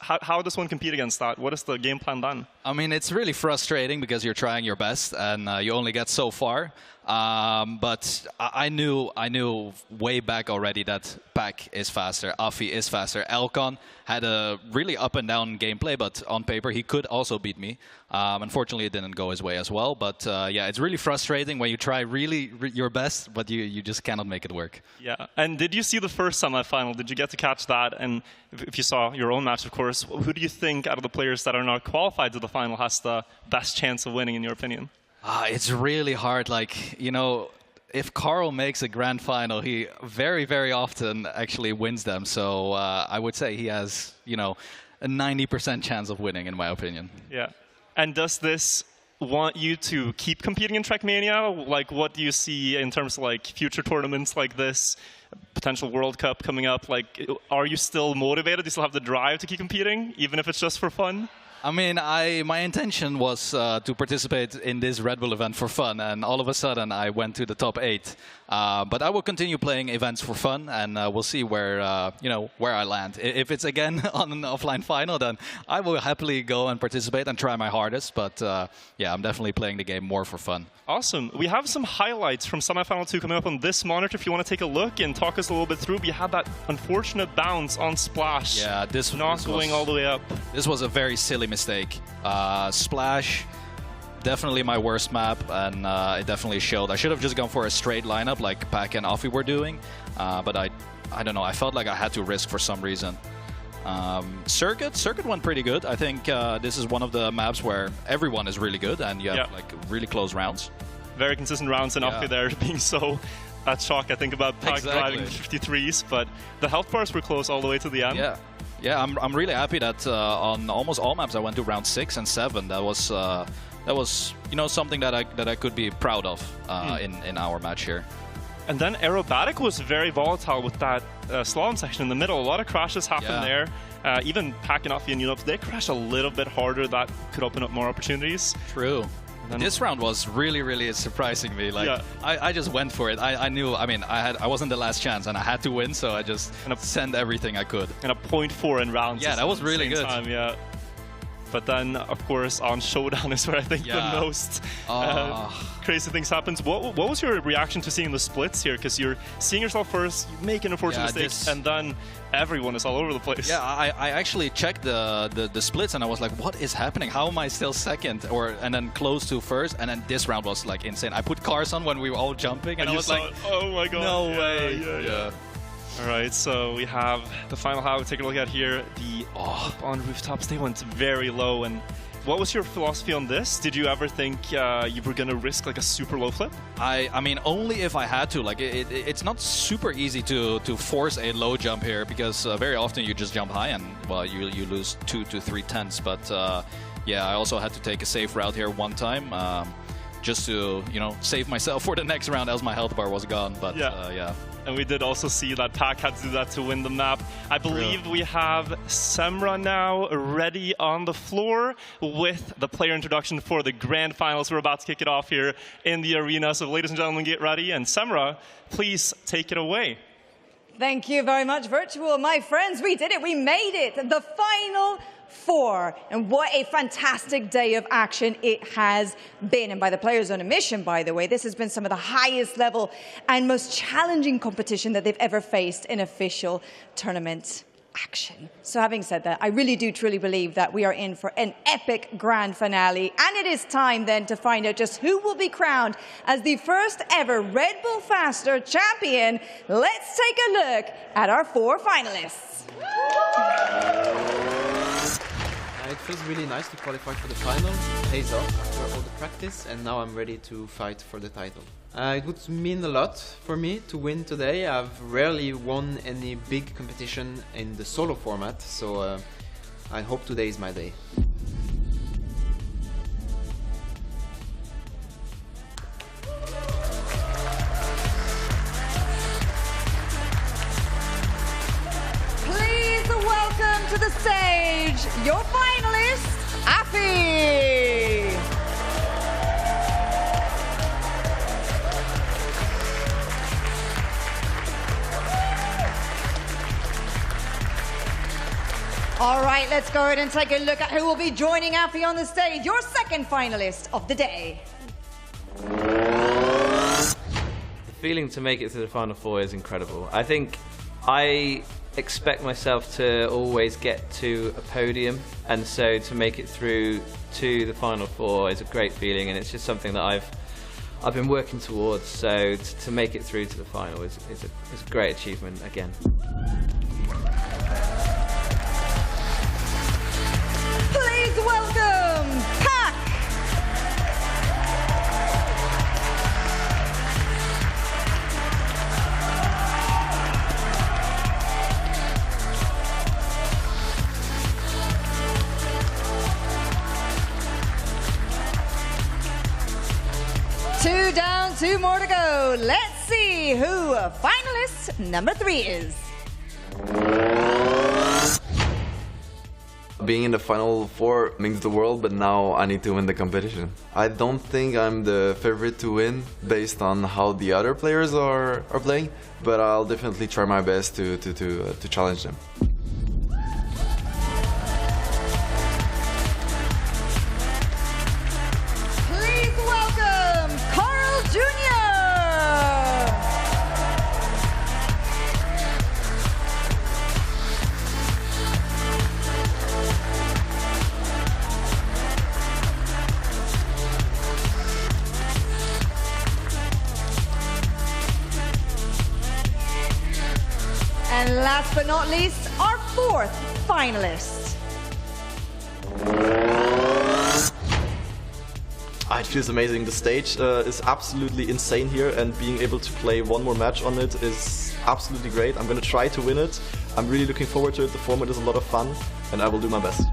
one compete against that? What is the game plan then? I mean, it's really frustrating because you're trying your best, and you only get so far. But I knew way back already that Pack is faster, Afi is faster. Elcon had a really up and down gameplay, but on paper he could also beat me. Unfortunately, it didn't go his way as well. But yeah, it's really frustrating when you try really your best, but you just cannot make it work. Yeah. And did you see the first semifinal? Did you get to catch that? And if you saw your own match, of course, who do you think out of the players that are not qualified to the final has the best chance of winning, in your opinion? It's really hard. Like, you know, if Carl makes a grand final, he very, very often actually wins them. So I would say he has, you know, a 90% chance of winning, in my opinion. Yeah. And does this want you to keep competing in Trackmania? Like, what do you see in terms of like future tournaments like this, potential World Cup coming up? Like, are you still motivated? Do you still have the drive to keep competing, even if it's just for fun? I mean, my intention was to participate in this Red Bull event for fun, and all of a sudden I went to the top 8. But I will continue playing events for fun, and we'll see where where I land. If it's again on an offline final, then I will happily go and participate and try my hardest. But yeah, I'm definitely playing the game more for fun. Awesome. We have some highlights from Semifinal 2 coming up on this monitor if you want to take a look and talk us a little bit through. We had that unfortunate bounce on Splash. Yeah, this going all the way up. This was a very silly mistake. Splash, definitely my worst map, and it definitely showed. I should have just gone for a straight lineup like Pack and Afi were doing, but I don't know. I felt like I had to risk for some reason. Circuit went pretty good. I think this is one of the maps where everyone is really good, and you have like really close rounds. Very consistent rounds, and Afi there being so at shock, I think, about Pack driving 53s, but the health bars were close all the way to the end. Yeah, I'm really happy that on almost all maps I went to round 6 and 7. That was something that I could be proud of in our match here. And then Aerobatic was very volatile with that slalom section in the middle. A lot of crashes happened there. Even Pack and Afi and Unops, they crash a little bit harder. That could open up more opportunities. True. This round was really, really surprising me. Like I just went for it. I knew. I mean, I wasn't the last chance, and I had to win, so I just sent everything I could. And a 0.4 in rounds. Yeah, that was really good. Yeah. But then, of course, on Showdown is where I think the most crazy things happens. What was your reaction to seeing the splits here? Because you're seeing yourself first, you make an unfortunate mistake, and then everyone is all over the place. Yeah, I actually checked the splits, and I was like, what is happening? How am I still second? And then close to first, and then this round was like insane. I put cars on when we were all jumping, and I was like, oh my god. No way. Yeah. All right, so we have the final half. Take a look at here. The up on rooftops, they went very low. And what was your philosophy on this? Did you ever think you were going to risk like a super low flip? I mean, only if I had to. Like, it's not super easy to force a low jump here, because very often you just jump high and, well, you lose 2 to 3 tenths. But yeah, I also had to take a safe route here one time. Just to, save myself for the next round, else my health bar was gone. But yeah. And we did also see that Pack had to do that to win the map. I believe we have Semra now ready on the floor with the player introduction for the grand finals. We're about to kick it off here in the arena. So ladies and gentlemen, get ready. And Semra, please take it away. Thank you very much, Virtual. My friends, we did it. We made it. The final 4. And what a fantastic day of action it has been. And by the players on a mission, by the way, this has been some of the highest level and most challenging competition that they've ever faced in official tournament action. So having said that, I really do truly believe that we are in for an epic grand finale. And it is time then to find out just who will be crowned as the first ever Red Bull Faster champion. Let's take a look at our 4 finalists. It feels really nice to qualify for the final. It pays off after all the practice, and now I'm ready to fight for the title. It would mean a lot for me to win today. I've rarely won any big competition in the solo format, so I hope today is my day. Please welcome to the stage your finalist, Afi. All right, let's go ahead and take a look at who will be joining Afi on the stage, your second finalist of the day. The feeling to make it to the Final Four is incredible. I think I expect myself to always get to a podium, and so to make it through to the Final Four is a great feeling, and it's just something that I've been working towards. So to make it through to the final is a great achievement again. Please welcome Pack. Two down, two more to go. Let's see who finalist number 3 is. Being in the Final Four means the world, but now I need to win the competition. I don't think I'm the favorite to win based on how the other players are playing, but I'll definitely try my best to challenge them. Please welcome Carl Jr. And last but not least, our 4th finalist. It feels amazing. The stage is absolutely insane here, and being able to play one more match on it is absolutely great. I'm going to try to win it. I'm really looking forward to it. The format is a lot of fun, and I will do my best.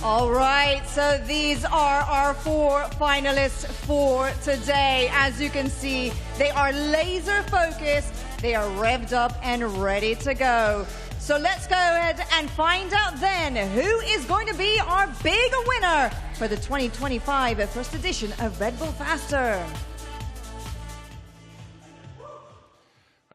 All right, so these are our 4 finalists for today. As you can see, they are laser focused, they are revved up and ready to go. So let's go ahead and find out then who is going to be our big winner for the 2025 first edition of Red Bull Faster.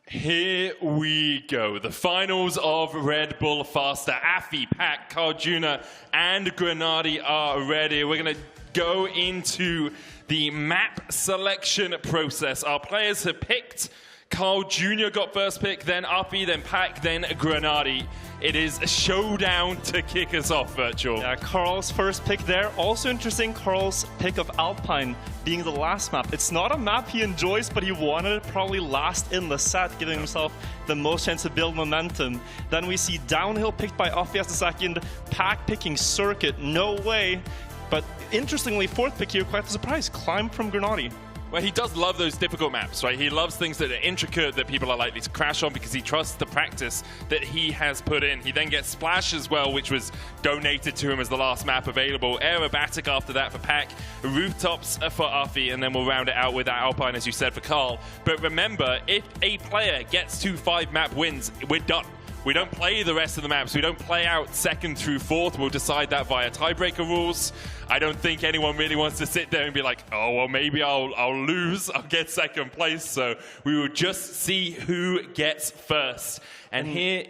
Here we go. The finals of Red Bull Faster. Afi, Pack, Carl Jr. and Grenadi are ready. We're going to go into the map selection process. Our players have picked. Carl Jr. got first pick, then Afi, then Pack, then Grenadi. It is a showdown to kick us off, Virtual. Yeah, Carl's first pick there. Also interesting, Carl's pick of Alpine being the last map. It's not a map he enjoys, but he wanted it probably last in the set, giving himself the most chance to build momentum. Then we see Downhill picked by Afi as the second, Pack picking Circuit, no way. But interestingly, 4th pick here, quite a surprise, Climb from Grenadi. Well, he does love those difficult maps, right? He loves things that are intricate, that people are likely to crash on because he trusts the practice that he has put in. He then gets Splash as well, which was donated to him as the last map available. Aerobatic after that for Pack. Rooftops for Afi, and then we'll round it out with that Alpine, as you said, for Carl. But remember, if a player gets to 5 map wins, we're done. We don't play the rest of the maps. We don't play out second through fourth. We'll decide that via tiebreaker rules. I don't think anyone really wants to sit there and be like, oh, well, maybe I'll lose. I'll get second place. So we will just see who gets first. And here...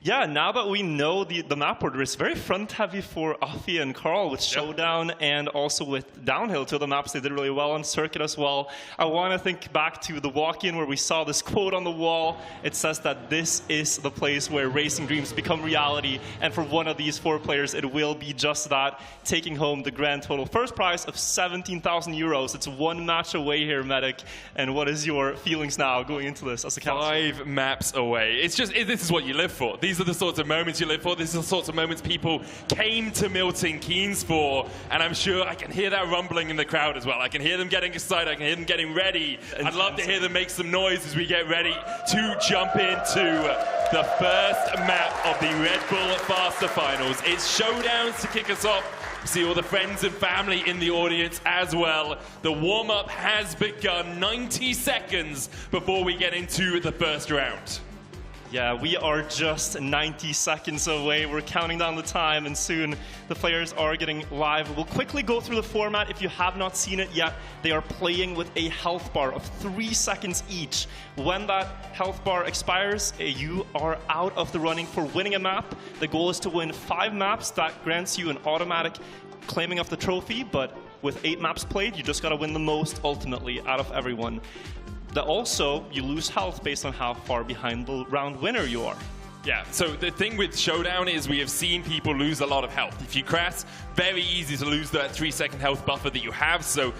Yeah, now that we know the map order, it's very front-heavy for Afi and Carl with Showdown and also with Downhill. Two of the maps they did really well on Circuit as well. I want to think back to the walk-in where we saw this quote on the wall. It says that this is the place where racing dreams become reality. And for one of these 4 players, it will be just that, taking home the grand total first prize of 17,000 euros. It's 1 match away here, Medic. And what is your feelings now going into this as a counselor? 5 maps away. It's just, this is what you live for. These are the sorts of moments you live for. These are the sorts of moments people came to Milton Keynes for. And I'm sure I can hear that rumbling in the crowd as well. I can hear them getting excited. I can hear them getting ready. I'd love to hear them make some noise as we get ready to jump into the first map of the Red Bull Faster Finals. It's Showdowns to kick us off. See all the friends and family in the audience as well. The warm-up has begun. 90 seconds before we get into the first round. Yeah, we are just 90 seconds away. We're counting down the time, and soon the players are getting live. We'll quickly go through the format. If you have not seen it yet, they are playing with a health bar of 3 seconds each. When that health bar expires, you are out of the running for winning a map. The goal is to win 5 maps. That grants you an automatic claiming of the trophy, but with 8 maps played, you just got to win the most ultimately out of everyone. That also, you lose health based on how far behind the round winner you are. Yeah, so the thing with Showdown is we have seen people lose a lot of health. If you crash, very easy to lose that 3-second health buffer that you have. So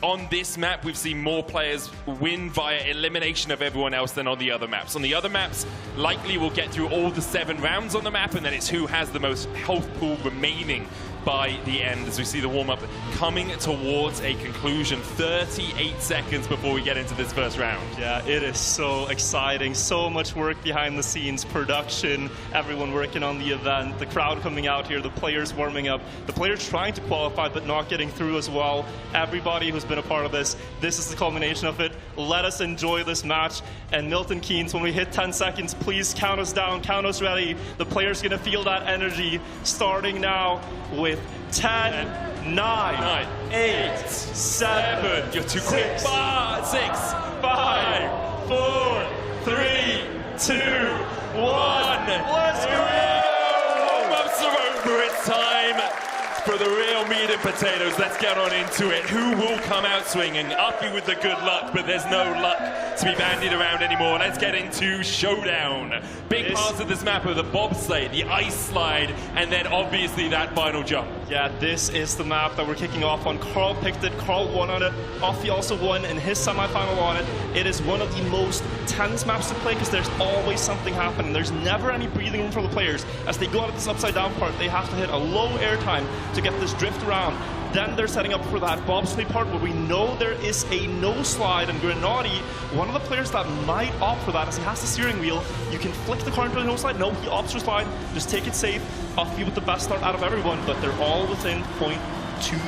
on this map, we've seen more players win via elimination of everyone else than on the other maps. On the other maps, likely we'll get through all the 7 rounds on the map, and then it's who has the most health pool remaining by the end, as we see the warm-up coming towards a conclusion. 38 seconds before we get into this first round. Yeah, it is so exciting. So much work behind the scenes, production, everyone working on the event, the crowd coming out here, the players warming up, the players trying to qualify but not getting through as well. Everybody who's been a part of this is the culmination of it. Let us enjoy this match. And Milton Keynes, when we hit 10 seconds, please count us down, count us ready. The players going to feel that energy starting now with 10, 9, 8, 7, you're too quick. 5, 6, 5, 4, 3, 2, 1. Let's go! Warm-ups are over. It's time for the real meat and potatoes. Let's get on into it. Who will come out swinging? Uppy with the good luck, but there's no luck to be bandied around anymore. Let's get into Showdown. Big parts of this map are the bobsleigh, the ice slide, and then obviously that final jump. Yeah, this is the map that we're kicking off on. Carl picked it, Carl won on it. Offie also won in his semifinal on it. It is one of the most tense maps to play because there's always something happening. There's never any breathing room for the players. As they go out of this upside down part, they have to hit a low air time to get this drift around. Then they're setting up for that bobsleigh part where we know there is a no slide, and Grenadi, one of the players that might opt for that, as he has the steering wheel, you can flick the car into the no slide. No, he opts for slide. Just take it safe. Offie with the best start out of everyone, but they're all within 0.2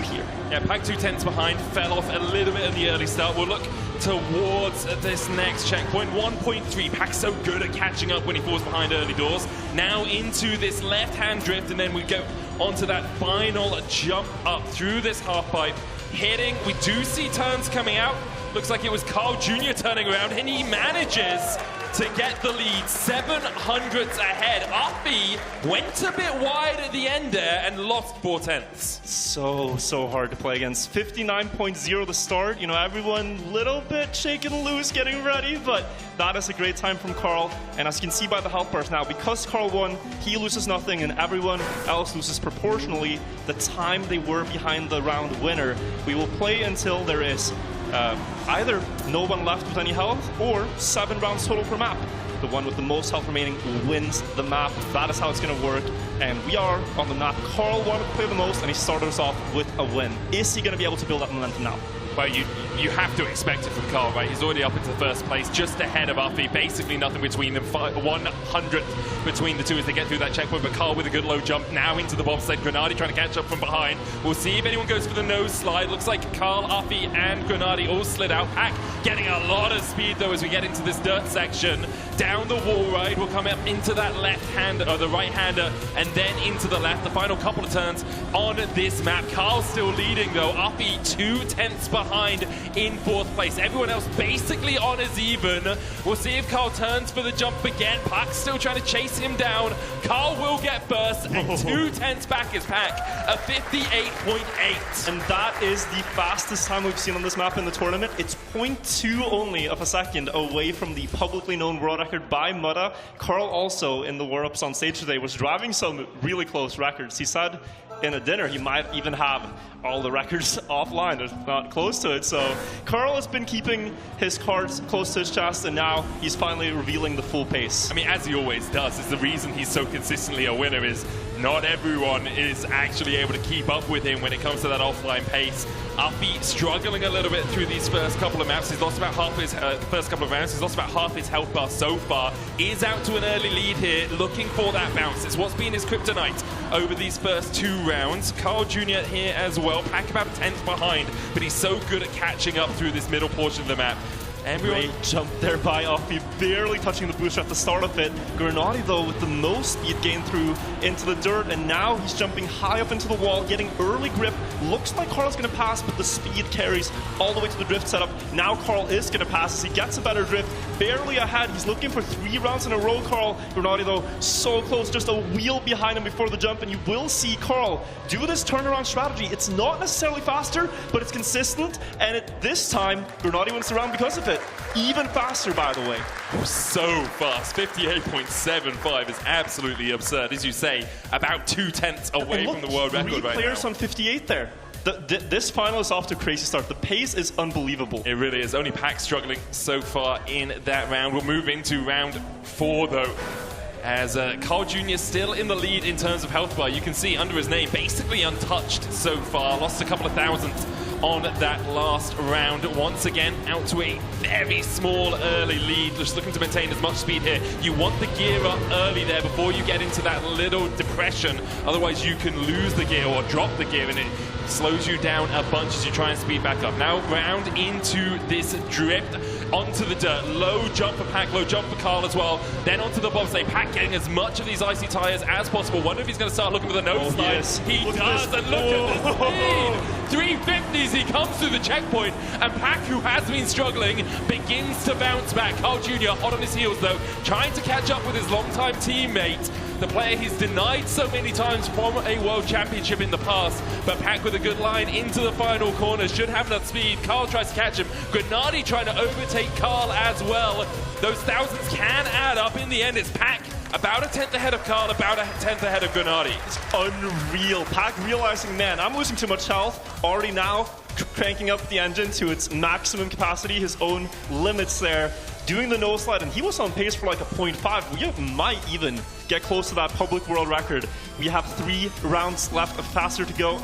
here. Yeah, Pack 2 tenths behind, fell off a little bit in the early start. We'll look towards this next checkpoint. 1.3. Pack's so good at catching up when he falls behind early doors. Now into this left-hand drift, and then we go onto that final jump up through this half pipe. Hitting, we do see turns coming out. Looks like it was Carl Jr. turning around, and he manages to get the lead. 700ths ahead. Uppy went a bit wide at the end there and lost 4 tenths. So hard to play against. 59.0 to start. You know, everyone little bit shaking loose, getting ready, but that is a great time from Carl. And as you can see by the health bars now, because Carl won, he loses nothing and everyone else loses proportionally the time they were behind the round winner. We will play until there is either no one left with any health or 7 rounds total per map. The one with the most health remaining wins the map. That is how it's going to work. And we are on the map. Carl wanted to play the most, and he started us off with a win. Is he going to be able to build that momentum now? Well, you have to expect it from Carl, right? He's already up into first place, just ahead of Uffy. Basically nothing between them. 100 between the two as they get through that checkpoint. But Carl with a good low jump now into the bobsled. Grenadi trying to catch up from behind. We'll see if anyone goes for the nose slide. Looks like Carl, Uffy, and Grenadi all slid out. Pack getting a lot of speed though as we get into this dirt section. Down the wall ride, we'll come up into that left-hander, or the right-hander, and then into the left. The final couple of turns on this map. Carl's still leading though. Uffy 2/10 behind in fourth place. Everyone else basically on as even. We'll see if Carl turns for the jump again. Pack's still trying to chase him down. Carl will get first, and 2/10 back is Pack, a 58.8. And that is the fastest time we've seen on this map in the tournament. It's 0.2 only of a second away from the publicly known world record by Mutta. Carl also, in the warm-ups on stage today, was driving some really close records. He said in a dinner he might even have all the records offline. They're not close to it. So Carl has been keeping his cards close to his chest, and now he's finally revealing the full pace. I mean, as he always does, is the reason he's so consistently a winner is not everyone is actually able to keep up with him when it comes to that offline pace. Uffy struggling a little bit through these first couple of maps. He's lost about half his first couple of rounds. He's lost about half his health bar so far. Is out to an early lead here, looking for that bounce. It's what's been his kryptonite over these first 2 rounds. Carl Jr. here as well. Pack about 10th behind, but he's so good at catching up through this middle portion of the map. Great jump there by Uffy, barely touching the booster at the start of it. Grenadi, though, with the most speed gain through into the dirt, and now he's jumping high up into the wall, getting early grip. Looks like Carl's going to pass, but the speed carries all the way to the drift setup. Now Carl is going to pass as he gets a better drift, barely ahead. He's looking for 3 rounds in a row, Carl. Grenadi, though, so close, just a wheel behind him before the jump, and you will see Carl do this turnaround strategy. It's not necessarily faster, but it's consistent, and this time, Grenadi wins the round because of it. Even faster, by the way. So fast. 58.75 is absolutely absurd. As you say, about 2/10 away from the world record right now. 3 players on 58 there. This final is off to a crazy start. The pace is unbelievable. It really is. Only Pack struggling so far in that round. We'll move into round 4, though, as Carl Jr. still in the lead in terms of health bar. You can see under his name, basically untouched so far. Lost a couple of thousandths on that last round. Once again, out to a very small early lead. Just looking to maintain as much speed here. You want the gear up early there before you get into that little depression. Otherwise, you can lose the gear or drop the gear, and it slows you down a bunch as you try and speed back up. Now round into this drift onto the dirt. Low jump for Pack, low jump for Carl as well. Then onto the bobsleigh. Pack getting as much of these icy tires as possible. Wonder if he's going to start looking for the nose slide. Yes. He does, and look at the speed. 350s, he comes through the checkpoint, and Pack, who has been struggling, begins to bounce back. Carl Jr. hot on his heels though, trying to catch up with his longtime teammate, the player he's denied so many times from a world championship in the past. But Pack with a good line into the final corner, should have enough speed. Carl tries to catch him. Grenadi trying to overtake Carl as well. Those thousands can add up. In the end, it's Pack about a 10th ahead of Carl, about a 10th ahead of Grenadi. It's unreal. Pack realizing, man, I'm losing too much health. Already now cranking up the engine to its maximum capacity, his own limits there. Doing the nose slide, and he was on pace for like a 0.5. We might even get close to that public world record. We have 3 rounds left of faster to go.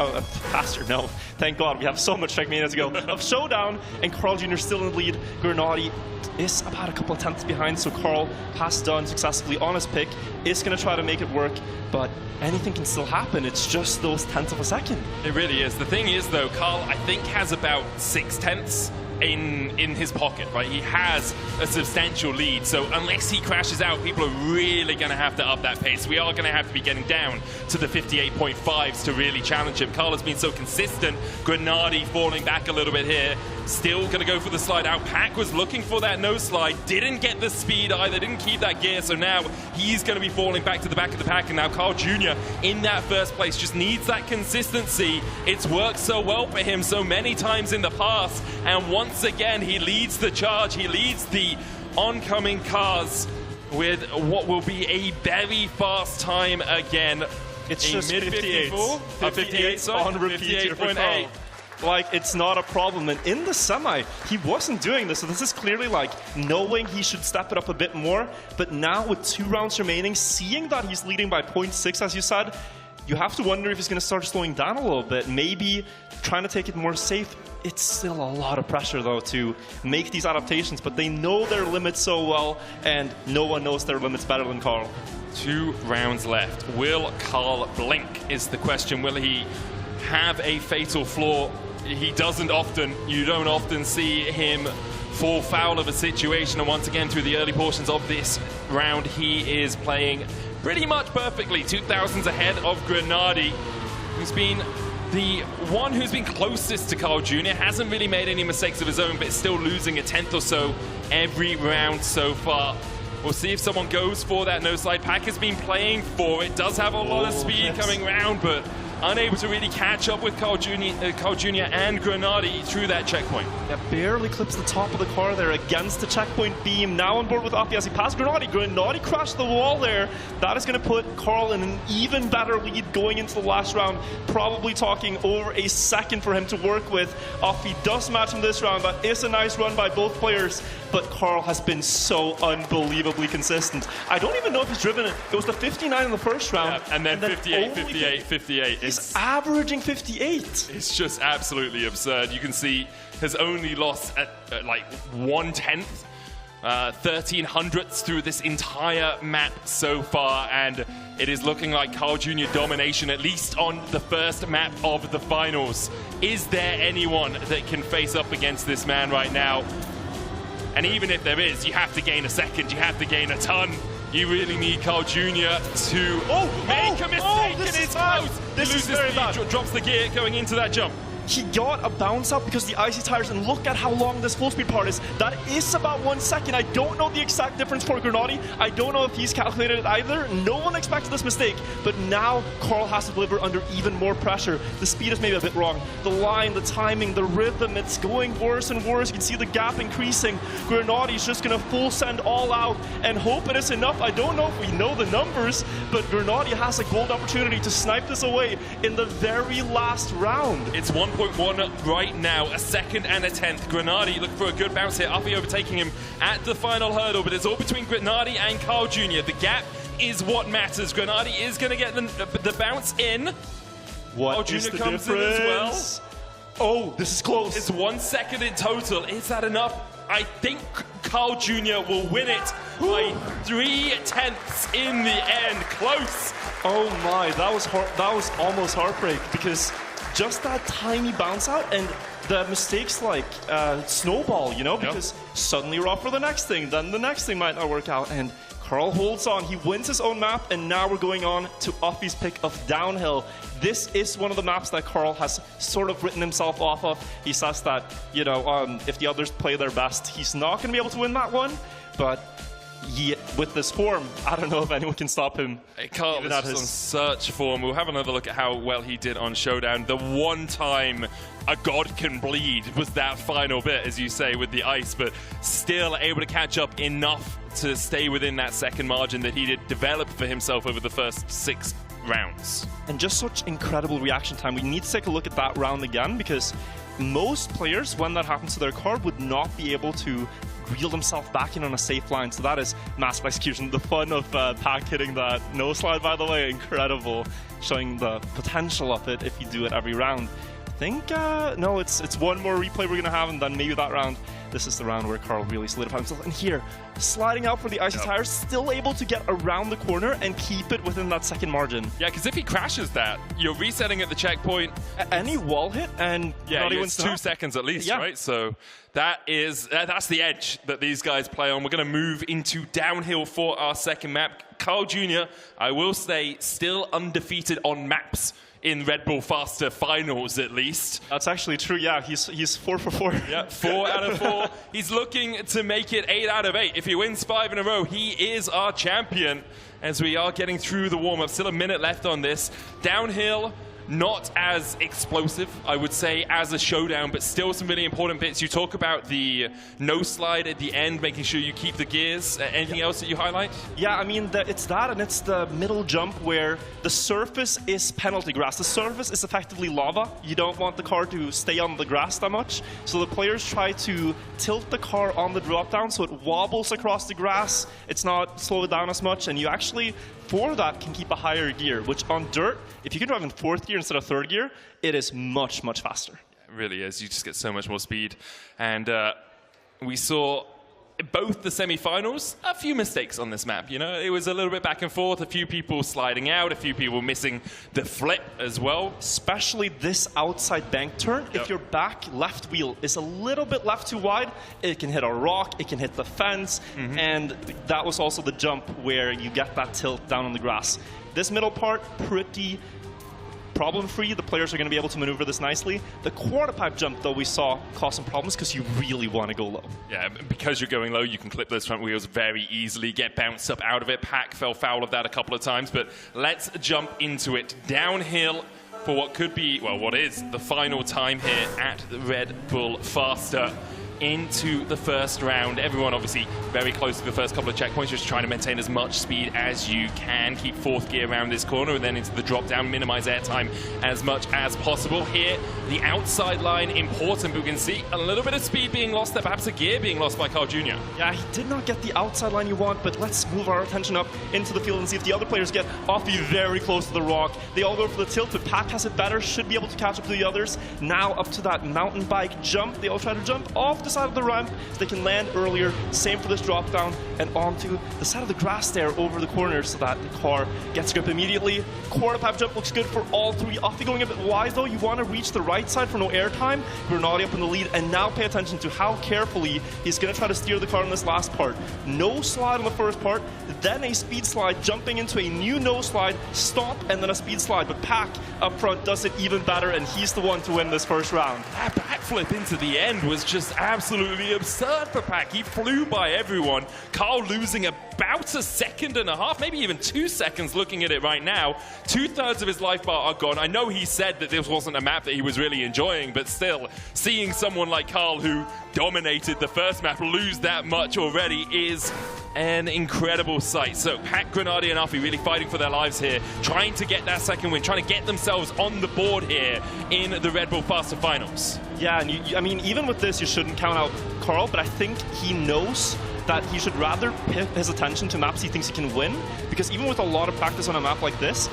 Faster, no. Thank God, we have so much Trackmania to go. Of Showdown, and Carl Jr. still in the lead. Grenadi is about a couple of tenths behind, so Carl has done successfully on his pick. Is going to try to make it work, but anything can still happen. It's just those tenths of a second. It really is. The thing is, though, Carl, I think, has about 6 tenths in his pocket, right? He has a substantial lead, so unless he crashes out, people are really going to have to up that pace. We are going to have to be getting down to the 58.5s to really challenge him. Carl has been so consistent. Grenadi falling back a little bit here. Still going to go for the slide out. Pack was looking for that nose slide, didn't get the speed either, didn't keep that gear, so now he's going to be falling back to the back of the pack, and now Carl Jr. in that first place just needs that consistency. It's worked so well for him so many times in the past, and once again he leads the charge. He leads the oncoming cars with what will be a very fast time again. It's a just 58. 58 on repeat here for Carl. Like, it's not a problem. And in the semi, he wasn't doing this. So this is clearly like knowing he should step it up a bit more. But now with 2 rounds remaining, seeing that he's leading by 0.6, as you said, you have to wonder if he's going to start slowing down a little bit, maybe trying to take it more safe. It's still a lot of pressure, though, to make these adaptations, but they know their limits so well, and no one knows their limits better than Carl. 2 rounds left. Will Carl blink is the question. Will he have a fatal flaw? He doesn't often. You don't often see him fall foul of a situation, and once again, through the early portions of this round, he is playing pretty much perfectly. 2000s ahead of Grenadi, who's been the one who's been closest to Carl Jr. Hasn't really made any mistakes of his own, but is still losing a tenth or so every round so far. We'll see if someone goes for that no slide. Pack has been playing for it, does have a lot of speed coming round, but unable to really catch up with Carl Jr. And Grenadi through that checkpoint. Yeah, barely clips the top of the car there against the checkpoint beam. Now on board with Afi as he passed Grenadi. Grenadi crashed the wall there. That is going to put Carl in an even better lead going into the last round. Probably talking over a second for him to work with. Afi does match him this round. That is a nice run by both players, but Carl has been so unbelievably consistent. I don't even know if he's driven it. It was the 59 in the first round. Yeah, and then 58, 58, 58. He's averaging 58. It's just absolutely absurd. You can see has only lost at like 1/10, 1300ths through this entire map so far, and it is looking like Carl Jr. domination, at least on the first map of the finals. Is there anyone that can face up against this man right now? And even if there is, you have to gain a second, you have to gain a ton. You really need Carl Jr. to make a mistake, and it's close. This is very bad. Drops the gear going into that jump. He got a bounce out because the icy tires, and look at how long this full speed part is. That is about 1 second. I don't know the exact difference for Grenadi. I don't know if he's calculated it either. No one expected this mistake, but now Carl has to deliver under even more pressure. The speed is maybe a bit wrong. The line, the timing, the rhythm, it's going worse and worse. You can see the gap increasing. Grenadi's just going to full send all out and hope it is enough. I don't know if we know the numbers, but Grenadi has a gold opportunity to snipe this away in the very last round. It's 1.1 right now, a second and a tenth. Grenadi look for a good bounce here. Afi overtaking him at the final hurdle, but it's all between Grenadi and Carl Jr. The gap is what matters. Grenadi is going to get the bounce in. What Carl is Jr. the comes difference? in as well. Oh, this is close. It's 1 second in total. Is that enough? I think Carl Jr. will win it by 3/10 in the end. Close. Oh my, that was almost heartbreak, because just that tiny bounce out, and the mistakes like snowball, you know, because suddenly you're off for the next thing, then the next thing might not work out, and Carl holds on. He wins his own map, and now we're going on to Afi's pick of Downhill. This is one of the maps that Carl has sort of written himself off of. He says that, you know, if the others play their best, he's not going to be able to win that one, but with this form, I don't know if anyone can stop him. Carl is on such form. We'll have another look at how well he did on Showdown. The one time a god can bleed was that final bit, as you say, with the ice, but still able to catch up enough to stay within that second margin that he did develop for himself over the first 6 rounds. And just such incredible reaction time. We need to take a look at that round again, because most players, when that happens to their car, would not be able to reel themselves back in on a safe line. So that is massive execution. The fun of Pack hitting that no slide, by the way, incredible. Showing the potential of it if you do it every round. I think, no, it's one more replay we're going to have, and then maybe that round. This is the round where Carl really solidified himself. And here, sliding out for the icy tires, still able to get around the corner and keep it within that second margin. Yeah, because if he crashes that, you're resetting at the checkpoint. Any wall hit, and not even it's 2 seconds at least, right? So that's the edge that these guys play on. We're going to move into Downhill for our second map. Carl Jr., I will say, still undefeated on maps in Red Bull Faster finals, at least. That's actually true, yeah. He's 4 for 4. Yeah, 4 out of 4. He's looking to make it 8 out of 8. If he wins 5 in a row, he is our champion. As we are getting through the warm-up, still a minute left on this. Downhill, not as explosive, I would say, as a Showdown, but still some really important bits. You talk about the no slide at the end, making sure you keep the gears. Anything else that you highlight? Yeah, I mean, it's that, and it's the middle jump where the surface is penalty grass. The surface is effectively lava. You don't want the car to stay on the grass that much. So the players try to tilt the car on the drop down so it wobbles across the grass. It's not slowed down as much, and you actually for that can keep a higher gear, which on dirt, if you can drive in 4th gear instead of 3rd gear, it is much, much faster. It really is. You just get so much more speed. And we saw both the semi-finals, a few mistakes on this map. You know, it was a little bit back and forth, a few people sliding out, a few people missing the flip as well. Especially this outside bank turn. If your back left wheel is a little bit left too wide, it can hit a rock, it can hit the fence, and that was also the jump where you get that tilt down on the grass. This middle part, pretty problem-free. The players are going to be able to maneuver this nicely. The quarter pipe jump, though, we saw cause some problems because you really want to go low. Yeah, because you're going low, you can clip those front wheels very easily, get bounced up out of it. Pack fell foul of that a couple of times, but let's jump into it. Downhill for what could be, well, what is the final time here at Red Bull Faster. Into the first round. Everyone obviously very close to the first couple of checkpoints, just trying to maintain as much speed as you can. Keep 4th gear around this corner and then into the drop down, minimize airtime as much as possible. Here, the outside line important, but we can see a little bit of speed being lost there, perhaps a gear being lost by Carl Jr. Yeah, he did not get the outside line you want, but let's move our attention up into the field and see if the other players get Offie very close to the rock. They all go for the tilt, but Pack has it better, should be able to catch up to the others. Now up to that mountain bike jump. They all try to jump off the side of the ramp so they can land earlier. Same for this drop down and onto the side of the grass there over the corner so that the car gets grip immediately. Quarter pipe jump looks good for all three. Offie going a bit wide though. You want to reach the right side for no airtime. Granati up in the lead, and now pay attention to how carefully he's going to try to steer the car in this last part. No slide on the first part, then a speed slide, jumping into a new no slide, stop, and then a speed slide. But Pack up front does it even better, and he's the one to win this first round. That backflip into the end was just absolutely absurd for Pack. He flew by everyone. Carl losing about a second and a half, maybe even 2 seconds looking at it right now. 2/3 of his life bar are gone. I know he said that this wasn't a map that he was really enjoying, but still, seeing someone like Carl who dominated the first map lose that much already is an incredible sight. So Pack, Granati and Offie really fighting for their lives here, trying to get that second win, trying to get themselves on the board here in the Red Bull Faster Finals. Yeah, and I mean, even with this, you shouldn't count out Carl, but I think he knows that he should rather put his attention to maps he thinks he can win, because even with a lot of practice on a map like this,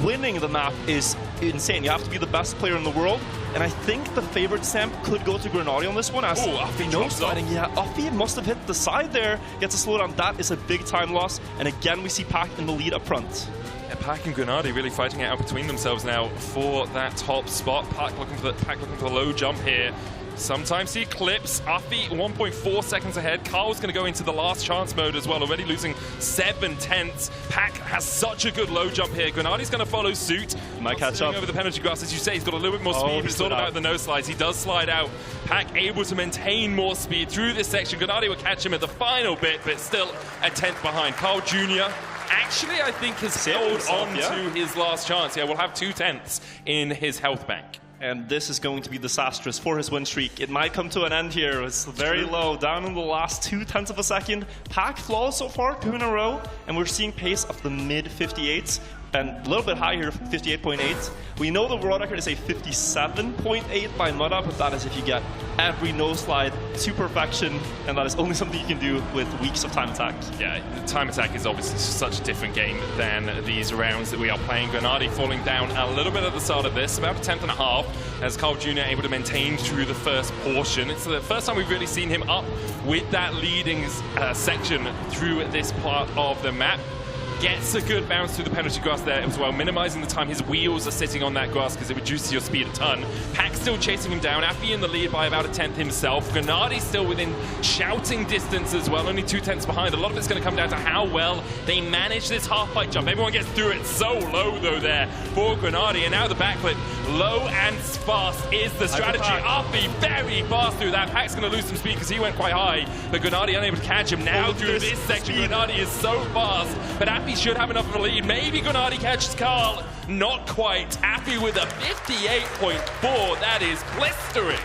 winning the map is insane. You have to be the best player in the world, and I think the favorite stamp could go to Granati on this one. As Offie no sliding. Yeah, Offie must have hit the side there, gets a slowdown. That is a big time loss, and again we see Pack in the lead up front. Yeah, Pack and Granati really fighting it out between themselves now for that top spot. Pack looking for the low jump here. Sometimes he clips. Offie 1.4 seconds ahead. Carl's going to go into the last chance mode as well, already losing 7/10. Pack has such a good low jump here. Granati's going to follow suit. Might catch up over the penalty grass, as you say. He's got a little bit more speed, but it's all about the no slides. He does slide out. Pack able to maintain more speed through this section. Granati will catch him at the final bit, but still a 10th behind. Carl Jr. actually, I think, has held on to his last chance. Yeah, we'll have 2/10 in his health bank. And this is going to be disastrous for his win streak. It might come to an end here. It's very low, down in the last 0.2 of a second. Pack flawless so far, 2 in a row, and we're seeing pace of the mid 58s. And a little bit high here, 58.8. We know the world record is a 57.8 by Mudda, but that is if you get every no slide to perfection, and that is only something you can do with weeks of time attack. Yeah, the time attack is obviously such a different game than these rounds that we are playing. Granati falling down a little bit at the start of this, about a 10th and a half, as Carl Jr. able to maintain through the first portion. It's the first time we've really seen him up with that leading section through this part of the map. Gets a good bounce through the penalty grass there as well, minimizing the time his wheels are sitting on that grass because it reduces your speed a ton. Pack still chasing him down. Offie in the lead by about a 10th himself. Granati still within shouting distance as well, only 2/10 behind. A lot of it's going to come down to how well they manage this half-pipe jump. Everyone gets through it so low though there for Granati, and now the backflip. Low and fast is the strategy. Offie very fast through that. Pack's going to lose some speed because he went quite high, but Granati unable to catch him now through this section. Granati is so fast, but Offie should have enough of a lead. Maybe Granati catches Carl. Not quite. Offie with a 58.4. That is blistering.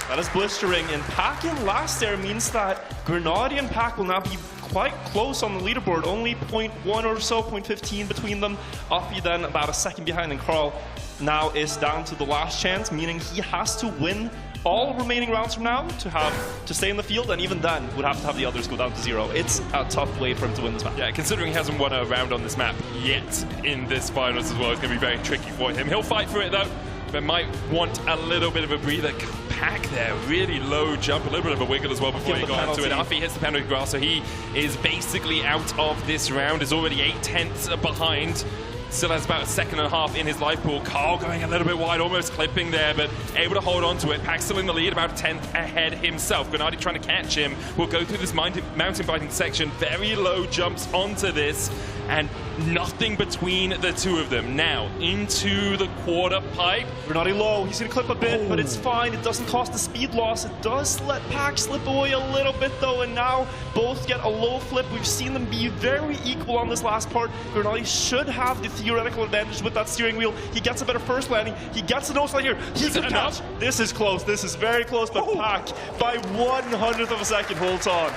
That is blistering. And Pack in last there means that Granati and Pack will now be quite close on the leaderboard. Only 0.1 or so, 0.15 between them. Offie then about a second behind, and Carl now is down to the last chance, meaning he has to win all remaining rounds from now to stay in the field, and even then would have to have the others go down to 0. It's a tough way for him to win this map. Yeah, considering he hasn't won a round on this map yet in this finals as well, it's going to be very tricky for him. He'll fight for it though, but might want a little bit of a breather. Pack there, really low jump, a little bit of a wiggle as well before he got into it. After he hits the penalty grass, so he is basically out of this round, is already 8/10 behind. Still has about a second and a half in his life pool. Carl going a little bit wide, almost clipping there, but able to hold on to it. Pack still in the lead, about a 10th ahead himself. Grenady trying to catch him. We'll go through this mountain biking section. Very low jumps onto this, and nothing between the two of them. Now, into the quarter pipe. Grenady low. He's going to clip a bit, but it's fine. It doesn't cost the speed loss. It does let Pack slip away a little bit, though, and now both get a low flip. We've seen them be very equal on this last part. Grenady should have the theoretical advantage with that steering wheel. He gets a better first landing. He gets a nose slide here. He can catch. This is close. This is very close, but Pack, by 1/100th of a second, holds on.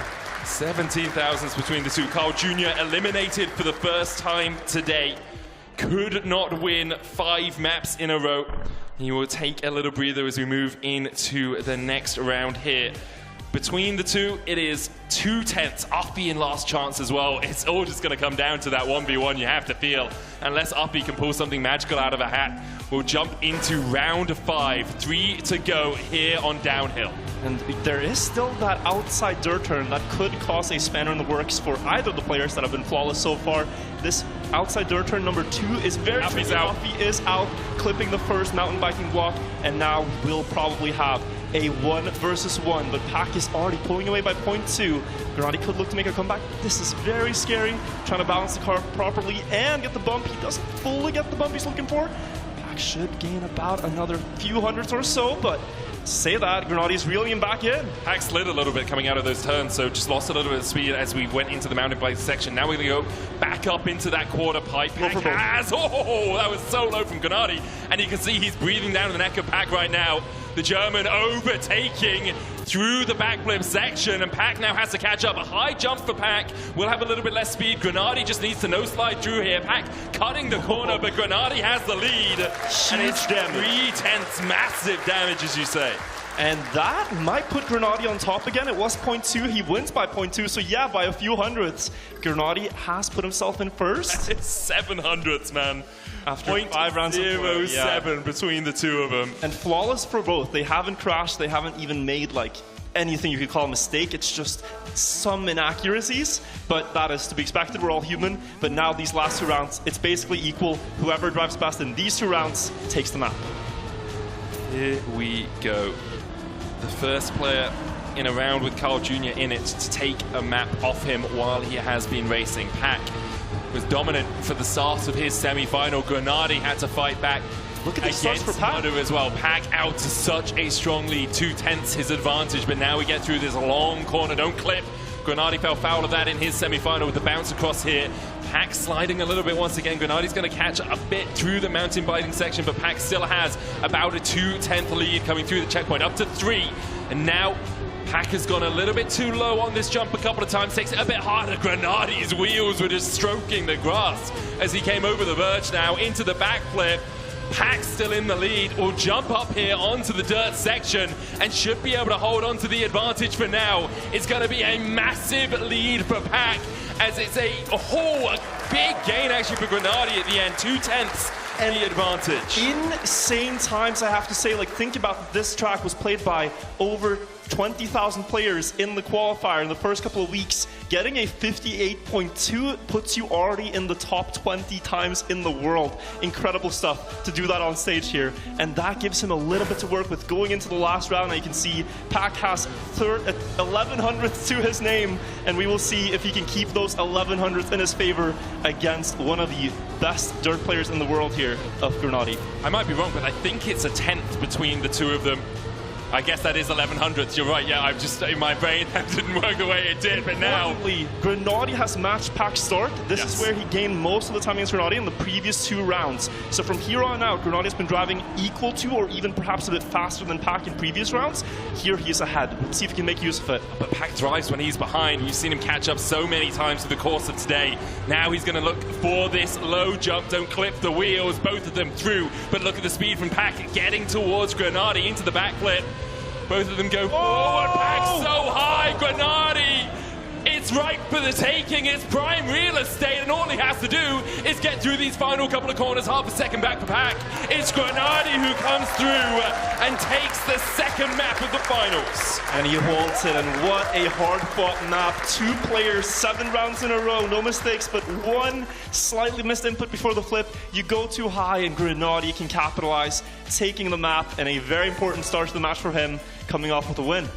17 thousandths between the two. Carl Jr. eliminated for the first time today. Could not win 5 maps in a row. He will take a little breather as we move into the next round here. Between the two, it is 2/10. Uppy in last chance as well. It's all just going to come down to that 1v1 you have to feel. Unless Uppy can pull something magical out of a hat, we'll jump into round 5. 3 to go here on downhill. And there is still that outside dirt turn that could cause a spanner in the works for either of the players that have been flawless so far. This outside dirt turn number 2 is very tricky. Uppy is out, clipping the first mountain biking block, and now we'll probably have a 1 versus 1, but Pack is already pulling away by 0.2. Grenady could look to make a comeback. This is very scary, trying to balance the car properly and get the bump. He doesn't fully get the bump he's looking for. Pack should gain about another few hundredths or so, but say that, Grenady's reeling him back in. Pack slid a little bit coming out of those turns, so just lost a little bit of speed as we went into the mountain bike section. Now we're going to go back up into that quarter pipe. Pack has, oh, that was so low from Grenady, and you can see he's breathing down the neck of Pack right now. The German overtaking through the backflip section, and Pack now has to catch up. A high jump for Pack. Will have a little bit less speed. Grenady just needs to no slide through here. Pack cutting the corner, but Grenady has the lead. Huge damage. 3/10, massive damage, as you say. And that might put Grenady on top again. It was 0.2. He wins by 0.2. So yeah, by a few hundredths. Grenady has put himself in first. It's 700ths, man. After 5 rounds of 0.07 between the two of them. And flawless for both. They haven't crashed. They haven't even made like anything you could call a mistake. It's just some inaccuracies, but that is to be expected. We're all human. But now these last 2 rounds, it's basically equal. Whoever drives best in these 2 rounds takes the map. Here we go. The first player in a round with Carl Jr. in it to take a map off him while he has been racing. Pack was dominant for the start of his semi-final. Grenady had to fight back. Look at the starts for Pack as well. Pack out to such a strong lead, 2/10 his advantage, but now we get through this long corner. Don't clip. Grenady fell foul of that in his semi-final with the bounce across here. Pack sliding a little bit once again. Grenady's going to catch a bit through the mountain biking section, but Pack still has about a 2/10 lead coming through the checkpoint, up to 3. And now Pack has gone a little bit too low on this jump a couple of times, takes it a bit harder. Grenady's wheels were just stroking the grass as he came over the verge now into the backflip. Pack still in the lead, will jump up here onto the dirt section and should be able to hold on to the advantage for now. It's going to be a massive lead for Pack as it's a big gain actually for Grenady at the end, 2/10 and the advantage. Insane times, I have to say. Like, think about this track was played by over 20,000 players in the qualifier in the first couple of weeks. Getting a 58.2 puts you already in the top 20 times in the world. Incredible stuff to do that on stage here. And that gives him a little bit to work with going into the last round. And you can see Pack has 1100ths to his name. And we will see if he can keep those 1100ths in his favor against one of the best dirt players in the world here of Grenady. I might be wrong, but I think it's a 10th between the two of them. I guess that is 1100ths. You're right. Yeah, I'm just in my brain that didn't work the way it did. But now, Grenady has matched Pack's start. This is where he gained most of the time against Grenady in the previous 2 rounds. So from here on out, Grenady has been driving equal to, or even perhaps a bit faster than Pack in previous rounds. Here he is ahead. Let's see if he can make use of it. But Pack drives when he's behind. You've seen him catch up so many times through the course of today. Now he's going to look for this low jump. Don't clip the wheels. Both of them through. But look at the speed from Pack getting towards Grenady into the backflip. Both of them go forward. Pack so high. Grenadi. It's ripe for the taking. It's prime real estate, and all he has to do is get through these final couple of corners. Half a second back for Pack. It's Grenadi who comes through and takes the second map of the finals. And he holds it, and what a hard-fought map. 2 players, 7 rounds in a row, no mistakes, but 1 slightly missed input before the flip. You go too high, and Grenadi can capitalize, taking the map, and a very important start to the match for him, coming off with a win.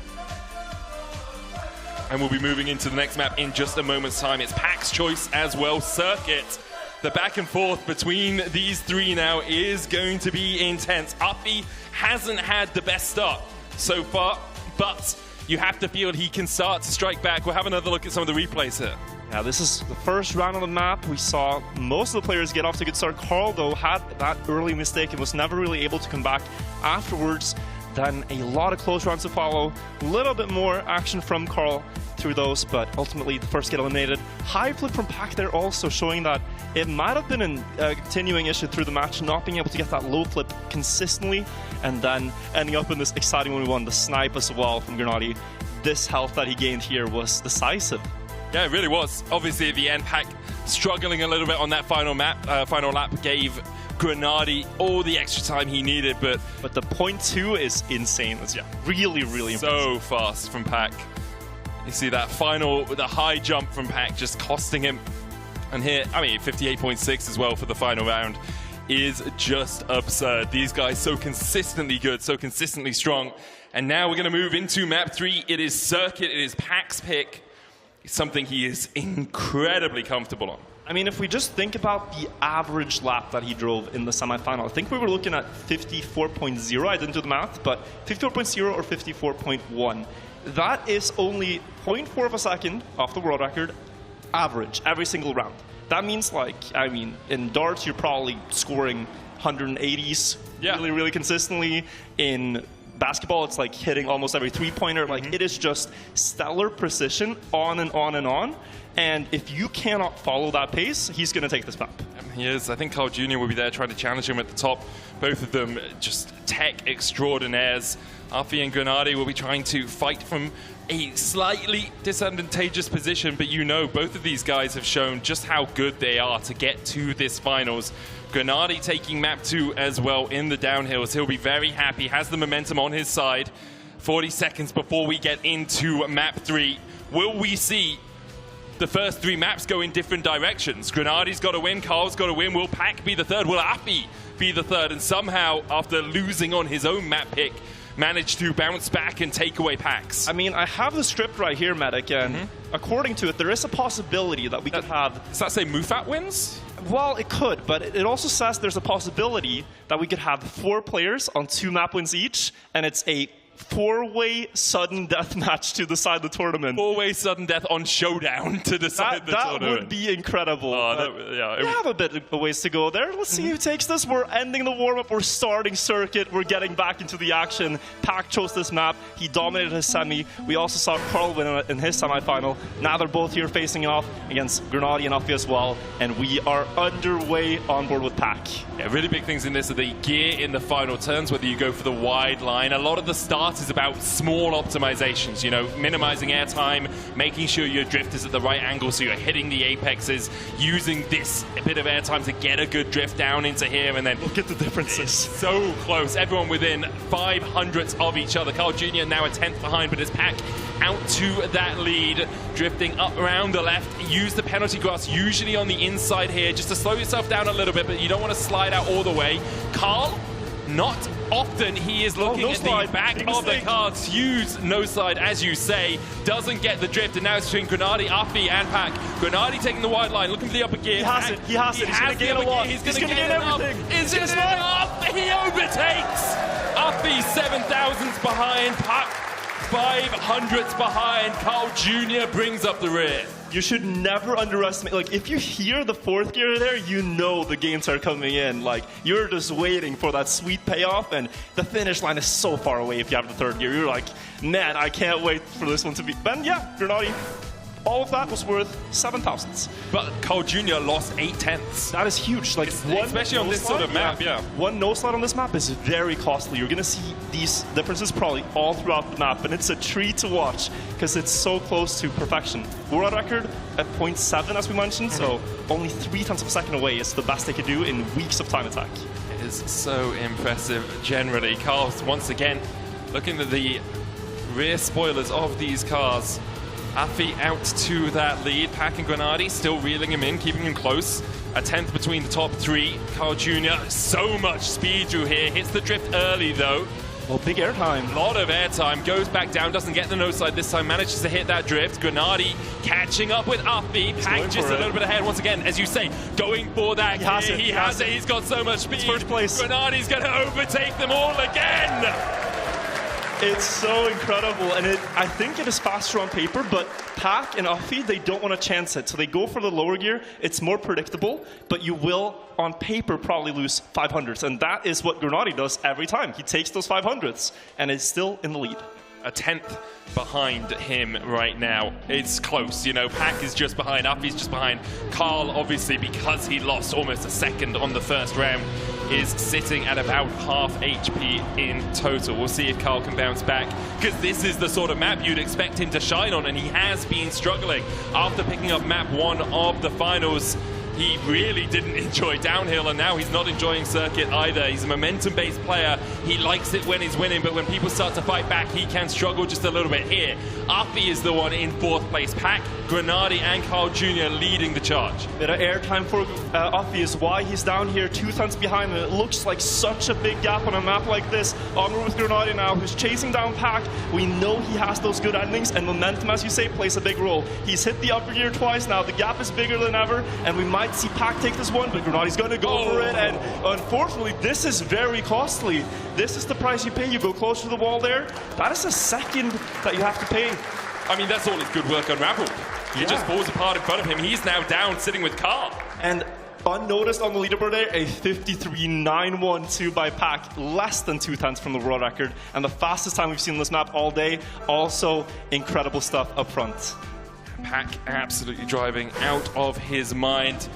And we'll be moving into the next map in just a moment's time. It's Pack's choice as well, Circuit. The back and forth between these 3 now is going to be intense. Uppy hasn't had the best start so far, but you have to feel he can start to strike back. We'll have another look at some of the replays here. Yeah, this is the first round on the map. We saw most of the players get off to a good start. Carl, though, had that early mistake and was never really able to come back afterwards. Then a lot of close rounds to follow. A little bit more action from Carl through those, but ultimately the first get eliminated. High flip from Pack there also, showing that it might have been a continuing issue through the match, not being able to get that low flip consistently, and then ending up in this exciting 1v1. The snipe as well from Grenadi. This health that he gained here was decisive. Yeah, it really was. Obviously at the end, Pack struggling a little bit on that final lap gave Grenadi all the extra time he needed, but the 0.2 is insane. It's really impressive. So fast from Pack. You see that final, the high jump from Pack just costing him. And here, I mean, 58.6 as well for the final round is just absurd. These guys so consistently good, so consistently strong. And now we're going to move into map 3. It is Circuit. It is Pack's pick. It's something he is incredibly comfortable on. I mean, if we just think about the average lap that he drove in the semifinal, I think we were looking at 54.0. I didn't do the math, but 54.0 or 54.1. That is only 0.4 of a second off the world record average every single round. That means, like, I mean, in darts, you're probably scoring 180s really consistently. In basketball, it's like hitting almost every three-pointer. Like, it is just stellar precision on and on and on. And if you cannot follow that pace, he's going to take this map. He is. I think Carl Jr. will be there trying to challenge him at the top. Both of them just tech extraordinaires. Afi and Grenadi will be trying to fight from a slightly disadvantageous position, but you know both of these guys have shown just how good they are to get to this finals. Grenadi taking map 2 as well in the downhills. He'll be very happy, has the momentum on his side. 40 seconds before we get into map 3. Will we see the first 3 maps go in different directions? Grenadi's got to win, Carl's got to win. Will Pack be the third? Will Afi be the third? And somehow, after losing on his own map pick, managed to bounce back and take away Packs. I mean, I have the script right here, Medic, and according to it, there is a possibility that we could have... Does that say Mufat wins? Well, it could, but it also says there's a possibility that we could have 4 players on 2 map wins each, and it's a 4-way sudden death match to decide the tournament. 4-way sudden death on Showdown to decide the tournament. That would be incredible. We have a bit of ways to go there. Let's see who takes this. We're ending the warm-up. We're starting Circuit. We're getting back into the action. Pack chose this map. He dominated his semi. We also saw Carl win in his semifinal. Now they're both here facing off against Grenadi and Afi as well. And we are underway on board with Pack. Yeah, really big things in this are the gear in the final turns, whether you go for the wide line. A lot of the start is about small optimizations, you know, minimizing airtime, making sure your drift is at the right angle so you're hitting the apexes, using this bit of airtime to get a good drift down into here, and then look at the differences. So close, everyone within 500ths of each other. Carl Jr. now a 10th behind, but his Pack out to that lead, drifting up around the left. Use the penalty grass usually on the inside here just to slow yourself down a little bit, but you don't want to slide out all the way. Carl, not often he is looking at the back of the cards. Huge no slide, as you say. Doesn't get the drift, and now it's between Grenadi, Afi, and Pack. Grenadi taking the wide line, looking for the upper gear. He has it. He has it. He's going to gain a lot. He's going to gain everything. Is it enough? He overtakes. Afi 7,000s behind. Pack 500ths behind. Carl Jr. brings up the rear. You should never underestimate, like, if you hear the 4th gear there, you know the gains are coming in. Like, you're just waiting for that sweet payoff, and the finish line is so far away if you have the 3rd gear. You're like, man, I can't wait for this one to be... Then, yeah, Grenadi All of that was worth 7 thousandths. But Carl Jr. lost 8 tenths. That is huge. Like especially on this sort of map, yeah. One no slide on this map is very costly. You're going to see these differences probably all throughout the map, and it's a treat to watch because it's so close to perfection. World record at 0.7, as we mentioned, so only 3 tenths of a second away is the best they could do in weeks of time attack. It is so impressive generally. Carl's once again looking at the rear spoilers of these cars. Afi out to that lead. Pack and Granadi still reeling him in, keeping him close. A 10th between the top 3. Carl Jr. so much speed through here. Hits the drift early though. Well, big airtime. A lot of airtime. Goes back down, doesn't get the nose side this time. Manages to hit that drift. Granadi catching up with Afi. Pack just a little bit ahead. Once again, as you say, going for that gear. He has it. He's got so much speed. It's first place. Granadi's going to overtake them all again. It's so incredible, and I think it is faster on paper, but Pack and Afi, they don't want to chance it, so they go for the lower gear. It's more predictable, but you will, on paper, probably lose 500ths, and that is what Granadi does every time. He takes those 500ths, and is still in the lead. A 10th behind him right now. It's close, you know. Pack is just behind, Afi's just behind. Carl, obviously, because he lost almost a second on the first round, is sitting at about half HP in total. We'll see if Carl can bounce back, because this is the sort of map you'd expect him to shine on, and he has been struggling. After picking up map 1 of the finals, he really didn't enjoy downhill, and now he's not enjoying circuit either. He's a momentum-based player. He likes it when he's winning, but when people start to fight back, he can struggle just a little bit here. Afi is the one in 4th place. Pack, Granadi, and Carl Jr. leading the charge. Bit of airtime for Afi is why he's down here 2 tenths behind, and it looks like such a big gap on a map like this. Onward with Granadi now, who's chasing down Pack. We know he has those good endings, and momentum, as you say, plays a big role. He's hit the upper gear twice now. The gap is bigger than ever, and we might see Pack take this one, but Granadi's going to go for it, and unfortunately, this is very costly. This is the price you pay. You go close to the wall there. That is a second that you have to pay. I mean, that's all his good work unraveled. He just falls apart in front of him. He's now down, sitting with Carl. And unnoticed on the leaderboard there, a 53.912 by Pack, less than 2 tenths from the world record, and the fastest time we've seen on this map all day. Also, incredible stuff up front. Pack absolutely driving out of his mind.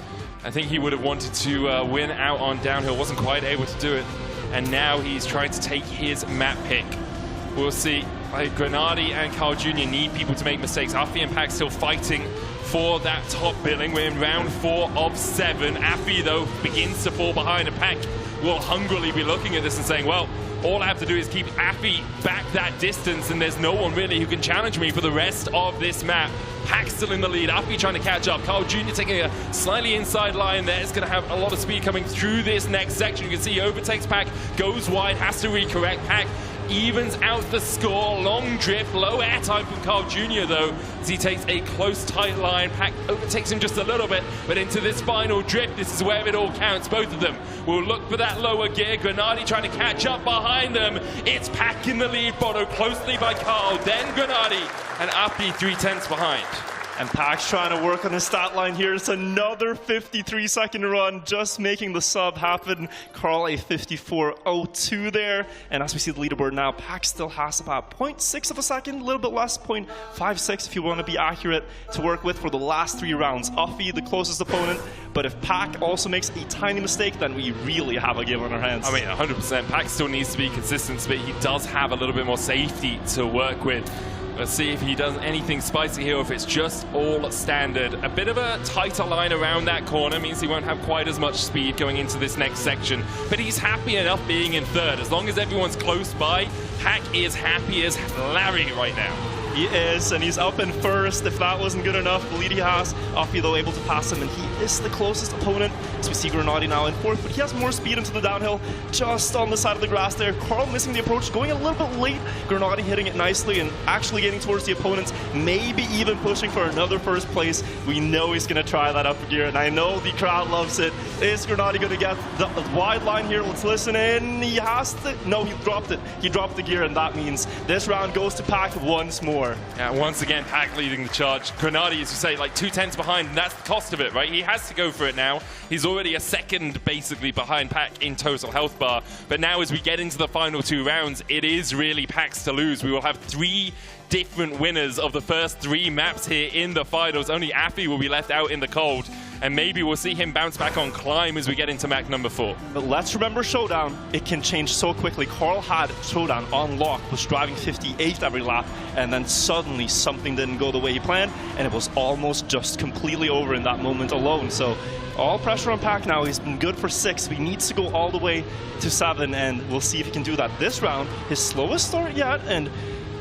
I think he would have wanted to win out on downhill, wasn't quite able to do it, and now he's trying to take his map pick. We'll see. Granadi and Carl Jr. need people to make mistakes. Afi and Pack still fighting for that top billing. We're in round 4 of 7. Afi, though, begins to fall behind, and Pack will hungrily be looking at this and saying, well, all I have to do is keep Afi back that distance, and there's no one really who can challenge me for the rest of this map. Pack still in the lead. Afi trying to catch up. Carl Jr. taking a slightly inside line there. It's going to have a lot of speed coming through this next section. You can see he overtakes Pack, goes wide, has to recorrect. Pack evens out the score. Long drift, low airtime from Carl Jr. though, as he takes a close, tight line. Pack overtakes him just a little bit, but into this final drift, this is where it all counts. Both of them will look for that lower gear. Granadi trying to catch up behind them. It's Pack in the lead, followed closely by Carl, then Granadi, and Afi 3 tenths behind. And Pack's trying to work on his stat line here. It's another 53-second run, just making the sub happen. Carl a 54.02 there. And as we see the leaderboard now, Pack still has about 0.6 of a second, a little bit less, 0.56 if you want to be accurate, to work with for the last 3 rounds. Afi, the closest opponent. But if Pack also makes a tiny mistake, then we really have a game on our hands. I mean, 100%. Pack still needs to be consistent, but he does have a little bit more safety to work with. Let's see if he does anything spicy here, or if it's just all standard. A bit of a tighter line around that corner means he won't have quite as much speed going into this next section. But he's happy enough being in 3rd. As long as everyone's close by, Pack is happy as Larry right now. He is, and he's up in 1st. If that wasn't good enough, the lead he has. Afi, though, able to pass him, and he is the closest opponent. As we see Granadi now in 4th, but he has more speed into the downhill, just on the side of the grass there. Carl missing the approach, going a little bit late. Granadi hitting it nicely and actually getting towards the opponents, maybe even pushing for another 1st place. We know he's going to try that upper gear, and I know the crowd loves it. Is Granadi going to get the wide line here? Let's listen in. He has to. No, he dropped it. He dropped the gear, and that means this round goes to Pack once more. Yeah, once again, Pack leading the charge. Granadi, as you say, like 2 tenths behind, and that's the cost of it, right? He has to go for it now. He's already a second, basically, behind Pack in total health bar. But now, as we get into the final 2 rounds, it is really Pack's to lose. We will have 3 different winners of the first 3 maps here in the finals. Only Affy will be left out in the cold, and maybe we'll see him bounce back on Climb as we get into map number 4. But let's remember Showdown. It can change so quickly. Carl had Showdown on lock, was driving 58th every lap, and then suddenly something didn't go the way he planned, and it was almost just completely over in that moment alone. So all pressure on Pack now. He's been good for 6. He needs to go all the way to 7, and we'll see if he can do that this round. His slowest start yet, and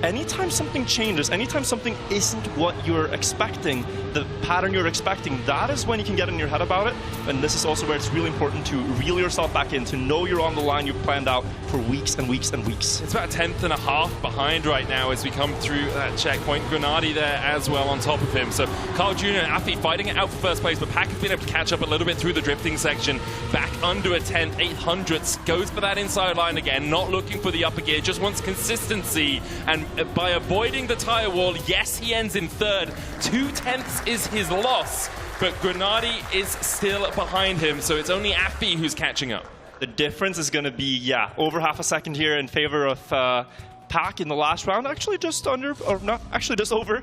anytime something changes, anytime something isn't what you're expecting, the pattern you're expecting, that is when you can get in your head about it. And this is also where it's really important to reel yourself back in, to know you're on the line you've planned out for weeks and weeks and weeks. It's about a 10th and a half behind right now as we come through that checkpoint. Grenady there as well on top of him. So Carl Jr. and Affy fighting it out for first place, but Pack has been able to catch up a little bit through the drifting section. Back under a 10th, 800ths, goes for that inside line again, not looking for the upper gear, just wants consistency. And by avoiding the tire wall, yes, he ends in 3rd. 2/10 is his loss, but Grenady is still behind him, so it's only Affy who's catching up. The difference is going to be, over half a second here in favor of Pack in the last round. Actually just under, or not, actually just over.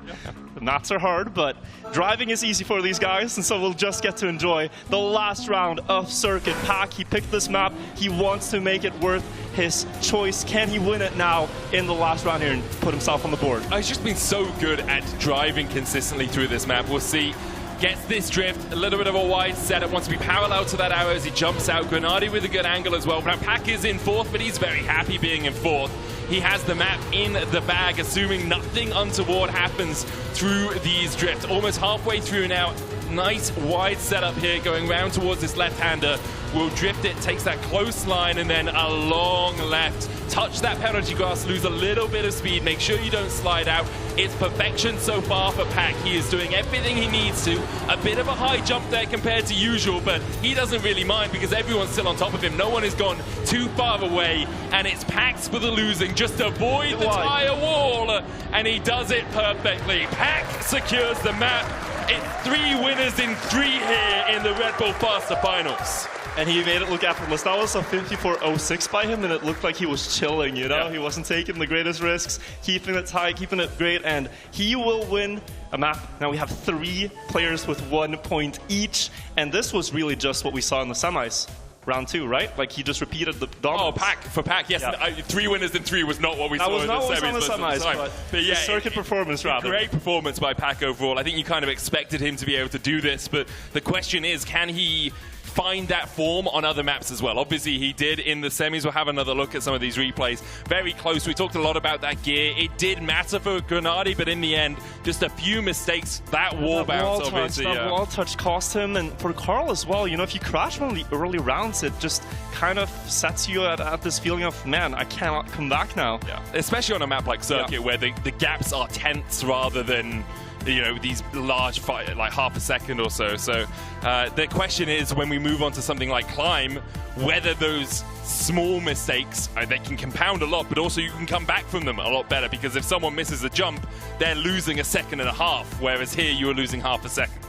The maths are hard, but driving is easy for these guys, and so we'll just get to enjoy the last round of Circuit. Pack, he picked this map. He wants to make it worth his choice. Can he win it now in the last round here and put himself on the board? He's just been so good at driving consistently through this map. We'll see. Gets this drift, a little bit of a wide setup, wants to be parallel to that arrow as he jumps out. Grenady with a good angle as well. Now Pack is in 4th, but he's very happy being in 4th. He has the map in the bag, assuming nothing untoward happens through these drifts. Almost halfway through now. Nice wide setup here, going round towards this left-hander. Will drift it, takes that close line, and then a long left. Touch that penalty grass, lose a little bit of speed. Make sure you don't slide out. It's perfection so far for Pack. He is doing everything he needs to. A bit of a high jump there compared to usual, but he doesn't really mind because everyone's still on top of him. No one has gone too far away, and it's Pack's for the losing. Just avoid the tire wall, and he does it perfectly. Pack secures the map. It's 3 winners in 3 here in the Red Bull Faster Finals. And he made it look effortless. That was a 54.06 by him, and it looked like he was chilling, you know? Yeah. He wasn't taking the greatest risks, keeping it tight, keeping it great, and he will win a map. Now we have 3 players with 1 point each, and this was really just what we saw in the semis. Round 2, right? Like, he just repeated the dominance. For Pack, yes. Yeah. 3 winners in 3 was not what we saw in the semis. But yeah, circuit performance, rather. Great performance by Pack overall. I think you kind of expected him to be able to do this, but the question is, can he find that form on other maps as well? Obviously, he did in the semis. We'll have another look at some of these replays. Very close. We talked a lot about that gear. It did matter for Grenady, but in the end, just a few mistakes. That wall bounce, obviously. That wall touch cost him, and for Carl as well. You know, if you crash one of the early rounds, it just kind of sets you at this feeling of, man, I cannot come back now. Yeah, especially on a map like Circuit, where the gaps are tenths rather than, you know, these large fight, like half a second or so. So the question is, when we move on to something like Climb, whether those small mistakes, they can compound a lot, but also you can come back from them a lot better, because if someone misses a jump, they're losing 1.5 seconds, whereas here you are losing 0.5 second.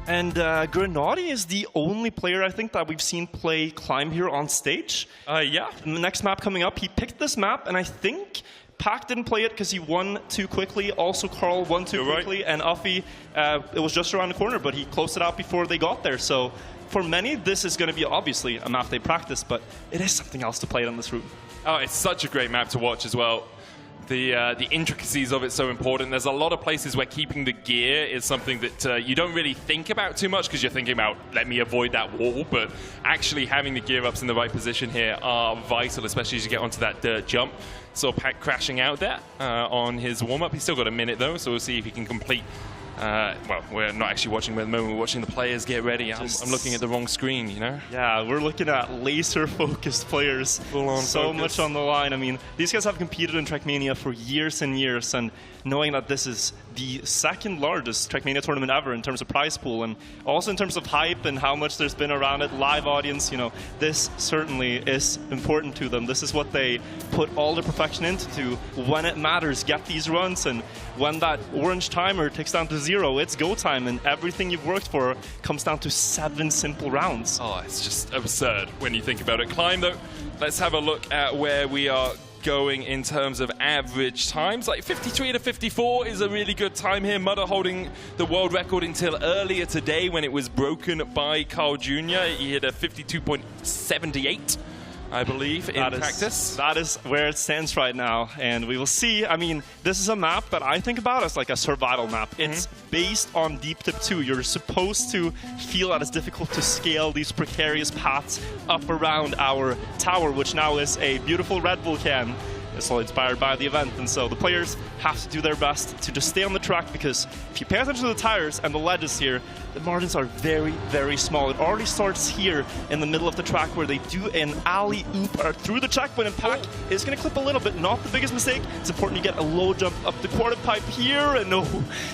And Grenady is the only player, I think, that we've seen play Climb here on stage. Yeah. The next map coming up, he picked this map, and I think Pack didn't play it because he won too quickly. Also, Carl won too quickly, and Affy, it was just around the corner, but he closed it out before they got there. So for many, this is going to be obviously a map they practice, but it is something else to play it on this route. Oh, it's such a great map to watch as well. The intricacies of it so important. There's a lot of places where keeping the gear is something that you don't really think about too much, because you're thinking about, let me avoid that wall, but actually having the gear ups in the right position here are vital, especially as you get onto that dirt jump. So Pack crashing out there on his warm-up. He's still got a minute though, so we'll see if he can complete. Well, we're not actually watching him at the moment. We're watching the players get ready. I'm looking at the wrong screen, you know? Yeah, we're looking at laser-focused players. Full-on so focus. much on the line. I mean, these guys have competed in Trackmania for years and years, and knowing that this is the 2nd largest Trackmania tournament ever in terms of prize pool, and also in terms of hype and how much there's been around it, live audience, you know, this certainly is important to them. This is what they put all their perfection into. When it matters, get these runs, and when that orange timer ticks down to 0, it's go time, and everything you've worked for comes down to 7 simple rounds. Oh, it's just absurd when you think about it. Climb, though, let's have a look at where we are going in terms of average times. Like 53 to 54 is a really good time here. Mudder holding the world record until earlier today when it was broken by Carl Jr. He hit a 52.78. I believe, in practice. That is where it stands right now, and we will see. I mean, this is a map that I think about as like a survival map. It's based on Deep Tip 2. You're supposed to feel that it's difficult to scale these precarious paths up around our tower, which now is a beautiful Red Bull can. It's all inspired by the event, and so the players have to do their best to just stay on the track, because if you pay attention to the tires and the ledges here, the margins are very, very small. It already starts here in the middle of the track where they do an alley-oop through the checkpoint, and Pack is going to clip a little bit. Not the biggest mistake. It's important you get a low jump up the quarter pipe here, and no,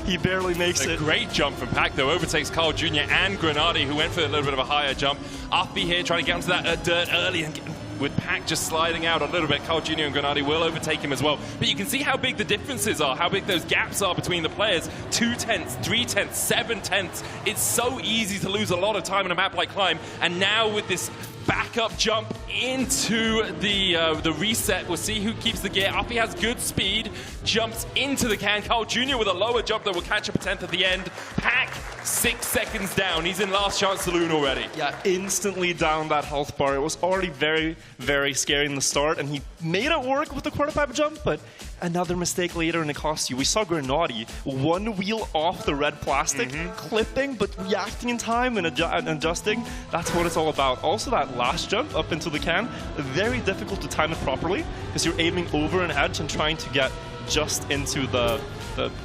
he barely makes it. A great jump from Pack, though. Overtakes Carl Jr. and Grenadi, who went for a little bit of a higher jump. Uppy here trying to get onto that dirt early and with Pack just sliding out a little bit. Carl Jr. and Grenadi will overtake him as well. But you can see how big the differences are, how big those gaps are between the players. 2 tenths, 3 tenths, 7 tenths. It's so easy to lose a lot of time on a map like Climb. And now with this backup jump into the reset, we'll see who keeps the gear. Uppy has good speed, jumps into the can. Carl Jr. with a lower jump that will catch up a tenth at the end. Pack 6 seconds down. He's in last chance saloon already. Yeah, instantly down that health bar. It was already very, very scary in the start, and he made it work with the quarter pipe jump, but another mistake later and it cost you. We saw Grenadi one wheel off the red plastic, clipping, but reacting in time and adjusting. That's what it's all about. Also, that last jump up into the can, very difficult to time it properly, because you're aiming over an edge and trying to get just into the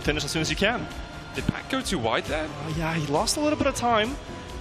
finish as soon as you can. Did Pack go too wide there? Yeah, he lost a little bit of time.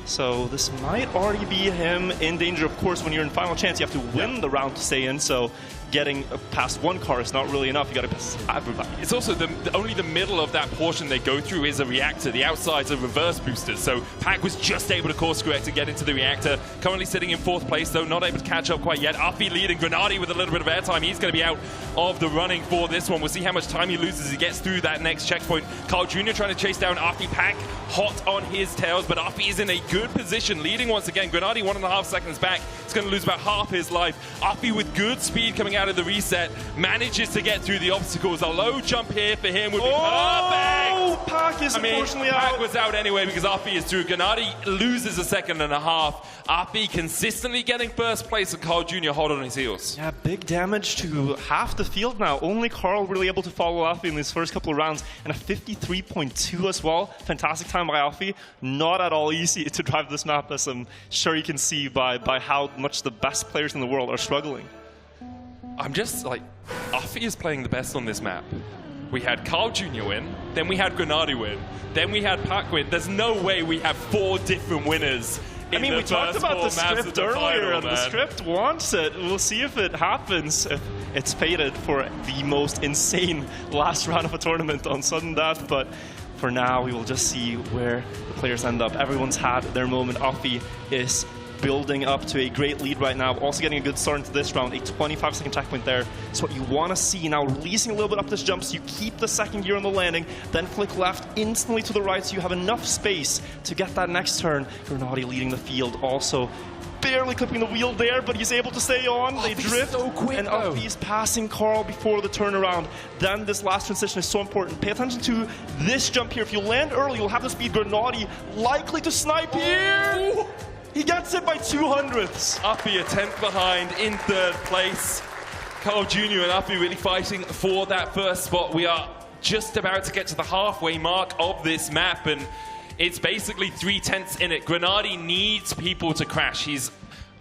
So this might already be him in danger. Of course, when you're in final chance, you have to win the round to stay in. So getting past one car is not really enough. You got to pass everybody. It's also only the middle of that portion they go through is a reactor. The outsides are reverse boosters. So Pack was just able to course correct and get into the reactor. Currently sitting in 4th place, though, not able to catch up quite yet. Uppy leading Grenadi with a little bit of airtime. He's going to be out of the running for this one. We'll see how much time he loses as he gets through that next checkpoint. Carl Jr. trying to chase down Uppy. Pack hot on his tails, but Uppy is in a good position, leading once again. Grenadi 1.5 seconds back. It's going to lose about half his life. Uppy with good speed coming out of the reset, manages to get through the obstacles. A low jump here for him would be perfect. Pack is unfortunately out. Pack was out anyway because Uppy is through. Grenadi loses 1.5 seconds. Uppy consistently getting 1st place, and Carl Jr. hot on his heels. Yeah, big damage to half the field now. Only Carl really able to follow Uppy in these first couple of rounds, and a 53.2 as well. Fantastic time by Uppy. Not at all easy to drive this map, as I'm sure you can see by how much the best players in the world are struggling. I'm just like, Uppy is playing the best on this map. We had Carl Jr. win, then we had Grenadi win, then we had Pack win. There's no way we have 4 different winners. I mean, we talked about the script earlier, and the script wants it. We'll see if it happens, if it's fated for the most insane last round of a tournament on sudden death, but for now, we will just see where the players end up. Everyone's had their moment. Uppy is building up to a great lead right now, also getting a good start into this round. A 25-second checkpoint there. So what you want to see now, releasing a little bit up this jump so you keep the second gear on the landing, then flick left instantly to the right so you have enough space to get that next turn. Grenadi leading the field, also barely clipping the wheel there, but he's able to stay on. They drift, so quick, and Uppy is passing Carl before the turnaround. Then this last transition is so important. Pay attention to this jump here. If you land early, you'll have the speed. Grenadi likely to snipe here. He gets it by 200ths. Uppy a 10th behind in 3rd place. Carl Jr. and Uppy really fighting for that 1st spot. We are just about to get to the halfway mark of this map, and it's basically 3 tenths in it. Grenadi needs people to crash. He's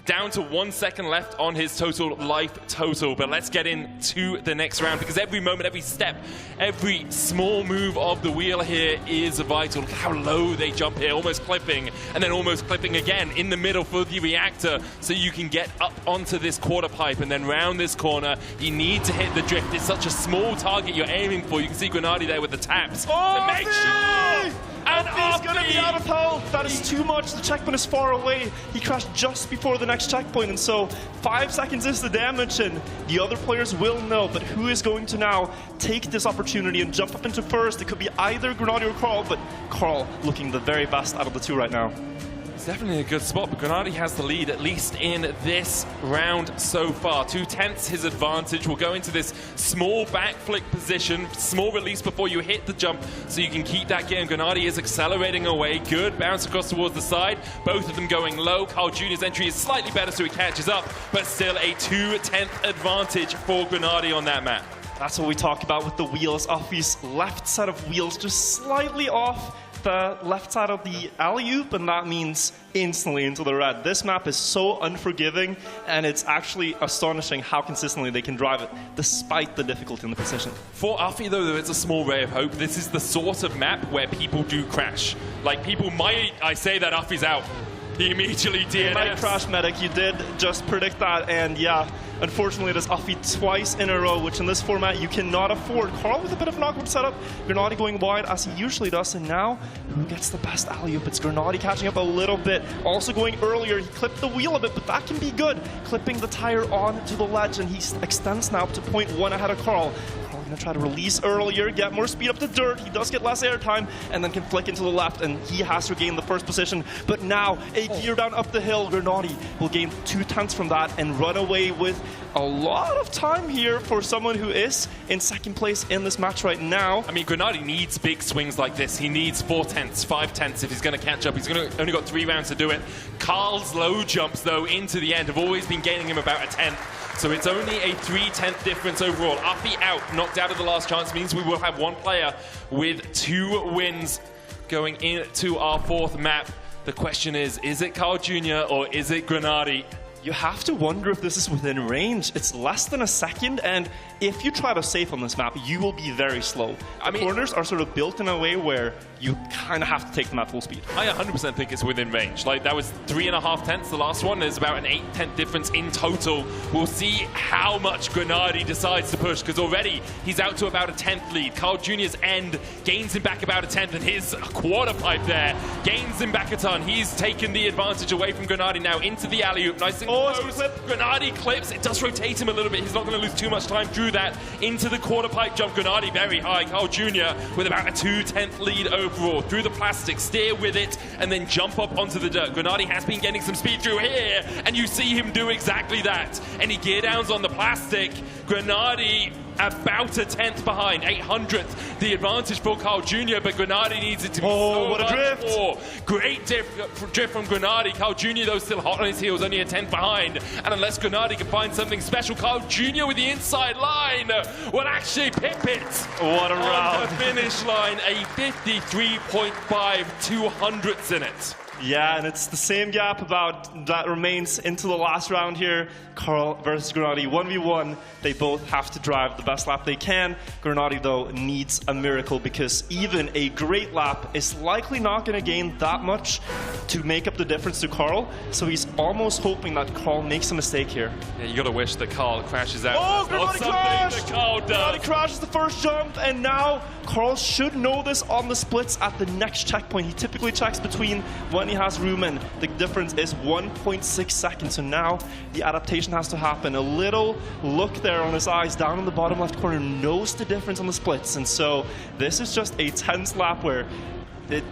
down to 1 second left on his total life total, but let's get into the next round, because every moment, every step, every small move of the wheel here is vital. Look how low they jump here, almost clipping, and then almost clipping again in the middle for the reactor, so you can get up onto this quarter pipe and then round this corner. You need to hit the drift. It's such a small target you're aiming for. You can see Grenadi there with the taps to make sure. And he's going to be out of health. That is too much. The checkpoint is far away. He crashed just before the next checkpoint, and so 5 seconds is the damage, and the other players will know. But who is going to now take this opportunity and jump up into 1st? It could be either Grenadi or Carl, but Carl looking the very best out of the 2 right now. He's definitely a good spot, but Grenadi has the lead, at least in this round so far. 2/10 his advantage. We'll go into this small back flick position, small release before you hit the jump, so you can keep that game. Grenadi is accelerating away. Good bounce across towards the side. Both of them going low. Carl Jr.'s entry is slightly better, so he catches up, but still a 2/10 advantage for Grenadi on that map. That's what we talk about with the wheels. Offie's left side of wheels just slightly off the left side of the alley-oop, and that means instantly into the red. This map is so unforgiving, and it's actually astonishing how consistently they can drive it, despite the difficulty in the position. For Offie, though, there is a small ray of hope. This is the sort of map where people do crash. Like, people might, I say that Offie's out. He immediately DNFs. Might crash, Medic. You did just predict that, and yeah, unfortunately, it is Offie twice in a row, which in this format you cannot afford. Carl with a bit of an awkward setup. Grenadi going wide as he usually does, and now who gets the best alley-oop? It's Grenadi catching up a little bit. Also going earlier, he clipped the wheel a bit, but that can be good. Clipping the tire onto the ledge, and he extends now to 0.1 ahead of Carl. Gonna try to release earlier, get more speed up the dirt. He does get less airtime, and then can flick into the left, and he has to gain the first position. But now, a gear down up the hill. Grenadi will gain 2/10 from that and run away with a lot of time here for someone who is in second place in this match right now. I mean, Grenadi needs big swings like this. He needs 4/10, 5/10 if he's going to catch up. He's only got 3 rounds to do it. Carl's low jumps, though, into the end have always been gaining him about a 10th. So it's only a 3/10 difference overall. Offie out, knocked out of the last chance, means we will have one player with 2 wins going into our 4th map. The question is it Carl Jr. or is it Grenadi? You have to wonder if this is within range. It's less than a second, and if you try to safe on this map, you will be very slow. The corners are sort of built in a way where you kind of have to take them at full speed. I 100% think it's within range. Like, that was 3.5 tenths. The last one is about an 8/10 difference in total. We'll see how much Grenadi decides to push, because already he's out to about a 10th lead. Carl Jr.'s end gains him back about a 10th, and his quarter pipe there gains him back a ton. He's taken the advantage away from Grenadi now into the alley-oop. Nice and close. Grenadi clips. It does rotate him a little bit. He's not going to lose too much time. Drew that into the quarter pipe jump. Grenadi very high. Carl Jr. with about a 2/10 lead overall. Through the plastic, steer with it, and then jump up onto the dirt. Grenadi has been getting some speed through here, and you see him do exactly that. Any gear downs on the plastic. Grenadi about a 10th behind, 800th. The advantage for Carl Jr., but Grenadi needs it to be so what a drift. more. Great drift from Grenadi. Carl Jr., though, still hot on his heels, only a 10th behind. And unless Grenadi can find something special, Carl Jr. with the inside line will actually pip it. What a round. On the finish line, a 53.5 200ths in it. Yeah, and it's the same gap about that remains into the last round here. Carl versus Grenadi, 1v1. They both have to drive the best lap they can. Grenadi, though, needs a miracle, because even a great lap is likely not going to gain that much to make up the difference to Carl. So he's almost hoping that Carl makes a mistake here. Yeah, you got to wish that Carl crashes out. Oh, Grenadi crashed! Carl Grenadi crashes the first jump, and now Carl should know this on the splits at the next checkpoint. He typically checks between when he has room, and the difference is 1.6 seconds. So now the adaptation has to happen. A little look there on his eyes down in the bottom left corner knows the difference on the splits, and so this is just a tense lap where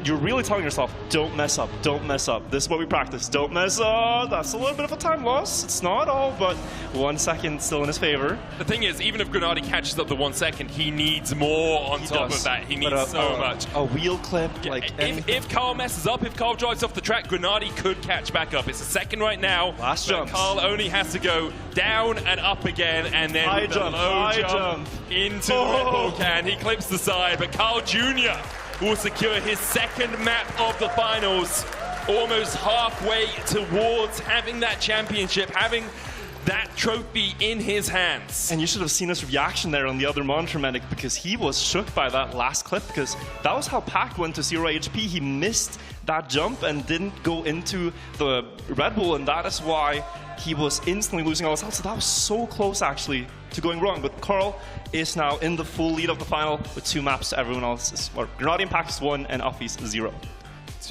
you're really telling yourself, don't mess up, don't mess up. This is what we practice, don't mess up. That's a little bit of a time loss. It's not all, but 1 second still in his favor. The thing is, even if Grenadi catches up the 1 second, he needs more on top of that. He needs so much. A wheel clip, like if Carl messes up, if Carl drives off the track, Grenadi could catch back up. It's a second right now. Last jump. Carl only has to go down and up again, and then high with the low jump into the Red Bull can. He clips the side, but Carl Jr. will secure his 2nd map of the finals, almost halfway towards having that championship, having that trophy in his hands. And you should have seen his reaction there on the other monitor, Medic, because he was shook by that last clip, because that was how Pac went to 0 HP. He missed that jump and didn't go into the Red Bull, and that is why he was instantly losing all his health. So that was so close, actually, to going wrong. But Carl is now in the full lead of the final with 2 maps to everyone else's. Or Grenadi and Pac is 1 and Offie's 0.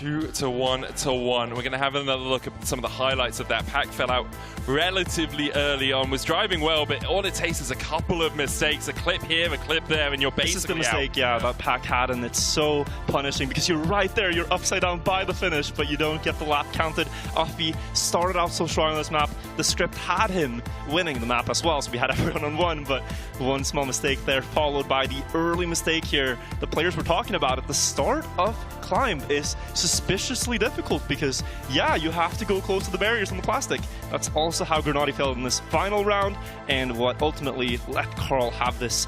2-1. We're going to have another look at some of the highlights of that. Pack fell out relatively early on, was driving well, but all it takes is a couple of mistakes, a clip here, a clip there, and you're basically This is the mistake, that Pack had, and it's so punishing because you're right there, you're upside down by the finish, but you don't get the lap counted. Offie started out so strong on this map. The script had him winning the map as well, so we had everyone on one, but one small mistake there, followed by the early mistake here. The players were talking about at the start of Climb is suspiciously difficult because, you have to go close to the barriers on the plastic. That's also how Grenadi failed in this final round, and what ultimately let Carl have this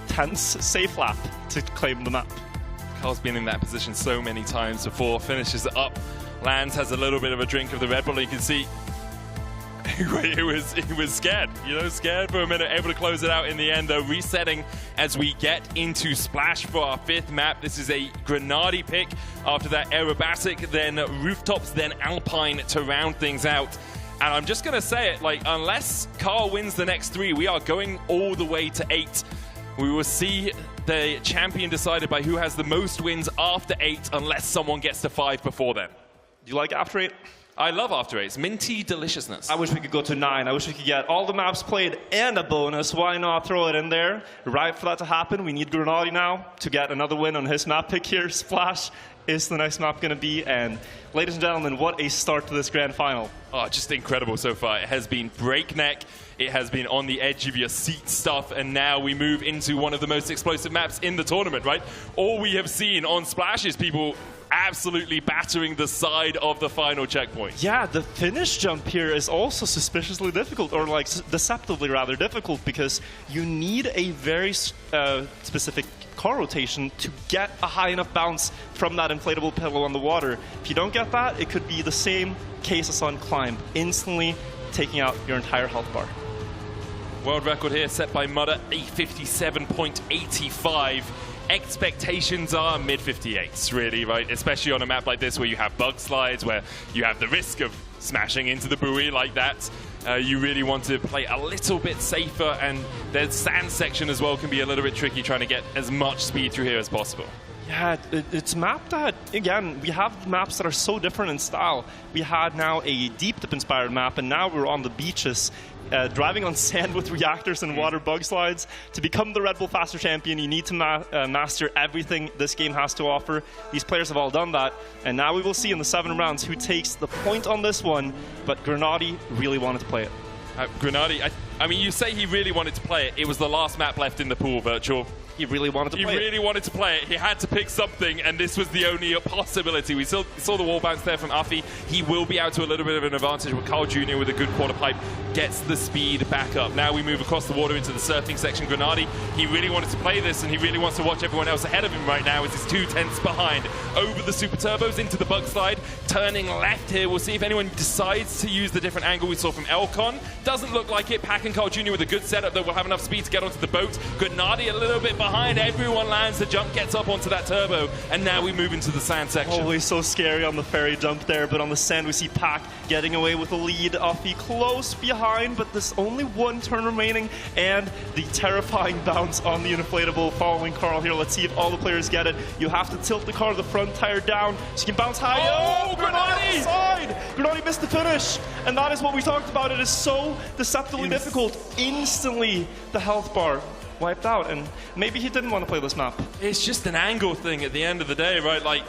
tense safe lap to claim the map. Carl's been in that position so many times before, finishes it up, lands, has a little bit of a drink of the Red Bull, you can see he was scared, scared for a minute, able to close it out in the end though. Resetting as we get into Splash for our 5th map. This is a Grenadi pick. After that, Aerobatic, then Rooftops, then Alpine to round things out. And I'm just going to say it, unless Carl wins the next 3, we are going all the way to 8. We will see the champion decided by who has the most wins after 8, unless someone gets to 5 before then. Do you like after 8? I love after 8. It's minty deliciousness. I wish we could go to 9. I wish we could get all the maps played and a bonus. Why not throw it in there? Right for that to happen, we need Grenadi now to get another win on his map pick here. Splash is the next map going to be. And ladies and gentlemen, what a start to this grand final. Oh, just incredible so far. It has been breakneck. It has been on the edge of your seat stuff, and now we move into one of the most explosive maps in the tournament, right? All we have seen on Splash is people absolutely battering the side of the final checkpoint. Yeah, the finish jump here is also suspiciously difficult, or deceptively rather difficult, because you need a very specific car rotation to get a high enough bounce from that inflatable pillow on the water. If you don't get that, it could be the same case as on Climb, instantly taking out your entire health bar. World record here set by Mudder, 857.85. Expectations are mid-58s, really, right? Especially on a map like this where you have bug slides, where you have the risk of smashing into the buoy like that. You really want to play a little bit safer, and the sand section as well can be a little bit tricky, trying to get as much speed through here as possible. Yeah, it's a map that, again, we have maps that are so different in style. We had now a deep dip inspired map, and now we're on the beaches. Driving on sand with reactors and water bug slides. To become the Red Bull Faster champion, you need to master everything this game has to offer. These players have all done that, and now we will see in the 7 rounds who takes the point on this one, but Grenadi really wanted to play it. Grenadi, I mean, you say he really wanted to play it. It was the last map left in the pool, Virtual. He really wanted to play it. He really wanted to play it. He had to pick something, and this was the only possibility. We saw the wall bounce there from Afi. He will be out to a little bit of an advantage, but Carl Jr. with a good quarter pipe gets the speed back up. Now we move across the water into the surfing section. Grenadi, he really wanted to play this, and he really wants to watch everyone else ahead of him right now as he's 2 tenths behind. Over the super turbos into the bug slide, turning left here. We'll see if anyone decides to use the different angle we saw from Elcon. Doesn't look like it. Pack and Carl Jr. with a good setup, though will have enough speed to get onto the boat. Grenadi a little bit behind. Everyone lands, the jump gets up onto that turbo, and now we move into the sand section. Always so scary on the ferry jump there, but on the sand we see Pack getting away with the lead. Offie close behind, but there's only 1 turn remaining, and the terrifying bounce on the inflatable following Carl here. Let's see if all the players get it. You have to tilt the car, the front tire down, so you can bounce high. Oh, Grenadi! Grenadi missed the finish, and that is what we talked about. It is so deceptively difficult. Instantly, the health bar wiped out, and maybe he didn't want to play this map. It's just an angle thing at the end of the day, right? Like,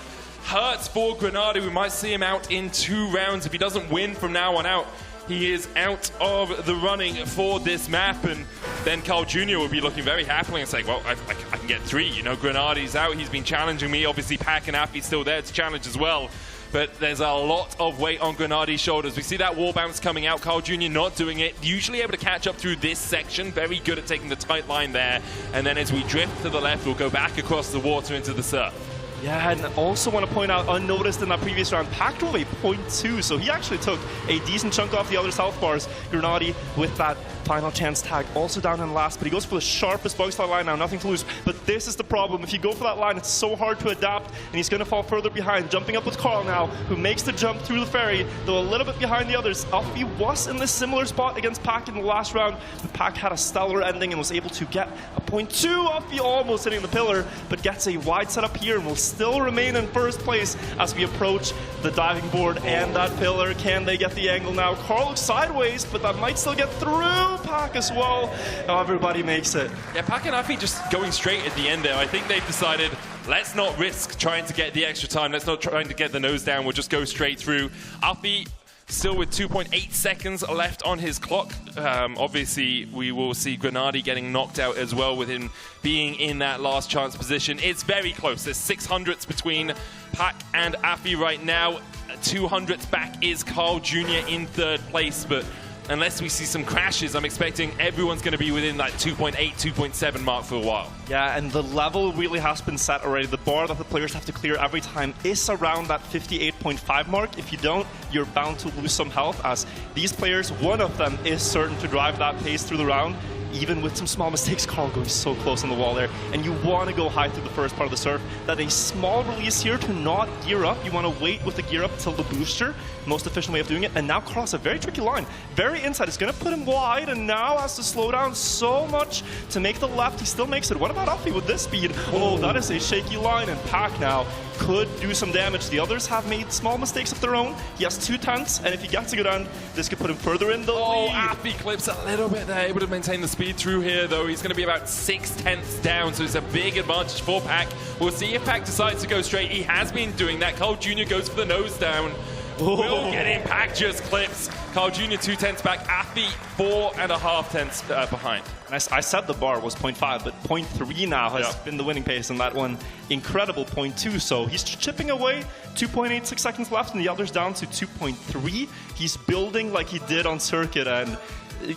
hurts for Grenadi. We might see him out in 2 rounds. If he doesn't win from now on out, he is out of the running for this map, and then Carl Jr. will be looking very happily and saying, well, I can get 3. Grenadi's out. He's been challenging me. Obviously, Pack and Afi's still there to challenge as well. But there's a lot of weight on Grenadi's shoulders. We see that wall bounce coming out. Carl Jr. not doing it. Usually able to catch up through this section. Very good at taking the tight line there. And then as we drift to the left, we'll go back across the water into the surf. Yeah, and I also want to point out, unnoticed in that previous round, Pack drove a 0.2, so he actually took a decent chunk off the other health bars. Grenadi with that final chance tag, also down in last, but he goes for the sharpest bug slide line now, nothing to lose. But this is the problem. If you go for that line, it's so hard to adapt, and he's going to fall further behind. Jumping up with Carl now, who makes the jump through the ferry, though a little bit behind the others. Alfie was in this similar spot against Pack in the last round, but Pack had a stellar ending and was able to get a 0.2. Alfie almost hitting the pillar, but gets a wide setup here and will still remain in first place as we approach the diving board and that pillar. Can they get the angle now? Carl looks sideways, but that might still get through Pack as well. Oh, everybody makes it. Yeah, Pack and Afi just going straight at the end there. I think they've decided, let's not risk trying to get the extra time. Let's not try to get the nose down. We'll just go straight through. Afi still with 2.8 seconds left on his clock. Obviously, we will see Grenadi getting knocked out as well with him being in that last chance position. It's very close. There's 600ths between Pack and Afi right now. 200ths back is Carl Jr. in third place, but unless we see some crashes, I'm expecting everyone's going to be within that 2.8, 2.7 mark for a while. Yeah, and the level really has been set already. The bar that the players have to clear every time is around that 58.5 mark. If you don't, you're bound to lose some health, as these players, one of them is certain to drive that pace through the round. Even with some small mistakes, Carl going so close on the wall there. And you want to go high through the first part of the serve. That a small release here to not gear up. You want to wait with the gear up till the booster. Most efficient way of doing it. And now Carl's a very tricky line. Very inside. It's going to put him wide and now has to slow down so much to make the left. He still makes it. What about Afi with this speed? Oh, that is a shaky line. And Pack now could do some damage. The others have made small mistakes of their own. He has 2 tenths. And if he gets a good end, this could put him further in the lead. Afi clips a little bit there. Able to maintain the speed through here, though. He's going to be about 6/10 down, so it's a big advantage for Pack. We'll see if Pack decides to go straight. He has been doing that. Carl Jr. goes for the nose down. Will get in. Pack just clips. Carl Jr. 2/10 back. Afi 4.5 behind. I said the bar was 0.5, but 0.3 now has been the winning pace in that one. Incredible 0.2, so he's chipping away. 2.86 seconds left, and the others down to 2.3. He's building like he did on circuit, and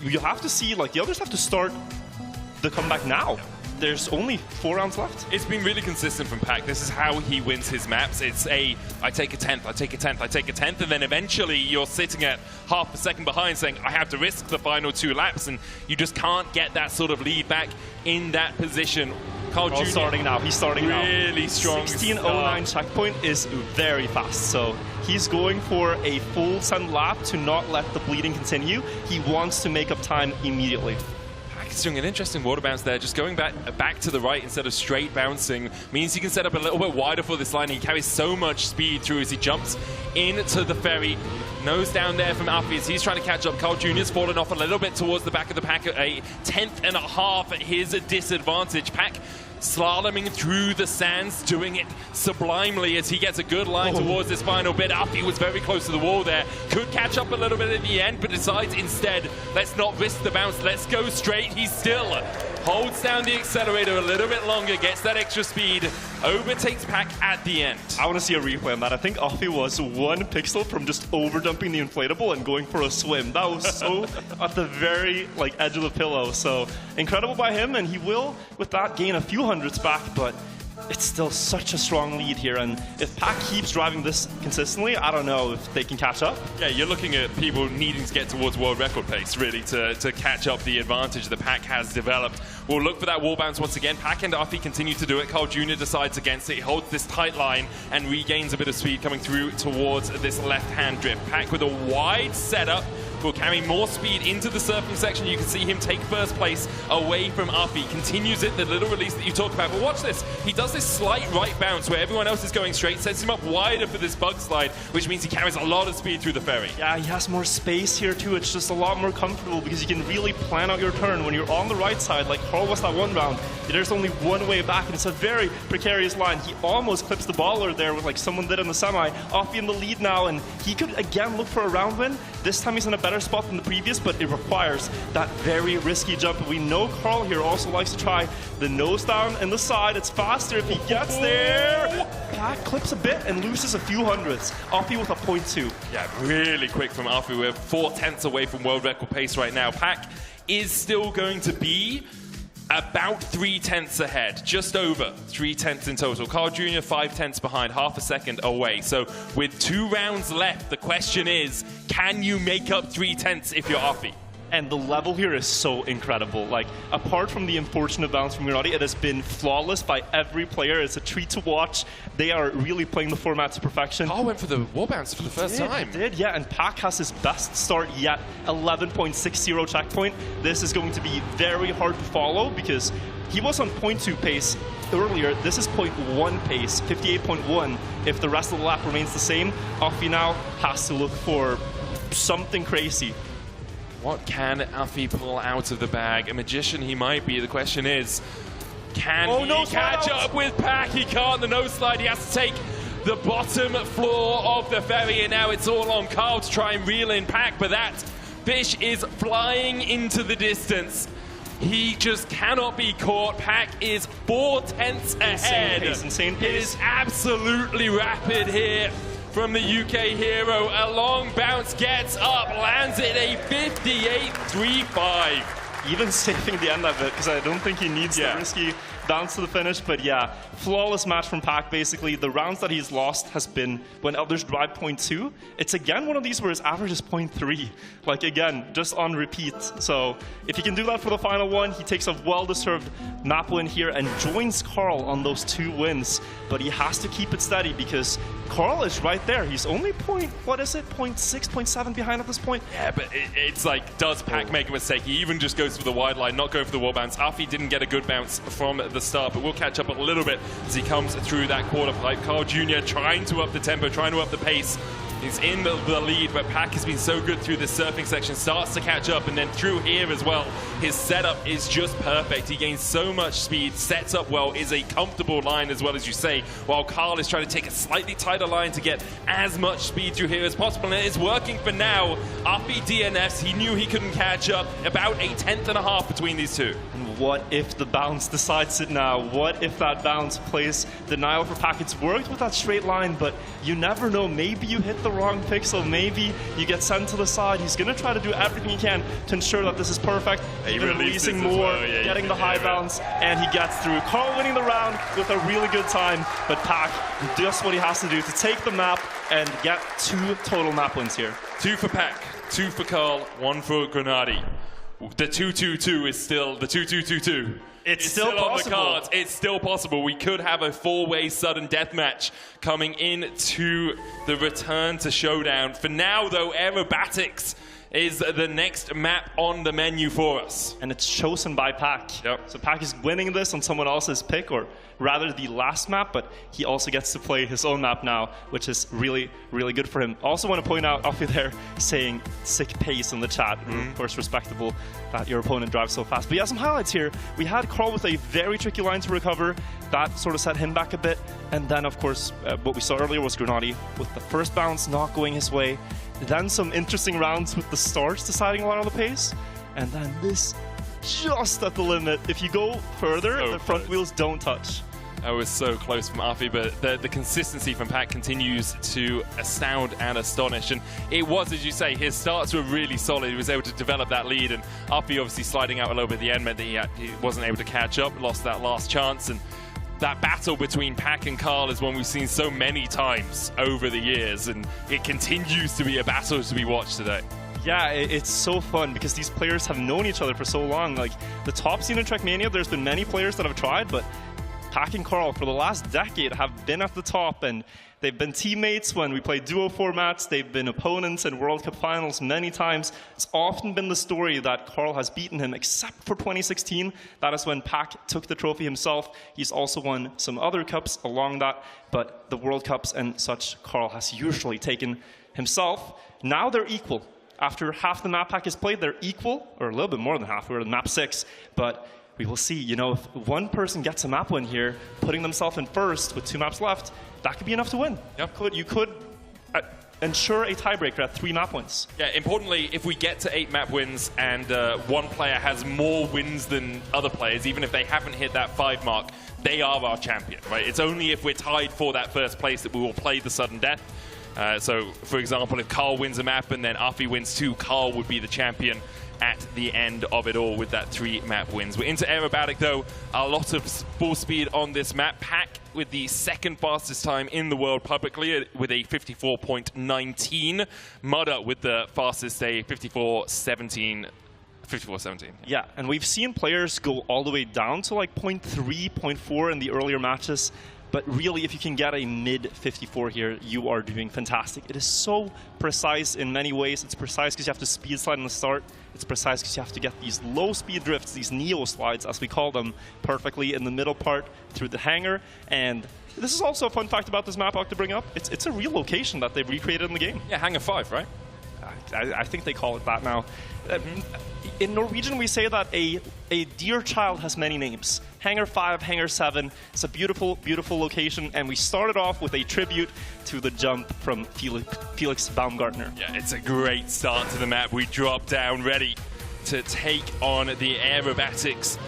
you have to see, like, the others have to start the comeback now. There's only 4 rounds left. It's been really consistent from Pack. This is how he wins his maps. It's I take a 10th, I take a 10th, I take a 10th, and then eventually you're sitting at half a second behind saying, I have to risk the final 2 laps, and you just can't get that sort of lead back in that position. Carl Jr. starting now. He's starting now. Really strong. 16.09 checkpoint is very fast, so he's going for a full send lap to not let the bleeding continue. He wants to make up time immediately. He's doing an interesting water bounce there, just going back to the right instead of straight bouncing. Means he can set up a little bit wider for this line. He carries so much speed through as he jumps into the ferry. Nose down there from Afi as he's trying to catch up. Carl Jr.'s fallen off a little bit towards the back of the pack at a 10.5 at his disadvantage. Pack slaloming through the sands, doing it sublimely as he gets a good line towards this final bit. Afi was very close to the wall there. Could catch up a little bit at the end, but decides instead, let's not risk the bounce. Let's go straight. He still holds down the accelerator a little bit longer, gets that extra speed, overtakes Pack at the end. I want to see a replay on that. I think Afi was 1 pixel from just overdumping the inflatable and going for a swim. That was so at the very edge of the pillow. So incredible by him, and he will, with that, gain a few hundreds back, but it's still such a strong lead here, and if Pack keeps driving this consistently, I don't know if they can catch up. Yeah, you're looking at people needing to get towards world record pace, really, to catch up the advantage the Pack has developed. We'll look for that wall bounce once again. Pack and Afi continue to do it. Carl Jr. decides against it. He holds this tight line and regains a bit of speed coming through towards this left-hand drift. Pack with a wide setup will carry more speed into the surfing section. You can see him take first place away from Afi. Continues it, the little release that you talked about. But watch this. He does this slight right bounce where everyone else is going straight, sets him up wider for this bug slide, which means he carries a lot of speed through the ferry. Yeah, he has more space here too. It's just a lot more comfortable because you can really plan out your turn. When you're on the right side, like Carl was that one round, there's only one way back, and it's a very precarious line. He almost clips the baller there with like someone did in the semi. Afi in the lead now, and he could again look for a round win. This time he's in a better spot than the previous, but it requires that very risky jump. And we know Carl here also likes to try the nose down and the side. It's faster if he gets there. Pack clips a bit and loses a few hundreds. Afi with a 0.2. Yeah, really quick from Afi. We're 4/10 away from world record pace right now. Pack is still going to be about 3/10 ahead, just over 3/10 in total. Carl Jr. 5/10 behind, half a second away. So with 2 rounds left, the question is, can you make up 3/10 if you're Afi? And the level here is so incredible. Like, apart from the unfortunate bounce from Grenadi, it has been flawless by every player. It's a treat to watch. They are really playing the format to perfection. Carl went for the wall bounce for the first time. He did, yeah, and Pack has his best start yet, 11.60 checkpoint. This is going to be very hard to follow because he was on 0.2 pace earlier, this is 0.1 pace, 58.1. If the rest of the lap remains the same, Afi now has to look for something crazy. What can Afi pull out of the bag? A magician he might be. The question is, can he catch up with Pack? He can't. The nose slide, he has to take the bottom floor of the ferry, and now it's all on Carl to try and reel in Pack, but that fish is flying into the distance. He just cannot be caught. Pack is 4/10 ahead. Insane pace. It is absolutely rapid here from the UK hero. A long bounce, gets up, lands it a 58.35. Even saving the end of it, because I don't think he needs the risky bounce to the finish. But yeah, flawless match from Pack, basically. The rounds that he's lost has been when others drive 0.2. It's again one of these where his average is 0.3. Like again, just on repeat. So if he can do that for the final one, he takes a well-deserved map win here and joins Carl on those 2 wins. But he has to keep it steady because Carl is right there. He's only 0.6, 0.7 behind at this point. Yeah, but it's like, does Pack make a mistake? He even just goes for the wide line, not go for the wall bounce. Afi didn't get a good bounce from the start, but we'll catch up a little bit as he comes through that quarter pipe. Carl Jr. trying to up the tempo, trying to up the pace. He's in the lead, but Pack has been so good through the surfing section, starts to catch up, and then through here as well. His setup is just perfect. He gains so much speed, sets up well, is a comfortable line as well, as you say, while Carl is trying to take a slightly tighter line to get as much speed through here as possible, and it's working for now. Afi DNFs, he knew he couldn't catch up, about a 1/10.5 between these two. And what if the bounce decides it now? What if that bounce plays denial for Pack? It's worked with that straight line, but you never know. Maybe you hit the wrong pixel. Maybe you get sent to the side. He's going to try to do everything he can to ensure that this is perfect. Even releasing more, getting the high bounce, and he gets through. Carl winning the round with a really good time, but Pack does what he has to do to take the map and get 2 total map wins here. 2 for Pack, 2 for Carl, 1 for Grenadi. The 2-2-2 is still the 2-2-2-2. It's still on the cards. It's still possible. We could have a 4-way sudden death match coming into the return to Showdown. For now, though, Aerobatics is the next map on the menu for us. And it's chosen by Pack. Yep. So Pack is winning this on someone else's pick, or rather the last map, but he also gets to play his own map now, which is really, really good for him. Also want to point out Afi there saying sick pace in the chat. Of course, respectable that your opponent drives so fast. But yeah, some highlights here. We had Carl with a very tricky line to recover. That sort of set him back a bit. And then, of course, what we saw earlier was Grenadi with the first bounce not going his way. Then some interesting rounds with the starts deciding a lot of the pace. And then this just at the limit. If you go further, the front wheels don't touch. That was so close from Afi, but the consistency from Pack continues to astound and astonish. And it was, as you say, his starts were really solid. He was able to develop that lead, and Afi obviously sliding out a little bit at the end meant that he wasn't able to catch up, lost that last chance. And that battle between Pack and Carl is one we've seen so many times over the years, and it continues to be a battle to be watched today. Yeah, it's so fun because these players have known each other for so long. Like the top scene in Trackmania, there's been many players that have tried, but Pack and Carl for the last decade have been at the top, and they've been teammates when we play duo formats. They've been opponents in World Cup finals many times. It's often been the story that Carl has beaten him, except for 2016. That is when Pack took the trophy himself. He's also won some other cups along that, but the World Cups and such, Carl has usually taken himself. Now they're equal. After half the map Pack is played, they're equal, or a little bit more than half. We're at map 6, but we will see, you know, if one person gets a map win here, putting themselves in first with 2 maps left, that could be enough to win. Yep. You could ensure a tiebreaker at 3 map wins. Yeah, importantly, if we get to 8 map wins and one player has more wins than other players, even if they haven't hit that 5 mark, they are our champion, right? It's only if we're tied for that first place that we will play the sudden death. So, for example, if Carl wins a map and then Afi wins 2, Carl would be the champion at the end of it all with that 3 map wins. We're into Aerobatic, though. A lot of full speed on this map. Pack with the 2nd fastest time in the world publicly with a 54.19. Mudder with the fastest, a 54.17. 54.17. Yeah, and we've seen players go all the way down to like 0.3, 0.4 in the earlier matches. but really, if you can get a mid 54 here, you are doing fantastic. It is so precise in many ways. It's precise because you have to speed slide in the start. It's precise because you have to get these low speed drifts, these neo slides, as we call them, perfectly in the middle part through the hangar. And this is also a fun fact about this map I like to bring up. It's a real location that they've recreated in the game. Yeah, Hangar 5, right? I think they call it that now. In Norwegian, we say that a dear child has many names. Hangar 5, Hangar 7. It's a beautiful, beautiful location, and we started off with a tribute to the jump from Felix Baumgartner. Yeah, it's a great start to the map. We drop down ready to take on the Aerobatics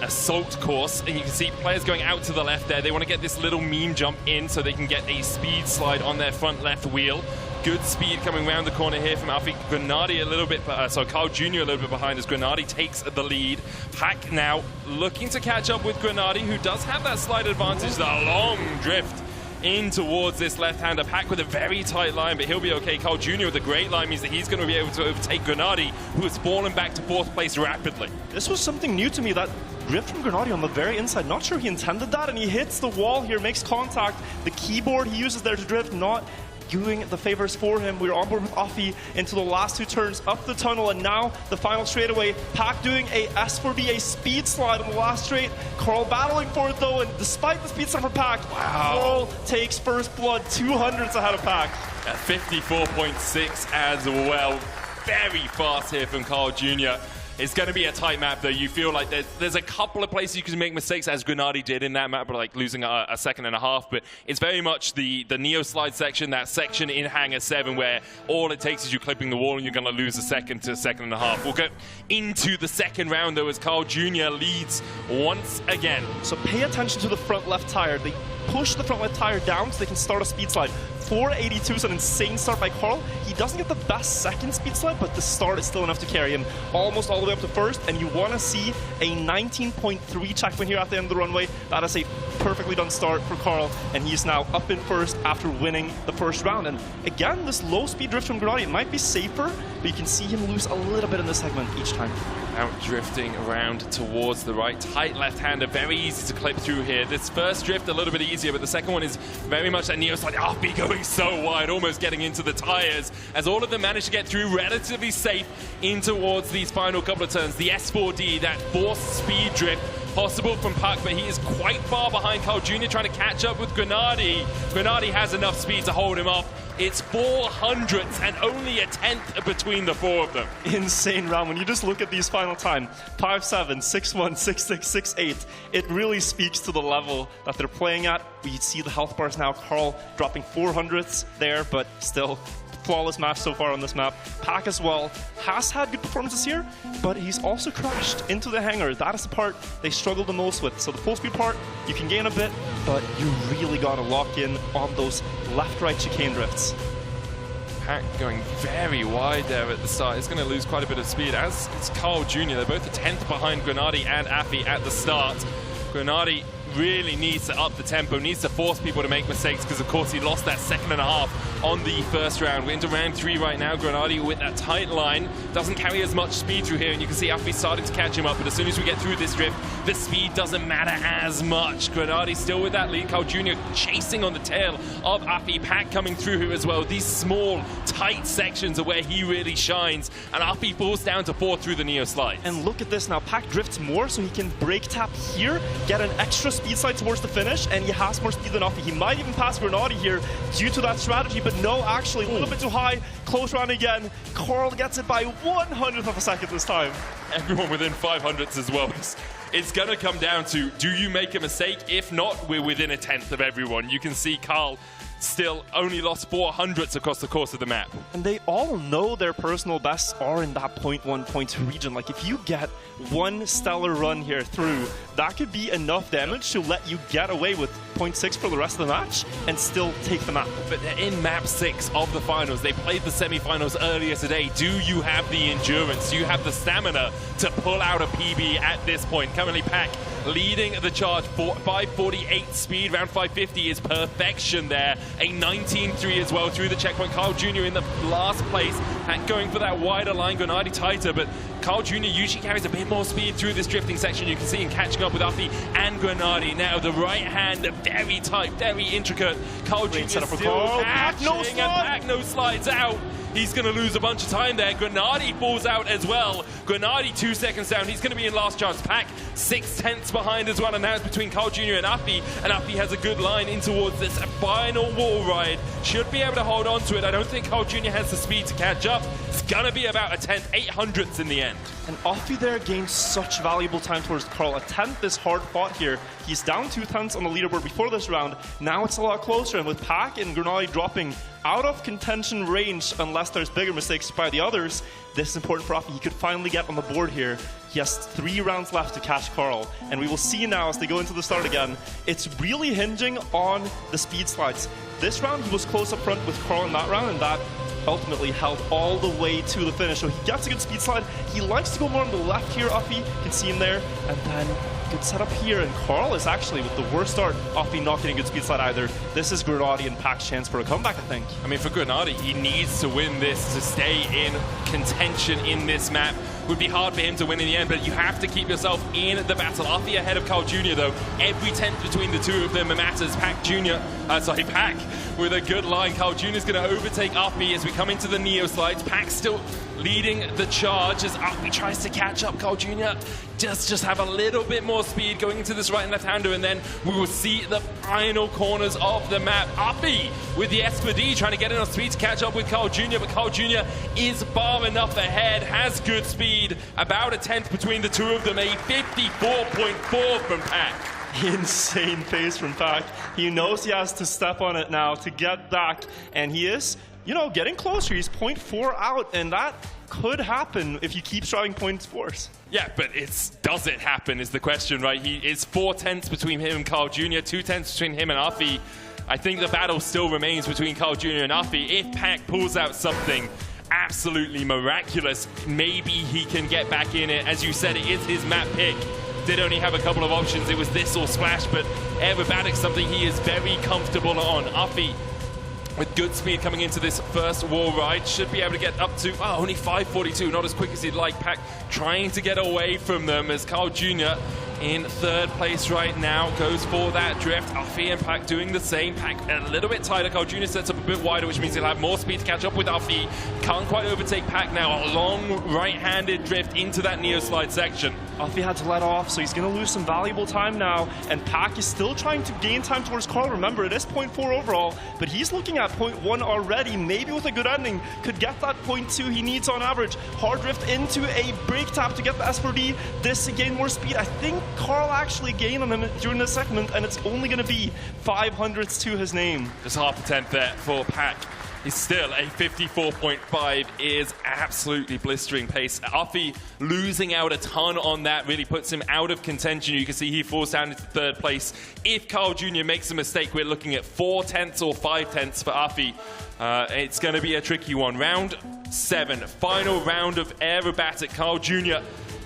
assault course, and you can see players going out to the left there. They want to get this little meme jump in so they can get a speed slide on their front left wheel. Good speed coming around the corner here from Alfie. Grenadi a little bit, so Carl Jr. a little bit behind as Grenadi takes the lead. Pack now looking to catch up with Grenadi, who does have that slight advantage, the long drift in towards this left-hander. Pack with a very tight line, but he'll be okay. Carl Jr. with a great line means that he's going to be able to overtake Grenadi, who has fallen back to 4th place rapidly. This was something new to me, that drift from Grenadi on the very inside. Not sure he intended that, and he hits the wall here, makes contact. The keyboard he uses there to drift, not doing the favors for him. We're on board with Afi into the last 2 turns up the tunnel, and now the final straightaway. Pack doing a S4B, a speed slide on the last straight. Carl battling for it though, and despite the speed slide for Pack, Carl takes first blood, 200s ahead of Pack. At 54.6 as well. Very fast here from Carl Jr. It's going to be a tight map, though. You feel like there's a couple of places you can make mistakes, as Grenadi did in that map, but like losing a second and a half. But it's very much the Neo slide section, that section in Hangar 7, where all it takes is you clipping the wall and you're going to lose a second to a second and a half. We'll get into the second round, though, as Carl Jr. leads once again. So pay attention to the front left tire. They push the front left tire down so they can start a speed slide. 482 is an insane start by Carl. He doesn't get the best second speed slide, but the start is still enough to carry him almost all the way up to first, and you want to see a 19.3 checkpoint here at the end of the runway. That is a perfectly done start for Carl, and he's now up in first after winning the first round. And again, this low speed drift from Grenadi, it might be safer, but you can see him lose a little bit in this segment each time. Out drifting around towards the right. Tight left-hander, very easy to clip through here. This first drift a little bit easier, but the second one is very much that Neo slide. Afi going so wide, almost getting into the tires, as all of them manage to get through relatively safe in towards these final couple of turns. The S4D, that forced speed drift, possible from Puck, but he is quite far behind Carl Jr. trying to catch up with Grenadi. Grenadi has enough speed to hold him off. It's 400ths and only a 10th between the 4 of them. Insane round. When you just look at these final time, 5-7, 6-1, 6-6, 6-8, it really speaks to the level that they're playing at. We see the health bars now. Carl dropping 400ths there, but still flawless match so far on this map. Pack as well has had good performances here, but he's also crashed into the hangar. That is the part they struggle the most with. So the full speed part, you can gain a bit, but you really got to lock in on those left-right chicane drifts. Pack going very wide there at the start. It's going to lose quite a bit of speed, as it's Carl Jr. They're both a 10th behind Grenadi and Afi at the start. Grenadi really needs to up the tempo, needs to force people to make mistakes, because of course he lost that second and a half on the first round. We're into round 3 right now. Grenadi with that tight line doesn't carry as much speed through here, and you can see Afi starting to catch him up, but as soon as we get through this drift, the speed doesn't matter as much. Grenadi still with that lead. Carl Jr. chasing on the tail of Afi. Pack coming through here as well. These small, tight sections are where he really shines, and Afi falls down to 4th through the Neo slide. And look at this now. Pack drifts more, so he can brake tap here, get an extra speed slide towards the finish, and he has more speed than Afi. He might even pass Grenadi here due to that strategy, but no, actually, a little bit too high. Close round again. Carl gets it by 100th of a second this time. Everyone within 500ths as well. It's going to come down to, do you make a mistake? If not, we're within a 10th of everyone. You can see Carl still only lost 400ths across the course of the map. And they all know their personal bests are in that 0.1, 0.2 region. Like, if you get one stellar run here through, that could be enough damage to let you get away with 0.6 for the rest of the match and still take the map. But in map 6 of the finals, they played the semifinals earlier today. Do you have the endurance? Do you have the stamina to pull out a PB at this point? Currently, Pack leading the charge for 548 speed. Round 550 is perfection there. A 19.3 as well through the checkpoint. Carl Jr. in the last place. Pack going for that wider line. Grenadi tighter, but Carl Jr. usually carries a bit more speed through this drifting section. You can see him catching up with Uffy and Grenadi. Now the right hand, very tight, very intricate. Carl Jr. set up for still Carl. catching, No and slide. Pack no slides out. He's going to lose a bunch of time there. Grenadi falls out as well. Grenadi 2 seconds down. He's going to be in last chance. Pack 6/10 behind as well. And now it's between Carl Jr. and Uffy. And Uffy has a good line in towards this final wall ride. Should be able to hold on to it. I don't think Carl Jr. has the speed to catch up. It's going to be about a 10th, 800ths in the end. And Uffy there gained such valuable time towards Carl. A 10th is hard fought here. He's down 2 tenths on the leaderboard before this round. Now it's a lot closer. And with Pack and Grenadi dropping out of contention range, unless there's bigger mistakes by the others, this is important for Uffy. He could finally get on the board here. He has 3 rounds left to catch Carl. And we will see now as they go into the start again, it's really hinging on the speed slides. This round, he was close up front with Carl in that round, and that ultimately held all the way to the finish. So he gets a good speed slide. He likes to go more on the left here, Uffy. You can see him there. And then good setup here. And Carl is actually, with the worst start, Uffy not getting a good speed slide either. This is Grenadi and Pack's chance for a comeback, I think. I mean, for Grenadi, he needs to win this to stay in contention in this map. Would be hard for him to win in the end, but you have to keep yourself in the battle. Uffy ahead of Carl Jr. though. Every 10th between the two of them matters. Pack with a good line. Carl Jr. is going to overtake Uffy as we come into the Neo slides. Pack still leading the charge as Uffy tries to catch up. Carl Jr. just have a little bit more speed going into this right and left hander, and then we will see the final corners of the map. Uffy with the S4D trying to get enough speed to catch up with Carl Jr., but Carl Jr. is far enough ahead, has good speed, about a 10th between the two of them, a 54.4 from Pack. Insane pace from Pack. He knows he has to step on it now to get back, and he is, you know, getting closer. He's 0.4 out, and that could happen if he keeps driving 0.4s. Yeah, but does it happen is the question, right? It's 4 tenths between him and Carl Jr., 2 tenths between him and Uffy. I think the battle still remains between Carl Jr. and Uffy. If Pack pulls out something absolutely miraculous, maybe he can get back in it. As you said, it is his map pick. Did only have a couple of options. It was this or Splash, but Aerobatics, something he is very comfortable on. Uffy, with good speed coming into this first wall ride, should be able to get up to only 542, not as quick as he'd like. Pack trying to get away from them as Carl Jr. in 3rd place right now goes for that drift. Uffy and Pack doing the same. Pack a little bit tighter. Carl Jr. sets up a bit wider, which means he'll have more speed to catch up with Uffy. Can't quite overtake Pack now. A long right-handed drift into that Neo slide section. Uffy had to let off, so he's going to lose some valuable time now, and Pack is still trying to gain time towards Carl. Remember, it is 0.4 overall, but he's looking at 0.1 already. Maybe with a good ending, could get that 0.2 he needs on average. Hard drift into a brake tap to get the S4D. This to gain more speed. I think Carl actually gained on him during this segment, and it's only going to be 500ths to his name. Just half a 10th there for Pack. He's still a 54.5 is absolutely blistering pace. Uffy losing out a ton on that really puts him out of contention. You can see he falls down into 3rd place. If Carl Jr. makes a mistake, we're looking at 4 tenths or 5 tenths for Uffy. It's going to be a tricky one. Round 7, final round of Aerobatic. Carl Jr.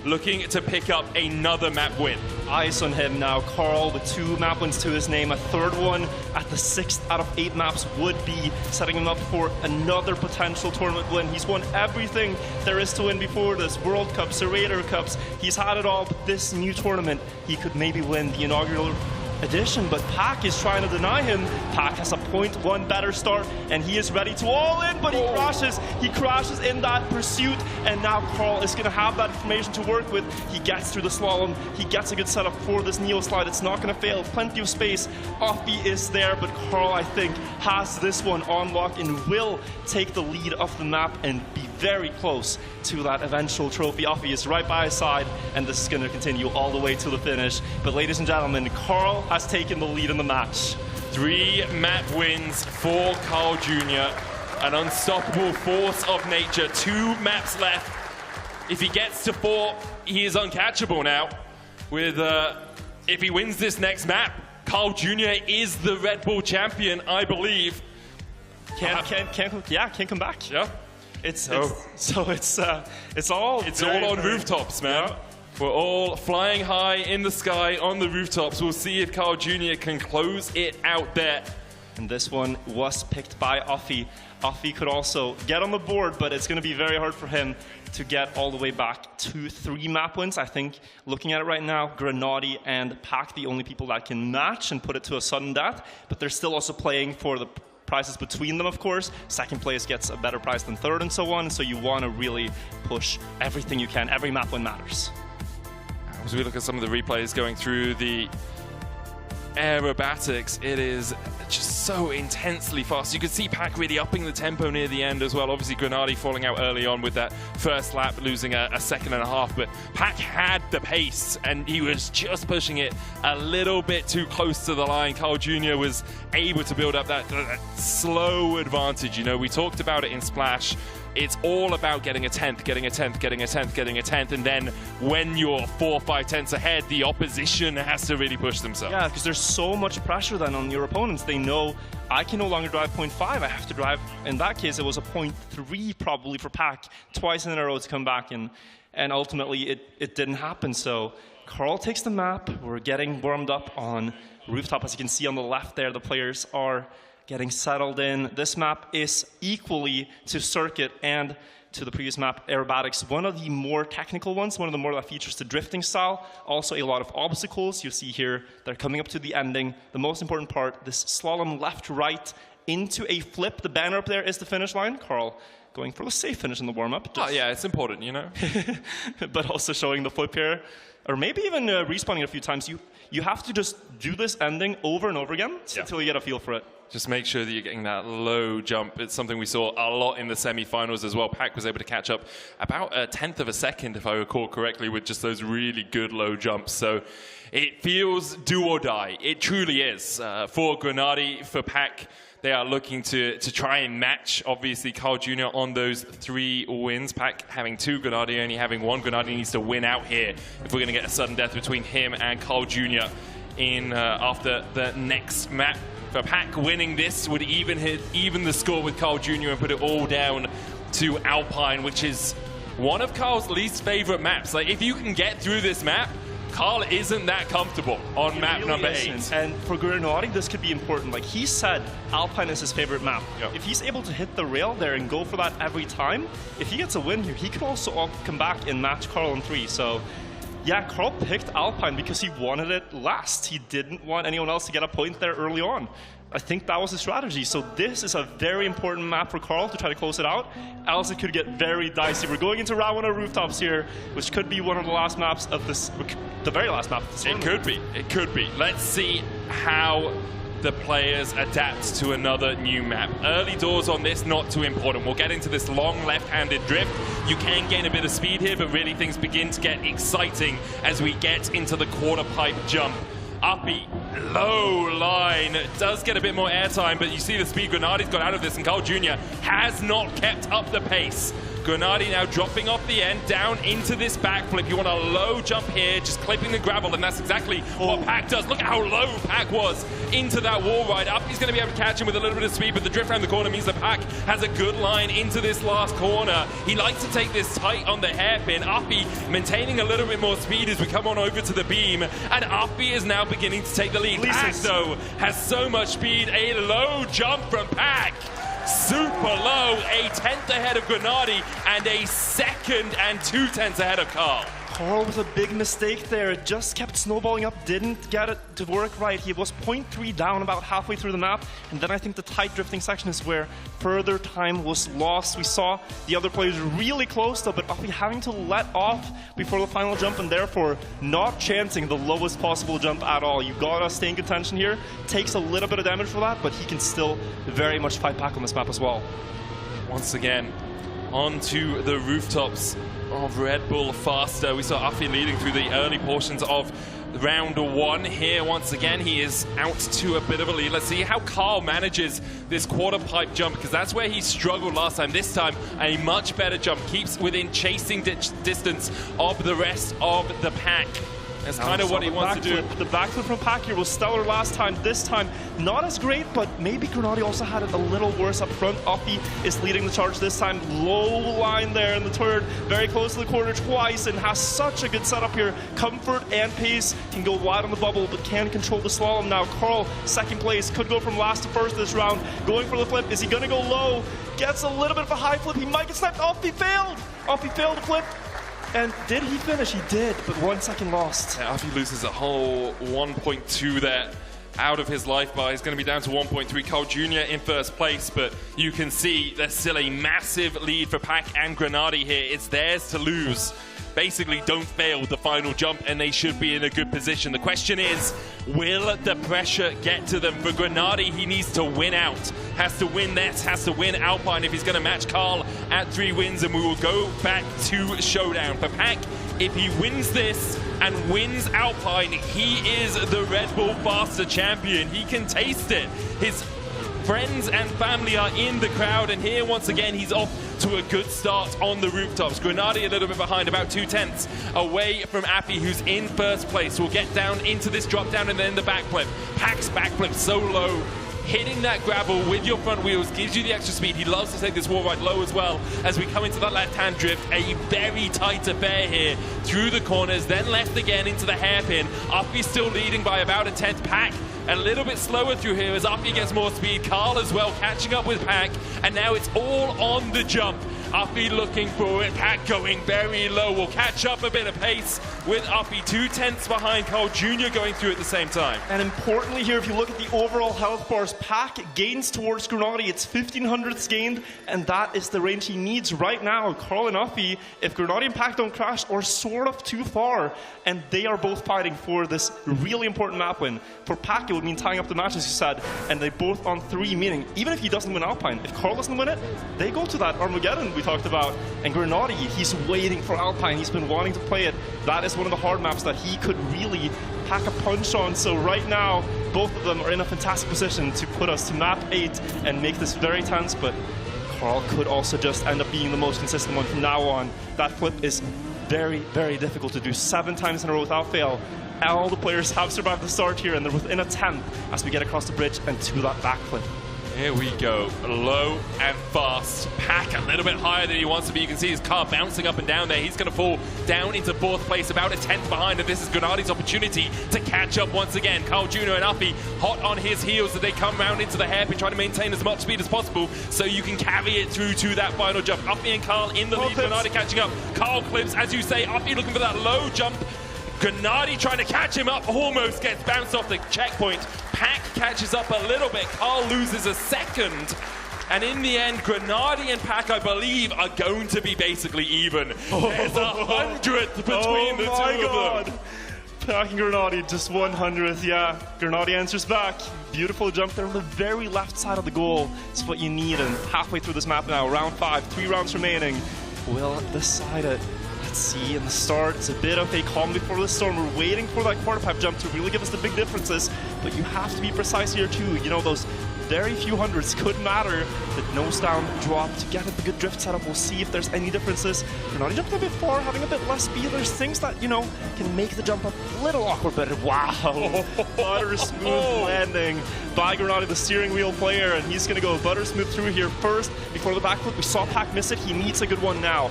looking to pick up another map win. Eyes on him now. Carl with 2 map wins to his name. A 3rd one at the 6th out of 8 maps would be setting him up for another potential tournament win. He's won everything there is to win before this. World Cups, Serrator Cups. He's had it all, but this new tournament, he could maybe win the inaugural edition, but Pack is trying to deny him. Pack has a 0.1 better start, and he is ready to all in, but he crashes. He crashes in that pursuit, and now Carl is going to have that information to work with. He gets through the slalom. He gets a good setup for this Neo slide. It's not going to fail. Plenty of space. Uffy is there, but Carl, I think, has this one on lock and will take the lead of the map and be very close to that eventual trophy. Uffy is right by his side, and this is going to continue all the way to the finish. But ladies and gentlemen, Carl has taken the lead in the match. 3 map wins for Carl Jr. An unstoppable force of nature. 2 maps left. If he gets to 4, he is uncatchable now. With if he wins this next map, Carl Jr. is the Red Bull champion, I believe. Can't come back. Yeah. It's all on rooftops, man. Yeah. We're all flying high in the sky on the rooftops. We'll see if Carl Jr. can close it out there. And this one was picked by Offie. Offie could also get on the board, but it's going to be very hard for him to get all the way back to 3 map wins. I think, looking at it right now, Grenady and Pack, the only people that can match and put it to a sudden death, but they're still also playing for the prizes between them, of course. Second place gets a better prize than third and so on, so you want to really push everything you can. Every map win matters. As we look at some of the replays going through the aerobatics, it is just so intensely fast. You could see Pack really upping the tempo near the end as well. Obviously Grenady falling out early on with that first lap, losing a second and a half, but Pack had the pace and he was just pushing it a little bit too close to the line. Carl Jr. was able to build up that slow advantage. You know, we talked about it in Splash. It's all about getting a 10th, getting a 10th, getting a 10th, getting a 10th, and then when you're 4 or 5 tenths ahead, the opposition has to really push themselves. Yeah, because there's so much pressure then on your opponents. They know, I can no longer drive 0.5, I have to drive, in that case, it was a 0.3 probably for Pack, twice in a row to come back, and ultimately it didn't happen. So Carl takes the map, we're getting warmed up on Rooftop. As you can see on the left there, the players are getting settled in. This map is equally to Circuit and to the previous map, Aerobatics, one of the more technical ones, one of the more that features the drifting style. Also a lot of obstacles. You see here, they're coming up to the ending. The most important part, this slalom left-right into a flip. The banner up there is the finish line. Carl going for the safe finish in the warm-up. Oh yeah, it's important, you know. But also showing the flip here. Or maybe even respawning a few times. You have to just do this ending over and over again until you get a feel for it. Just make sure that you're getting that low jump. It's something we saw a lot in the semi-finals as well. Pack was able to catch up about a 1/10 of a second, if I recall correctly, with just those really good low jumps. So it feels do or die. It truly is. For Grenady, for Pack, they are looking to try and match, obviously, Carl Jr. on those 3 wins. Pack having 2, Grenady only having 1. Grenady needs to win out here if we're going to get a sudden death between him and Carl Jr. in after the next map. For Pack, winning this would even the score with Carl Jr. and put it all down to Alpine, which is one of Carl's least favorite maps. Like, if you can get through this map, Carl isn't that comfortable on map number 8. And for Grenady, this could be important. Like, he said Alpine is his favorite map. Yep. If he's able to hit the rail there and go for that every time, if he gets a win here, he could also come back and match Carl in 3. So yeah, Carl picked Alpine because he wanted it last. He didn't want anyone else to get a point there early on. I think that was his strategy. So this is a very important map for Carl to try to close it out. Else it could get very dicey. We're going into round 1 of Rooftops here, which could be one of the last maps of this, the very last map of this tournament. It could be. It could be. Let's see how the players adapt to another new map. Early doors on this, not too important. We'll get into this long left-handed drift. You can gain a bit of speed here, but really things begin to get exciting as we get into the quarter pipe jump. Uppy, low line, does get a bit more airtime, but you see the speed Grenady's got out of this, and Carl Jr. has not kept up the pace. Grenady now dropping off the end, down into this backflip. You want a low jump here, just clipping the gravel, and that's exactly what Pack does. Look at how low Pack was into that wall ride. Uppy's going to be able to catch him with a little bit of speed, but the drift around the corner means that Pack has a good line into this last corner. He likes to take this tight on the hairpin. Uppy maintaining a little bit more speed as we come on over to the beam, and Uppy is now beginning to take the lead. Pack, though, has so much speed. A low jump from Pack. Super low, a 10th ahead of Grenady, and a 2nd and 2/10 ahead of Carl. Carl with a big mistake there. It just kept snowballing up, didn't get it to work right. He was 0.3 down about halfway through the map, and then I think the tight drifting section is where further time was lost. We saw the other players really close though, but Uppy having to let off before the final jump, and therefore not chancing the lowest possible jump at all. You gotta stay in contention here. Takes a little bit of damage for that, but he can still very much fight back on this map as well. Once again, onto the rooftops of Red Bull Faster. We saw Uppy leading through the early portions of round 1 here. Once again, he is out to a bit of a lead. Let's see how Carl manages this quarter pipe jump, because that's where he struggled last time. This time, a much better jump. Keeps within chasing distance of the rest of the pack. That's kind of what he wants to do. The backflip from Pack here was stellar last time. This time, not as great, but maybe Grenadi also had it a little worse up front. Offie is leading the charge this time. Low line there in the turn, very close to the corner twice, and has such a good setup here. Comfort and pace can go wide on the bubble, but can control the slalom now. Carl, second place, could go from last to first this round. Going for the flip. Is he going to go low? Gets a little bit of a high flip. He might get sniped. Offie failed. Offie failed the flip. And did he finish? He did, but 1 second lost. Yeah, Offie loses a whole 1.2 there out of his life bar. He's going to be down to 1.3. Carl Jr. in first place, but you can see there's still a massive lead for Pack and Grenadi here. It's theirs to lose. Basically, don't fail the final jump, and they should be in a good position. The question is, will the pressure get to them? For Grenadi, he needs to win out. Has to win Nets, has to win Alpine if he's going to match Carl at 3 wins, and we will go back to Showdown. For Pack, if he wins this and wins Alpine, he is the Red Bull Faster champion. He can taste it. His friends and family are in the crowd, and here once again he's off to a good start on the rooftops. Grenadi a little bit behind, about 2/10 away from Appy, who's in first place. We'll get down into this drop down and then the backflip. Pack's backflip so low. Hitting that gravel with your front wheels gives you the extra speed. He loves to take this wall ride low as well as we come into that left-hand drift. A very tight affair here through the corners, then left again into the hairpin. Uppy's still leading by about 1/10. Pack a little bit slower through here as Uppy gets more speed. Carl as well catching up with Pack, and now it's all on the jump. Uppy looking for it, Pack going very low. Will catch up a bit of pace with Uppy. 2/10 behind. Carl Jr. going through at the same time. And importantly here, if you look at the overall health bars, Pack gains towards Grenadi. It's 1500ths gained, and that is the range he needs right now. Carl and Uppy, if Grenadi and Pack don't crash, are sort of too far, and they are both fighting for this really important map win. For Pack, it would mean tying up the match, as you said, and they both on 3, meaning even if he doesn't win Alpine, if Carl doesn't win it, they go to that Armageddon we talked about. And Grenadi, he's waiting for Alpine. He's been wanting to play it. That is one of the hard maps that he could really pack a punch on. So right now, both of them are in a fantastic position to put us to map 8 and make this very tense, but Carl could also just end up being the most consistent one from now on. That flip is very, very difficult to do 7 times in a row without fail. All the players have survived the start here, and they're within 1/10 as we get across the bridge and to that backflip. Here we go, low and fast. Pack a little bit higher than he wants to be. You can see his car bouncing up and down there. He's going to fall down into 4th place, about 1/10 behind, and this is Grenadi's opportunity to catch up once again. Carl Jr. and Uppy hot on his heels as they come round into the hairpin, trying to maintain as much speed as possible so you can carry it through to that final jump. Uppy and Carl in the lead, Grenadi catching up. Carl clips, as you say, Uppy looking for that low jump. Grenadi trying to catch him up, almost gets bounced off the checkpoint. Pack catches up a little bit, Carl loses a second. And in the end, Grenadi and Pack, I believe, are going to be basically even. There's 100th between the two of them. Pack and Grenadi, just 100th, yeah. Grenadi answers back. Beautiful jump there on the very left side of the goal. It's what you need, and halfway through this map now, round 5, 3 rounds remaining. Will decide it. Let's see, in the start, it's a bit of a calm before the storm. We're waiting for that quarter pipe jump to really give us the big differences, but you have to be precise here too. You know, those very few hundreds could matter. The nose down drop to get at the good drift setup. We'll see if there's any differences. Grenadi jumped a bit far, having a bit less speed. There's things that, you know, can make the jump a little awkward, but wow. Butter smooth landing by Grenadi, the steering wheel player, and he's gonna go butter smooth through here first before the backflip. We saw Pack miss it. He needs a good one now.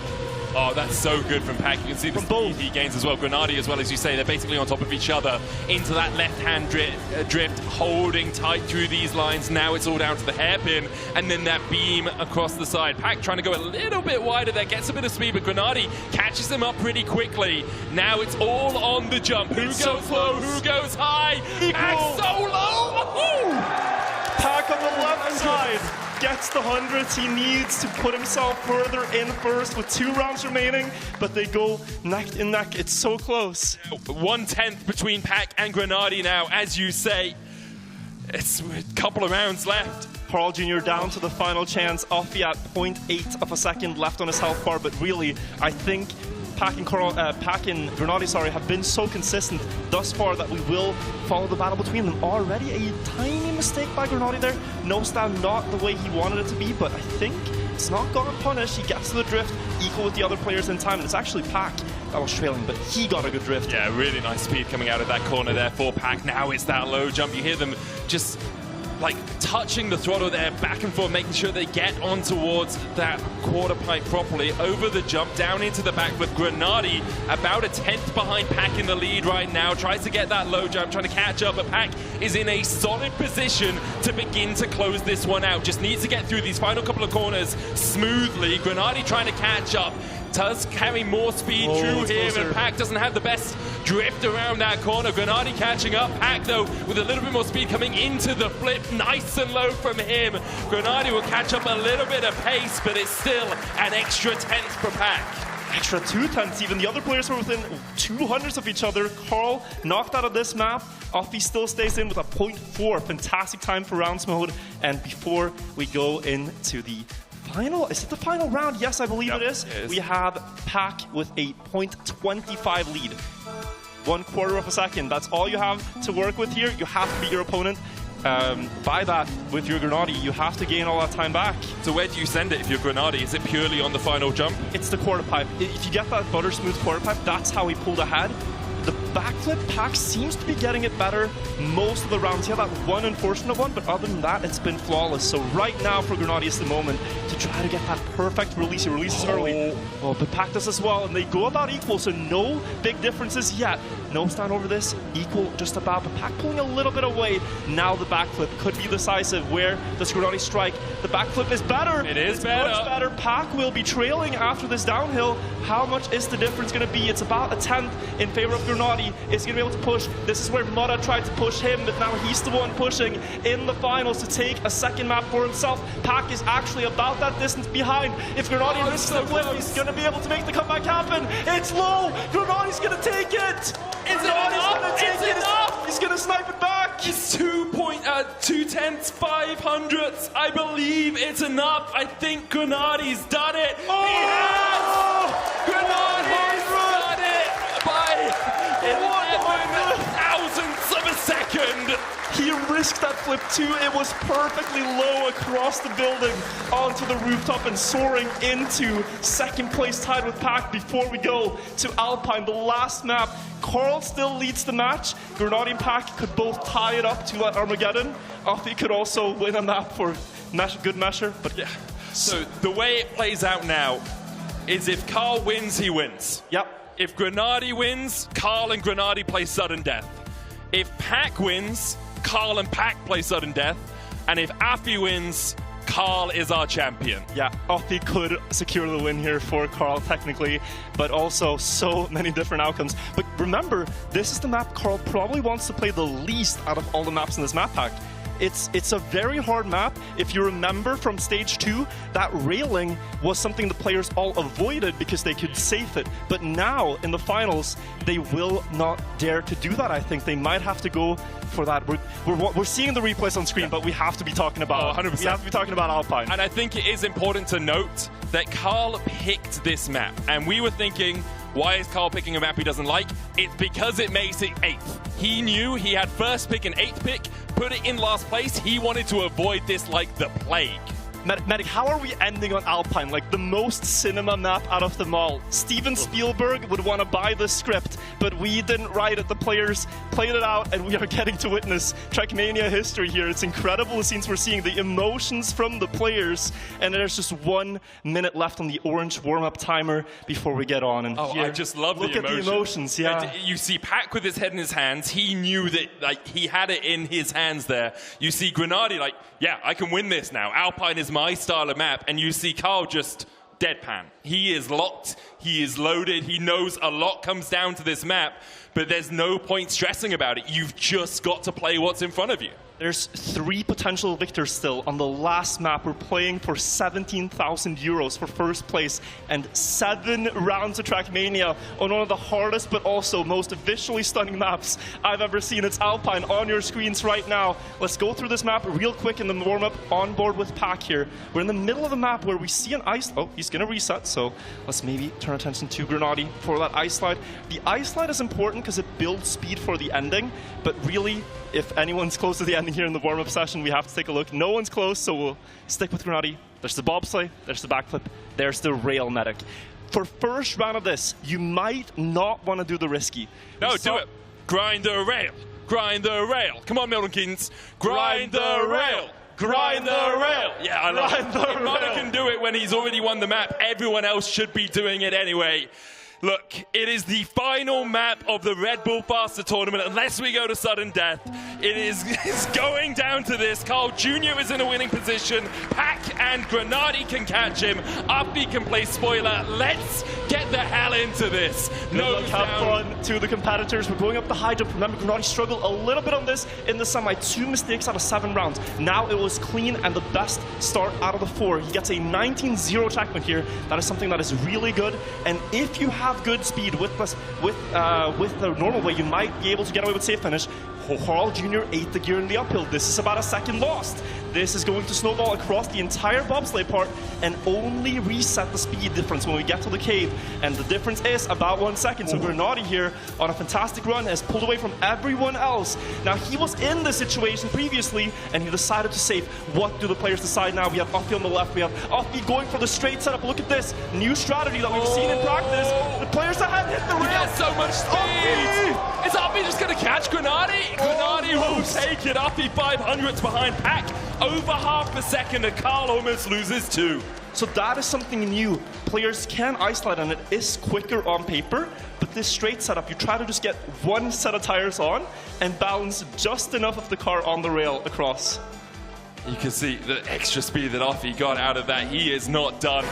Oh, that's so good from Pack. You can see the speed he gains as well. Grenadi, as well, as you say, they're basically on top of each other into that left-hand drift, holding tight through these lines. Now it's all down to the hairpin, and then that beam across the side. Pack trying to go a little bit wider there, gets a bit of speed, but Grenadi catches him up pretty quickly. Now it's all on the jump. Who goes low? Who goes high? Pack so low! Pack on the left side gets the 100s he needs to put himself further in first with 2 rounds remaining, but they go neck and neck. It's so close. 1/10 between Pack and Grenadi now, as you say. It's a couple of rounds left. Carl Jr. down to the final chance. Offie at 0.8 of a second left on his health bar, but really, I think Pack and Grenadi, have been so consistent thus far that we will follow the battle between them. Already a tiny mistake by Grenadi there. Nose down, not the way he wanted it to be, but I think it's not gone unpunished. He gets to the drift, equal with the other players in time, and it's actually Pack that was trailing, but he got a good drift. Yeah, really nice speed coming out of that corner there for Pack. Now it's that low jump. You hear them just like touching the throttle there, back and forth, making sure they get on towards that quarter pipe properly. Over the jump, down into the back with Grenadi, about a 10th behind Pack in the lead right now. Tries to get that low jump, trying to catch up, but Pack is in a solid position to begin to close this one out. Just needs to get through these final couple of corners smoothly. Grenadi trying to catch up. Does carry more speed through here, and Pack doesn't have the best drift around that corner. Grenadi catching up. Pack, though, with a little bit more speed coming into the flip. Nice and low from him. Grenadi will catch up a little bit of pace, but it's still an extra 10th for Pack. Extra 2/10. Even the other players were within 200s of each other. Carl knocked out of this map. Offie still stays in with a 0.4. Fantastic time for rounds mode. And before we go into the final, is it the final round? Yes, I believe it is. We have Pack with a 0.25 lead. 1/4 of a second. That's all you have to work with here. You have to beat your opponent. By that, with your Grenadi, you have to gain all that time back. So where do you send it if you're Grenadi? Is it purely on the final jump? It's the quarter pipe. If you get that butter smooth quarter pipe, that's how he pulled ahead. The backflip, Pack seems to be getting it better most of the rounds. He had that one unfortunate one, but other than that, it's been flawless. So right now for Grenadi is the moment to try to get that perfect release. He releases early. Oh, but Pack does as well, and they go about equal, so no big differences yet. No stand over this, equal just about, but Pack pulling a little bit away. Now the backflip could be decisive. Where does Grenadi strike? The backflip is better. It is better. Much better. Pack will be trailing after this downhill. How much is the difference going to be? It's about a 10th in favor of Grenadi. Is he going to be able to push? This is where Mudda tried to push him, but now he's the one pushing in the finals to take a second map for himself. Pack is actually about that distance behind. If Grenadi misses the flip, he's going to be able to make the comeback happen. It's low. Grenadi's going to take it. Is it enough? It's enough. He's going to snipe it back. It's 2.2 500ths. I believe it's enough. I think Grenadi's done it. Oh! He has. Grenadi's done it by 11 thousandths of a second. He risked that flip too. It was perfectly low across the building onto the rooftop and soaring into second place tied with Pack before we go to Alpine, the last map. Carl still leads the match. Grenadi and Pack could both tie it up to Armageddon. Offie could also win a map for good measure, but yeah. So the way it plays out now is if Carl wins, he wins. Yep. If Grenadi wins, Carl and Grenadi play sudden death. If Pack wins, Carl and Pack play sudden death. And if Offie wins, Carl is our champion. Yeah, Offie could secure the win here for Carl technically, but also so many different outcomes. But remember, this is the map Carl probably wants to play the least out of all the maps in this map pack. It's a very hard map. If you remember from stage 2, that railing was something the players all avoided because they could safe it. But now in the finals, they will not dare to do that. I think they might have to go for that. We're seeing the replays on screen, but we have to be talking about 100%. We have to be talking about Alpine. And I think it is important to note that Carl picked this map, and we were thinking, why is Carl picking a map he doesn't like? It's because it makes it 8th. He knew he had first pick and 8th pick, put it in last place. He wanted to avoid this like the plague. Medic, how are we ending on Alpine? Like the most cinema map out of them all. Steven Spielberg would want to buy the script, but we didn't write it. The players played it out, and we are getting to witness Trackmania history here. It's incredible the scenes we're seeing, the emotions from the players, and there's just 1 minute left on the orange warm-up timer before we get on. And I just love the emotion. Look at the emotions, yeah. You see Pack with his head in his hands. He knew that like he had it in his hands there. You see Grenadi like, yeah, I can win this now. Alpine is my style of map. And you see Carl just deadpan. He is locked. He is loaded. He knows a lot comes down to this map, but there's no point stressing about it. You've just got to play what's in front of you. There's 3 potential victors still on the last map. We're playing for 17,000 euros for first place and 7 rounds of Trackmania on one of the hardest but also most visually stunning maps I've ever seen. It's Alpine on your screens right now. Let's go through this map real quick in the warm-up on board with Pack here. We're in the middle of the map where we see an ice... Oh, he's going to reset, so let's maybe turn attention to Grenadi for that ice slide. The ice slide is important because it builds speed for the ending, but really, if anyone's close to the ending here in the warm-up session, we have to take a look. No one's close, so we'll stick with Grenadi. There's the bobsleigh, there's the backflip, there's the rail medic. For first round of this, you might not want to do the risky. No, do it. Grind the rail. Grind the rail. Come on, Milton Keynes. Grind the rail. Grind the rail. Yeah, I love it. If Milton can do it when he's already won the map, everyone else should be doing it anyway. Look, it is the final map of the Red Bull Faster tournament, unless we go to sudden death. It's going down to this. Carl Jr. is in a winning position. Pack and Grenadi can catch him. Uppy can play spoiler. Let's get the hell into this. Have fun to the competitors. We're going up the high jump. Remember, Grenadi struggled a little bit on this in the semi. 2 mistakes out of 7 rounds. Now it was clean and the best start out of the 4. He gets a 19-0 attackment here. That is something that is really good. And if you have good speed with the normal way, you might be able to get away with safe finish. Carl Jr. ate the gear in the uphill. This is about a second lost. This is going to snowball across the entire bobsleigh part and only reset the speed difference when we get to the cave. And the difference is about 1 second. So Grenadi here on a fantastic run has pulled away from everyone else. Now he was in this situation previously and he decided to save. What do the players decide now? We have Uppy on the left. We have Uppy going for the straight setup. Look at this new strategy that we've seen in practice. The players ahead hit the rail. He has so much speed. Is Uppy just going to catch Grenadi? Grenadi will take it. Uppy 500s behind Pack. Over half a second and Carl almost loses 2. So that is something new. Players can ice slide and it is quicker on paper, but this straight setup, you try to just get 1 set of tires on and balance just enough of the car on the rail across. You can see the extra speed that Uppy got out of that. He is not done.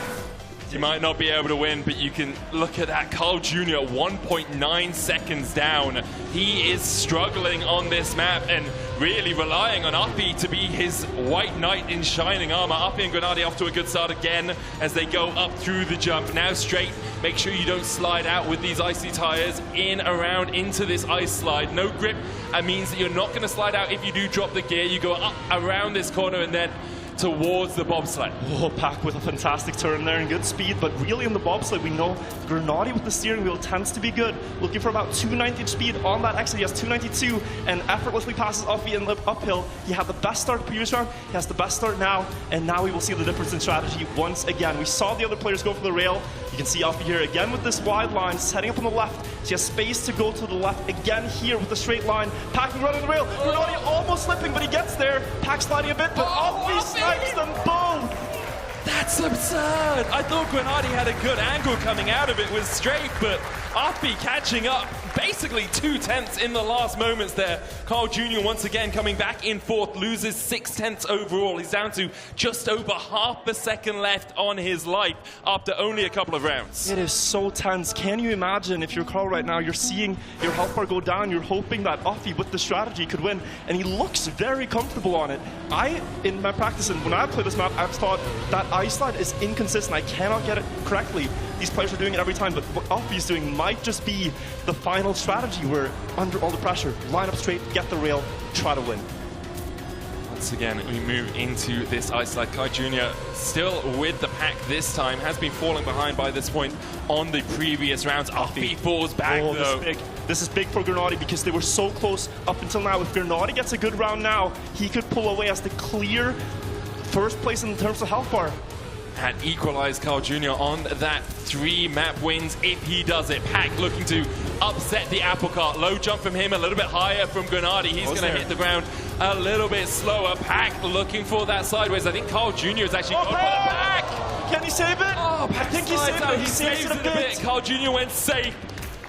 You might not be able to win, but you can look at that. Carl Jr. 1.9 seconds down. He is struggling on this map and really relying on Uppy to be his white knight in shining armor. Uppy and Grenadi off to a good start again as they go up through the jump. Now straight. Make sure you don't slide out with these icy tires around into this ice slide. No grip. That means that you're not going to slide out if you do drop the gear. You go up around this corner and then towards the bobsled. Oh, Pack with a fantastic turn there and good speed, but really in the bobsled we know Grenadi with the steering wheel tends to be good. Looking for about 290 speed on that exit. He has 292 and effortlessly passes Uppy in the uphill. He had the best start previous round, he has the best start now, and now we will see the difference in strategy once again. We saw the other players go for the rail. You can see Uppy here again with this wide line, setting up on the left. She has space to go to the left again here with the straight line. Pack running the rail. Grenadi almost slipping, but he gets there. Pack sliding a bit, but Uppy snipes them both. That's absurd. I thought Grenadi had a good angle coming out of it with straight, but Uppy catching up. Basically 2/10 in the last moments there. Carl Jr. once again coming back in 4th, loses 6/10 overall. He's down to just over half a second left on his life after only a couple of rounds. It is so tense. Can you imagine if you're Carl right now, you're seeing your health bar go down, you're hoping that Uppy with the strategy could win, and he looks very comfortable on it. In my practice, and when I play this map, I've thought that ice slide is inconsistent. I cannot get it correctly. These players are doing it every time, but what Uppy's doing might just be the final strategy where under all the pressure, line up straight, get the rail, try to win. Once again, we move into this ice slide. Kai Jr. still with the pack this time, has been falling behind by this point on the previous rounds. Uppy falls back though. This is big for Grenadi because they were so close up until now. If Grenadi gets a good round now, he could pull away as the clear first place in terms of health bar. And equalize Carl Jr. on that 3 map wins if he does it. Pack looking to upset the apple cart. Low jump from him, a little bit higher from Grenadi. He's going to hit the ground a little bit slower. Pack looking for that sideways. I think Carl Jr. has actually gone for the Pack. Can he save it? Oh, I think he saved it. He saves it a bit. Carl Jr. went safe.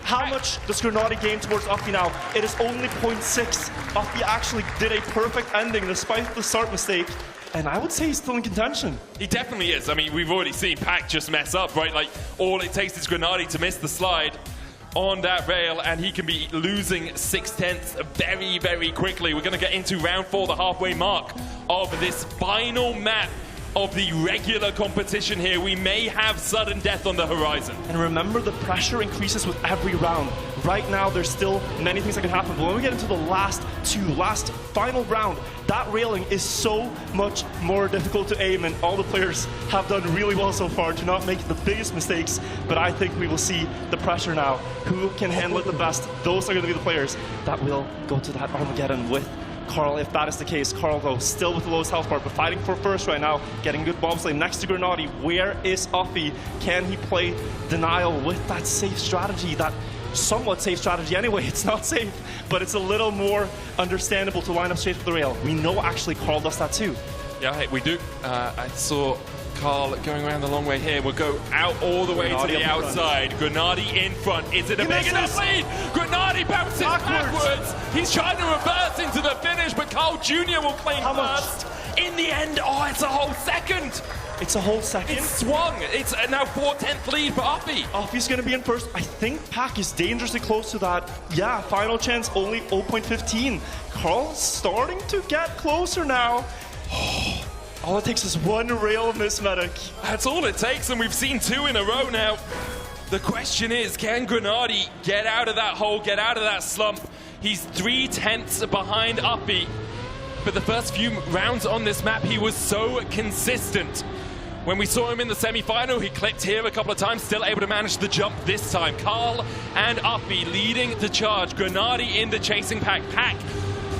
How much does Grenadi gain towards Uppy now? It is only 0.6. Uppy actually did a perfect ending despite the start mistake. And I would say he's still in contention. He definitely is. I mean, we've already seen Pack just mess up, right? Like, all it takes is Grenadi to miss the slide on that rail, and he can be losing 6/10 very, very quickly. We're going to get into round 4, the halfway mark of this final map of the regular competition here. We may have sudden death on the horizon. And remember, the pressure increases with every round. Right now, there's still many things that can happen. But when we get into the last final round, that railing is so much more difficult to aim, and all the players have done really well so far to not make the biggest mistakes. But I think we will see the pressure now. Who can handle it the best? Those are going to be the players that will go to that Armageddon with Carl, if that is the case, Carl though, still with the lowest health bar, but fighting for first right now, getting good bobsleigh next to Grenady. Where is Uffy? Can he play denial with that safe strategy, that somewhat safe strategy anyway? It's not safe, but it's a little more understandable to line up straight for the rail. We know actually Carl does that too. Yeah, we do. I saw Carl going around the long way here. We'll go out all the way to the outside. Grenady in front. Is it a big enough lead? Grenady bounces backwards. He's trying to reverse into the finish, but Carl Jr. will claim first. In the end, oh, it's a whole second. It's a whole second. It's swung. It's now 4/10 lead for Uffy. Uffy's going to be in first. I think Pack is dangerously close to that. Yeah, final chance only 0.15. Carl's starting to get closer now. All it takes is one rail miss, Medic. That's all it takes, and we've seen 2 in a row now. The question is, can Grenady get out of that hole, get out of that slump? He's 3/10 behind Uffy. But the first few rounds on this map, he was so consistent. When we saw him in the semi-final, he clipped here a couple of times, still able to manage the jump this time. Carl and Uffy leading the charge. Grenady in the chasing pack. Pack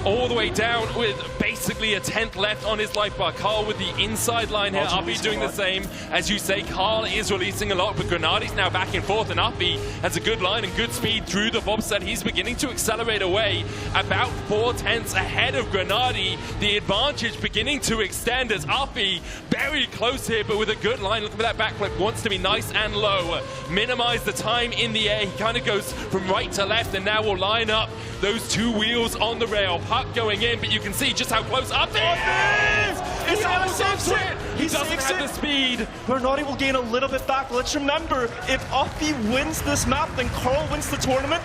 all the way down with basically a 10th left on his life bar. Carl with the inside line here. Uffy doing the same. As you say, Carl is releasing a lot, but Grenady's now back and forth, and Uffy has a good line and good speed through the bobsled. He's beginning to accelerate away, about 4/10 ahead of Grenady. The advantage beginning to extend as Uffy very close here, but with a good line. Look at that backflip. Wants to be nice and low. Minimize the time in the air. He kind of goes from right to left, and now will line up those 2 wheels on the rail. Puck going in, but you can see just how close Uffy is! He saves it! He doesn't have the speed. Grenady will gain a little bit back. Let's remember, if Uffy wins this map, then Carl wins the tournament.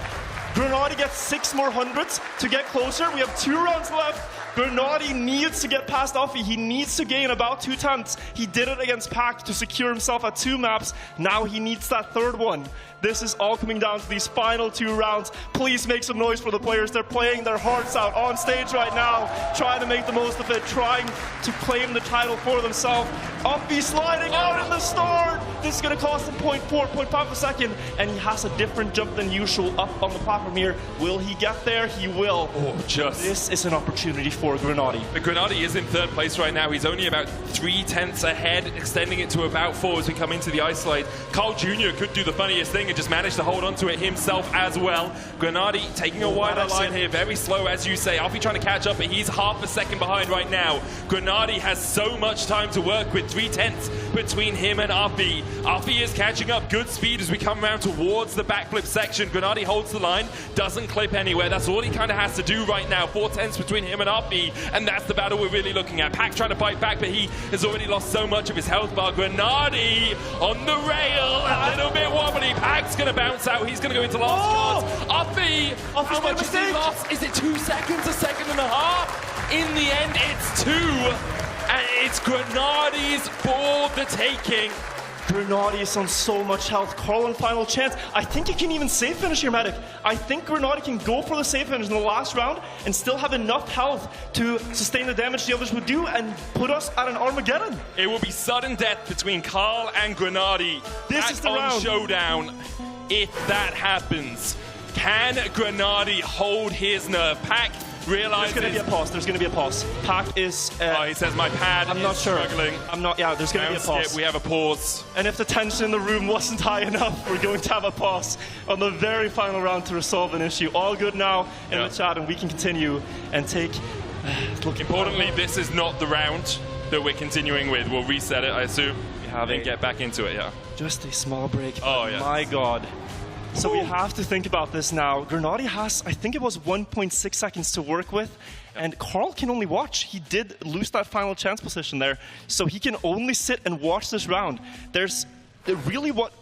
Grenady gets 6 more hundreds to get closer. We have 2 rounds left. Grenady needs to get past Uffy. He needs to gain about 2 tenths. He did it against Pack to secure himself at 2 maps. Now he needs that 3rd one. This is all coming down to these final 2 rounds. Please make some noise for the players. They're playing their hearts out on stage right now, trying to make the most of it, trying to claim the title for themselves. Uffy sliding out in the start. This is going to cost him 0.4, 0.5 of a second, and he has a different jump than usual up on the platform here. Will he get there? He will. Oh, just. This is an opportunity for Grenady. But Grenady is in 3rd place right now. He's only about 3/10 ahead, extending it to about 4 as we come into the ice slide. Carl Jr. could do the funniest thing and just manage to hold onto it himself as well. Grenady taking a wider line here, very slow as you say. Uffy trying to catch up, but he's half a second behind right now. Grenady has so much time to work with, 3/10 between him and Uffy. Uffy is catching up, good speed as we come around towards the backflip section. Grenady holds the line, doesn't clip anywhere. That's all he kind of has to do right now. 4/10 between him and Uffy, and that's the battle we're really looking at. Pack trying to fight back, but he has already lost so much of his health bar. Grenady on the rail, a little bit wobbly. Pack's going to bounce out. He's going to go into last chance. Uffy, how much has he lost? Is it 2 seconds, a second and a half? In the end, it's 2. And it's Grenady's for the taking. Grenady is on so much health. Carl on final chance. I think he can even safe finish here, Medic. I think Grenady can go for the safe finish in the last round and still have enough health to sustain the damage the others would do and put us at an Armageddon. It will be sudden death between Carl and Grenady. This is the on round. Showdown. If that happens, can Grenady hold his nerve? Pack realizes... There's going to be a pause. There's going to be a pause. Pack is... he says my pad I'm is not sure. struggling. I'm not... Yeah, there's going to be a pause. Skip, we have a pause. And if the tension in the room wasn't high enough, we're going to have a pause on the very final round to resolve an issue. All good now in the chat, and we can continue and take... Importantly, this is not the round that we're continuing with. We'll reset it, I assume, and get back into it, yeah. Just a small break. Oh, yeah. My God. So we have to think about this now. Grenady has, I think it was 1.6 seconds to work with, and Carl can only watch. He did lose that final chance position there, so he can only sit and watch this round. There's really what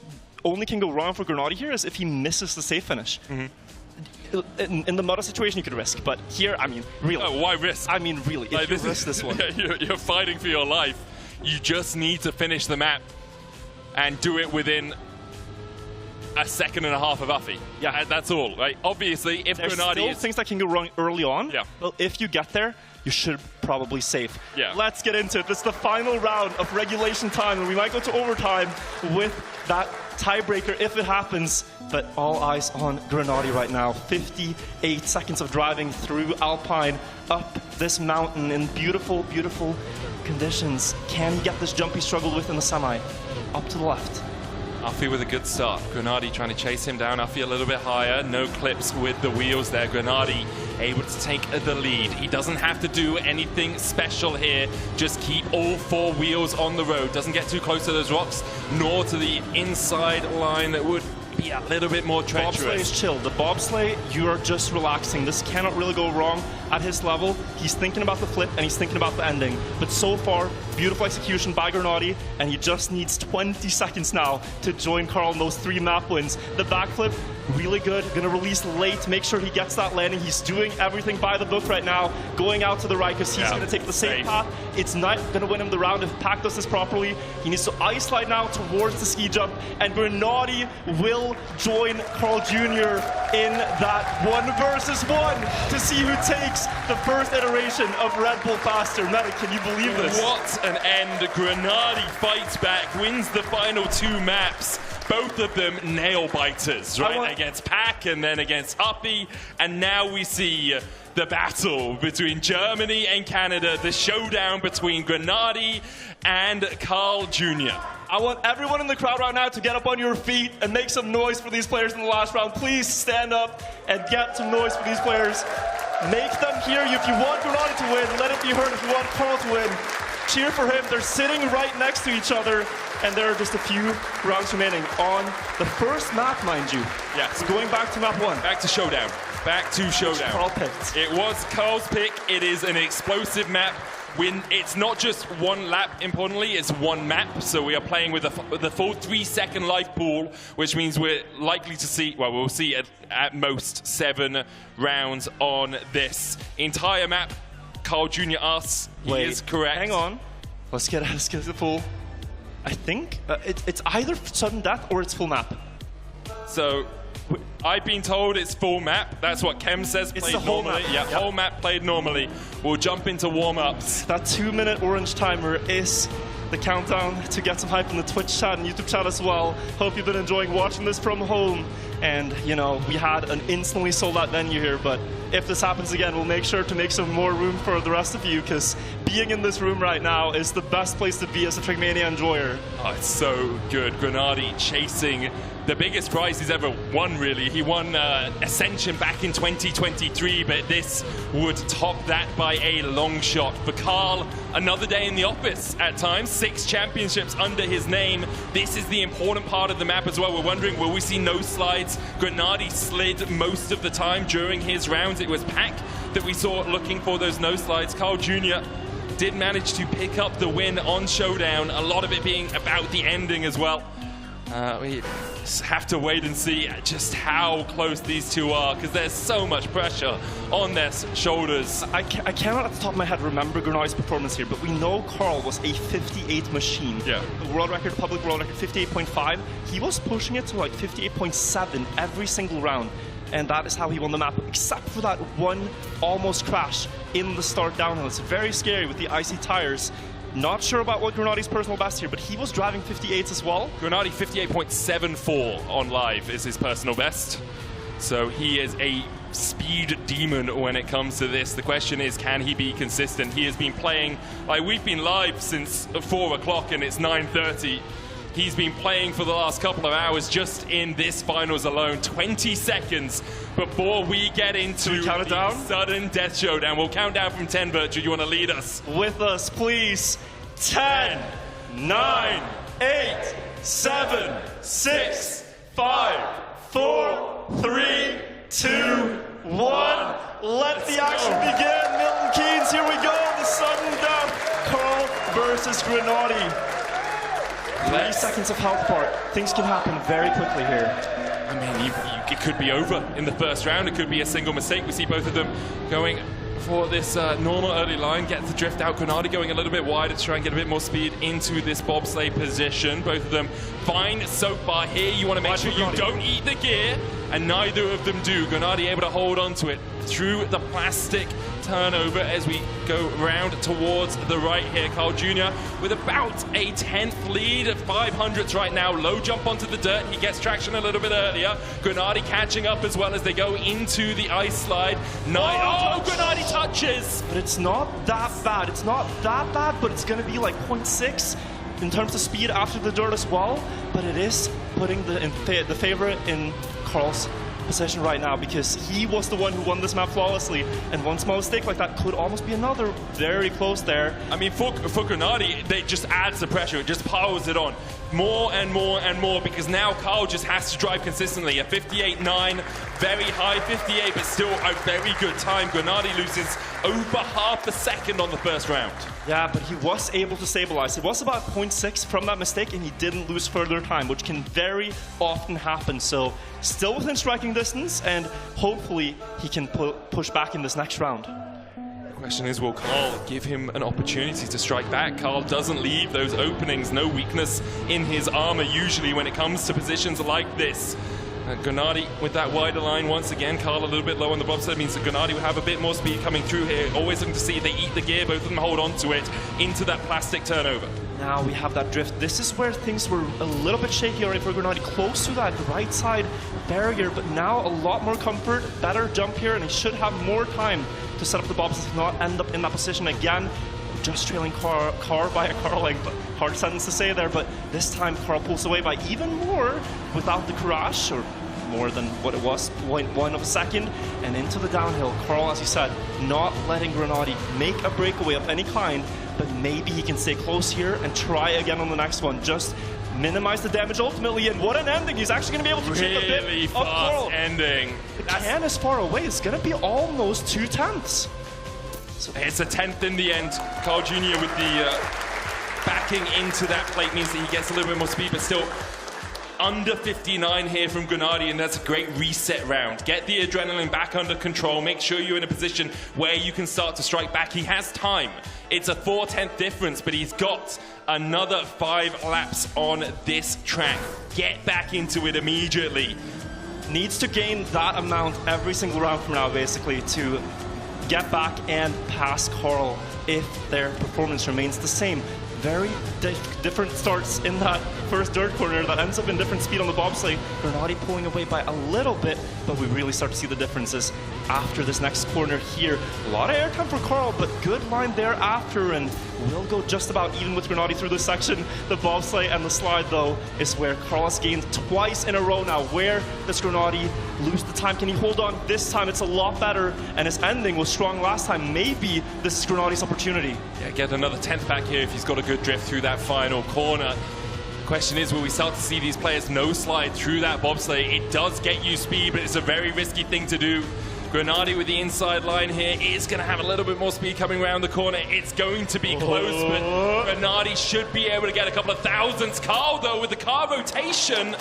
only can go wrong for Grenady here is if he misses the safe finish. In the Mudda situation, you could risk, but here, I mean, really. Oh, why risk? I mean, really, if you risk this one. You're fighting for your life. You just need to finish the map and do it within a second and a half of Uffy. Yeah, that's all, right? Obviously, if There's Grenady still things that can go wrong early on. Yeah. Well, if you get there, you should probably safe. Yeah. Let's get into it. This is the final round of regulation time, and we might go to overtime with that tiebreaker if it happens. But all eyes on Grenady right now. 58 seconds of driving through Alpine, up this mountain in beautiful, beautiful conditions. Can he get this jump he struggled with in the semi? Up to the left. Alfie with a good start. Grenady trying to chase him down. Alfie a little bit higher. No clips with the wheels there. Grenady able to take the lead. He doesn't have to do anything special here. Just keep all 4 wheels on the road. Doesn't get too close to those rocks, nor to the inside line that would be a little bit more treacherous. Bobsleigh is chill. The bobsleigh, you are just relaxing. This cannot really go wrong at his level. He's thinking about the flip and he's thinking about the ending. But so far, beautiful execution by Grenady, and he just needs 20 seconds now to join Carl in those 3 map wins. The backflip, really good. Gonna release late, make sure he gets that landing. He's doing everything by the book right now, going out to the right because he's gonna take the same path. It's not gonna win him the round if Pac does this properly. He needs to ice slide now towards the ski jump, and Grenady will join Carl Jr. in that 1 versus 1 to see who takes the first iteration of Red Bull Faster. Medic, can you believe this? What an end. Grenady fights back, wins the final 2 maps. Both of them nail biters, right? Against Pac and then against Huffy. And now we see the battle between Germany and Canada, the showdown between Grenady and Carl Jr. I want everyone in the crowd right now to get up on your feet and make some noise for these players in the last round. Please stand up and get some noise for these players. Make them hear you. If you want Grenady to win, let it be heard. If you want Carl to win, cheer for him. They're sitting right next to each other, and there are just a few rounds remaining on the first map, mind you. Yes. Going back to map 1. Back to Showdown. Back to Showdown. Carl picked. It was Carl's pick. It is an explosive map. It's not just 1 lap, importantly, it's 1 map. So we are playing with the full 3-second life pool, which means we're likely to see, well, we'll see at most 7 rounds on this entire map. Carl Jr. asks, he is correct. Hang on. Let's get the full. I think it's either sudden death or it's full map. So I've been told it's full map. That's what Kem says played normally. Yeah, whole map played normally. We'll jump into warm-ups. That 2-minute orange timer is the countdown to get some hype in the Twitch chat and YouTube chat as well. Hope you've been enjoying watching this from home. And, you know, we had an instantly sold-out venue here, but if this happens again, we'll make sure to make some more room for the rest of you, because being in this room right now is the best place to be as a Trackmania enjoyer. Oh, it's so good. Grenady chasing the biggest prize he's ever won, really. He won Ascension back in 2023, but this would top that by a long shot. For Carl, another day in the office at times. 6 championships under his name. This is the important part of the map as well. We're wondering, will we see no slides? Grenady slid most of the time during his rounds. It was Pac that we saw looking for those no slides. Carl Jr. did manage to pick up the win on Showdown, a lot of it being about the ending as well. We have to wait and see just how close these two are, because there's so much pressure on their shoulders. I cannot at the top of my head remember Grenady's performance here, but we know Carl was a 58 machine. Yeah. The world record, public world record, 58.5. He was pushing it to like 58.7 every single round. And that is how he won the map, except for that one almost crash in the start downhill. It's very scary with the icy tires. Not sure about what Grenady's personal best here, but he was driving 58s as well. Grenady 58.74 on live is his personal best. So he is a speed demon when it comes to this. The question is, can he be consistent? He has been playing, like we've been live since 4 o'clock and it's 9:30. He's been playing for the last couple of hours just in this finals alone. 20 seconds before we get into the sudden death showdown. We'll count down from 10, Virtue. You want to lead us? With us, please. 10, 9, 8, 7, 6, 5, 4, 3, 2, 1. Let the action begin. Milton, Keynes, here we go. The sudden death. Carl versus Grenady. 30 seconds of health part. Things can happen very quickly here. I mean, it could be over in the first round. It could be a single mistake. We see both of them going for this normal early line, get the drift out. Grenady going a little bit wider to try and get a bit more speed into this bobsleigh position. Both of them fine so far here. You want to make sure you don't eat the gear, and neither of them do. Grenady able to hold on to it. through the plastic turnover as we go round towards the right here. Carl Jr. with about a 10th lead of 500s right now. Low jump onto the dirt. He gets traction a little bit earlier. Grenady catching up as well as they go into the ice slide. Grenady touches! But it's not that bad. It's not that bad, but it's going to be like 0.6 in terms of speed after the dirt as well. But it is putting the favorite in Carl's position right now, because he was the one who won this map flawlessly, and one small mistake like that could almost be another. Very close there. I mean, for Grenady, they just adds the pressure. It just piles it on more and more and more, because now Carl just has to drive consistently. A 58.9, very high 58, but still a very good time. Grenady loses over half a second on the first round. Yeah, but he was able to stabilize. It was about 0.6 from that mistake, and he didn't lose further time, which can very often happen. So still within striking distance, and hopefully he can push back in this next round. The question is, will Carl give him an opportunity to strike back? Carl doesn't leave those openings, no weakness in his armor usually when it comes to positions like this. Grenady with that wider line once again. Carl a little bit low on the bobsled, means that Grenady will have a bit more speed coming through here. Always looking to see if they eat the gear, both of them hold on to it into that plastic turnover. Now we have that drift. This is where things were a little bit shaky already for Grenady, close to that right side barrier, but now a lot more comfort, better jump here, and he should have more time to set up the bobs to not end up in that position again. Just trailing car by a car length. Hard sentence to say there, but this time Carl pulls away by even more without the crash, or more than what it was, 0.1 of a second, and into the downhill. Carl, as you said, not letting Grenady make a breakaway of any kind, but maybe he can stay close here and try again on the next one. Just minimize the damage ultimately, and what an ending. He's actually going to be able to chip a bit Really of Carl. fast ending. The can is far away. It's going to be almost 2/10. So it's a 10th in the end. Carl Jr. with the backing into that plate means that he gets a little bit more speed, but still under 59 here from Grenady, and that's a great reset round. Get the adrenaline back under control. Make sure you're in a position where you can start to strike back. He has time. It's a 4/10 difference, but he's got another 5 laps on this track. Get back into it immediately. Needs to gain that amount every single round from now, basically, to get back and pass Carl if their performance remains the same. Very different starts in that first dirt corner that ends up in different speed on the bobsleigh. Grenady pulling away by a little bit, but we really start to see the differences after this next corner here. A lot of airtime for Carl, but good line there after, and we'll go just about even with Grenady through this section. The bobsleigh and the slide, though, is where Carl has gained twice in a row now. Where does Grenady lose the time? Can he hold on? This time it's a lot better, and his ending was strong last time. Maybe this is Grenady's opportunity. Yeah, get another 10th back here if he's got a good drift through that final corner. Question is, will we start to see these players no slide through that bobsleigh? It does get you speed, but it's a very risky thing to do. Grenady with the inside line here is going to have a little bit more speed coming around the corner. It's going to be close, but Grenady should be able to get a couple of thousandths. Carl, though, with the car rotation,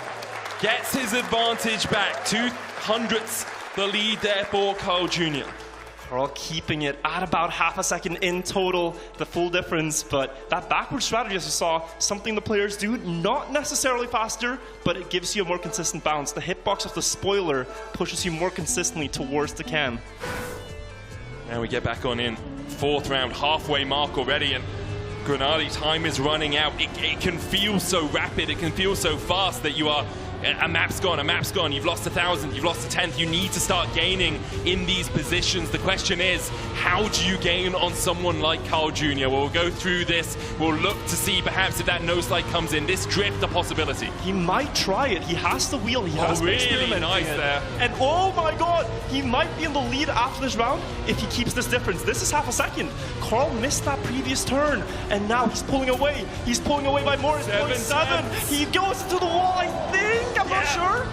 gets his advantage back. 200ths the lead there for Carl Jr. Carl keeping it at about half a second in total, the full difference, but that backward strategy, as you saw, something the players do, not necessarily faster, but it gives you a more consistent bounce. The hitbox of the spoiler pushes you more consistently towards the can. Now we get back on in. 4th round, halfway mark already, and Grenady time is running out. It can feel so rapid, it can feel so fast that you are a map's gone, you've lost 1,000, you've lost a 10th, you need to start gaining in these positions. The question is, how do you gain on someone like Carl Jr.? We'll go through this, we'll look to see perhaps if that no slide comes in. This drift a possibility. He might try it, he has the wheel, he has really experimenting nice there. And oh my god, he might be in the lead after this round if he keeps this difference. This is half a second. Carl missed that previous turn, and now he's pulling away. He's pulling away by more than 0.7. He goes to the wall, I think. I'm not sure.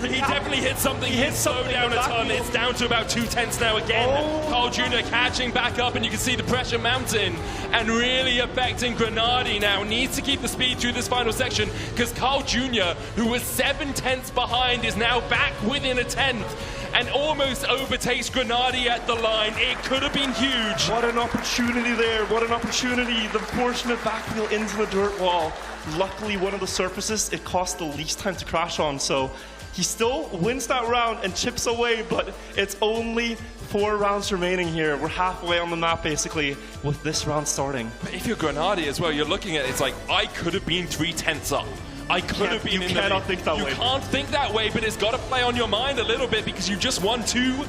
He definitely hit something. He hit slow down a ton. It's down to about 2/10 now again. Carl Jr. catching back up, and you can see the pressure mounting and really affecting Grenady now. Needs to keep the speed through this final section, because Carl Jr., who was 7/10 behind, is now back within a 10th and almost overtakes Grenady at the line. It could have been huge. What an opportunity there. What an opportunity. The fortunate back wheel into the dirt wall. luckily one of the surfaces it cost the least time to crash on, so he still wins that round and chips away, but it's only 4 rounds remaining here. We're halfway on the map, basically, with this round starting. But if you're Grenadi as well, you're looking at it, it's like, I could have been 3/10 up. I could have been in the lead. You cannot think that way. You can't think that way, but it's got to play on your mind a little bit because you just won 2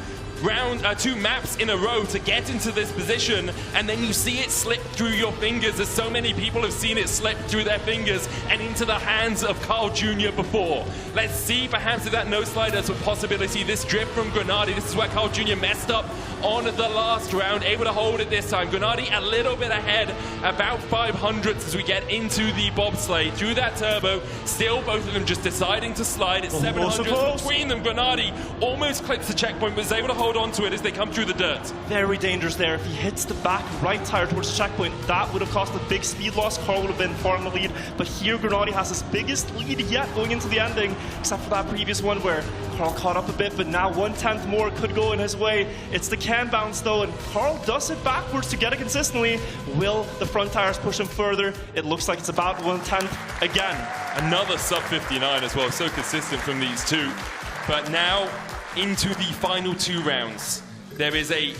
maps in a row to get into this position, and then you see it slip through your fingers, as so many people have seen it slip through their fingers and into the hands of Carl Jr. before. Let's see perhaps if that no slide is a possibility. This drift from Grenadi, this is where Carl Jr. messed up on the last round, able to hold it this time. Grenadi a little bit ahead, about 500ths as we get into the bobsleigh. Through that turbo, still both of them just deciding to slide. It's 700 between them. Grenadi almost clips the checkpoint, but is able to hold onto it as they come through the dirt. Very dangerous there. If he hits the back right tire towards the checkpoint, that would have cost a big speed loss. Carl would have been far in the lead, but here Grenadi has his biggest lead yet going into the ending, except for that previous one where Carl caught up a bit, but now 1/10 more could go in his way. It's the can bounce though, and Carl does it backwards to get it consistently. Will the front tires push him further? It looks like it's about 1/10 again. Another sub 59 as well, so consistent from these two. But now into the final 2 rounds. There is a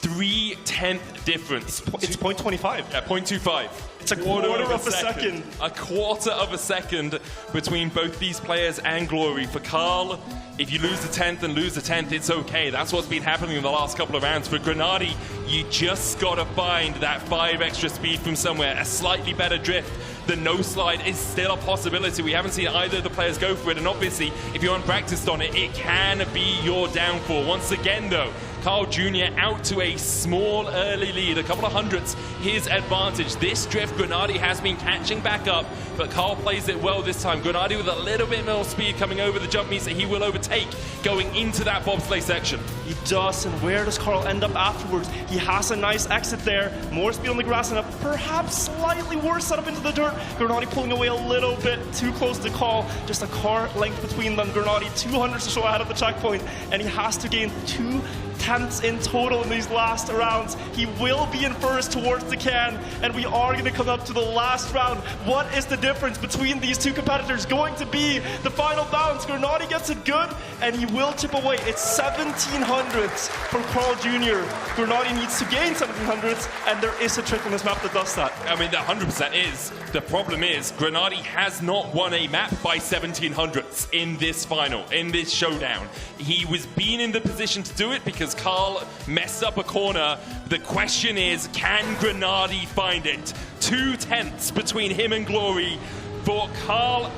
3/10 difference. It's 0.25. Yeah, 0.25. It's a quarter of a second. A quarter of a second between both these players and Glory. For Carl, if you lose the 10th and lose the 10th, it's okay. That's what's been happening in the last couple of rounds. For Grenadi, you just got to find that 5 extra speed from somewhere, a slightly better drift. The no slide is still a possibility. We haven't seen either of the players go for it, and obviously, if you're unpracticed on it, it can be your downfall. Once again, though, Carl Jr. out to a small early lead, a couple of hundredths, his advantage. This drift, Grenadi has been catching back up, but Carl plays it well this time. Grenadi with a little bit more speed coming over the jump means that he will overtake going into that bobsleigh section. He does, and where does Carl end up afterwards? He has a nice exit there, more speed on the grass, and a perhaps slightly worse setup into the dirt. Grenadi pulling away a little bit too close to Carl, just a car length between them. Grenadi 200 or so ahead of the checkpoint, and he has to gain 2/10 in total in these last rounds. He will be in first towards the can, and we are going to come up to the last round. What is the difference between these two competitors going to be? The final bounce, Grenadi gets it good, and he will chip away. It's 1700ths from Carl Jr. Grenadi needs to gain 1700ths, and there is a trick on this map that does that. I mean, that 100% is. The problem is, Grenadi has not won a map by 1700ths in this final, in this showdown. He was being in the position to do it because Carl messed up a corner. The question is, can Grenadi find it? 2/10 between him and Glory. For Carl,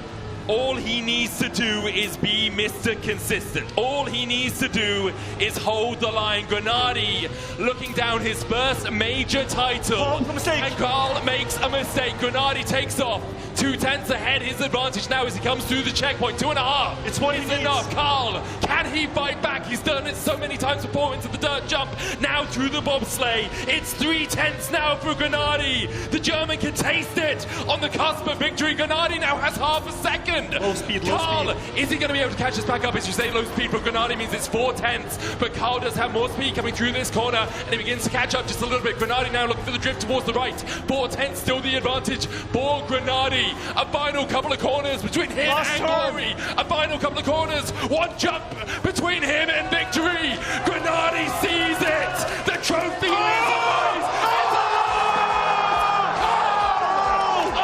all he needs to do is be Mr. Consistent. All he needs to do is hold the line. Grenadi looking down his first major title. And Carl makes a mistake. Grenadi takes off. 2/10 ahead, his advantage now as he comes through the checkpoint. 2.5. It's what he needs. Enough. Carl, can he fight back? He's done it so many times before into the dirt jump. Now through the bobsleigh. It's 3/10 now for Grenadi. The German can taste it on the cusp of victory. Grenadi now has half a second. Low speed, Carl, is he going to be able to catch us back up? As you say, low speed for Grenadi means it's 4/10, but Carl does have more speed coming through this corner, and he begins to catch up just a little bit. Grenadi now looking for the drift towards the right. 4/10 still the advantage for Grenadi. A final couple of corners between him and Glory. A final couple of corners. One jump between him and victory. Grenadi sees it. The trophy is alive.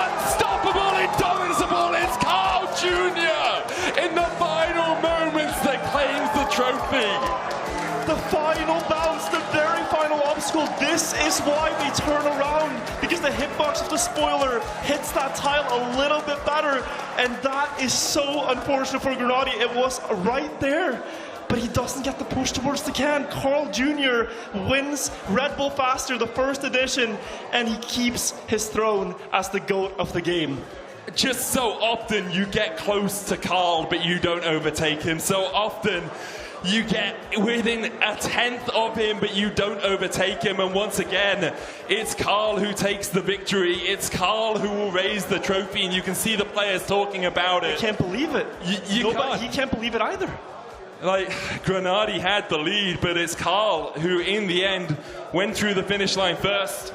Unstoppable, indomitable. It's Carl Jr. in the final moments that claims the trophy. The final bounce, the very final obstacle. This is why we turn around, because the hitbox of the spoiler hits that tile a little bit better, and that is so unfortunate for Grenadi. It was right there, but he doesn't get the push towards the can. Carl Jr. wins Red Bull Faster, the first edition, and he keeps his throne as the GOAT of the game. Just so often you get close to Carl, but you don't overtake him. So often you get within a 10th of him, but you don't overtake him. And once again, it's Carl who takes the victory. It's Carl who will raise the trophy, and you can see the players talking about it. I can't believe it. He can't believe it either. Like, Grenadi had the lead, but it's Carl who, in the end, went through the finish line first.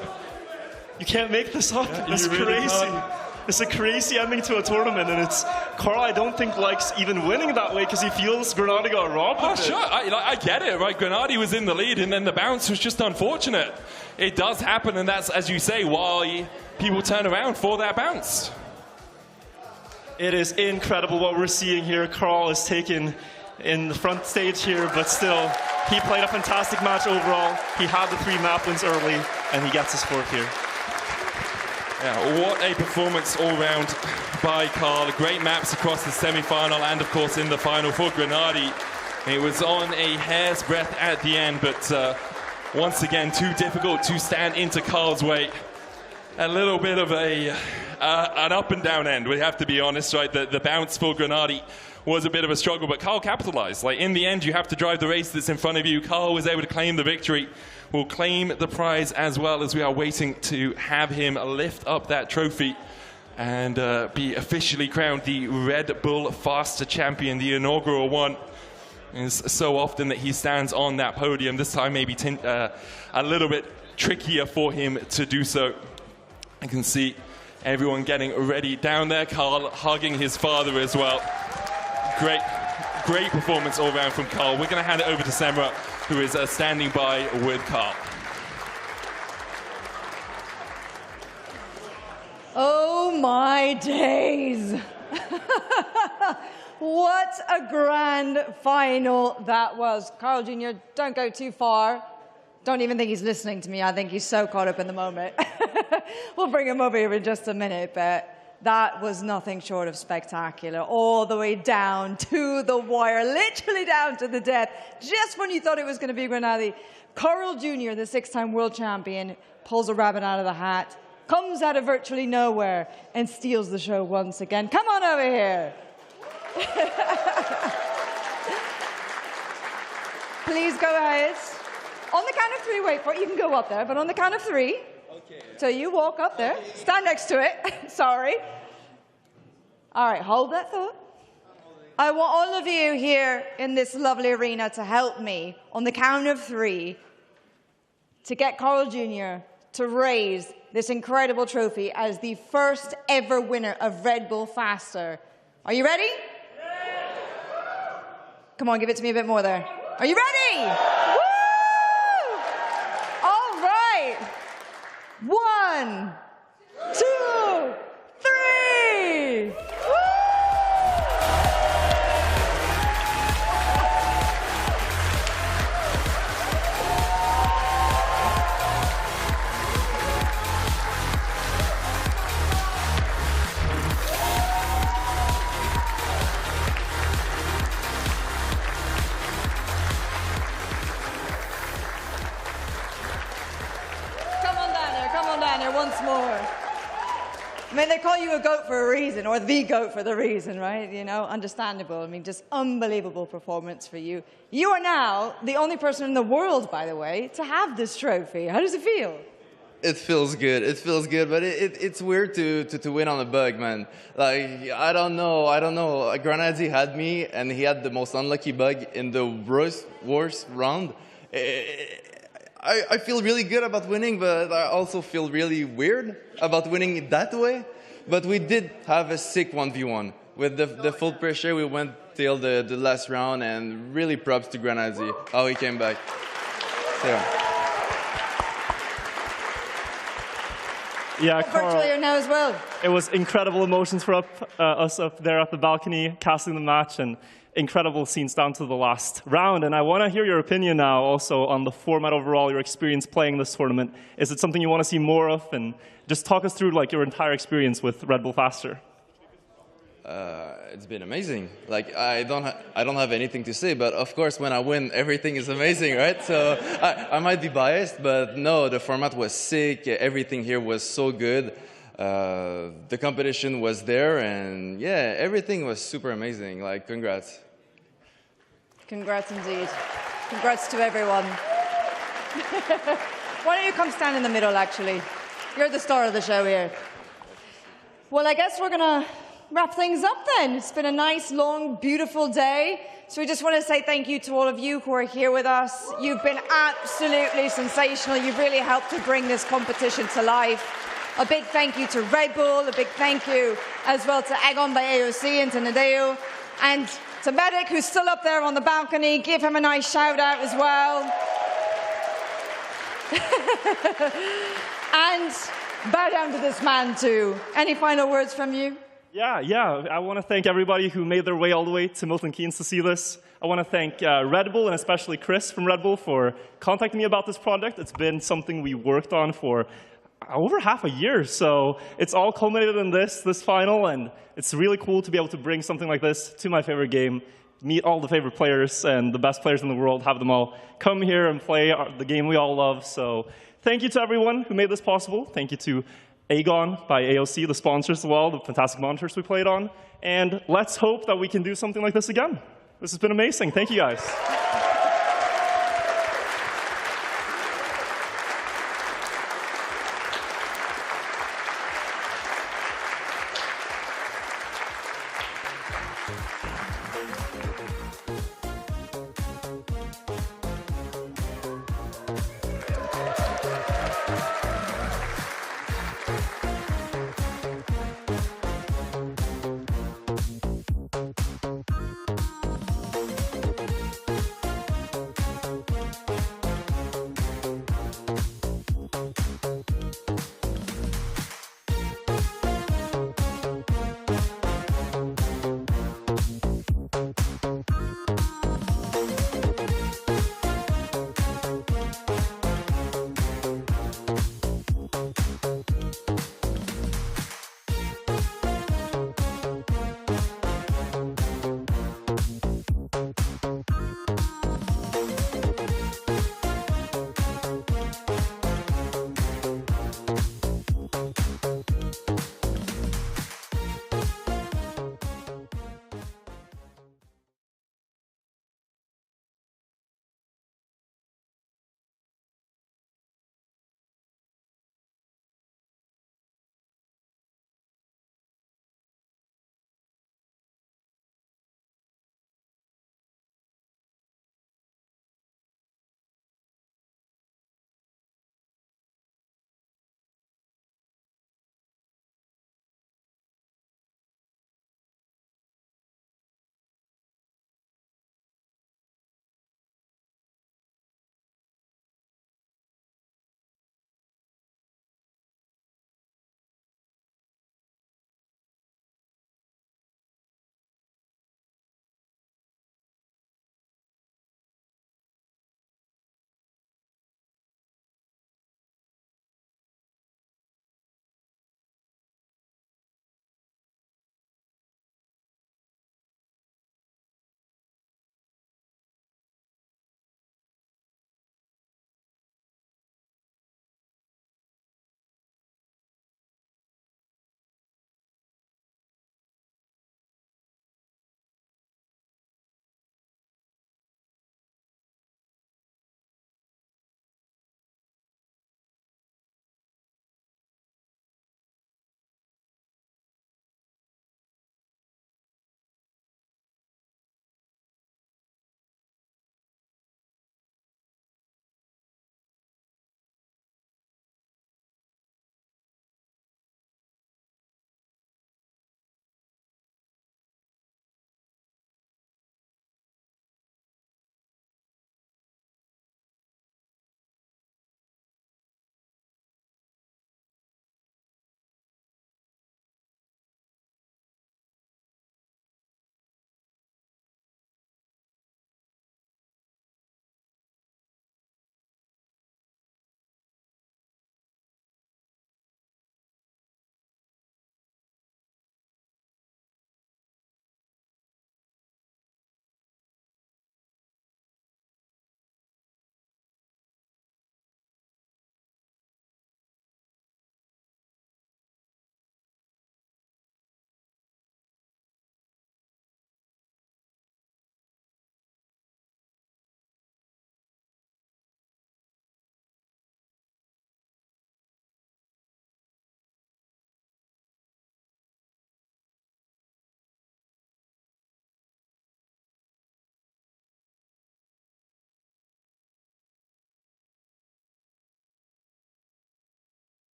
You can't make this up. Yeah, That's really crazy. can't. It's a crazy ending to a tournament, and it's Carl. I don't think likes even winning that way because he feels Granati got robbed. Oh, sure, I get it, right? Granati was in the lead, and then the bounce was just unfortunate. It does happen, and that's, as you say, why people turn around for that bounce. It is incredible what we're seeing here. Carl is taken in the front stage here, but still, he played a fantastic match overall. He had the 3 map wins early, and he gets his 4th here. Yeah, what a performance all round by Carl. Great maps across the semi-final and, of course, in the final for Granati. It was on a hair's breadth at the end, but once again, too difficult to stand into Carl's way. A little bit of an up and down end, we have to be honest, right? The bounce for Granati was a bit of a struggle, but Carl capitalized. Like, in the end, you have to drive the race that's in front of you. Carl was able to claim the victory. Will claim the prize as well, as we are waiting to have him lift up that trophy and be officially crowned the Red Bull Faster Champion, the inaugural one. It's so often that he stands on that podium. This time maybe a little bit trickier for him to do so. I can see everyone getting ready down there. Carl hugging his father as well. Great performance all round from Carl. We're going to hand it over to Semra, who is standing by with Carl. Oh my days. What a grand final that was. Carl Jr., don't go too far. Don't even think he's listening to me. I think he's so caught up in the moment. We'll bring him over here in just a minute, but that was nothing short of spectacular. All the way down to the wire, literally down to the death. Just when you thought it was going to be Granati, Carl Jr., the 6-time world champion, pulls a rabbit out of the hat, comes out of virtually nowhere, and steals the show once again. Come on over here. Please go ahead. On the count of 3, wait for it. You can go up there, but on the count of 3. Okay. So you walk up there. Stand next to it. Sorry. All right, hold that thought. I want all of you here in this lovely arena to help me on the count of 3 to get Carl Jr. to raise this incredible trophy as the first ever winner of Red Bull Faster. Are you ready? Yeah. Come on, give it to me a bit more there. Are you ready? Woo! All right. 1, 2, 3. Woo! Once more. I mean, they call you a GOAT for a reason, or the GOAT for the reason, right? You know, understandable. I mean, just unbelievable performance for you. You are now the only person in the world, by the way, to have this trophy. How does it feel? It feels good. It feels good, but it's weird to win on a bug, man. Like, I don't know. Granati had me, and he had the most unlucky bug in the worst round. I feel really good about winning, but I also feel really weird about winning it that way. But we did have a sick 1v1. With the full pressure, we went till the last round, and really props to Granati, how he came back. So, yeah, Carl, virtually now as well. It was incredible emotions for us up there at the balcony, casting the match, and incredible scenes down to the last round. And I want to hear your opinion now also on the format overall, your experience playing this tournament. Is it something you want to see more of? And just talk us through like your entire experience with Red Bull Faster. It's been amazing. Like, I don't have anything to say, but of course when I win, everything is amazing, right? So I might be biased, but no, the format was sick. Everything here was so good. The competition was there, and yeah, everything was super amazing. Like, congrats. Congrats indeed. Congrats to everyone. Why don't you come stand in the middle, actually? You're the star of the show here. Well, I guess we're going to wrap things up then. It's been a nice, long, beautiful day. So we just want to say thank you to all of you who are here with us. You've been absolutely sensational. You've really helped to bring this competition to life. A big thank you to Red Bull, a big thank you as well to Egon by AOC and to Nadeo, and to Medic, who's still up there on the balcony. Give him a nice shout out as well. And bow down to this man too. Any final words from you? Yeah. I want to thank everybody who made their way all the way to Milton Keynes to see this. I want to thank Red Bull and especially Chris from Red Bull for contacting me about this project. It's been something we worked on for over half a year, so it's all culminated in this final, and it's really cool to be able to bring something like this to my favorite game, meet all the favorite players and the best players in the world, have them all come here and play the game we all love. So thank you to everyone who made this possible. Thank you to Aegon by AOC, the sponsors as well, the fantastic monitors we played on, and let's hope that we can do something like this again. This has been amazing. Thank you, guys.